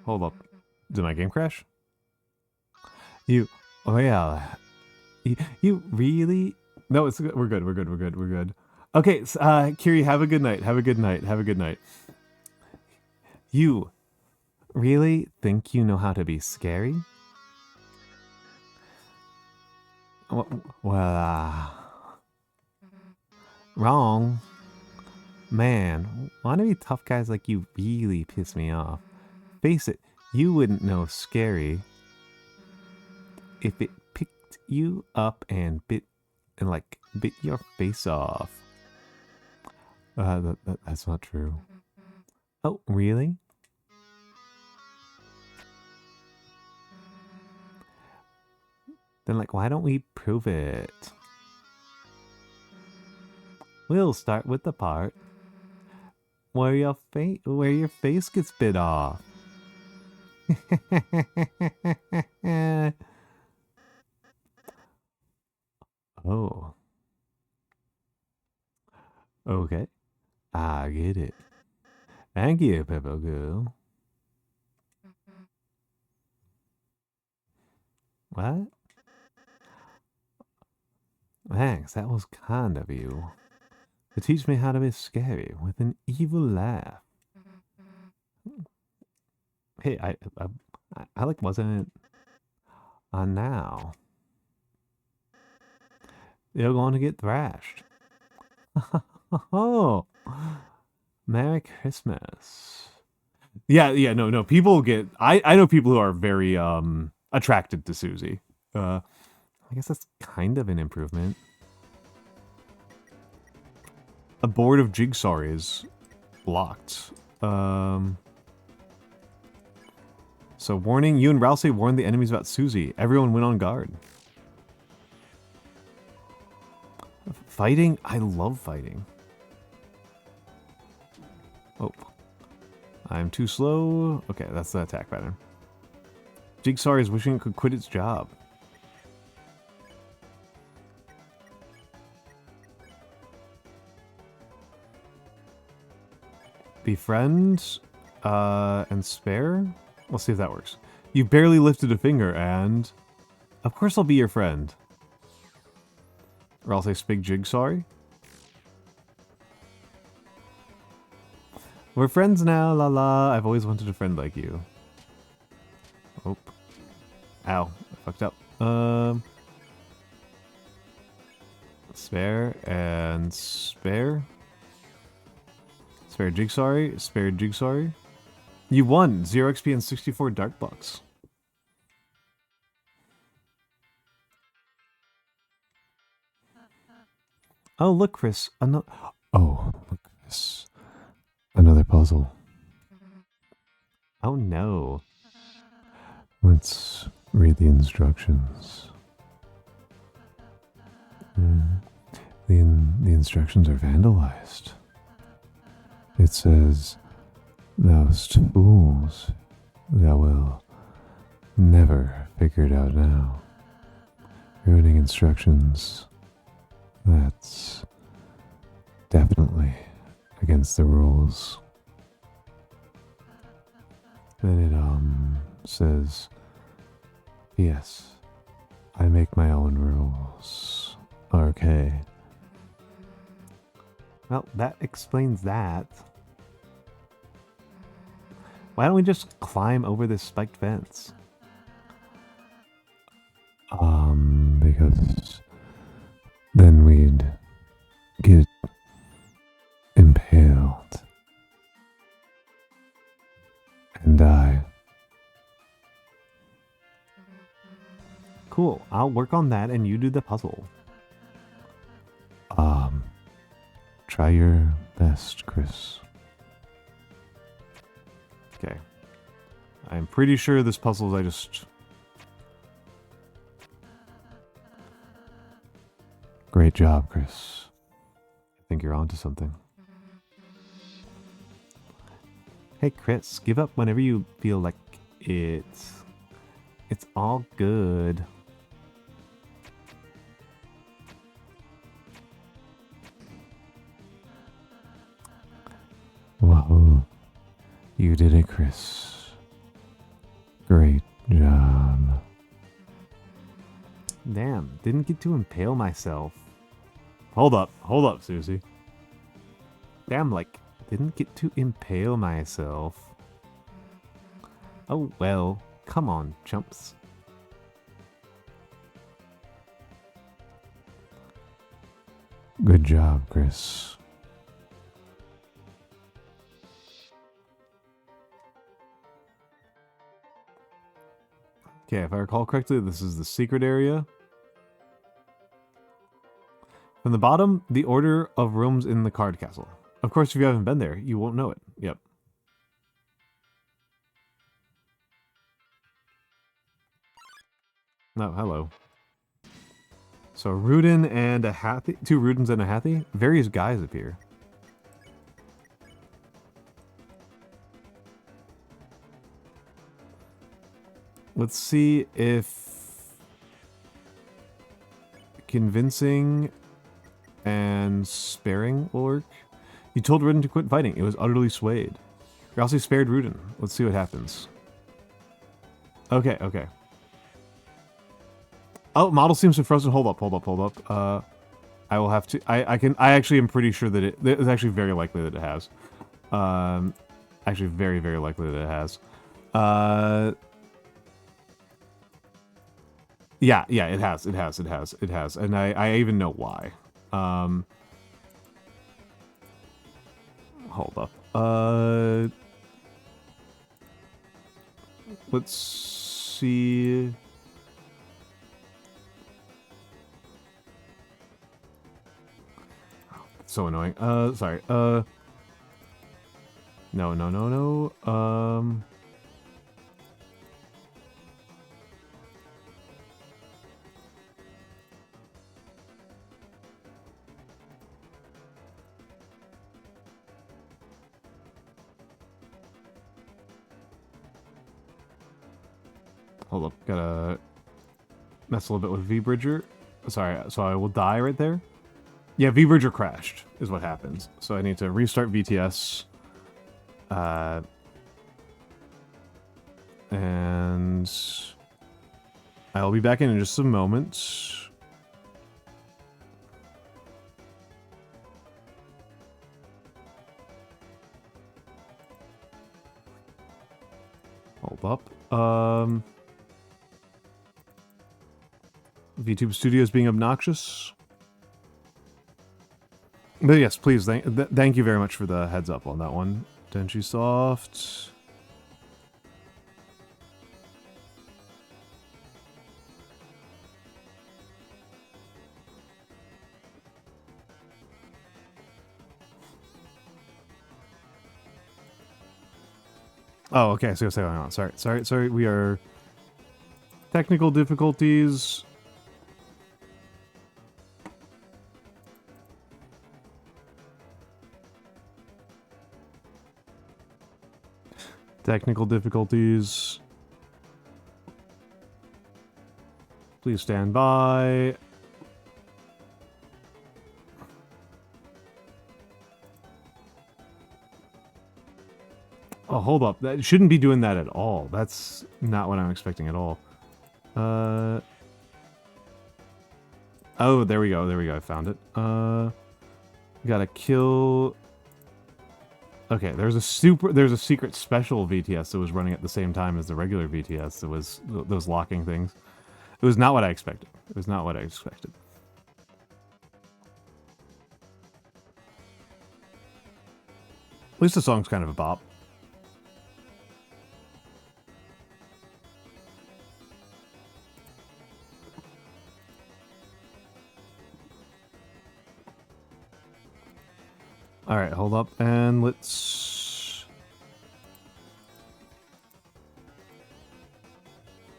Hold up. Did my game crash? You real. You really? No, it's good. We're good. We're good. We're good. We're good. Okay, Kiri, have a good night. Have a good night. Have a good night. You really think you know how to be scary? Well, wrong. Man, wannabe tough guys like you really piss me off. Face it, you wouldn't know scary if it picked you up and bit your face off. That's not true. Oh, really? Then why don't we prove it? We'll start with the part where your face gets bit off. Oh. Okay. I get it. Thank you, Pepper Girl. What? Thanks, that was kind of you. To teach me how to be scary with an evil laugh. Hey, I wasn't on now. You're going to get thrashed. Oh, Merry Christmas. Yeah, no. People get. I know people who are very attracted to Susie. I guess that's kind of an improvement. A board of Jigsaw is blocked. So warning, you and Rousey warned the enemies about Susie. Everyone went on guard. Fighting? I love fighting. Oh. I'm too slow. Okay, that's the attack pattern. Jigsaw is wishing it could quit its job. Befriend and spare? We'll see if that works. You barely lifted a finger and... Of course I'll be your friend. Or I'll say Spig Jigsaw. We're friends now, la la. I've always wanted a friend like you. Oh. Ow. I fucked up. Spare and spare. Spare Jigsaw. Spare Jigsaw. You won 0 XP and 64 dark bucks. Oh, look, Chris. Look, Chris. Another puzzle. Oh, no. Let's read the instructions. The instructions are vandalized. It says, those fools that will never figure it out now. Ruining instructions. That's definitely against the rules. Then it says, yes, I make my own rules. Okay. Well, that explains that. Why don't we just climb over this spiked fence? Because then we'd get impaled and die. Cool. I'll work on that and you do the puzzle. Try your best, Chris. Okay. I'm pretty sure this puzzle I just... Great job, Chris. think you're onto something. Hey, Chris, give up whenever you feel like it's all good. Whoa. You did it, Chris. Great job. Damn, didn't get to impale myself. Hold up, Susie. Damn, like, didn't get to impale myself. Oh well, come on, chumps. Good job, Chris. Okay, if I recall correctly, this is the secret area. From the bottom, the order of rooms in the card castle. Of course, if you haven't been there, you won't know it. Yep. Oh, hello. So, Rudin and a Hathi, 2 Rudins and a Hathi. Various guys appear. Let's see if convincing and sparing will work. You told Rudin to quit fighting. It was utterly swayed. You also spared Rudin. Let's see what happens. Okay, okay. Oh, model seems to frozen. Hold up. I will have to. I actually am pretty sure that it's actually very likely that it has. Actually, very, very likely that it has. Yeah, it has. And I even know why. Hold up. Let's see. So annoying. Sorry. No. Hold up, gotta mess a little bit with V-Bridger. Sorry, so I will die right there. Yeah, V-Bridger crashed, is what happens. So I need to restart VTS. And I'll be back in just a moment. Hold up. VTuber Studios being obnoxious. But yes, please, thank you very much for the heads up on that one. Denshi Soft. Oh, okay, so hang on. Sorry, we are technical difficulties. Technical difficulties. Please stand by. Oh, hold up. That shouldn't be doing that at all. That's not what I'm expecting at all. Oh, there we go. I found it. Gotta kill. Okay, there's a secret special VTS that was running at the same time as the regular VTS. That was those locking things. It was not what I expected. At least the song's kind of a bop. Alright, hold up, and let's...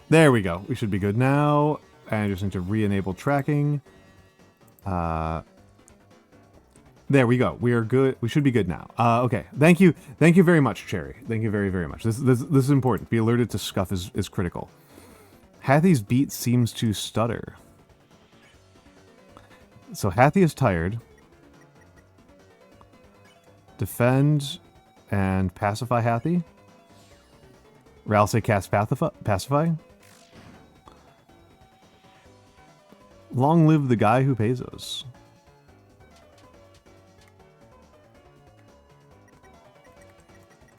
There we go. We should be good now. And I just need to re-enable tracking. There we go. We are good. We should be good now. Okay. Thank you. Thank you very much, Cherry. Thank you very, very much. This is important. Be alerted to scuff is critical. Hathy's beat seems to stutter. So Hathy is tired. Defend and pacify Hathy. Ralsei cast pacify. Long live the guy who pays us.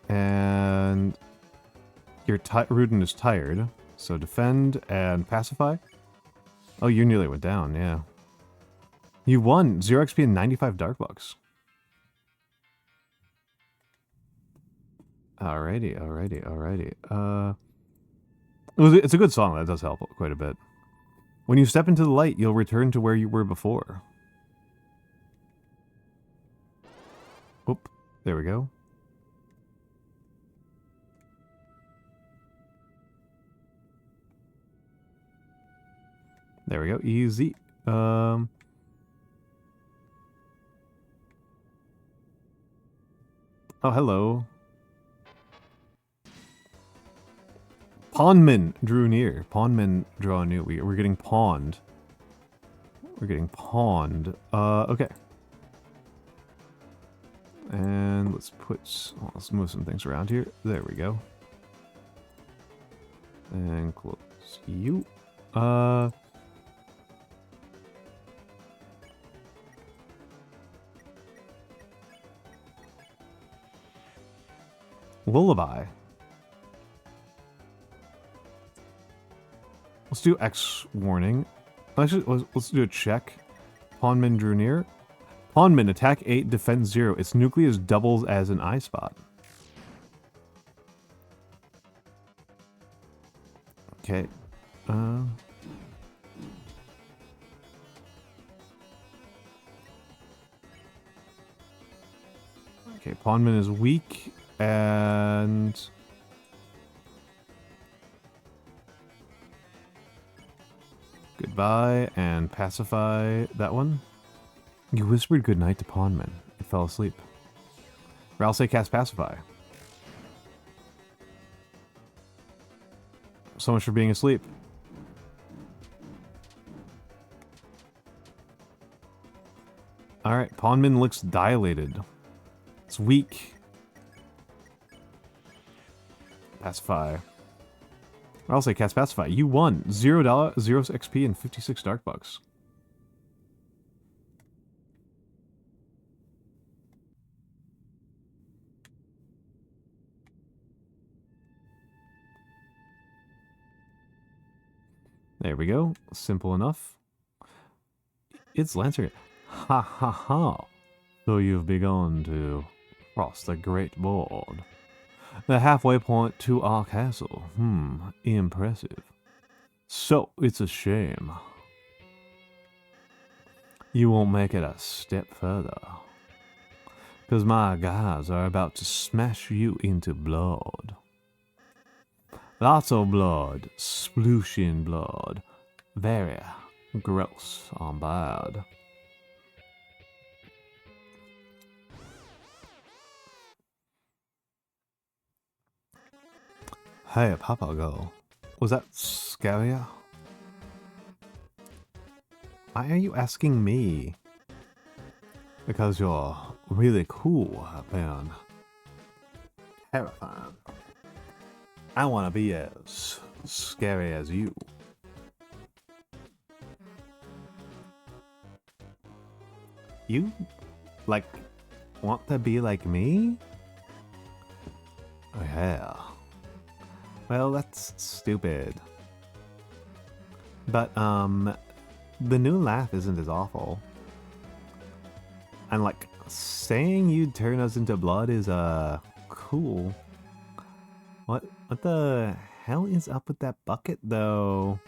And your Rudin is tired, so defend and pacify. Oh, you nearly went down, yeah. You won 0 XP and 95 dark bucks. Alrighty. It's a good song. That does help quite a bit. When you step into the light, you'll return to where you were before. Oop, there we go. There we go. Easy. Oh, hello. Pawnmen drew near. Pawnmen draw near. We're getting pawned. We're getting pawned. Okay. And let's let's move some things around here. There we go. And close you. Lullaby. Let's do X warning. Actually, let's do a check. Pawnman drew near. Pawnman, attack 8, defense 0. Its nucleus doubles as an eye spot. Okay. Okay, Pawnman is weak, and... Goodbye, and pacify that one. You whispered goodnight to Pawnman. It fell asleep. Ralsei cast pacify. So much for being asleep. Alright, Pawnman looks dilated. It's weak. Pacify. I'll say cast pacify. You won $0, 0 XP, and 56 dark bucks. There we go. Simple enough. It's Lancer. Ha ha ha. So you've begun to cross the great board. The halfway point to our castle. Impressive. So, it's a shame you won't make it a step further. Because my guys are about to smash you into blood. Lots of blood. Splooshin' blood. Very gross and bad. Hey, Papa Go. Was that scarier? Why are you asking me? Because you're really cool, man. Terrifying. I want to be as scary as you. You, like, want to be like me? Oh, yeah. Well, that's stupid. But, the new laugh isn't as awful. And, like, saying you'd turn us into blood is, cool. What the hell is up with that bucket, though?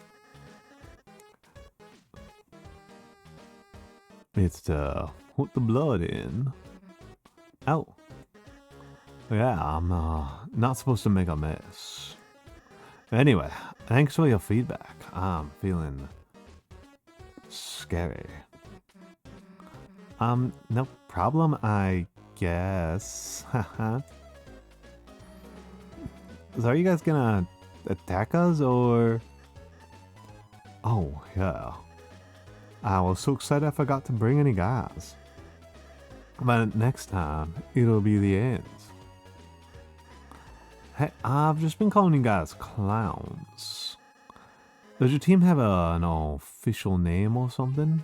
It's to put the blood in. Oh. Yeah, I'm, not supposed to make a mess. Anyway, thanks for your feedback. I'm feeling scary. No problem, I guess. Haha. So are you guys gonna attack us, or... Oh, yeah. I was so excited I forgot to bring any guys. But next time, it'll be the end. Hey, I've just been calling you guys clowns. Does your team have an official name or something?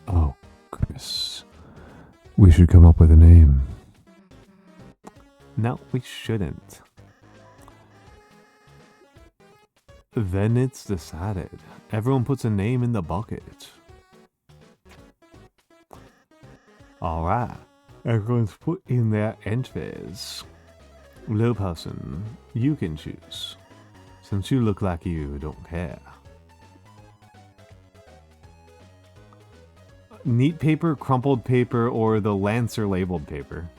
Oh, Chris. We should come up with a name. No, we shouldn't. Then it's decided. Everyone puts a name in the bucket. Alright. Everyone's put in their entries. Little person, you can choose. Since you look like you don't care. Neat paper, crumpled paper, or the Lancer labeled paper?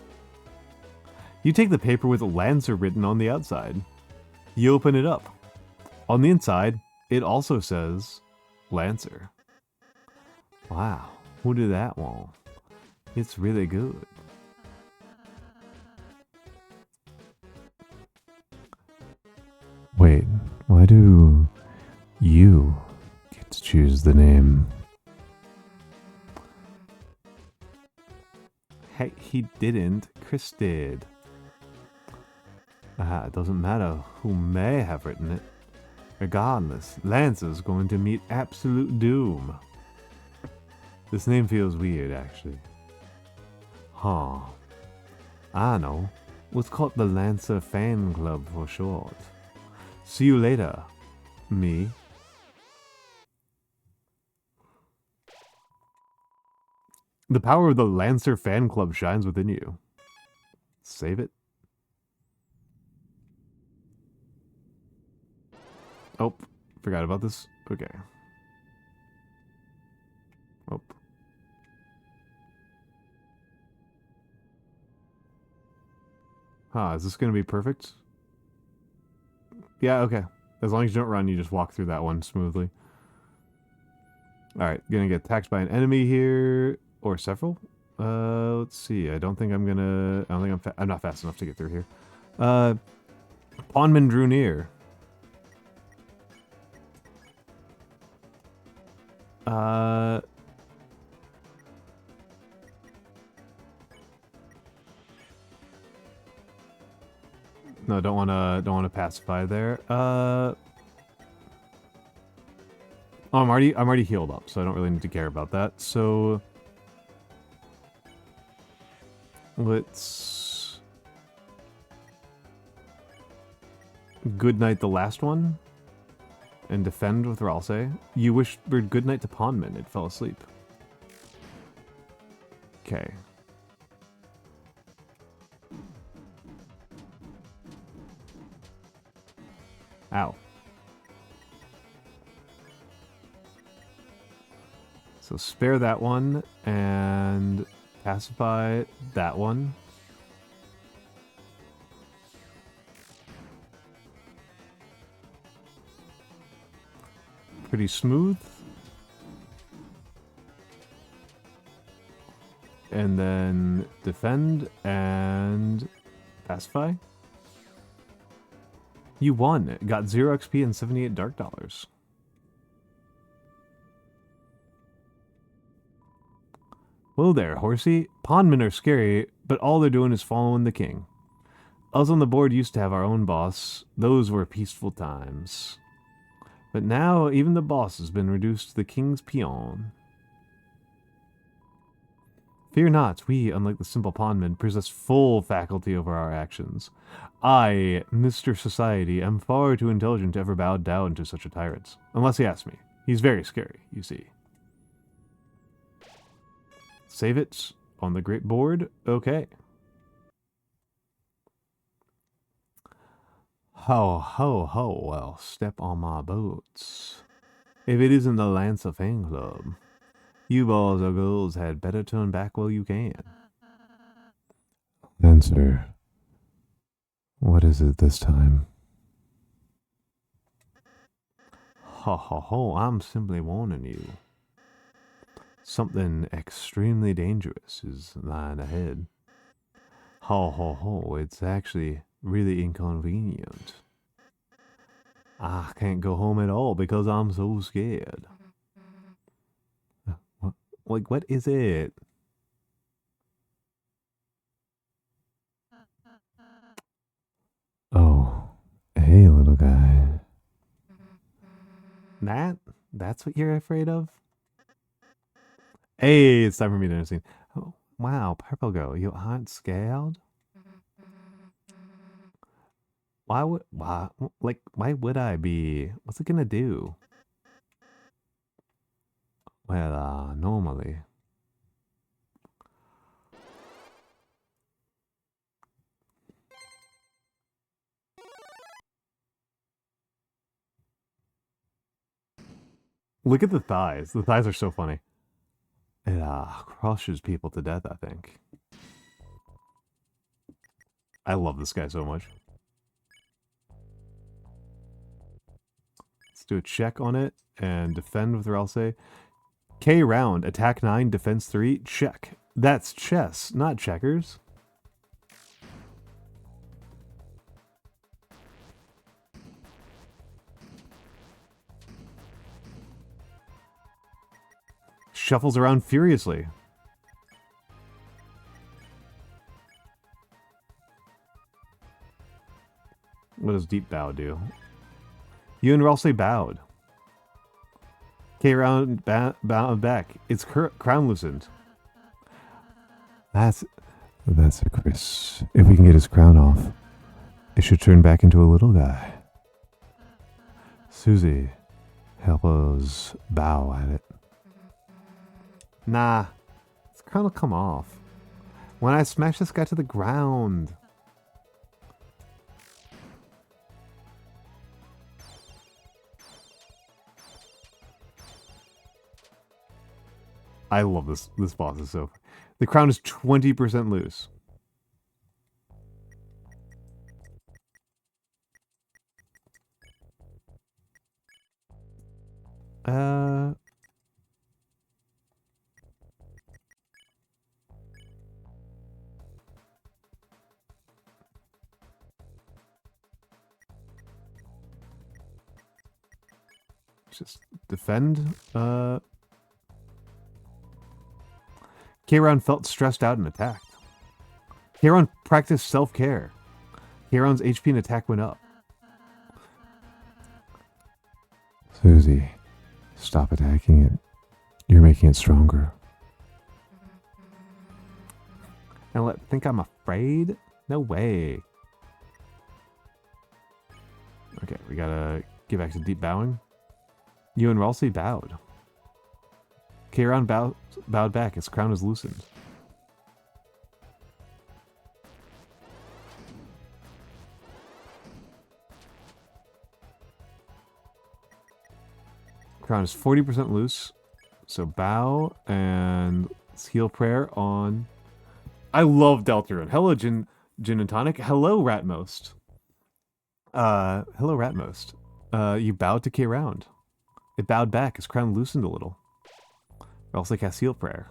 You take the paper with Lancer written on the outside. You open it up. On the inside, it also says Lancer. Wow, who did that one? It's really good. Wait, why do you get to choose the name? Hey, he didn't. Chris did. It doesn't matter who may have written it. Regardless, Lancer's going to meet absolute doom. This name feels weird, actually. Huh. I know. Let's call it the Lancer Fan Club for short. See you later, me. The power of the Lancer Fan Club shines within you. Save it. Oh, forgot about this. Okay. Oh. Huh, is this going to be perfect? Yeah, okay. As long as you don't run, you just walk through that one smoothly. Alright, gonna get attacked by an enemy here. Or several? Let's see. I don't think I'm I'm not fast enough to get through here. Pawnman drew near. No, don't wanna pacify there. Oh, I'm already healed up, so I don't really need to care about that. So let's good night the last one and defend with Ralsei. You whispered good night to Pawnman. It fell asleep. Okay. Ow. So spare that one and pacify that one. Pretty smooth. And then defend and pacify. You won. Got 0 XP and 78 dark dollars. Whoa there, horsey. Pawnmen are scary, but all they're doing is following the king. Us on the board used to have our own boss. Those were peaceful times. But now, even the boss has been reduced to the king's peon. Fear not, we, unlike the simple pawnmen, possess full faculty over our actions. I, Mr. Society, am far too intelligent to ever bow down to such a tyrant. Unless he asks me. He's very scary, you see. Save it on the great board. Okay. Ho, ho, ho, well, step on my boots. If it isn't the Lancer Fan Club, you boys or girls had better turn back while you can. Lancer, what is it this time? Ho, ho, ho, I'm simply warning you. Something extremely dangerous is lying ahead. Ho ho ho, it's actually really inconvenient. I can't go home at all because I'm so scared. What is it? Oh, hey, little guy. That's what you're afraid of? Hey, it's time for me to understand. Oh, wow, Purple Girl, you aren't scared? Why would I be? What's it gonna do? Well, normally. Look at the thighs. The thighs are so funny. It crushes people to death, I think. I love this guy so much. Let's do a check on it and defend with Ralse. K round, attack 9, defense 3, check. That's chess, not checkers. Shuffles around furiously. What does deep bow do? You and Ralse bowed. K round bow back. It's crown loosened. That's a Chris. If we can get his crown off, it should turn back into a little guy. Susie, help us bow at it. Nah, it's crown will come off when I smash this guy to the ground. I love this. This boss is so. The crown is 20% loose. Just defend. Kayron felt stressed out and attacked. Kayron practiced self-care. Kayron's HP and attack went up. Susie, stop attacking it. You're making it stronger. And think I'm afraid? No way. Okay, we gotta get back to deep bowing. You and Ralsei bowed. Kayron bowed back. His crown is loosened. Crown is 40% loose. So bow and heal prayer on. I love Deltarune. Hello, Gin and Tonic. Hello, Ratmost. Hello, Ratmost. You bowed to Kayron. It bowed back. His crown loosened a little. Also cast heal prayer.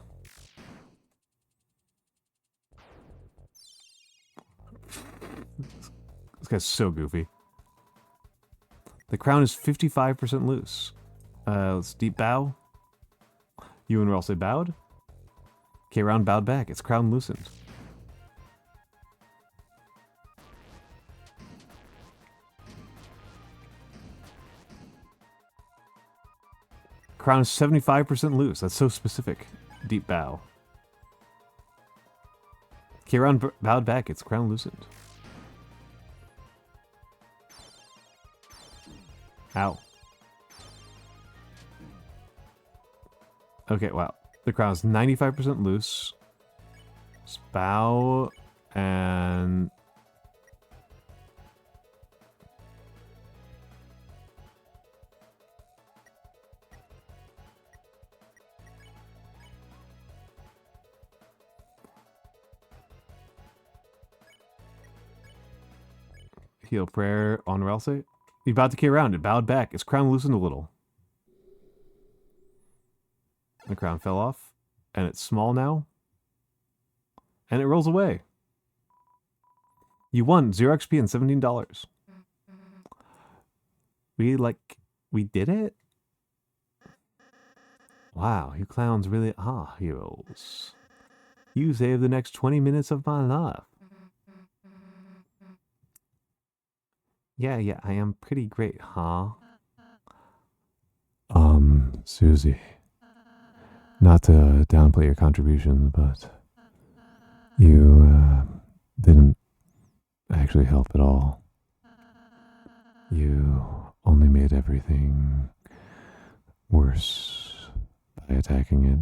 This guy's so goofy. The crown is 55% loose. Let's deep bow. You and Ralsei bowed. K-Round bowed back. Its crown loosened. Crown is 75% loose. That's so specific. Deep bow. Kayron bowed back. Its crown loosened. Ow. Okay, wow. The crown is 95% loose. Just bow and... Heal prayer on Ralsei. He bowed to K round. It bowed back. Its crown loosened a little. The crown fell off, and it's small now, and it rolls away. You won 0 XP and $17. We did it? Wow, you clowns really are heroes. You saved the next 20 minutes of my life. Yeah, I am pretty great, huh? Susie. Not to downplay your contributions, but you didn't actually help at all. You only made everything worse by attacking it.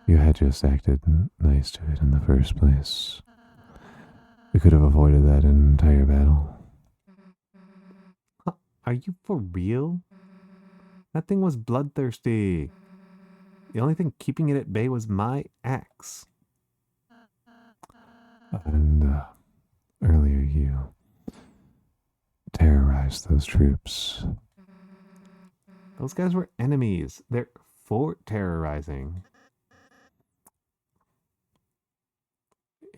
You had just acted nice to it in the first place. We could have avoided that entire battle. Are you for real? That thing was bloodthirsty. The only thing keeping it at bay was my axe. And earlier you terrorized those troops. Those guys were enemies. They're for terrorizing.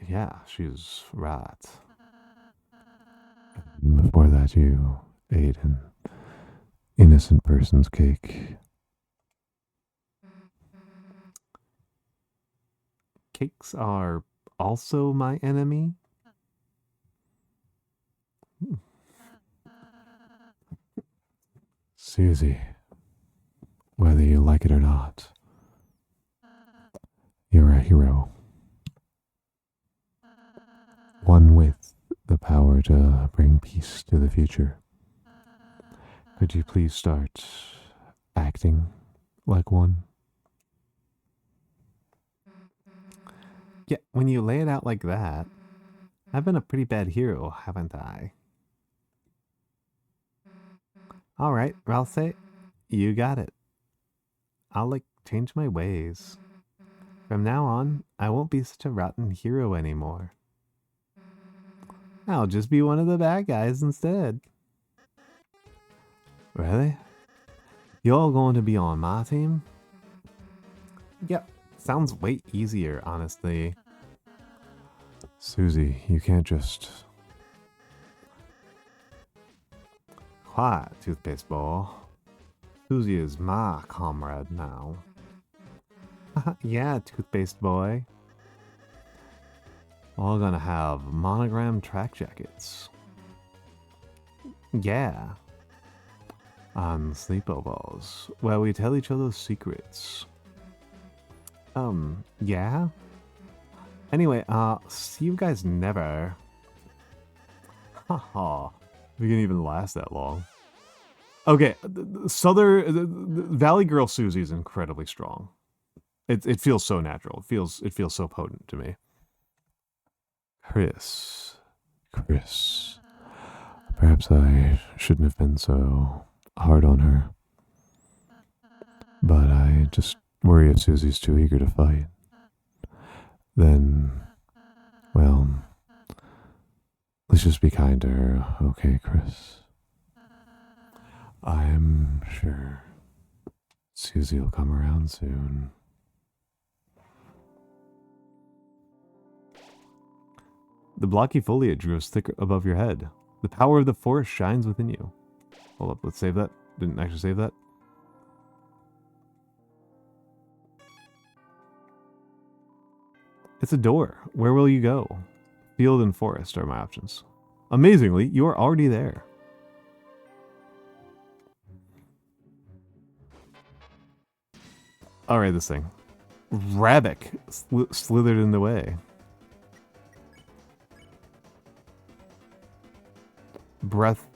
Yeah, she's right. And before that, you ate an innocent person's cake. Cakes are also my enemy? Susie, whether you like it or not, you're a hero. One with the power to bring peace to the future. Could you please start acting like one? Yeah, when you lay it out like that, I've been a pretty bad hero, haven't I? Alright, Ralsei, you got it. I'll, change my ways. From now on, I won't be such a rotten hero anymore. I'll just be one of the bad guys instead. Really? You're going to be on my team? Yep, sounds way easier, honestly. Susie, you can't just... Quiet, toothpaste ball. Susie is my comrade now. Yeah, toothpaste boy. We're gonna have monogram track jackets. Yeah. On sleepovers, where we tell each other secrets. Yeah? Anyway, see you guys never. Haha. We can even last that long. Okay, the Valley Girl Susie is incredibly strong. It feels so natural. It feels so potent to me. Chris. Perhaps I shouldn't have been so hard on her. But I just worry if Susie's too eager to fight. Then, well, let's just be kind to her, okay, Chris? I'm sure Susie will come around soon. The blocky foliage grows thicker above your head. The power of the forest shines within you. Hold up, let's save that. Didn't actually save that. It's a door. Where will you go? Field and forest are my options. Amazingly, you are already there. Alright, this thing. Rabbit slithered in the way. Breath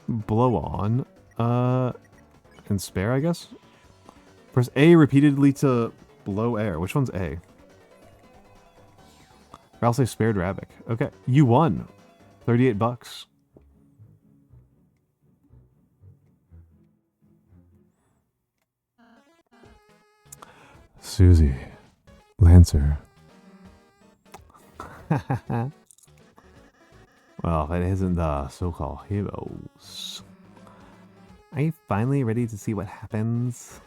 blow on. And spare, I guess? Press A repeatedly to blow air. Which one's A? Or I'll say spared rabbit. Okay, you won. $38. Susie. Lancer. Well, it isn't the so-called heroes. Are you finally ready to see what happens?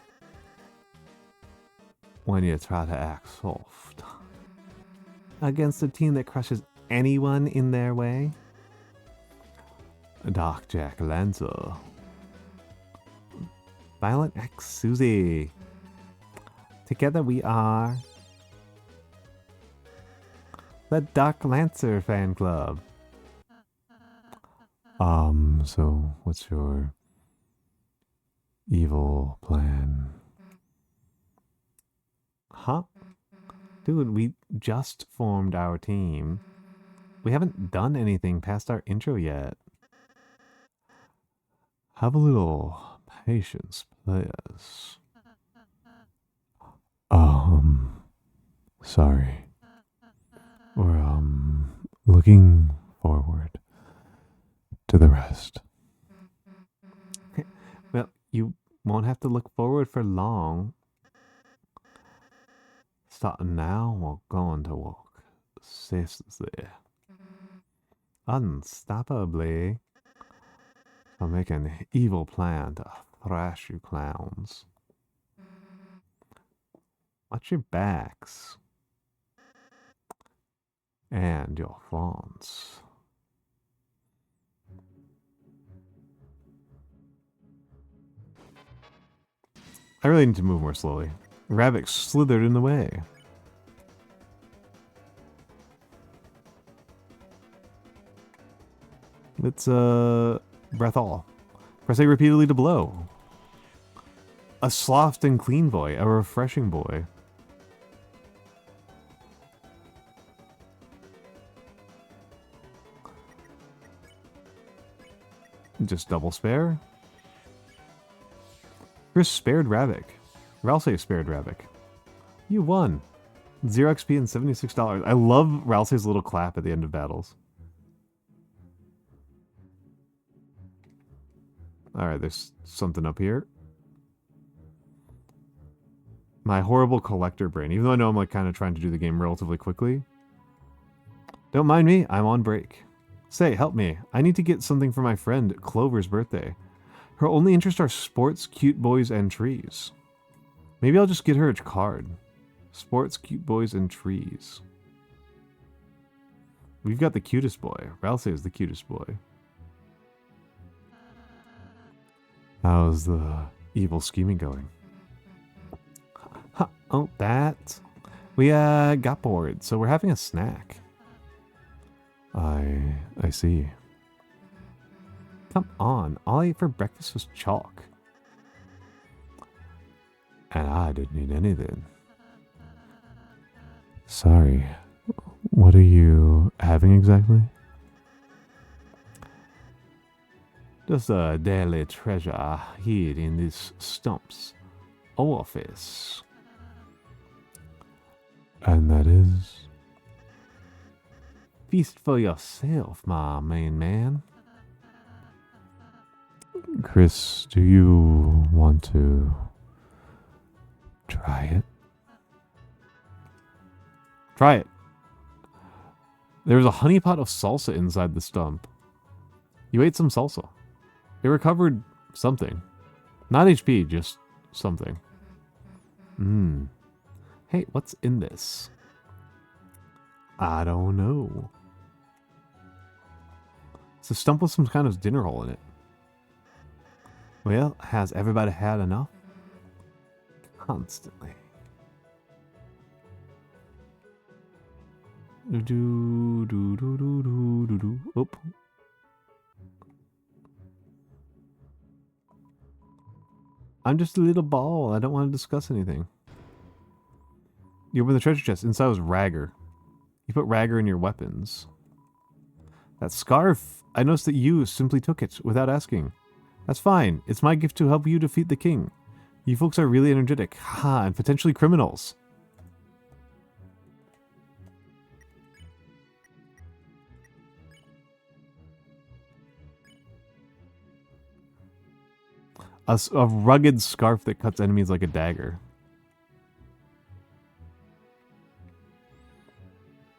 when you try to act soft. Against a team that crushes anyone in their way? Doc Jack Lanza. Violent X Susie. Together we are the Dark Lancer fan club. So what's your evil plan? Huh? Dude, we just formed our team. We haven't done anything past our intro yet. Have a little patience, please. Sorry. We're, looking forward to the rest. Well, you won't have to look forward for long. Starting now, we're going to walk ceaselessly, unstoppably. I'll make an evil plan to thrash you clowns. Watch your backs. And your fronts. I really need to move more slowly. Rabbit slithered in the way. It's, breath all. Press A repeatedly to blow. A soft and clean boy. A refreshing boy. Just double spare. Chris spared Ravik. Ralsei spared Ravik. You won. 0 XP and $76. I love Ralsei's little clap at the end of battles. Alright, there's something up here. My horrible collector brain. Even though I know I'm like kind of trying to do the game relatively quickly. Don't mind me, I'm on break. Say, help me. I need to get something for my friend Clover's birthday. Her only interests are sports, cute boys, and trees. Maybe I'll just get her a card. Sports, cute boys, and trees. We've got the cutest boy. Ralsei is the cutest boy. How's the evil scheming going? Oh, that. We got bored, so we're having a snack. I see. Come on, all I ate for breakfast was chalk. And I didn't eat anything. Sorry, what are you having exactly? Just a daily treasure hid in this stump's office. And that is... Feast for yourself, my main man. Chris, do you want to try it? Try it. There's a honey pot of salsa inside the stump. You ate some salsa. It recovered something. Not HP, just something. Hey, what's in this? I don't know. It's a stump with some kind of dinner hole in it. Well, has everybody had enough? Constantly. Oop. I'm just a little ball. I don't want to discuss anything. You open the treasure chest. Inside was Ragger. You put Ragger in your weapons. That scarf. I noticed that you simply took it without asking. That's fine. It's my gift to help you defeat the king. You folks are really energetic. Ha, and potentially criminals. A rugged scarf that cuts enemies like a dagger.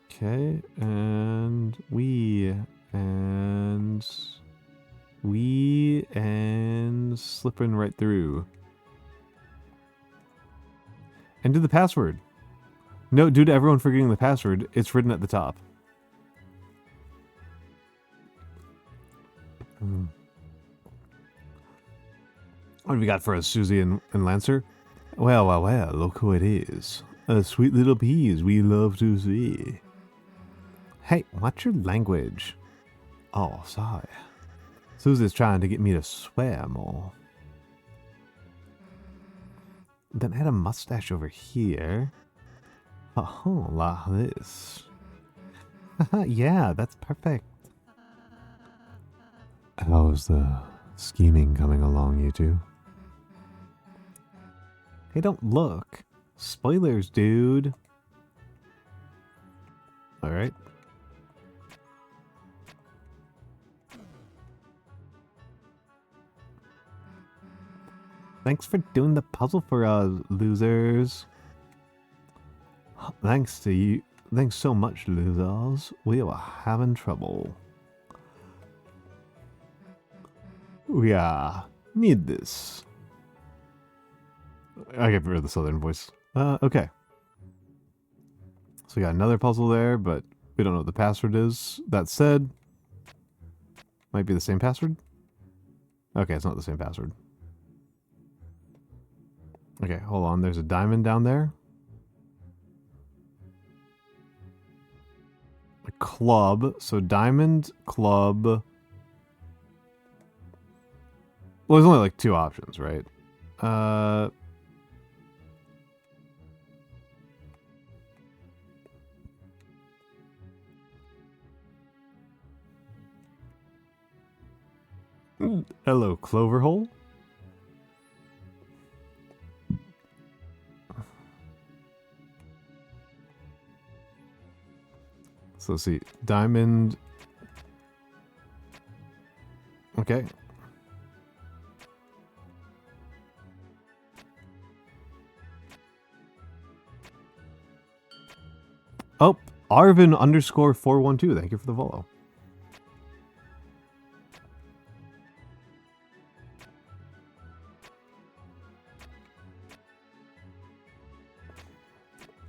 Okay, and slipping right through. Enter the password. No, due to everyone forgetting the password, it's written at the top. What have we got for us, Susie and Lancer? Well, well, well, look who it is. Sweet little peas we love to see. Hey, watch your language. Oh, sorry. Susie's trying to get me to swear more. Then add a mustache over here. Oh, like this. Yeah, that's perfect. How's the scheming coming along, you two? Hey, don't look. Spoilers, dude. Alright. Thanks for doing the puzzle for us, losers. Thanks to you. Thanks so much, losers. We were having trouble. We need this. I get rid of the southern voice. Okay. So we got another puzzle there, but we don't know what the password is. That said, might be the same password. Okay, it's not the same password. Okay, hold on. There's a diamond down there. A club. So diamond, club. Well, there's only like two options, right? Hello, Cloverhole. So let's see. Diamond. Okay. Oh, Arvin underscore 412. Thank you for the follow.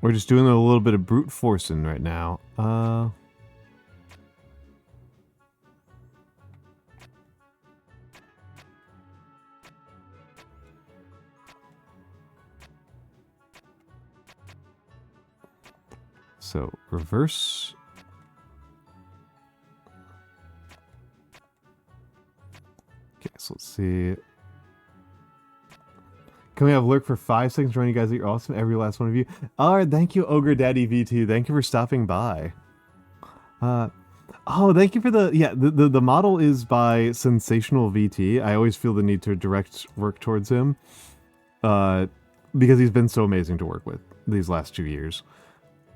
We're just doing a little bit of brute forcing right now. So reverse. Okay, so let's see. Can we have lurk for 5 seconds running, you guys? You're awesome, every last one of you. Alright, thank you, Ogre Daddy V2. Thank you for stopping by. Oh, thank you for the... Yeah, the model is by Sensational VT. I always feel the need to direct work towards him. Because he's been so amazing to work with these last 2 years.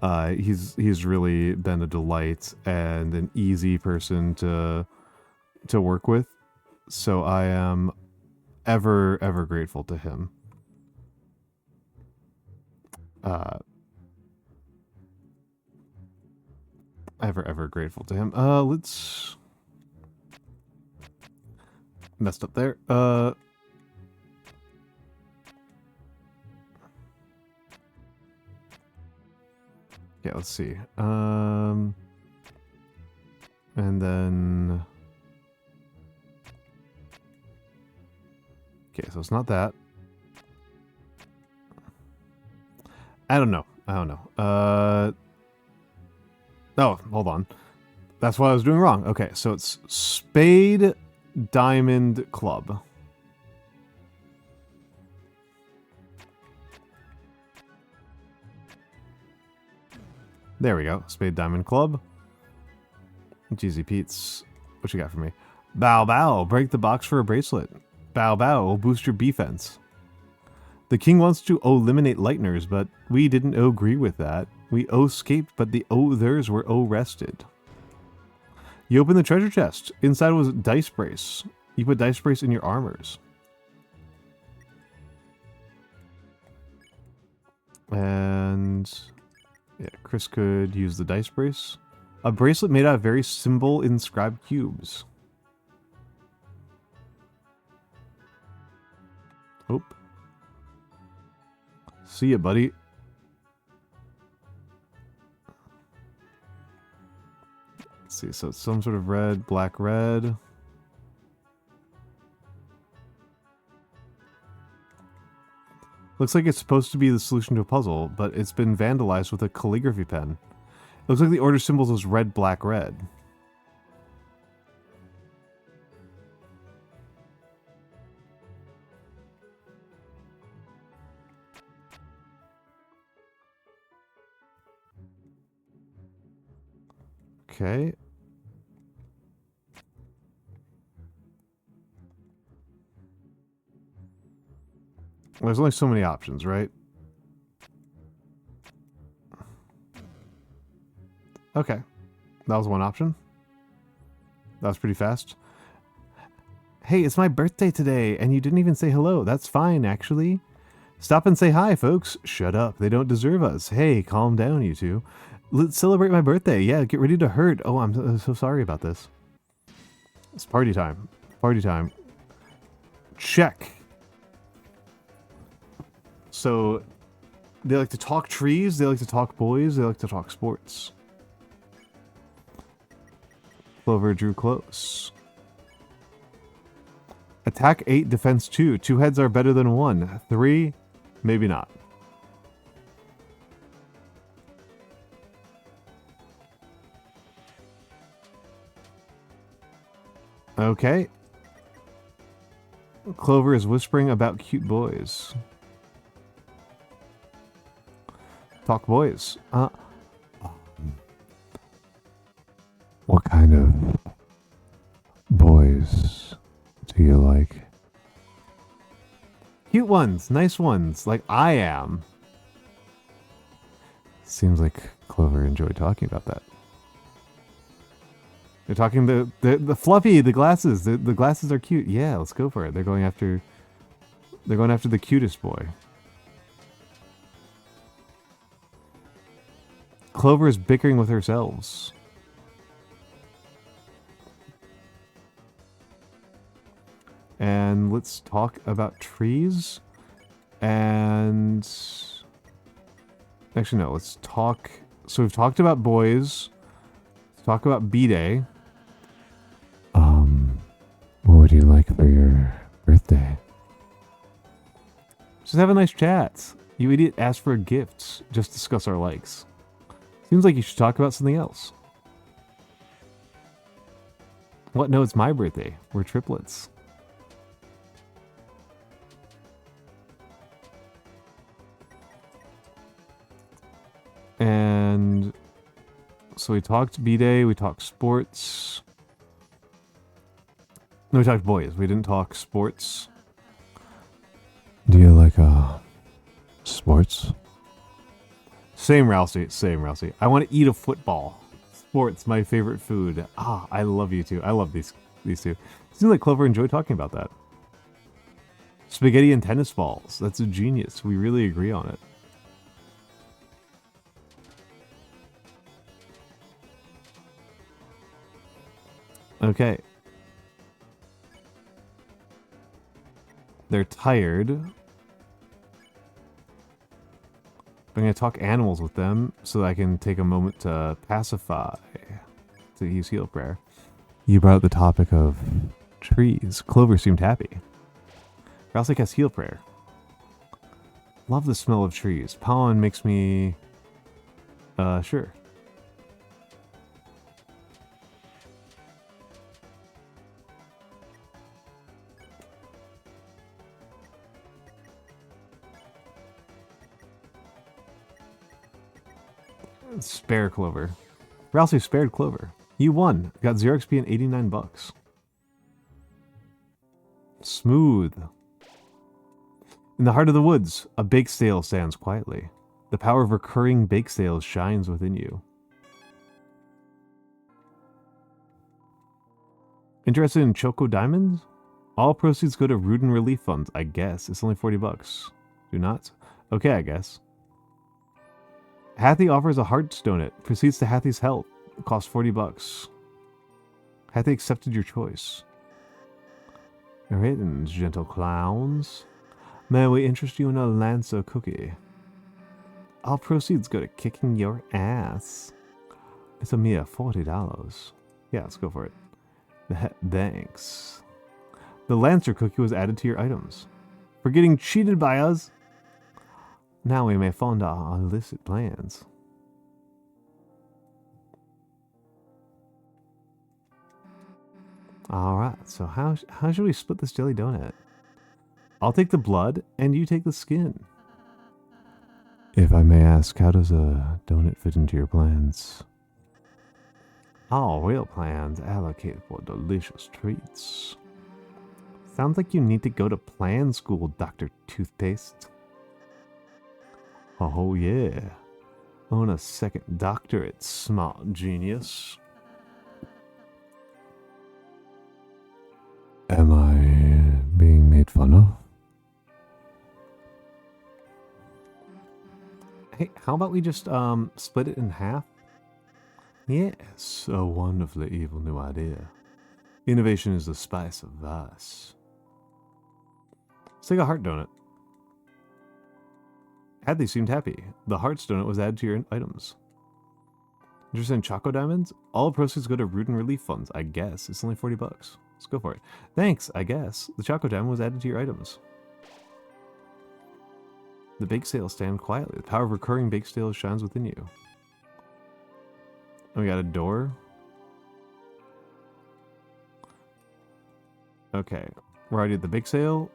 He's really been a delight and an easy person to work with. So I am ever grateful to him. Ever grateful to him. Let's... Messed up there. Okay, let's see. And then... Okay, so it's not that. I don't know. Oh, hold on. That's what I was doing wrong. Okay, so it's Spade, Diamond, Club. There we go. Spade, Diamond, Club. Jeezy Pete's. What you got for me? Bow Bow. Break the box for a bracelet. Bow Bow. Boost your defense. The king wants to eliminate lighteners, but we didn't agree with that. We escaped, but the others were arrested. You open the treasure chest. Inside was dice brace. You put dice brace in your armors. And yeah, Chris could use the dice brace. A bracelet made out of very symbol inscribed cubes. Hope. See ya, buddy. Let's see, so it's some sort of red, black, red. Looks like it's supposed to be the solution to a puzzle, but it's been vandalized with a calligraphy pen. Looks like the order symbols was red, black, red. Okay. Well, there's only so many options, right? Okay. That was one option. That was pretty fast. Hey, it's my birthday today, and you didn't even say hello. That's fine, actually. Stop and say hi, folks. Shut up. They don't deserve us. Hey, calm down, you two. Let's celebrate my birthday. Yeah, get ready to hurt. Oh, I'm so sorry about this. It's party time. Party time. Check. So, they like to talk trees, they like to talk boys, they like to talk sports. Clover drew close. Attack 8, defense 2. 2 heads are better than 1. 3, maybe not. Okay. Clover is whispering about cute boys. Talk boys. What kind of boys do you like? Cute ones, nice ones, like I am. Seems like Clover enjoyed talking about that. They're talking the fluffy, the glasses. The glasses are cute. Yeah, let's go for it. They're going after the cutest boy. Clover is bickering with herself. And let's talk about trees. And actually no, let's talk. So we've talked about boys. Let's talk about B-Day. What would you like for your birthday? Just have a nice chat. You idiot asked for gifts. Just discuss our likes. Seems like you should talk about something else. What? No, it's my birthday. We're triplets. And so we talked B-Day, we talked sports. No, we talked boys. We didn't talk sports. Do you like sports? Same, Rousey. Same, Rousey. I want to eat a football. Sports, my favorite food. Ah, I love you two. I love these two. Seems like Clover enjoyed talking about that. Spaghetti and tennis balls. That's a genius. We really agree on it. Okay. They're tired. I'm going to talk animals with them so that I can take a moment to pacify, to use heal prayer. You brought up the topic of trees. Clover seemed happy. Ralsik has heal prayer. Love the smell of trees. Pollen makes me... sure. Spare Clover. Rousey spared Clover. You won. Got 0 XP and 89 bucks. Smooth. In the heart of the woods, a bake sale stands quietly. The power of recurring bake sales shines within you. Interested in Choco Diamonds? All proceeds go to Rudin Relief Funds, I guess. It's only 40 bucks. Do not? Okay, I guess. Hathy offers a heart donut. Proceeds to Hathy's health. It costs 40 bucks. Hathy accepted your choice. Alright, gentle clowns. May we interest you in a Lancer cookie? All proceeds go to kicking your ass. It's a mere $40. Yeah, let's go for it. Thanks. The Lancer cookie was added to your items. For getting cheated by us, now we may fund our illicit plans. Alright, so how should we split this jelly donut? I'll take the blood, and you take the skin. If I may ask, how does a donut fit into your plans? All real plans allocate for delicious treats. Sounds like you need to go to plan school, Dr. Toothpaste. Oh yeah. Own a second doctorate, smart genius. Am I being made fun of? Hey, how about we just split it in half? Yes, a wonderfully evil new idea. Innovation is the spice of vice. Let's take a heart donut. Hadley seemed happy. The hearts donut was added to your items. Interested in Choco Diamonds? All proceeds go to Root and Relief Funds, I guess. It's only 40 bucks. Let's go for it. Thanks, I guess. The Choco Diamond was added to your items. The bake sale stand quietly. The power of recurring bake sales shines within you. And we got a door. Okay. We're already at the bake sale.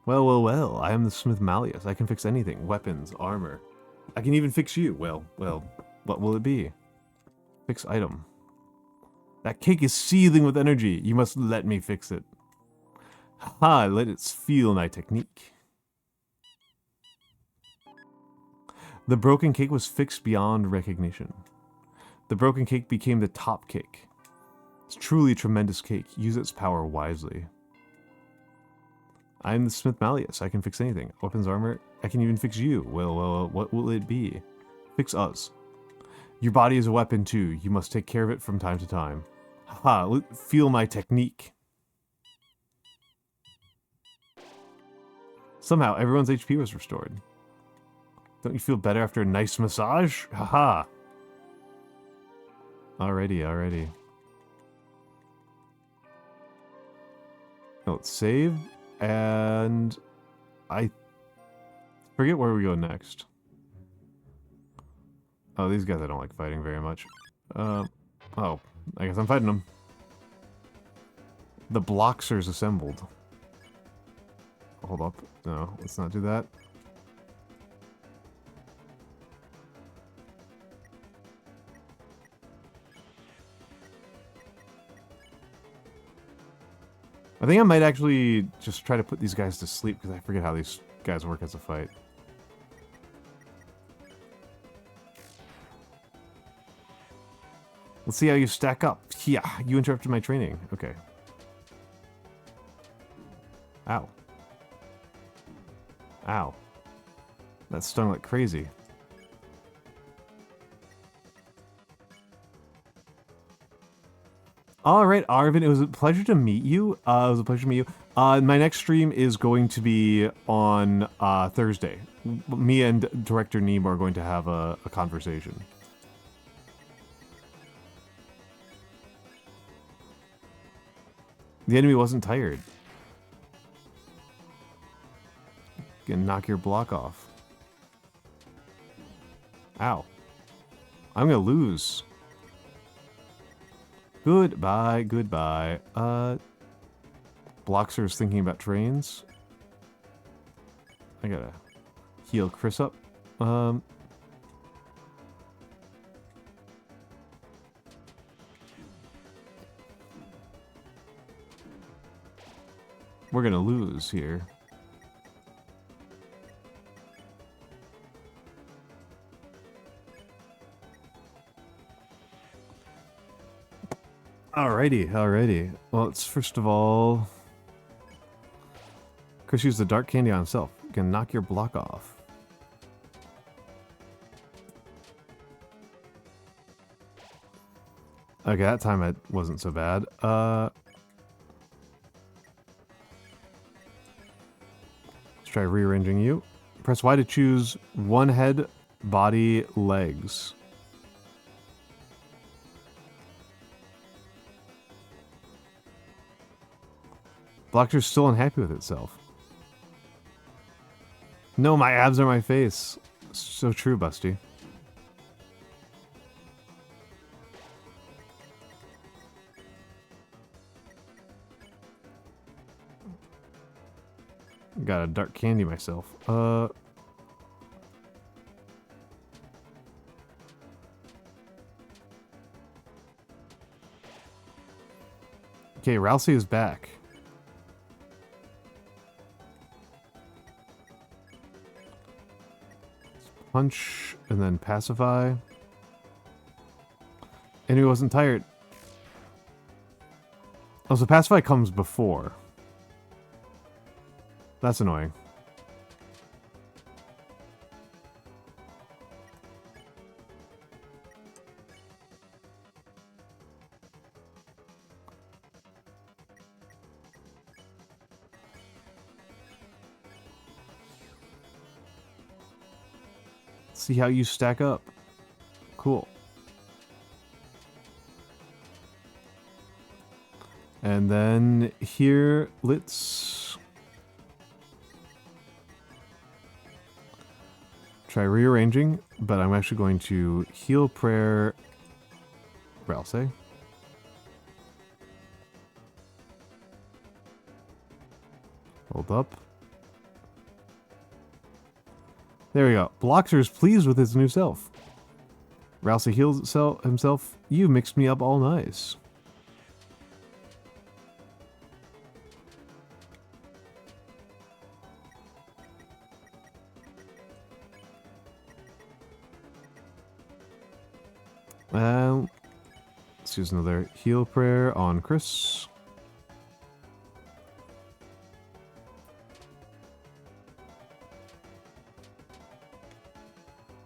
Well, I am the Smith Malleus. I can fix anything. Weapons, armor. I can even fix you. Well, what will it be? Fix item. That cake is seething with energy. You must let me fix it. Ha, let it feel my technique. The broken cake was fixed beyond recognition. The broken cake became the top cake. It's truly a tremendous cake. Use its power wisely. I am the Smith Malleus. I can fix anything. Weapons, armor. I can even fix you. Well, what will it be? Fix us. Your body is a weapon too. You must take care of it from time to time. Ha! Feel my technique. Somehow, everyone's HP was restored. Don't you feel better after a nice massage? Haha! Alrighty. Now let's save. And I forget where we go next. Oh, these guys I don't like fighting very much. Oh, I guess I'm fighting them. The Bloxers assembled. Hold up. No, let's not do that. I think I might actually just try to put these guys to sleep because I forget how these guys work as a fight. Let's see how you stack up. Yeah, you interrupted my training. Okay. Ow. Ow. That stung like crazy. Alright, Arvin, it was a pleasure to meet you. My next stream is going to be on Thursday. Me and Director Neem are going to have a conversation. The enemy wasn't tired. Gonna knock your block off. Ow. I'm gonna lose. Goodbye. Bloxer's thinking about trains. I gotta heal Chris up. We're gonna lose here. Alrighty. Well, let's first of all... Chris used the dark candy on himself. You can knock your block off. Okay, that time it wasn't so bad. Let's try rearranging you. Press Y to choose one head body, legs. Bloxer's still unhappy with itself. No, my abs are my face. So true, Busty. Got a dark candy myself. Okay, Rousey is back. Punch and then pacify. And he wasn't tired. Oh, so pacify comes before. That's annoying. See how you stack up. Cool. And then here, let's try rearranging, but I'm actually going to heal prayer Ralsei. Hold up. There we go. Bloxer is pleased with his new self. Rousey heals himself. You mixed me up all nice. Let's use another heal prayer on Chris.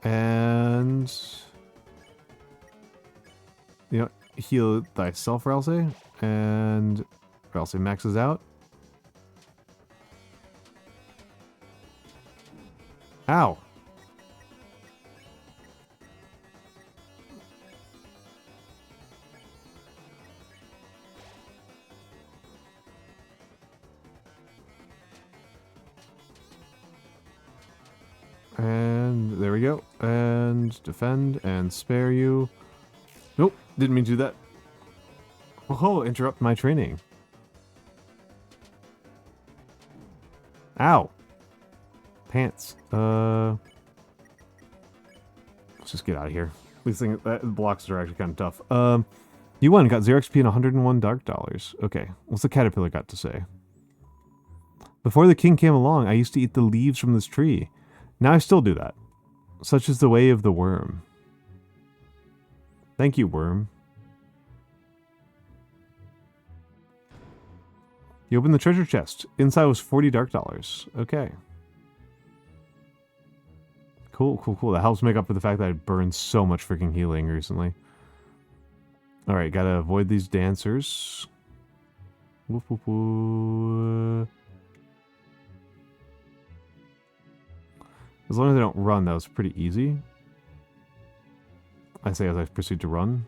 And you know, heal thyself, Ralsei, and Ralsei maxes out. Ow. And there we go. And defend and spare you. Nope, didn't mean to do that. Oh, interrupt my training. Ow. Pants. Let's just get out of here. These things, blocks are actually kind of tough. You won, got 0 XP and 101 dark dollars. Okay, what's the caterpillar got to say? Before the king came along, I used to eat the leaves from this tree. Now I still do that. Such is the way of the worm. Thank you, worm. You opened the treasure chest. Inside was 40 dark dollars. Okay. Cool, cool, cool. That helps make up for the fact that I burned so much freaking healing recently. Alright, gotta avoid these dancers. Woof, woof, woof. As long as I don't run, that was pretty easy. I say as I proceed to run.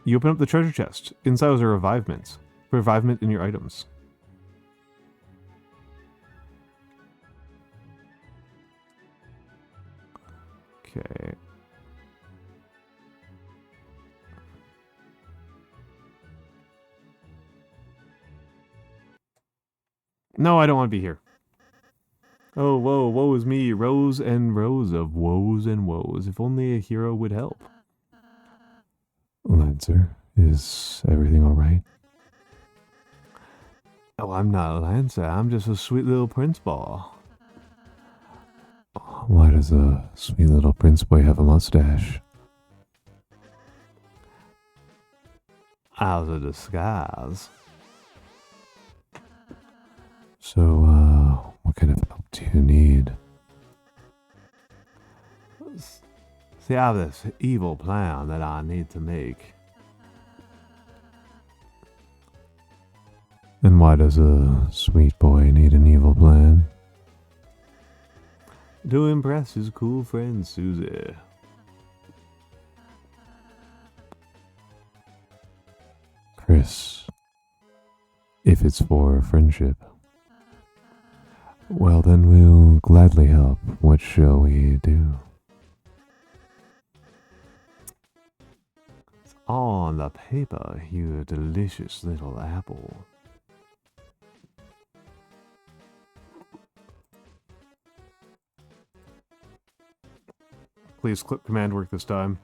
You open up the treasure chest. Inside was a revivement. Revivement in your items. Okay. No, I don't want to be here. Oh, whoa, woe is me. Rows and rows of woes and woes. If only a hero would help. Lancer, is everything alright? Oh, I'm not Lancer. I'm just a sweet little prince ball. Why does a sweet little prince boy have a mustache? As a disguise. So, what kind of help do you need? See, I have this evil plan that I need to make. And why does a sweet boy need an evil plan? To impress his cool friend Susie. Chris, if it's for friendship, well then we'll gladly help. What shall we do? It's on the paper, you delicious little apple. Please clip command work this time.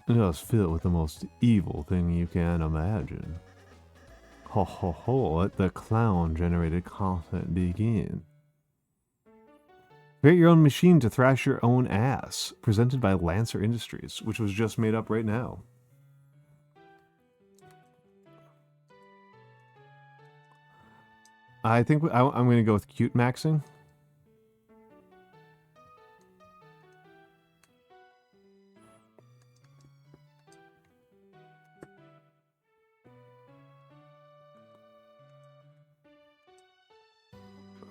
Just fill it with the most evil thing you can imagine. Ho ho ho, let the clown-generated content begin. Create your own machine to thrash your own ass. Presented by Lancer Industries, which was just made up right now. I think I'm going to go with cute maxing.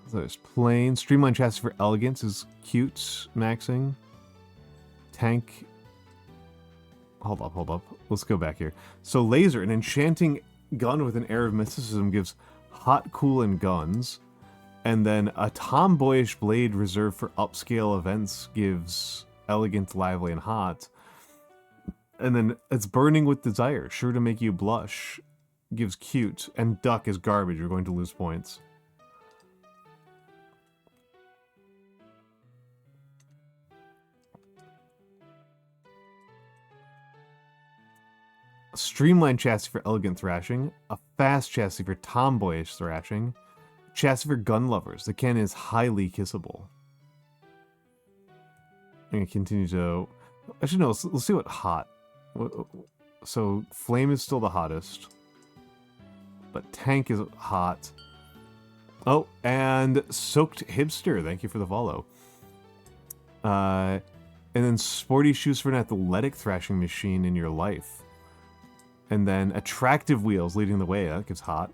So there's plain. Streamlined chassis for elegance is cute maxing. Tank. Hold up. Let's go back here. So laser, an enchanting gun with an air of mysticism, gives hot, cool, and guns. And then a tomboyish blade reserved for upscale events gives elegant, lively, and hot. And then it's burning with desire, sure to make you blush, gives cute. And duck is garbage, you're going to lose points. A streamlined chassis for elegant thrashing, a fast chassis for tomboyish thrashing, chassis for gun lovers. The cannon is highly kissable. I'm going to continue to... Actually, no, let's see what hot... So, flame is still the hottest. But tank is hot. Oh, and soaked hipster. Thank you for the follow. And then sporty shoes for an athletic thrashing machine in your life. And then attractive wheels leading the way. That gives hot.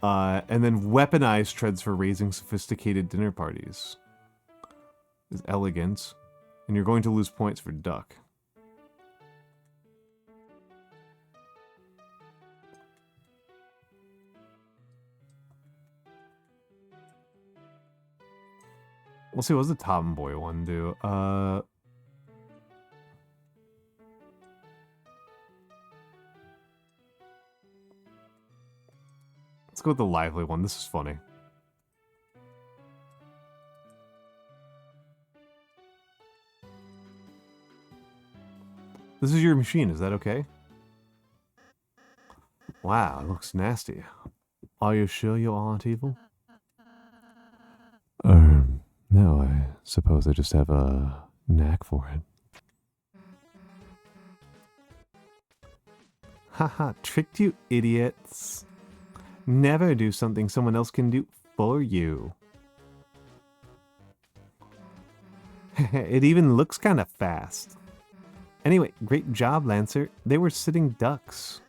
And then weaponized treads for raising sophisticated dinner parties. Is elegant. And you're going to lose points for duck. We'll see, what does the tomboy one do? Let's go with the lively one. This is funny. This is your machine, is that okay? Wow, it looks nasty. Are you sure you aren't evil? No, I suppose I just have a knack for it. Haha, tricked you idiots. Never do something someone else can do for you. It even looks kind of fast. Anyway, great job, Lancer. They were sitting ducks.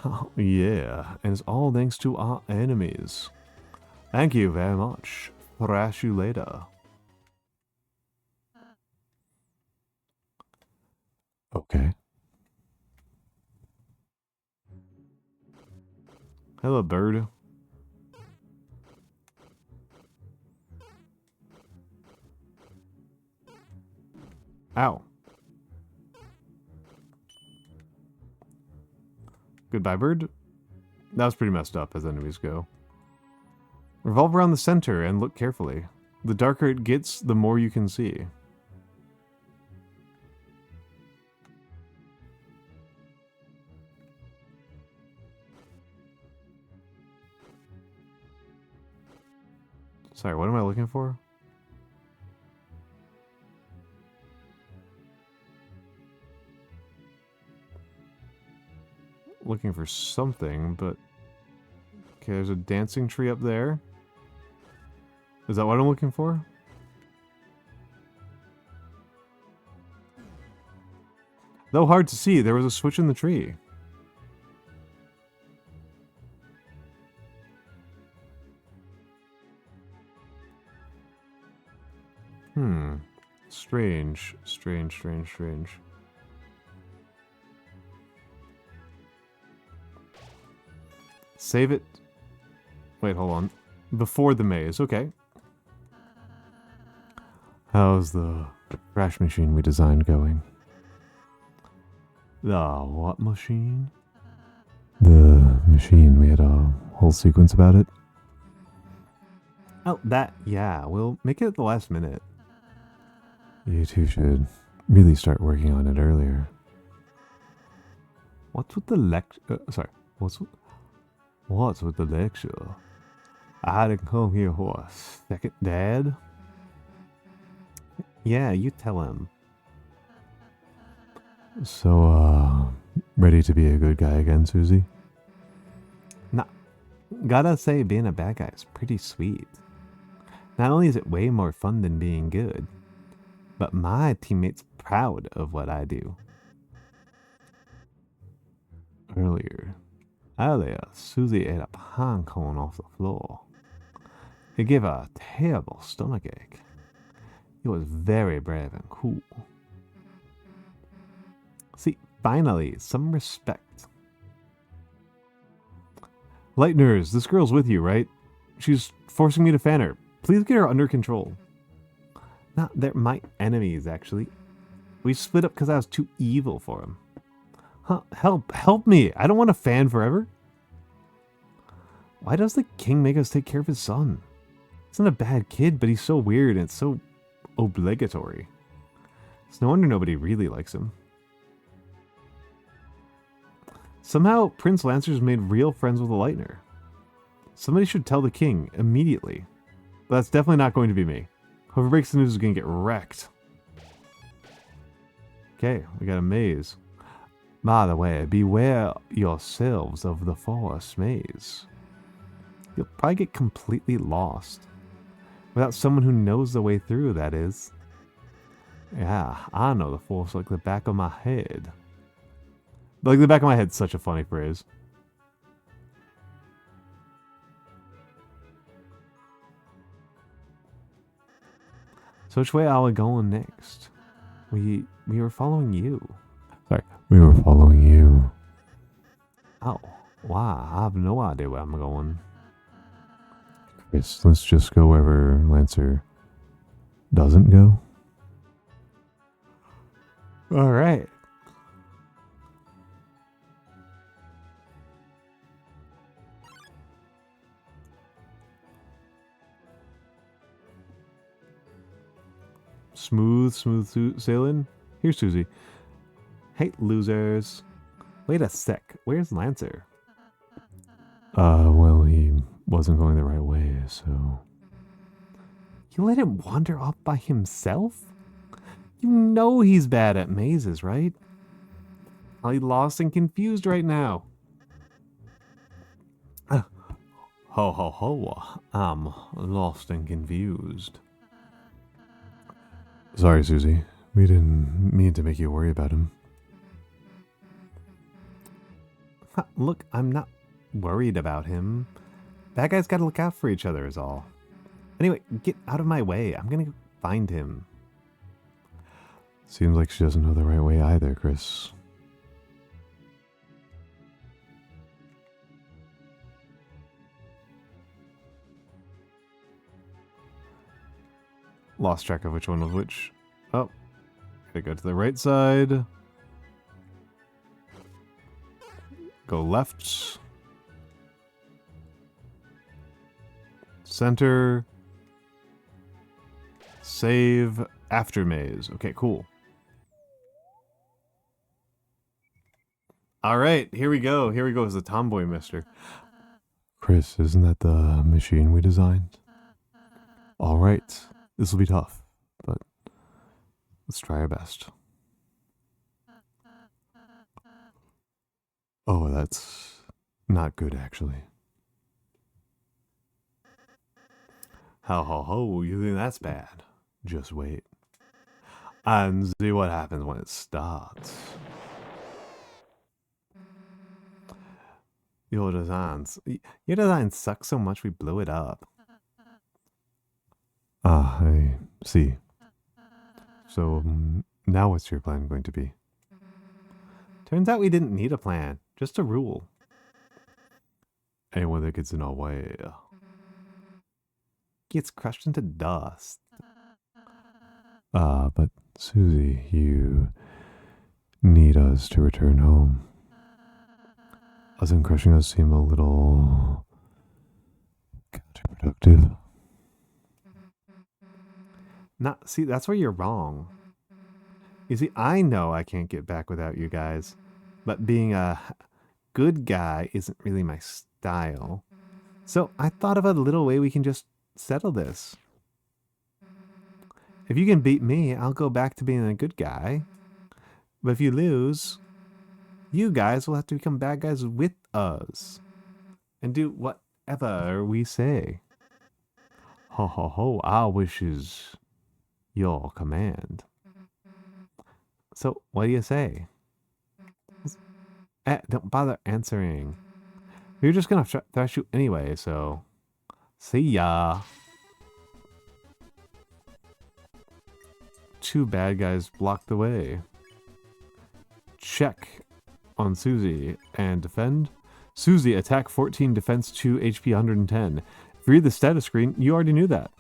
Oh, yeah, and it's all thanks to our enemies. Thank you very much. Thrash you later. Okay. Hello, bird. Ow. Goodbye, bird. That was pretty messed up as enemies go. Revolve around the center and look carefully. The darker it gets, the more you can see. Sorry, what am I looking for? Looking for something, but... Okay, there's a dancing tree up there. Is that what I'm looking for? Though hard to see, there was a switch in the tree. Strange. Save it. Wait, hold on. Before the maze, okay. How's the trash machine we designed going? The what machine? The machine, we had a whole sequence about it. Oh, that, yeah, we'll make it at the last minute. You two should really start working on it earlier. What's with the what's with the lecture? I didn't come here for a second, Dad. Yeah, you tell him. So, ready to be a good guy again, Susie? Nah, gotta say, being a bad guy is pretty sweet. Not only is it way more fun than being good, but my teammates proud of what I do. Earlier, Susie ate a pine cone off the floor. It gave her a terrible stomachache. It was very brave and cool. See, finally, some respect. Lightners, this girl's with you, right? She's forcing me to fan her. Please get her under control. Nah, they're my enemies, actually. We split up because I was too evil for him. Huh, help me. I don't want to fan forever. Why does the king make us take care of his son? He's not a bad kid, but he's so weird and it's so obligatory. It's no wonder nobody really likes him. Somehow, Prince Lancer's made real friends with a Lightner. Somebody should tell the king immediately. But that's definitely not going to be me. Whoever breaks the news is going to get wrecked. Okay, we got a maze. By the way, beware yourselves of the forest maze. You'll probably get completely lost. Without someone who knows the way through, that is. Yeah, I know the forest like the back of my head. Like the back of my head's such a funny phrase. So which way are we going next? We were following you. Sorry, we were following you. Oh, wow, I have no idea where I'm going. Chris, let's just go wherever Lancer doesn't go. Alright. Smooth sailing. Here's Susie. Hey, losers. Wait a sec. Where's Lancer? Well, he wasn't going the right way, so... You let him wander off by himself? You know he's bad at mazes, right? Probably lost and confused right now. Ho ho ho. I'm lost and confused. Sorry, Susie. We didn't mean to make you worry about him. Look, I'm not worried about him. Bad guys gotta look out for each other is all. Anyway, get out of my way. I'm gonna find him. Seems like she doesn't know the right way either, Chris. Lost track of which one was which. Oh. Gotta go to the right side. Go left. Center. Save after maze. Okay, cool. Alright, here we go. Here we go as the tomboy mister. Chris, isn't that the machine we designed? Alright. This will be tough, but let's try our best. Oh, that's not good, actually. Ho ho ho, you think that's bad? Just wait. And see what happens when it starts. Your designs. Your design sucks so much we blew it up. Ah, I see. So, now what's your plan going to be? Turns out we didn't need a plan, just a rule. Anyone that gets in our way gets crushed into dust. Ah, but Susie, you need us to return home. Doesn't crushing us seem a little counterproductive? See, that's where you're wrong. You see, I know I can't get back without you guys, but being a good guy isn't really my style. So I thought of a little way we can just settle this. If you can beat me, I'll go back to being a good guy. But if you lose, you guys will have to become bad guys with us. And do whatever we say. Ho ho ho, our wish is your command. So, what do you say? Don't bother answering. You're just gonna thrash you anyway, so... See ya! 2 bad guys blocked the way. Check on Susie and defend. Susie, attack 14, defense 2, HP 110. If you read the status screen, you already knew that.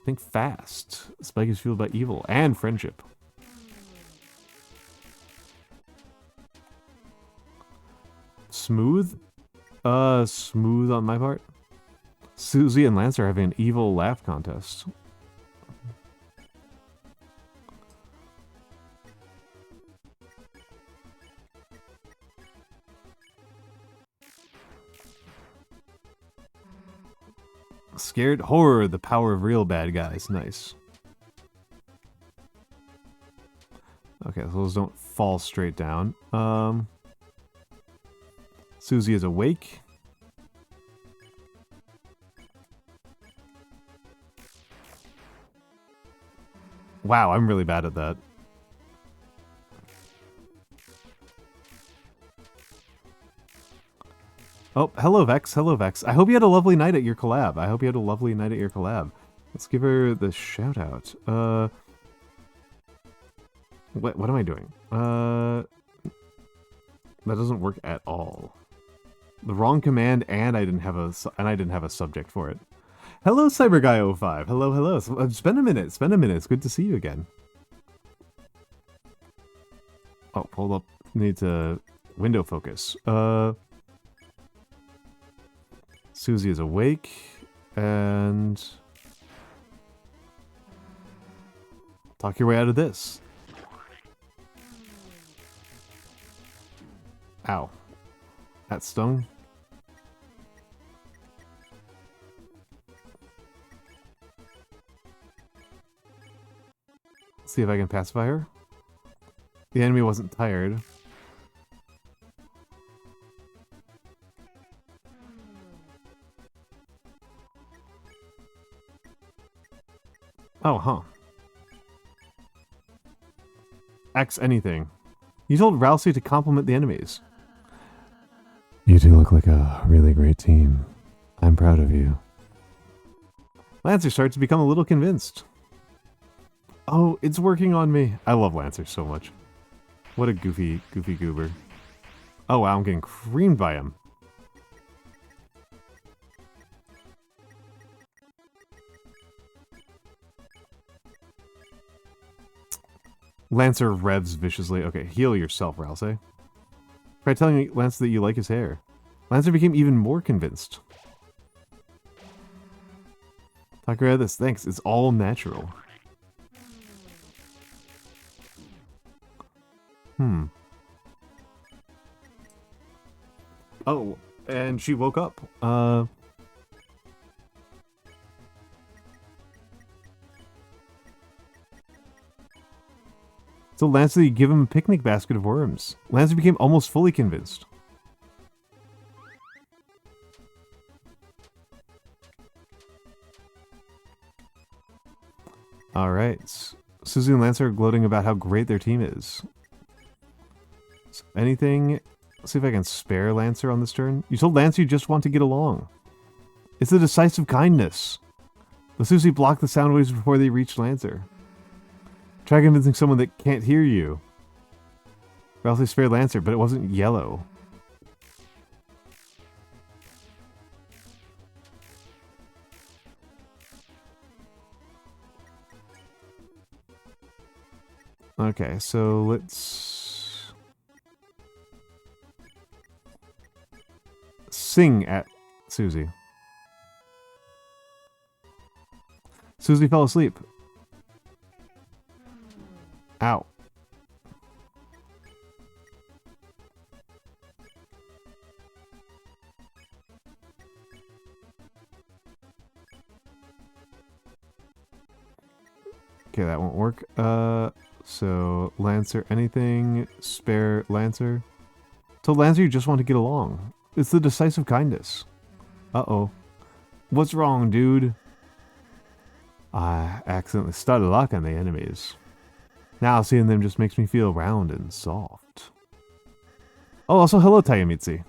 Think fast. Spike is fueled by evil and friendship. Smooth? Smooth on my part. Susie and Lance are having an evil laugh contest. Scared? Horror, the power of real bad guys. Nice. Okay, so those don't fall straight down. Susie is awake. Wow, I'm really bad at that. Oh, hello Vex, hello Vex. I hope you had a lovely night at your collab. Let's give her the shout out. What am I doing? That doesn't work at all. The wrong command, and I didn't have a subject for it. Hello CyberGuy05. Hello. It's been a minute. It's good to see you again. Oh, hold up. Need to window focus. Susie is awake, and talk your way out of this. Ow. That stung. See if I can pacify her. The enemy wasn't tired. Oh, huh. X anything. You told Rousey to compliment the enemies. You two look like a really great team. I'm proud of you. Lancer starts to become a little convinced. Oh, it's working on me. I love Lancer so much. What a goofy goober. Oh wow, I'm getting creamed by him. Lancer revs viciously. Okay, heal yourself, Rousey. Try telling Lancer that you like his hair. Lancer became even more convinced. Talk about this. Thanks. It's all natural. Oh, and she woke up. So Lancer, you give him a picnic basket of worms. Lancer became almost fully convinced. Alright. Susie and Lancer are gloating about how great their team is. So anything See if I can spare Lancer on this turn. You told Lancer you just want to get along. It's the decisive kindness. Let Susie block the sound waves before they reach Lancer. Try convincing someone that can't hear you. Or else they spare Lancer, but it wasn't yellow. Okay, so let's sing at Susie. Susie fell asleep. Ow. Okay, that won't work. So Lancer, anything? Spare Lancer? So Lancer, you just want to get along. It's the decisive kindness. Uh-oh. What's wrong, dude? I accidentally started locking the enemies. Now seeing them just makes me feel round and soft. Oh, also hello, Tayamitsu.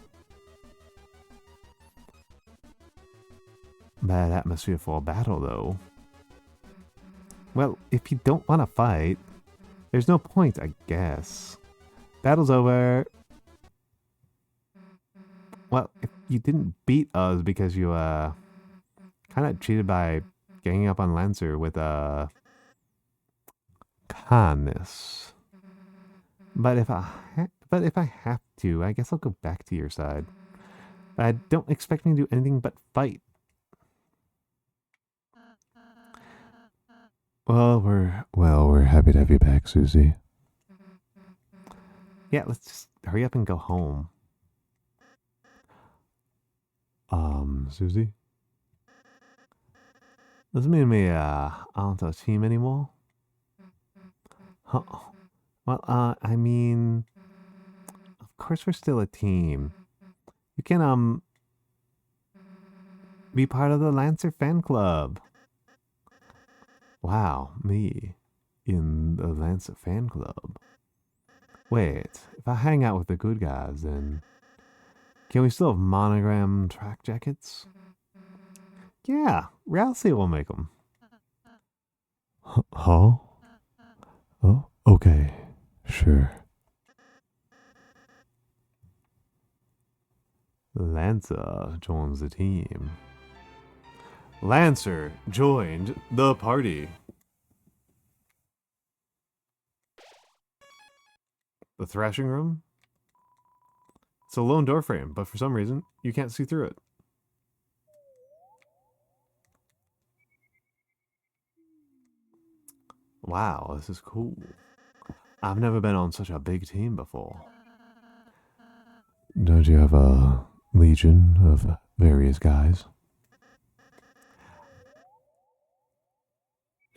Bad atmosphere for a battle, though. Well, if you don't want to fight, there's no point, I guess. Battle's over. Well, if you didn't beat us because you, kind of cheated by ganging up on Lancer with, kindness. But if I have to, I guess I'll go back to your side. But don't expect me to do anything but fight. Well, we're happy to have you back, Susie. Yeah, let's just hurry up and go home. Susie? Doesn't mean we aren't a team anymore. Huh? Well, I mean, of course we're still a team. You can be part of the Lancer fan club. Wow, me in the Lancer fan club. Wait, if I hang out with the good guys, then can we still have monogram track jackets? Yeah, Rousey will make them. Huh? Oh, okay, sure. Lancer joins the team. Lancer joined the party. The thrashing room? It's a lone door frame, but for some reason, you can't see through it. Wow, this is cool. I've never been on such a big team before. Don't you have a legion of various guys?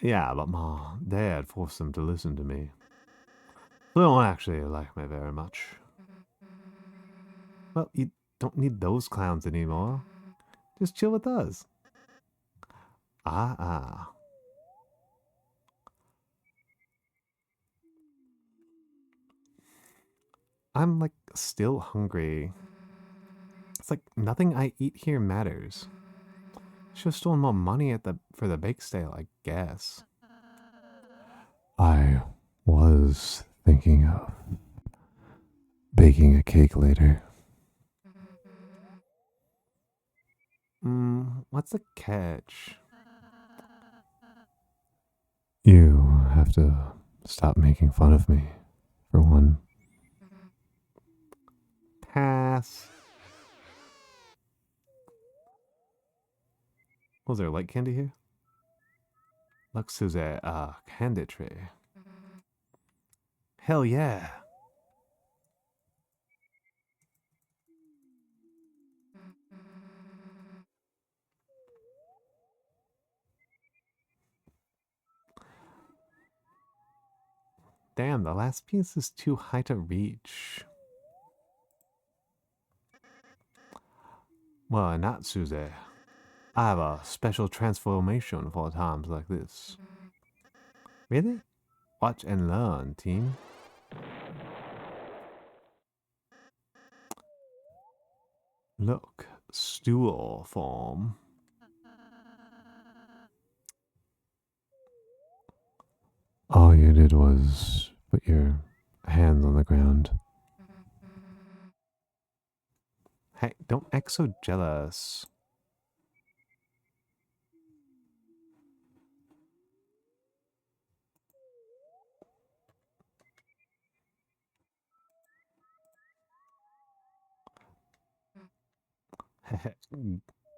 Yeah, but my dad forced them to listen to me. They don't actually like me very much. Well, you don't need those clowns anymore. Just chill with us. Ah. I'm, like, still hungry. It's like nothing I eat here matters. Should have stolen more money for the bake sale, I guess. I was thinking of baking a cake later. What's the catch? You have to stop making fun of me, for one. Pass. Was there light candy here? Looks as a candy tray. Hell yeah. Damn, the last piece is too high to reach. Well, not Suze. I have a special transformation for times like this. Really? Watch and learn, team. Look, stool form. All you did was put your hands on the ground. Hey, don't act so jealous.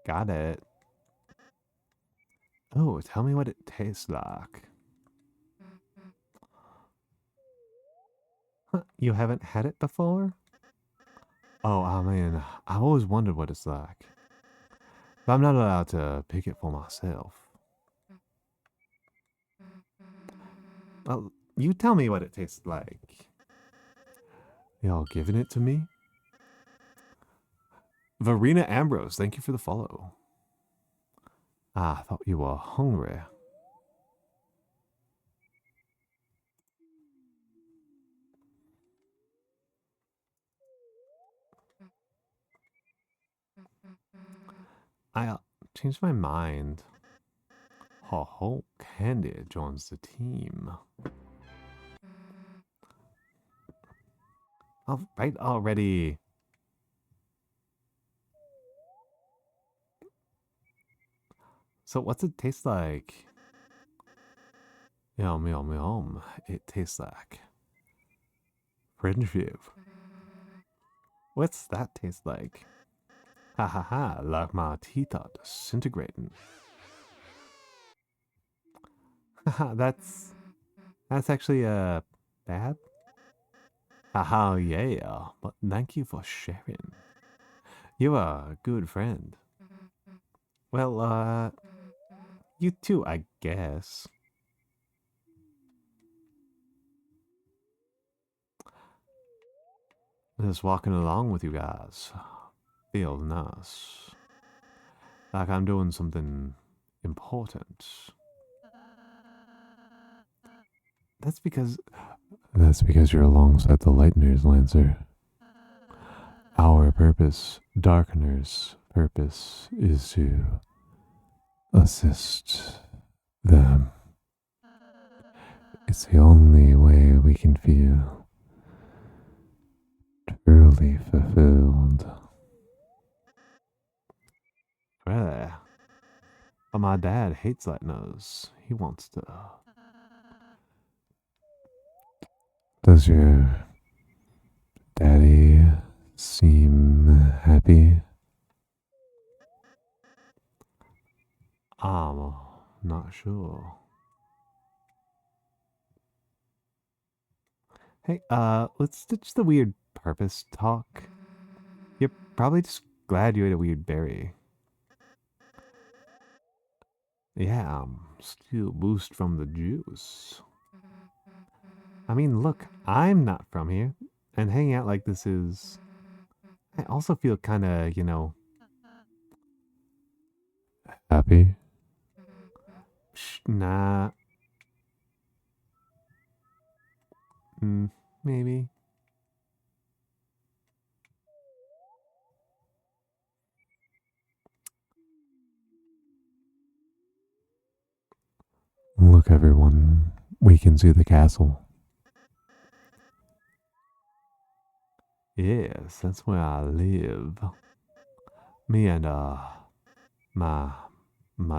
Got it. Oh, tell me what it tastes like. Huh, you haven't had it before? Oh, I mean, I've always wondered what it's like. But I'm not allowed to pick it for myself. Well, you tell me what it tastes like. Y'all giving it to me? Verena Ambrose, thank you for the follow. I thought you were hungry. I changed my mind. Ho ho, Candy joins the team. All right already. So what's it taste like? Yum, yum, yum. It tastes like friendship. What's that taste like? Ha ha ha, like my teeth are disintegrating. Haha, that's actually bad. Haha, yeah, but thank you for sharing. You're a good friend. Well, you too, I guess. Just walking along with you guys feels nice. Like I'm doing something important. That's because you're alongside the Lighteners, Lancer. Our purpose, Darkener's purpose, is to assist them. It's the only way we can feel truly fulfilled. Really? But my dad hates Lighteners. He wants to. Does your daddy seem happy? I'm not sure. Hey, let's ditch the weird purpose talk. You're probably just glad you ate a weird berry. Yeah, I'm still boost from the juice. I mean, look, I'm not from here, and hanging out like this is... I also feel kind of, happy? Nah. Maybe. Look, everyone, we can see the castle. Yes, that's where I live. Me and, my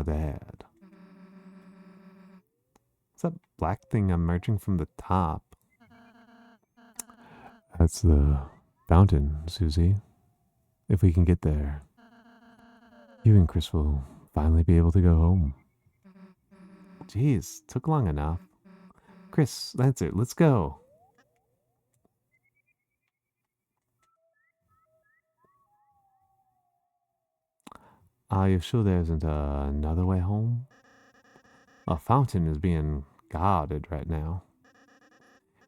dad. What's that black thing emerging from the top? That's the fountain, Susie. If we can get there, you and Chris will finally be able to go home. Jeez, took long enough. Chris, Lancer, let's go. Are you sure there isn't another way home? A fountain is being guarded right now.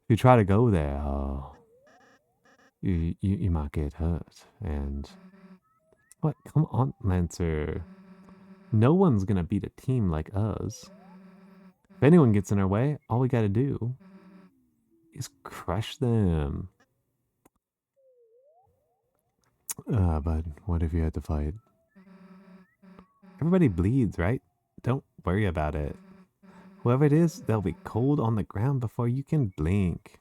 If you try to go there, you might get hurt. And what? Come on, Lancer. No one's gonna beat a team like us. If anyone gets in our way, all we gotta do is crush them. But what if you had to fight? Everybody bleeds, right? Don't worry about it. Whoever it is, they'll be cold on the ground before you can blink.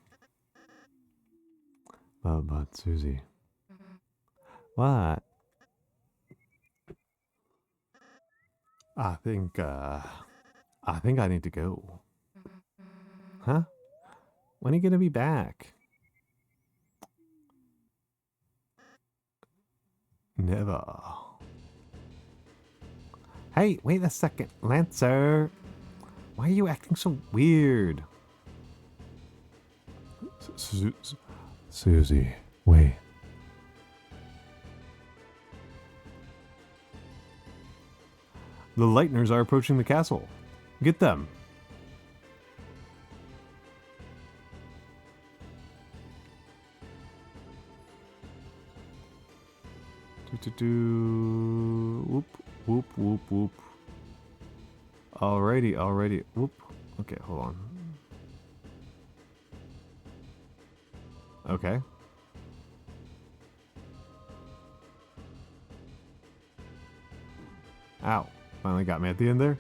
But Susie. What? I think I need to go. Huh? When are you gonna be back? Never. Hey, wait a second, Lancer. Why are you acting so weird? Susie, wait. The Lightners are approaching the castle. Get them. Whoop, whoop, whoop, whoop. Alrighty. Whoop. Okay, hold on. Okay. Ow. Finally got me at the end there.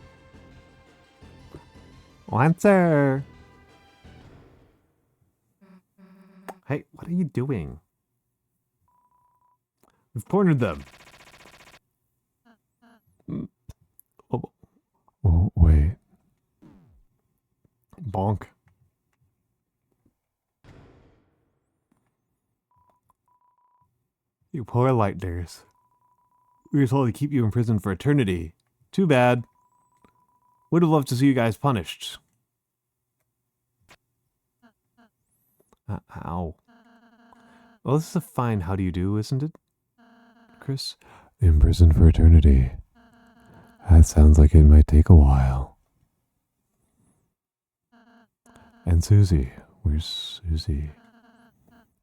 Lancer! Hey, what are you doing? We've cornered them. Oh, wait. Bonk. You poor Lightners. We were told to keep you in prison for eternity. Too bad. Would have loved to see you guys punished. Ow. Well, this is a fine how do you do, isn't it, Chris? In prison for eternity. That sounds like it might take a while. And Susie. Where's Susie?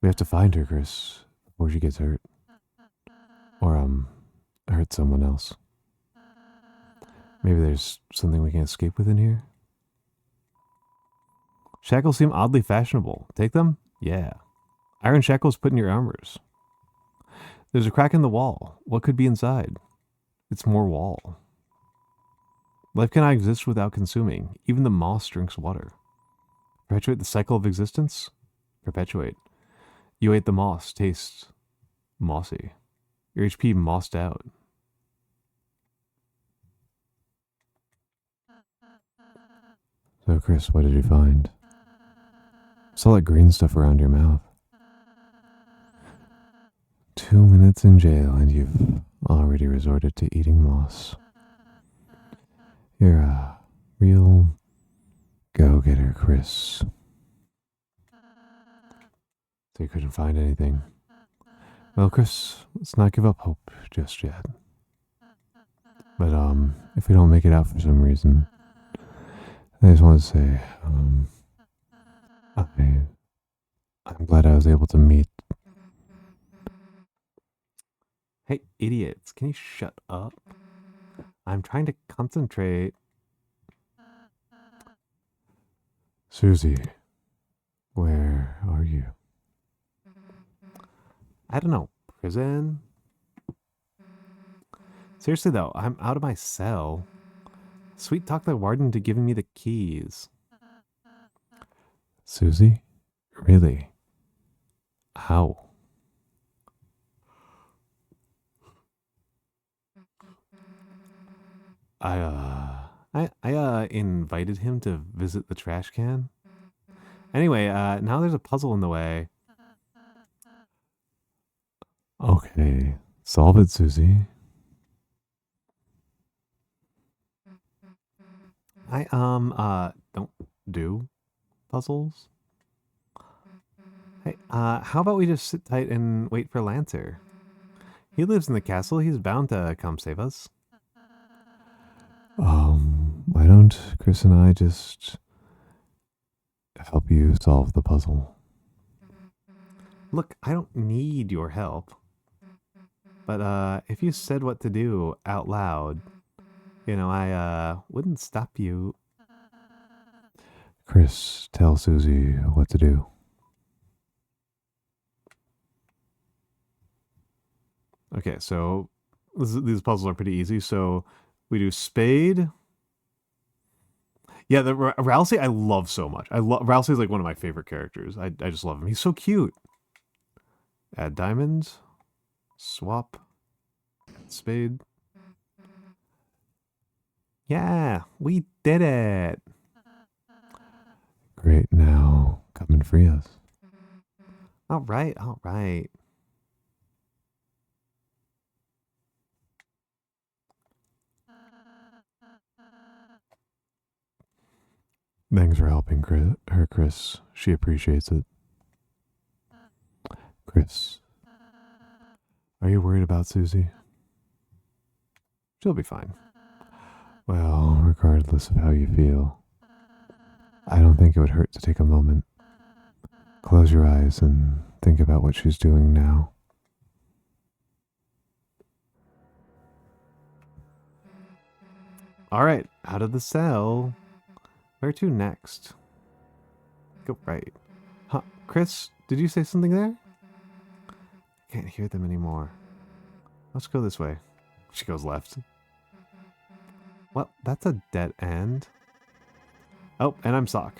We have to find her, Chris, before she gets hurt. Or, hurt someone else. Maybe there's something we can escape with in here? Shackles seem oddly fashionable. Take them? Yeah. Iron shackles put in your armors. There's a crack in the wall. What could be inside? It's more wall. Life cannot exist without consuming. Even the moss drinks water. Perpetuate the cycle of existence? Perpetuate. You ate the moss. Tastes mossy. Your HP mossed out. So, Chris, what did you find? Saw that green stuff around your mouth. 2 minutes in jail and you've already resorted to eating moss. You're a real go-getter, Chris. So you couldn't find anything. Well, Chris, let's not give up hope just yet. But, if we don't make it out for some reason, I just want to say, I'm glad I was able to meet. Hey, idiots, can you shut up? I'm trying to concentrate. Susie, where are you? I don't know, prison? Seriously though, I'm out of my cell. Sweet talk the warden into giving me the keys. Susie? Really? How? I invited him to visit the trash can. Anyway, now there's a puzzle in the way. Okay, solve it, Susie. I don't do puzzles. Hey, how about we just sit tight and wait for Lancer? He lives in the castle. He's bound to come save us. Why don't Chris and I just help you solve the puzzle? Look, I don't need your help. But, if you said what to do out loud, you know, I, wouldn't stop you. Chris, tell Susie what to do. Okay, so these puzzles are pretty easy. So we do spade. Yeah, the Ralsei I love so much. Ralsei is like one of my favorite characters. I just love him. He's so cute. Add diamonds. Swap. Spade. Yeah, we did it. Great, now come and free us. All right, all right. Thanks for helping her, Chris. She appreciates it. Chris, are you worried about Susie? She'll be fine. Well, regardless of how you feel, I don't think it would hurt to take a moment. Close your eyes and think about what she's doing now. All right, out of the cell. Where to next? Go right. Huh, Chris, did you say something there? Can't hear them anymore. Let's go this way. She goes left. Well, that's a dead end. Oh, and I'm Sock.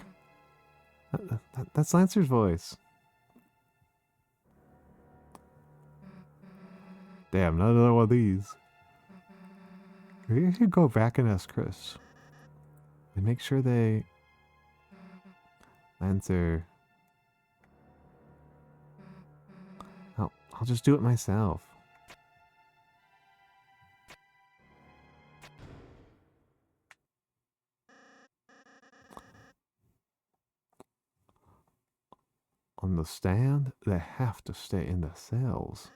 That's Lancer's voice. Damn, not another one of these. We should go back and ask Chris. And make sure they... Lancer... I'll just do it myself. On the stand, they have to stay in the cells.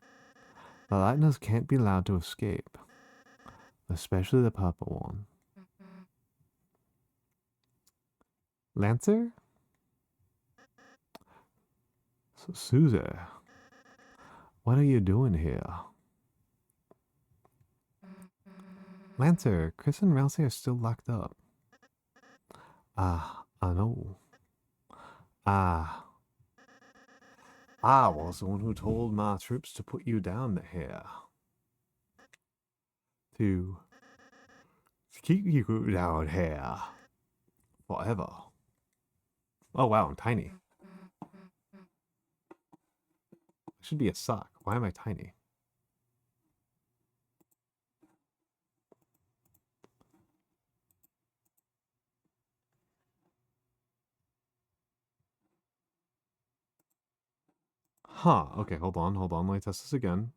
The Lightners can't be allowed to escape. Especially the purple one. Lancer? So, Susie, what are you doing here? Lancer, Chris and Ralsei are still locked up. I know. I was the one who told my troops to put you down here. To keep you down here. Forever. Oh wow, I'm tiny. I should be a sock. Why am I tiny? Huh, okay, hold on. Let me test this again.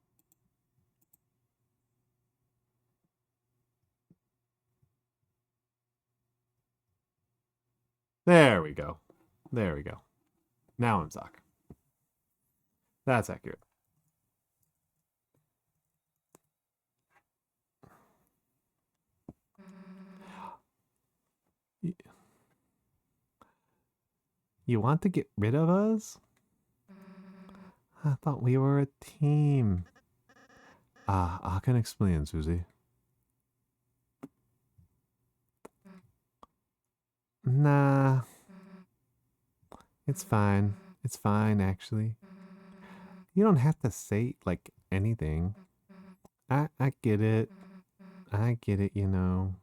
There we go. Now I'm sock. That's accurate. You want to get rid of us? I thought we were a team. I can explain, Susie. Nah. It's fine. It's fine, actually. You don't have to say, like, anything. I get it. I get it, you know.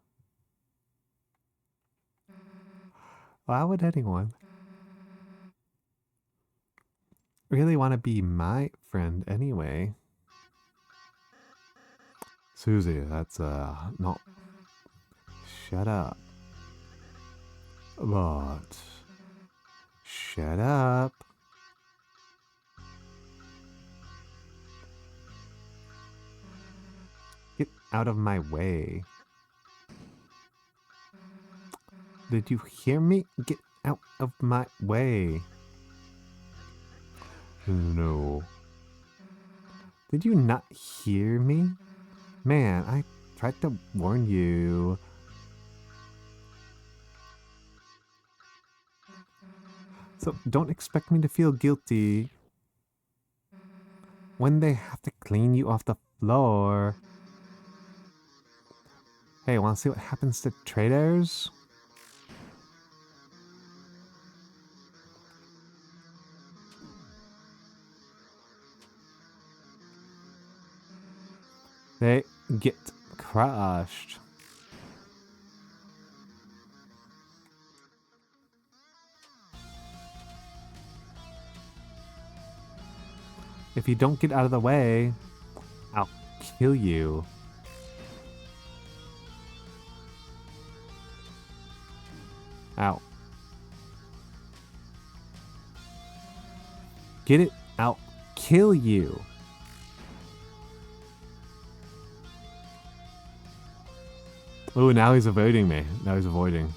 Why would anyone really want to be my friend anyway? Susie, that's, not... Shut up. But... Shut up. Get out of my way. Did you hear me? Get out of my way. No. Did you not hear me? Man, I tried to warn you. So don't expect me to feel guilty when they have to clean you off the floor. Hey, wanna see what happens to traitors? They get crushed. If you don't get out of the way, I'll kill you. Ow. Get it? I'll kill you. Oh, now he's avoiding me. Now he's avoiding.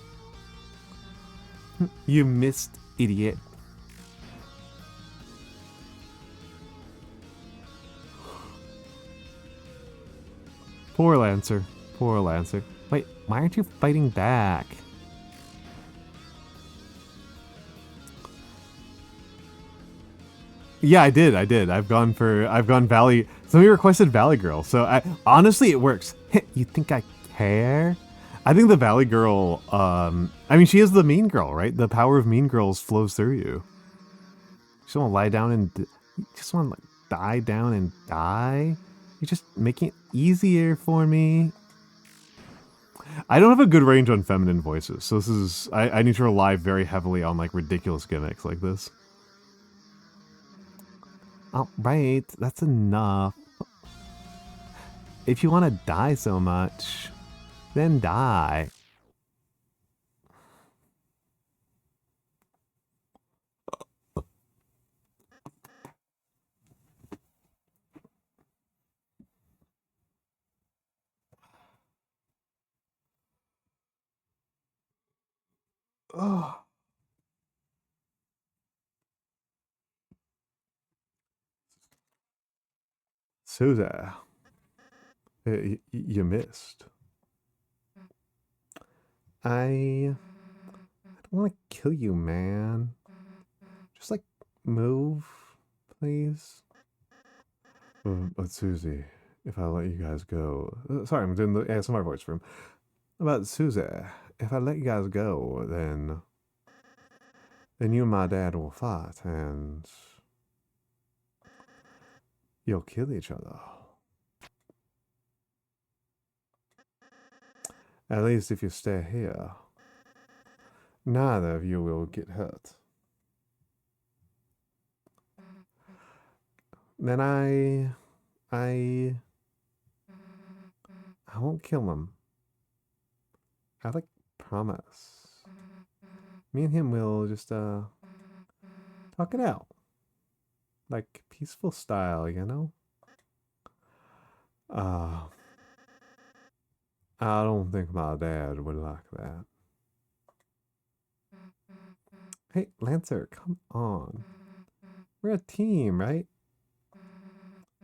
You missed, idiot. Poor Lancer. Poor Lancer. Wait, why aren't you fighting back? Yeah, I did. I've gone Valley. Somebody requested Valley Girl. So honestly, it works. You think I care? I think the Valley Girl, I mean, she is the mean girl, right? The power of mean girls flows through you. You just want to lie down and, you just want to like, die down and die? You're just making it easier for me. I don't have a good range on feminine voices, so this is, I need to rely very heavily on like ridiculous gimmicks like this. Alright, that's enough. If you want to die so much, then die. Oh. Souza, you missed. I don't want to kill you, man. Just like move, please. But Susie, if I let you guys go, sorry, I'm doing the ASMR voice for him. About Susie, if I let you guys go, then you and my dad will fight, and you'll kill each other. At least if you stay here, neither of you will get hurt. Then I won't kill him. I like promise. Me and him will just talk it out. Like peaceful style, you know? I don't think my dad would like that. Hey, Lancer, come on. We're a team, right?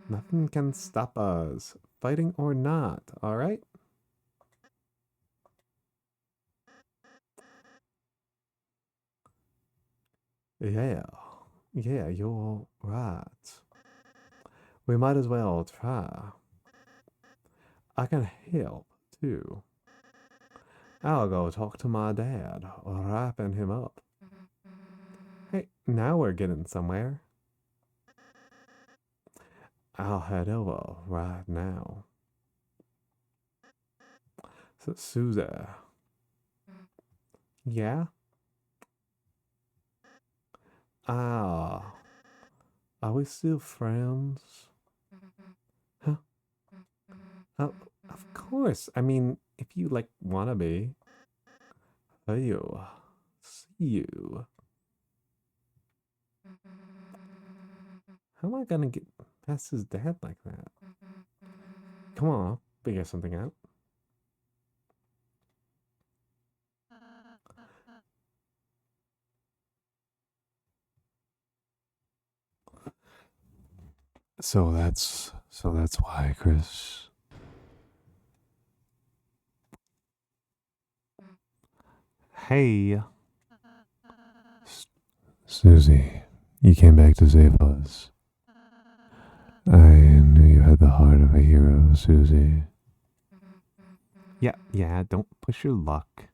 Nothing can stop us, fighting or not, alright? Yeah, you're right. We might as well try. I can help, too. I'll go talk to my dad, wrapping him up. Hey, now we're getting somewhere. I'll head over right now. So, Susie. Yeah? Ah. Are we still friends? Huh? Oh, of course. I mean, if you, like, wanna be. Hey, see you. How am I gonna get past his dad like that? Come on, I'll figure something out. So that's why, Chris. Hey. Susie, you came back to save us. I knew you had the heart of a hero, Susie. Yeah, don't push your luck.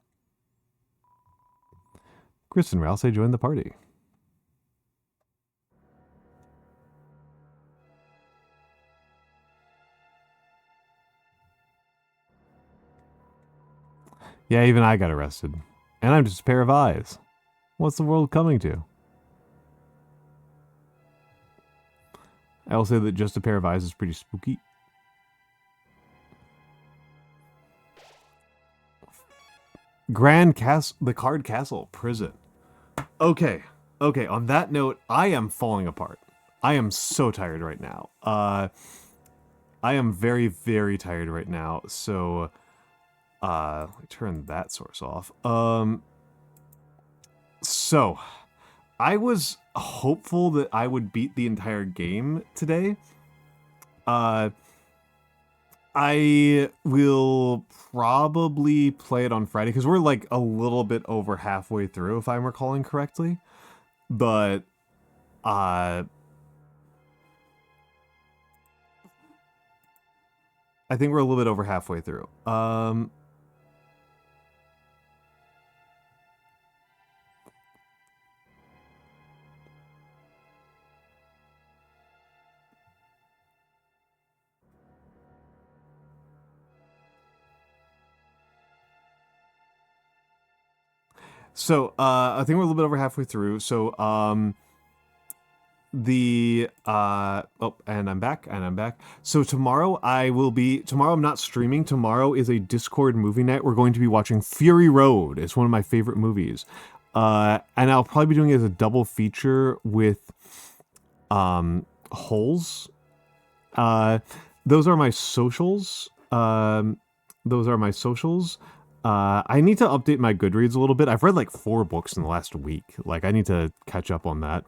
Chris and Rouse, joined the party. Yeah, even I got arrested. And I'm just a pair of eyes. What's the world coming to? I will say that just a pair of eyes is pretty spooky. Grand Castle, the Card Castle prison. Okay, on that note, I am falling apart. I am so tired right now. I am very, very tired right now, so let me turn that source off. So I was hopeful that I would beat the entire game today. I will probably play it on Friday because we're like a little bit over halfway through, if I'm recalling correctly. But I think we're a little bit over halfway through. So, I think we're a little bit over halfway through. So, oh, and I'm back. So tomorrow tomorrow I'm not streaming. Tomorrow is a Discord movie night. We're going to be watching Fury Road. It's one of my favorite movies. And I'll probably be doing it as a double feature with, Holes. Those are my socials. I need to update my Goodreads a little bit. I've read like 4 books in the last week. Like, I need to catch up on that.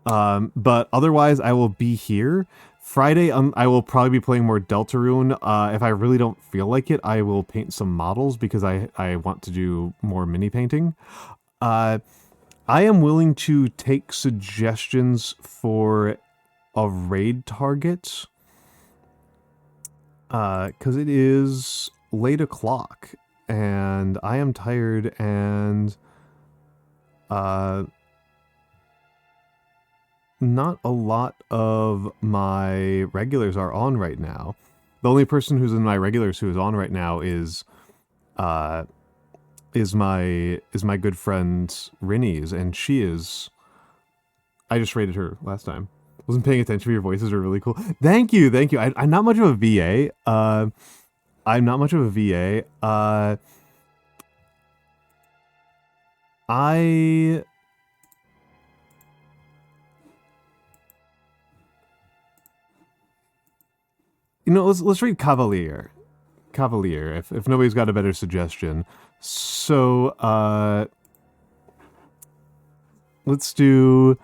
But otherwise, I will be here. Friday, I will probably be playing more Deltarune. If I really don't feel like it, I will paint some models because I want to do more mini painting. I am willing to take suggestions for a raid target. Because it is late o'clock. And I am tired, and not a lot of my regulars are on right now. The only person who's in my regulars who is on right now is my good friend Rinny's, and she is. I just rated her last time. Wasn't paying attention. Your voices are really cool. Thank you. I'm not much of a VA. I'm not much of a VA. Let's read Cavalier, if nobody's got a better suggestion. So, let's do,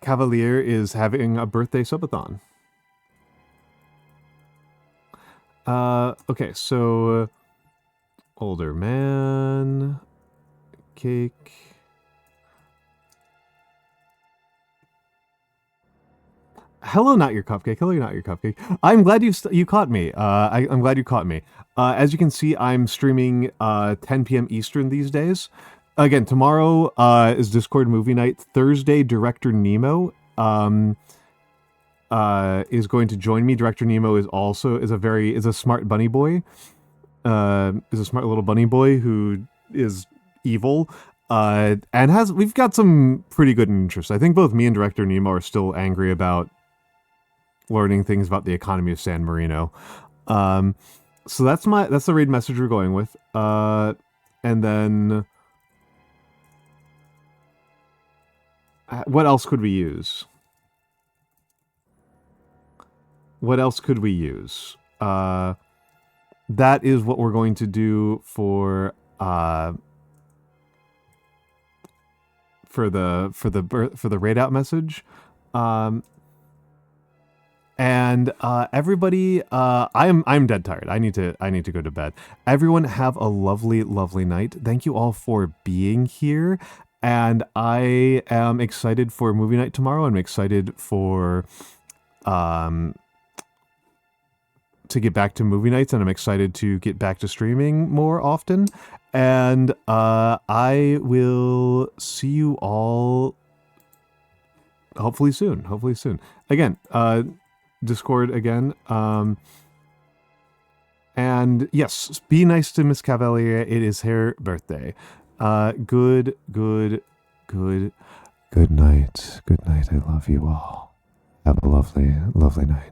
Cavalier is having a birthday subathon. Okay, so older man, cake. Hello, not your cupcake. I'm glad you caught me. I'm glad you caught me. As you can see, I'm streaming 10 p.m. Eastern these days. Again, tomorrow is Discord movie night. Thursday, Director Nemo is going to join me. Director Nemo is a smart bunny boy. Is a smart little bunny boy who is evil. And we've got some pretty good interests. I think both me and Director Nemo are still angry about learning things about the economy of San Marino. So that's the raid message we're going with. And then what else could we use? That is what we're going to do for the raid out message. And everybody, I'm dead tired. I need to go to bed. Everyone have a lovely, lovely night. Thank you all for being here. And I am excited for movie night tomorrow. I'm excited for to get back to movie nights, and I'm excited to get back to streaming more often. And I will see you all hopefully soon. Again, Discord again. And yes, be nice to Miss Cavalier. It is her birthday. Good night. Good night. I love you all. Have a lovely, lovely night.